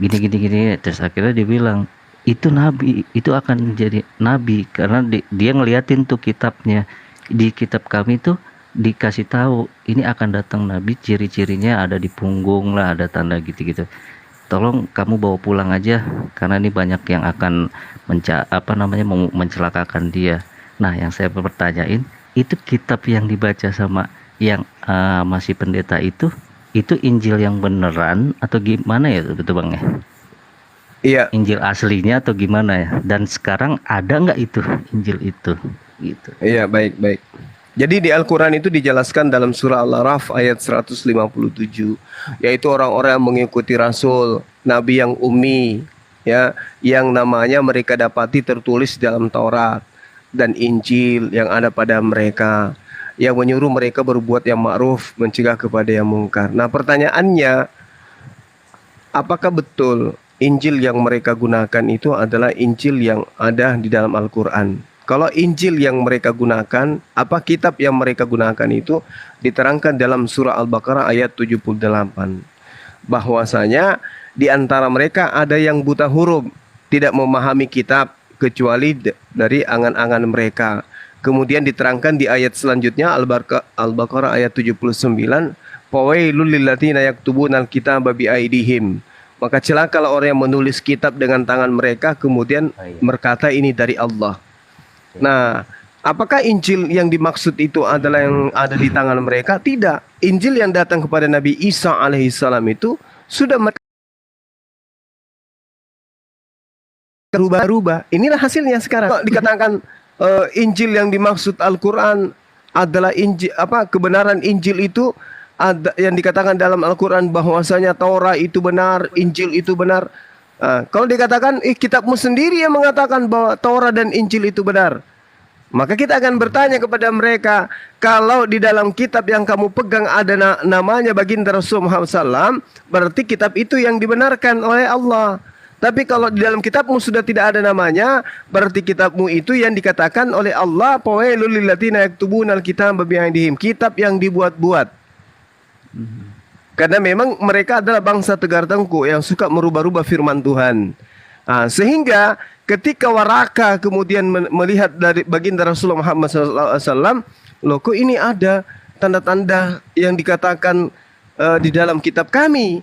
gini, terus akhirnya dibilang itu nabi, itu akan jadi nabi, karena dia ngeliatin tuh kitabnya, di kitab kami tuh dikasih tahu ini akan datang nabi, ciri-cirinya ada di punggung lah, ada tanda gitu-gitu, tolong kamu bawa pulang aja karena ini banyak yang akan mencelakakan dia. Nah, yang saya pertanyain, itu kitab yang dibaca sama yang masih pendeta itu Injil yang beneran atau gimana ya, betul Bang ya? Iya. Injil aslinya atau gimana ya? Dan sekarang ada nggak itu Injil itu? Gitu. Iya, baik. Jadi di Al-Quran itu dijelaskan dalam surah Al-Araf ayat 157, yaitu orang-orang yang mengikuti Rasul, Nabi yang ummi, ya, yang namanya mereka dapati tertulis dalam Taurat dan Injil yang ada pada mereka, yang menyuruh mereka berbuat yang ma'ruf, mencegah kepada yang mungkar. Nah, pertanyaannya, apakah betul Injil yang mereka gunakan itu adalah Injil yang ada di dalam Al-Quran? Kalau Injil yang mereka gunakan, apa kitab yang mereka gunakan itu diterangkan dalam surah Al-Baqarah ayat 78. Bahwasanya di antara mereka ada yang buta huruf, tidak memahami kitab kecuali dari angan-angan mereka. Kemudian diterangkan di ayat selanjutnya Al-Baqarah ayat 79, fawailul lilladzina yaktubuna al-kitaba biaidihim. Maka celakalah orang yang menulis kitab dengan tangan mereka kemudian berkata ini dari Allah. Nah, apakah Injil yang dimaksud itu adalah yang ada di tangan mereka? Tidak. Injil yang datang kepada Nabi Isa alaihissalam itu sudah berubah-ubah. Inilah hasilnya sekarang. Kalau dikatakan Injil yang dimaksud Al-Quran adalah Injil, kebenaran Injil itu ada yang dikatakan dalam Al-Quran bahwasanya Taurat itu benar, Injil itu benar. Kalau dikatakan kitabmu sendiri yang mengatakan bahwa Taurat dan Injil itu benar, maka kita akan bertanya kepada mereka, kalau di dalam kitab yang kamu pegang ada namanya baginda Rasul Muhammad SAW, berarti kitab itu yang dibenarkan oleh Allah. Tapi kalau di dalam kitabmu sudah tidak ada namanya, berarti kitabmu itu yang dikatakan oleh Allah, fawailul lilladzina yaktubuna al-kitaba biaidihim, kitab yang dibuat-buat. Karena memang mereka adalah bangsa tegar tengkuk yang suka merubah-rubah firman Tuhan. Sehingga ketika Waraka kemudian melihat dari baginda Rasulullah Muhammad SAW, loh kok ini ada tanda-tanda yang dikatakan di dalam kitab kami.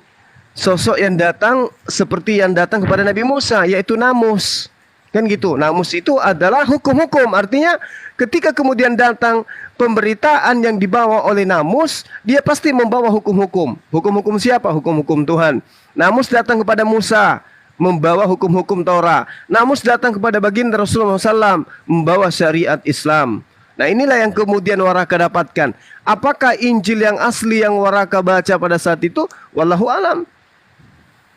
Sosok yang datang seperti yang datang kepada Nabi Musa, yaitu Namus. Kan gitu. Namus itu adalah hukum-hukum. Artinya ketika kemudian datang pemberitaan yang dibawa oleh Namus, dia pasti membawa hukum-hukum. Hukum-hukum siapa? Hukum-hukum Tuhan. Namus datang kepada Musa, membawa hukum-hukum Taurat. Namus datang kepada baginda Rasulullah SAW, membawa syariat Islam. Nah, inilah yang kemudian Waraka dapatkan. Apakah Injil yang asli yang Waraka baca pada saat itu? Wallahu alam.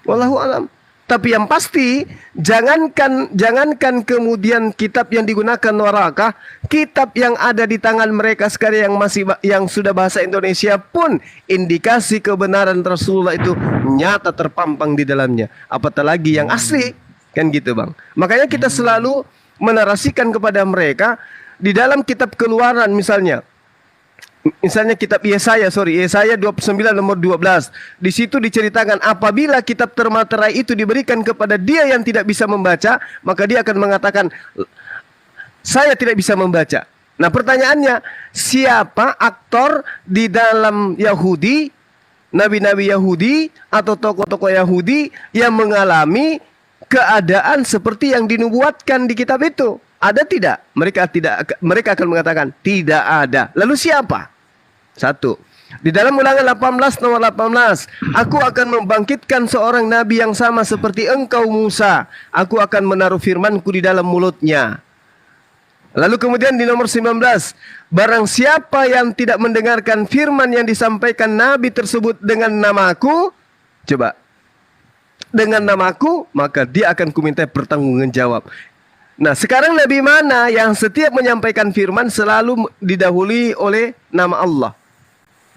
Wallahu alam. Tapi yang pasti jangankan kemudian kitab yang digunakan Waraka, kitab yang ada di tangan mereka sekarang yang sudah bahasa Indonesia pun indikasi kebenaran Rasulullah itu nyata terpampang di dalamnya. Apatah lagi yang asli, kan gitu Bang. Makanya kita selalu menarasikan kepada mereka di dalam kitab Keluaran misalnya kitab Yesaya 29 nomor 12. Di situ diceritakan apabila kitab termaterai itu diberikan kepada dia yang tidak bisa membaca, maka dia akan mengatakan saya tidak bisa membaca. Nah, pertanyaannya, siapa aktor di dalam Yahudi, nabi-nabi Yahudi atau tokoh-tokoh Yahudi yang mengalami keadaan seperti yang dinubuatkan di kitab itu? Ada tidak? Mereka akan mengatakan tidak ada. Lalu siapa? Satu. Di dalam Ulangan 18 nomor 18, aku akan membangkitkan seorang nabi yang sama seperti engkau Musa. Aku akan menaruh firmanku di dalam mulutnya. Lalu kemudian di nomor 19, barang siapa yang tidak mendengarkan firman yang disampaikan nabi tersebut dengan namaku, coba, dengan namaku, maka dia akan kuminta pertanggungan jawab. Nah, sekarang nabi mana yang setiap menyampaikan firman selalu didahului oleh nama Allah?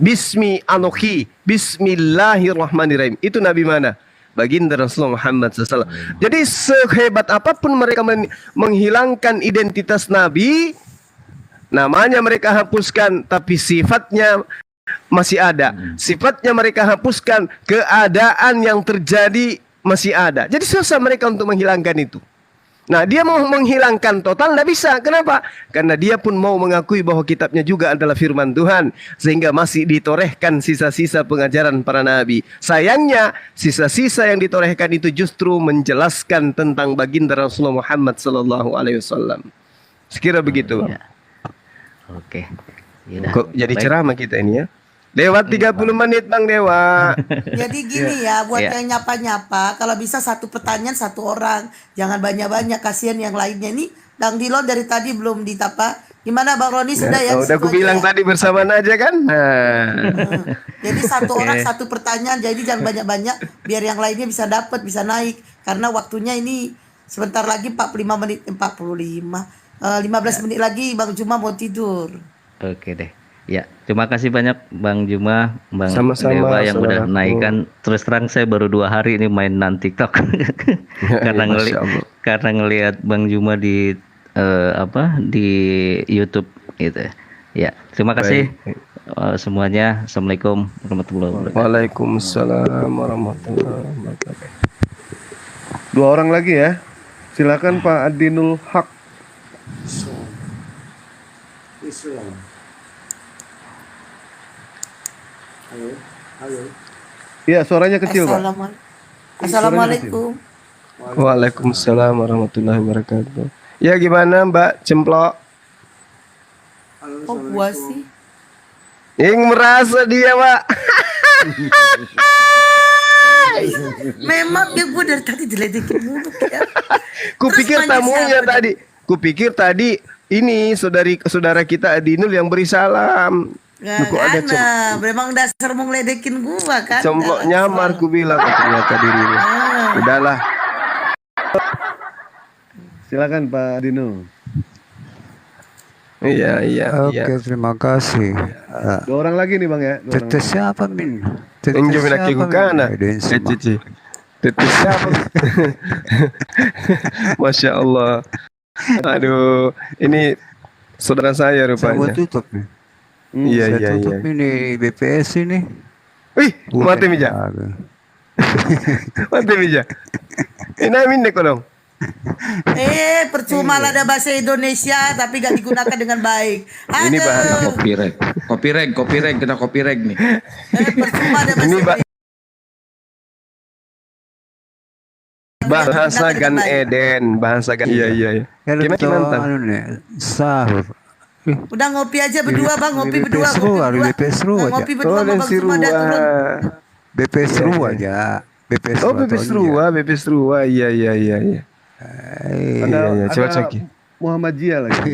Bismi anoki, bismillahirrahmanirrahim. Itu nabi mana? Baginda Rasulullah Muhammad SAW. Jadi sehebat apapun mereka menghilangkan identitas nabi, namanya mereka hapuskan, tapi sifatnya masih ada. Sifatnya mereka hapuskan, keadaan yang terjadi masih ada. Jadi susah mereka untuk menghilangkan itu. Nah, dia mau menghilangkan total, tidak bisa. Kenapa? Karena dia pun mau mengakui bahwa kitabnya juga adalah firman Tuhan, sehingga masih ditorehkan sisa-sisa pengajaran para nabi. Sayangnya, sisa-sisa yang ditorehkan itu justru menjelaskan tentang baginda Rasulullah Muhammad SAW. Sekira begitu. Ya. Oke. Yaudah. Kok jadi Baik. ceramah kita ini ya? Lewat 30 menit Bang Dewa. Jadi gini ya, buat Ya. yang nyapa-nyapa, kalau bisa satu pertanyaan satu orang, jangan banyak-banyak, kasihan yang lainnya. Ini Bang Dilon dari tadi belum ditapa. Gimana Bang Roni sudah ya? Udah Situ aku aja bilang ya? tadi bersamaan aja kan? Nah. Jadi satu orang Oke. satu pertanyaan, jadi jangan banyak-banyak, biar yang lainnya bisa dapat, bisa naik. Karena waktunya ini sebentar lagi 45 menit, 15 menit lagi Bang Juma mau tidur. Oke deh. Ya, terima kasih banyak Bang Juma, Bang Sama-sama, Dewa yang udah saudaraku. naikkan. Terus terang saya baru 2 hari ini mainan TikTok karena Masya Allah. karena ngelihat Bang Juma di di YouTube gitu. Ya, terima kasih semuanya. Assalamualaikum warahmatullahi wabarakatuh. Waalaikumsalam warahmatullahi wabarakatuh. 2 orang lagi ya. Silakan Pak Adinul Haq. Halo. Iya, suaranya kecil, Pak. Assalamualaikum. Waalaikumsalam warahmatullahi wabarakatuh. Ya gimana Mbak Cemplok? Kok gua sih? Yang merasa dia Pak. Memang ya gue dari tadi diledekin mulu ya. Kupikir Terus nanya tamunya siapa tadi. Kupikir tadi ini saudara kita Adinul yang beri salam. Gak Kok ada ada, memang dasar mau ngeledekin gua kan. Cemplok nyamar ku bilang ternyata dirinya. Udahlah. Silakan Pak Adinul. Iya. Oke, terima kasih. 2 orang lagi nih Bang ya. 2 orang Tetes lagi. siapa Min? Tetes Injo mina siapa, kiku Min? kana. Edoin semua. Cici. Tetes siapa? Masya Allah. Aduh, ini saudara saya Saya mau rupanya. tutup nih. Iya, Saya iya, tutup iya. ini BPS ini. Wih, mati mija. Mati mija. Ini amin deh dong. Percuma lah ada bahasa Indonesia tapi gak digunakan dengan baik. Ini bahasa copyright kita copyright nih. Percuma ada bahasa Ini Indonesia. bahasa Gan Eden, bahasa Gan. Iya. Gimana? Anu nih, sahur. Udah ngopi aja berdua Bang, ngopi berdua. BPS Ru, ada BPS Ru Nah, aja. ngopi berdua sama Bang Juma dah turun. BPS Ru aja. BPS Oh, Ru BPS atau Rua, BPS Rua. Iya. Iya, coba cek. Muhammadiyah lagi.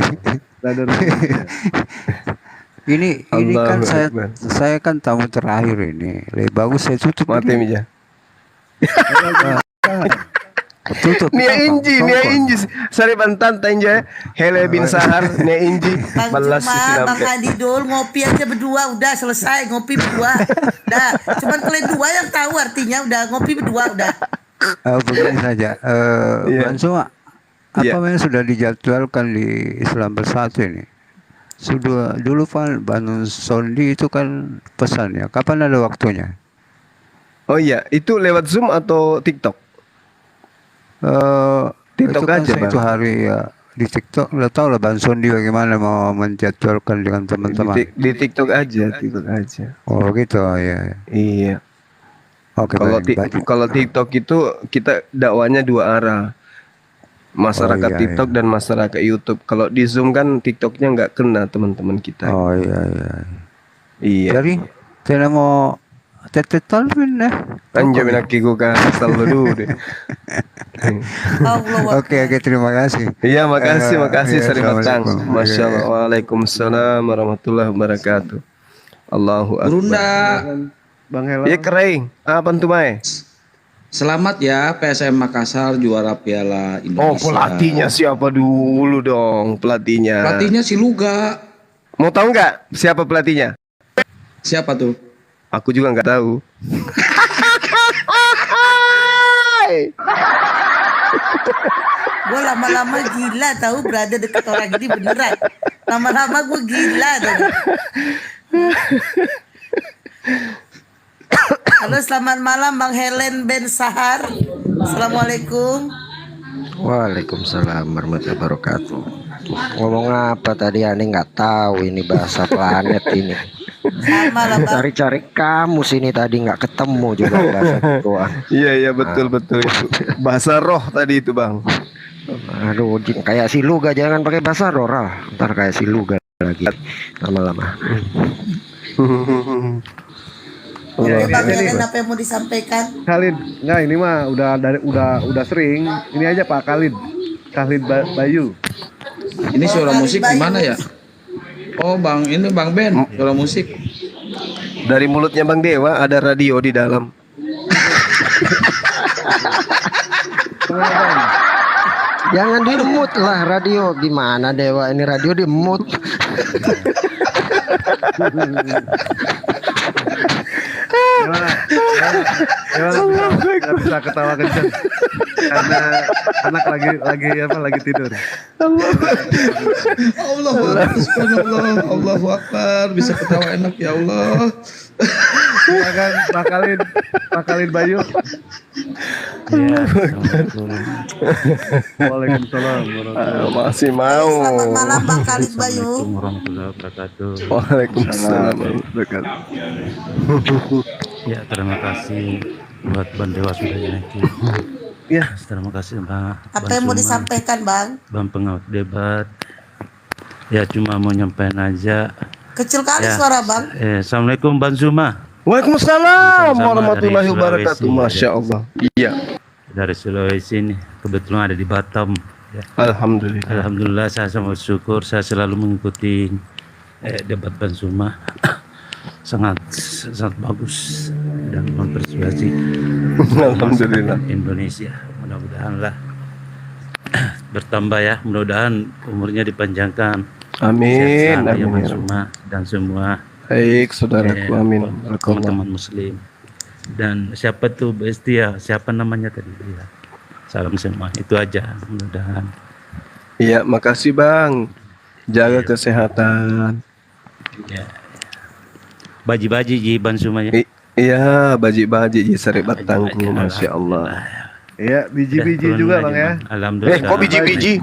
Radar Ini kan Allahu Akbar. saya kan tamu terakhir ini. Lebih bagus saya tutup. Mati mija. Tutup. Nia Inji, sari bantan tanja, Hele bin Sahar, Nia Inji, Bang balas Juma, Bang Adidul ngopi aja berdua, udah selesai ngopi berdua. Udah, cuman kalian dua yang tahu artinya, udah ngopi berdua udah. Begini saja, Bang Juma, apa memang sudah dijadwalkan di Islam Bersatu ini? Sudah dulu kan Banu Sondi itu kan pesannya, kapan ada waktunya? Oh iya, itu lewat Zoom atau TikTok? TikTok itu kan aja, saya Bang. itu hari ya di TikTok, udah tahu lah Bang Sondi bagaimana mau menjadwalkan dengan teman-teman. Di TikTok aja, Oh gitu ya. Iya. Oke, Kalau baik. kalau TikTok itu kita dakwanya 2 arah. Masyarakat Oh, iya, TikTok dan masyarakat YouTube. Kalau di Zoom kan TikToknya nggak kena teman-teman kita. Oh iya iya. Iya. Jadi saya mau tetet talvin Anjamin aki gue kasih dulu deh. Oke oke terima kasih. Iya makasih Iya, Sari Batang. Assalamualaikum. Masya Allah. Waalaikumsalam warahmatullahi wabarakatuh. Allahu Akbar. Gurunda. Bang Hela. Iya kering. Apa tuh Mai? Selamat ya PSM Makassar juara Piala Oh Indonesia. pelatihnya siapa dulu dong pelatihnya? Pelatihnya si Luga. Mau tahu nggak siapa pelatihnya? Siapa tuh? Aku juga nggak tahu. Gue lama-lama gila tahu berada dekat orang ini beneran. Lama-lama gue gila tuh. Halo selamat malam Bang Helen Ben Sahar. Assalamualaikum. Waalaikumsalam warahmatullahi wabarakatuh. Ngomong apa tadi aneh nggak tahu ini bahasa planet ini. Sama lah Bang. Cari-cari kamu sini tadi nggak ketemu juga bahasa gituan. Iya betul itu. Bahasa roh tadi itu Bang. Aduh kayak si Luga jangan pakai bahasa roh Ral. Ntar kayak si Luga lagi lama-lama. Oke Bang Helen apa yang mau disampaikan? Khalid, nggak ini mah udah sering. Ini aja Pak Khalid, Bayu. Ini suara musik gimana ya? Oh Bang, ini Bang Ben, suara musik. Dari mulutnya Bang Dewa ada radio di dalam. Jangan dimut lah radio gimana Dewa ini radio dimut. Nggak bisa ketawa kenceng karena anak lagi tidur. Allahu Akbar, bisa ketawa enak ya Allah. Silakan Pak Khalid Bayu. Ya, Assalamualaikum. Waalaikumsalam Masih mau. Selamat malam Bang Khalid Bayu. Warahmatullahi wabarakatuh. Waalaikumsalam warahmatullahi wabarakatuh. Ya, terima kasih buat Bang Dewa sudah nyanyi. Ya, terima kasih Bang. Apa yang mau disampaikan Bang? Bang pengaut debat. Ya, cuma mau nyampein aja. Kecil kali Ya. suara Bang. Assalamualaikum Bang Zuma. Waalaikumsalam Sama-sama warahmatullahi dari wabarakatuh. Sulawesi. Masya Allah. Iya. Dari Sulawesi ini kebetulan ada di Batam. Ya. Alhamdulillah. Alhamdulillah saya sangat bersyukur saya selalu mengikuti debat Bang Zuma. sangat bagus dan mempersuasi Alhamdulillah. Indonesia. Mudah-mudahan lah bertambah ya. Mudah-mudahan umurnya dipanjangkan. Amin. Sehat-sehat ya Amin. Bang Zuma dan semua Baik saudaraku. Amin. teman-teman Muslim. Dan siapa tuh Bestia? Siapa namanya tadi? Ya. Salam semua. Itu aja. Mudah-mudahan. Iya, makasih Bang. Jaga kesehatan. Ya. Baji-baji Ji Bang Zuma ya. Iya, baji-baji di Sari Batangku. Masya Allah. Iya, biji-biji Udah, turun juga aja, Bang ya. Alhamdulillah. Kok biji-biji?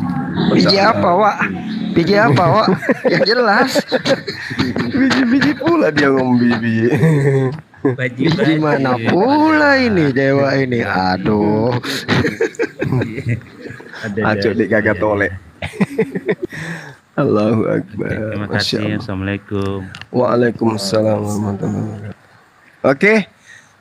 Biji apa Wak? Biji apa Wak? Yang jelas. Biji-biji pula dia ngomong biji-biji. Biji mana pula ini Dewa ini. Aduh. Acuk dik kagak tolek. Allahu Akbar. Terima Masya kasih. Allah. Assalamualaikum. Waalaikumsalam warahmatullahi wabarakatuh. Oke,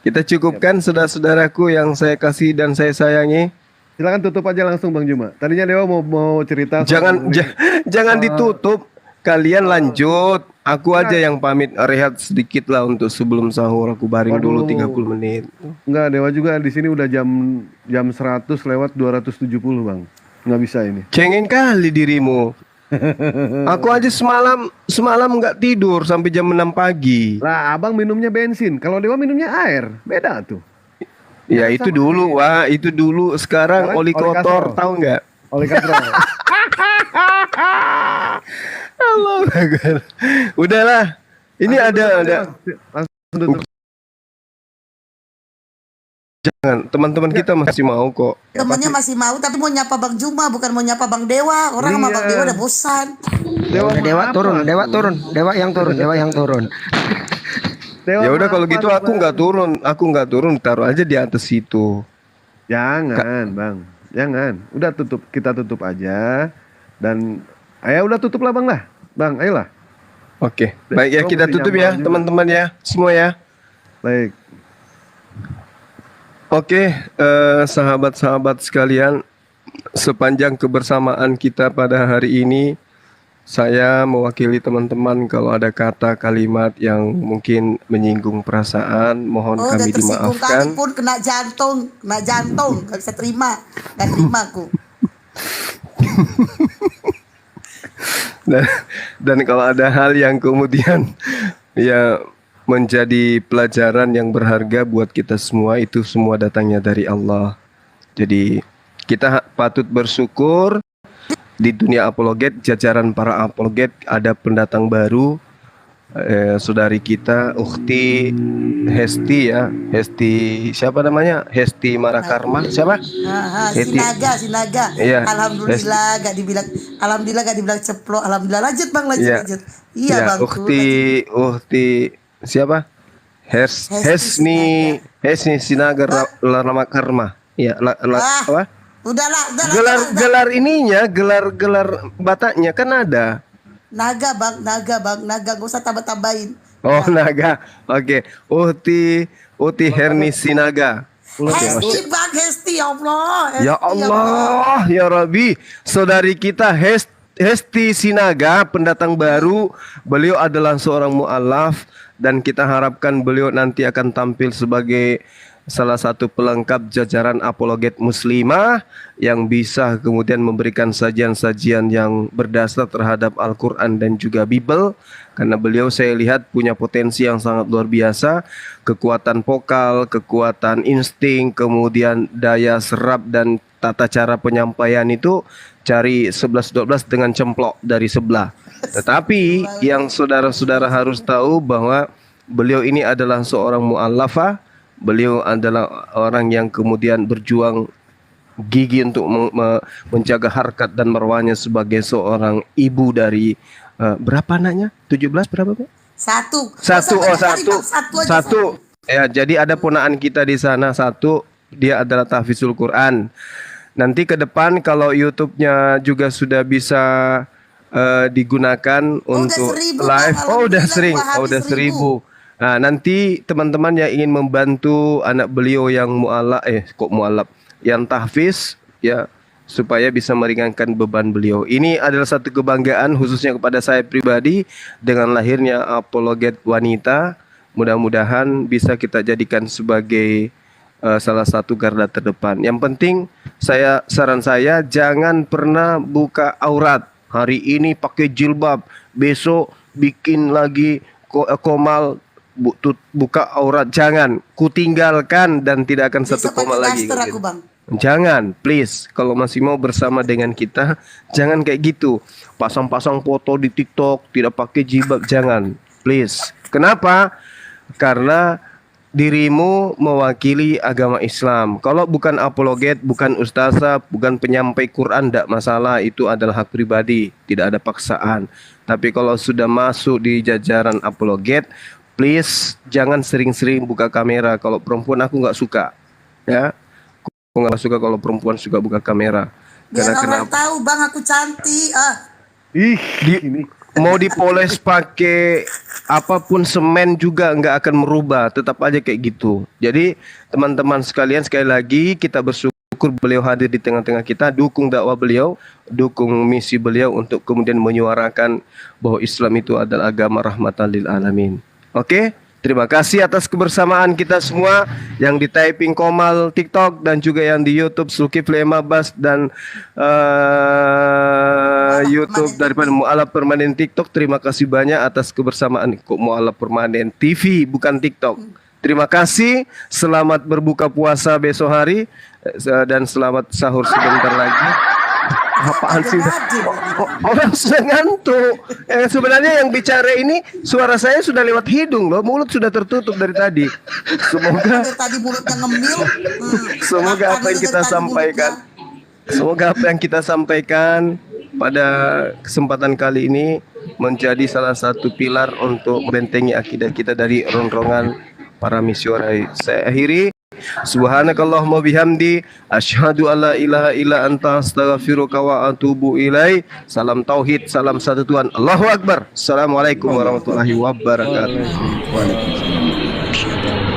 kita cukupkan saudara-saudaraku yang saya kasih dan saya sayangi. Silakan tutup aja langsung Bang Juma. Tadinya Dewa mau cerita. Jangan ditutup. Kalian lanjut. Aku aja yang pamit rehat sedikit lah untuk sebelum sahur. Aku baring dulu 30 menit. Enggak, Dewa juga di sini udah jam 100 lewat 270 Bang. Nggak bisa ini. Cengeng kali dirimu. Aku aja semalam nggak tidur sampai jam 6 pagi. Lah, Abang minumnya bensin. Kalau Dewa minumnya air. Beda tuh. Ya itu dulu, Wah, itu dulu. Sekarang oli kotor, tahu nggak? Oli katrol. Allah Akbar. Udahlah. Ini ada. Langsung tutup. Jangan, teman-teman kita masih mau kok. Temennya masih mau tapi mau nyapa Bang Juma bukan mau nyapa Bang Dewa. Orang sama Bang Dewa udah bosan. Dewa turun. Dewa yang turun. Ya udah kalau gitu aku nggak turun, taruh aja di atas situ. Jangan, Bang. Jangan. Udah tutup, kita tutup aja. Dan udah tutup lah Bang lah. Bang, ayolah. Oke, baik ya, kita tutup ya teman-teman ya, semua ya. Baik. Oke, sahabat-sahabat sekalian, sepanjang kebersamaan kita pada hari ini, saya mewakili teman-teman kalau ada kata kalimat yang mungkin menyinggung perasaan, mohon Oh, kami udah tersinggung kali dimaafkan. pun kena jantung, nggak bisa terima, nggak terima aku. Dan kalau ada hal yang kemudian ya menjadi pelajaran yang berharga buat kita semua, itu semua datangnya dari Allah. Jadi kita patut bersyukur di dunia apologet, jajaran para apologet ada pendatang baru, saudari kita Ukhti Hesti ya, Hesti siapa namanya? Hesti Marakarma siapa? Hesti. Sinaga. Iya, Alhamdulillah gak dibilang ceplok. Alhamdulillah, lanjut Bang, lanjut. Iya Ya, Bang. Uhti siapa? Hesni Sinaga Ramakarma. Ya, apa? Udahlah. Gelar ininya, gelar Bataknya kan ada. Naga bang, gak usah tambah-tambahin. Oh, naga. Oke. Uhti Herni Sinaga. Hesti bang, Hesti, ya Allah. Ya Allah, ya Rabbi. Saudari kita Hesti Sinaga, pendatang baru. Beliau adalah seorang mu'alaf dan kita harapkan beliau nanti akan tampil sebagai salah satu pelengkap jajaran apologet muslimah yang bisa kemudian memberikan sajian-sajian yang berdasar terhadap Al-Quran dan juga Bible, karena beliau saya lihat punya potensi yang sangat luar biasa, kekuatan vokal, kekuatan insting, kemudian daya serap dan tata cara penyampaian itu cari 11-12 dengan cemplok dari sebelah. Tetapi yang saudara-saudara harus tahu bahwa beliau ini adalah seorang mu'allafah. Beliau adalah orang yang kemudian berjuang gigi untuk menjaga harkat dan marwahnya sebagai seorang ibu dari berapa anaknya? 17 berapa Pak? Satu. Ya, jadi ada ponaan kita di sana satu, dia adalah tahfizul Quran. Nanti ke depan kalau YouTube-nya juga sudah bisa digunakan untuk live. Udah 1000. Nah, nanti teman-teman yang ingin membantu anak beliau yang yang tahfiz ya, supaya bisa meringankan beban beliau. Ini adalah satu kebanggaan khususnya kepada saya pribadi dengan lahirnya apologet wanita. Mudah-mudahan bisa kita jadikan sebagai salah satu garda terdepan. Yang penting saran saya jangan pernah buka aurat. Hari ini pakai jilbab, besok bikin lagi komal, buka aurat, jangan. Kutinggalkan dan tidak akan satu koma lagi. Aku, Bang. Jangan, please. Kalau masih mau bersama dengan kita, jangan kayak gitu. Pasang-pasang foto di TikTok, tidak pakai jilbab, jangan. Please. Kenapa? Karena dirimu mewakili agama Islam. Kalau bukan apologet, bukan ustazah, bukan penyampai Quran, tidak masalah. Itu adalah hak pribadi, tidak ada paksaan. Tapi kalau sudah masuk di jajaran apologet, please jangan sering-sering buka kamera. Kalau perempuan aku nggak suka, ya. Aku nggak suka kalau perempuan suka buka kamera. Biar orang tahu Bang aku cantik. Mau dipoles pakai apapun semen juga nggak akan merubah, tetap aja kayak gitu. Jadi teman-teman sekalian, sekali lagi kita bersyukur beliau hadir di tengah-tengah kita, dukung dakwah beliau, dukung misi beliau untuk kemudian menyuarakan bahwa Islam itu adalah agama rahmatan lil alamin. Oke? Terima kasih atas kebersamaan kita semua yang di Typing Komal TikTok dan juga yang di YouTube Zulkifli Emabas dan YouTube daripada Mu'alaf Permanen TikTok. Terima kasih banyak atas kebersamaan. Kok Mu'alaf Permanen TV bukan TikTok. Terima kasih. Selamat berbuka puasa besok hari dan selamat sahur sebentar lagi. Apaan sih? Orang sudah ngantuk. Sebenarnya yang bicara ini suara saya sudah lewat hidung loh, mulut sudah tertutup dari tadi. Semoga apa yang kita sampaikan, semoga apa yang kita sampaikan pada kesempatan kali ini menjadi salah satu pilar untuk membentengi akidah kita dari rongrongan para misionaris. Saya akhiri. Subhanakallahumma bihamdi asyhadu alla ilaha illa anta astaghfiruka wa atubu ilai. Salam tauhid, salam satu Tuhan. Allahu akbar. Assalamualaikum warahmatullahi wabarakatuh. Waalaikumsalam.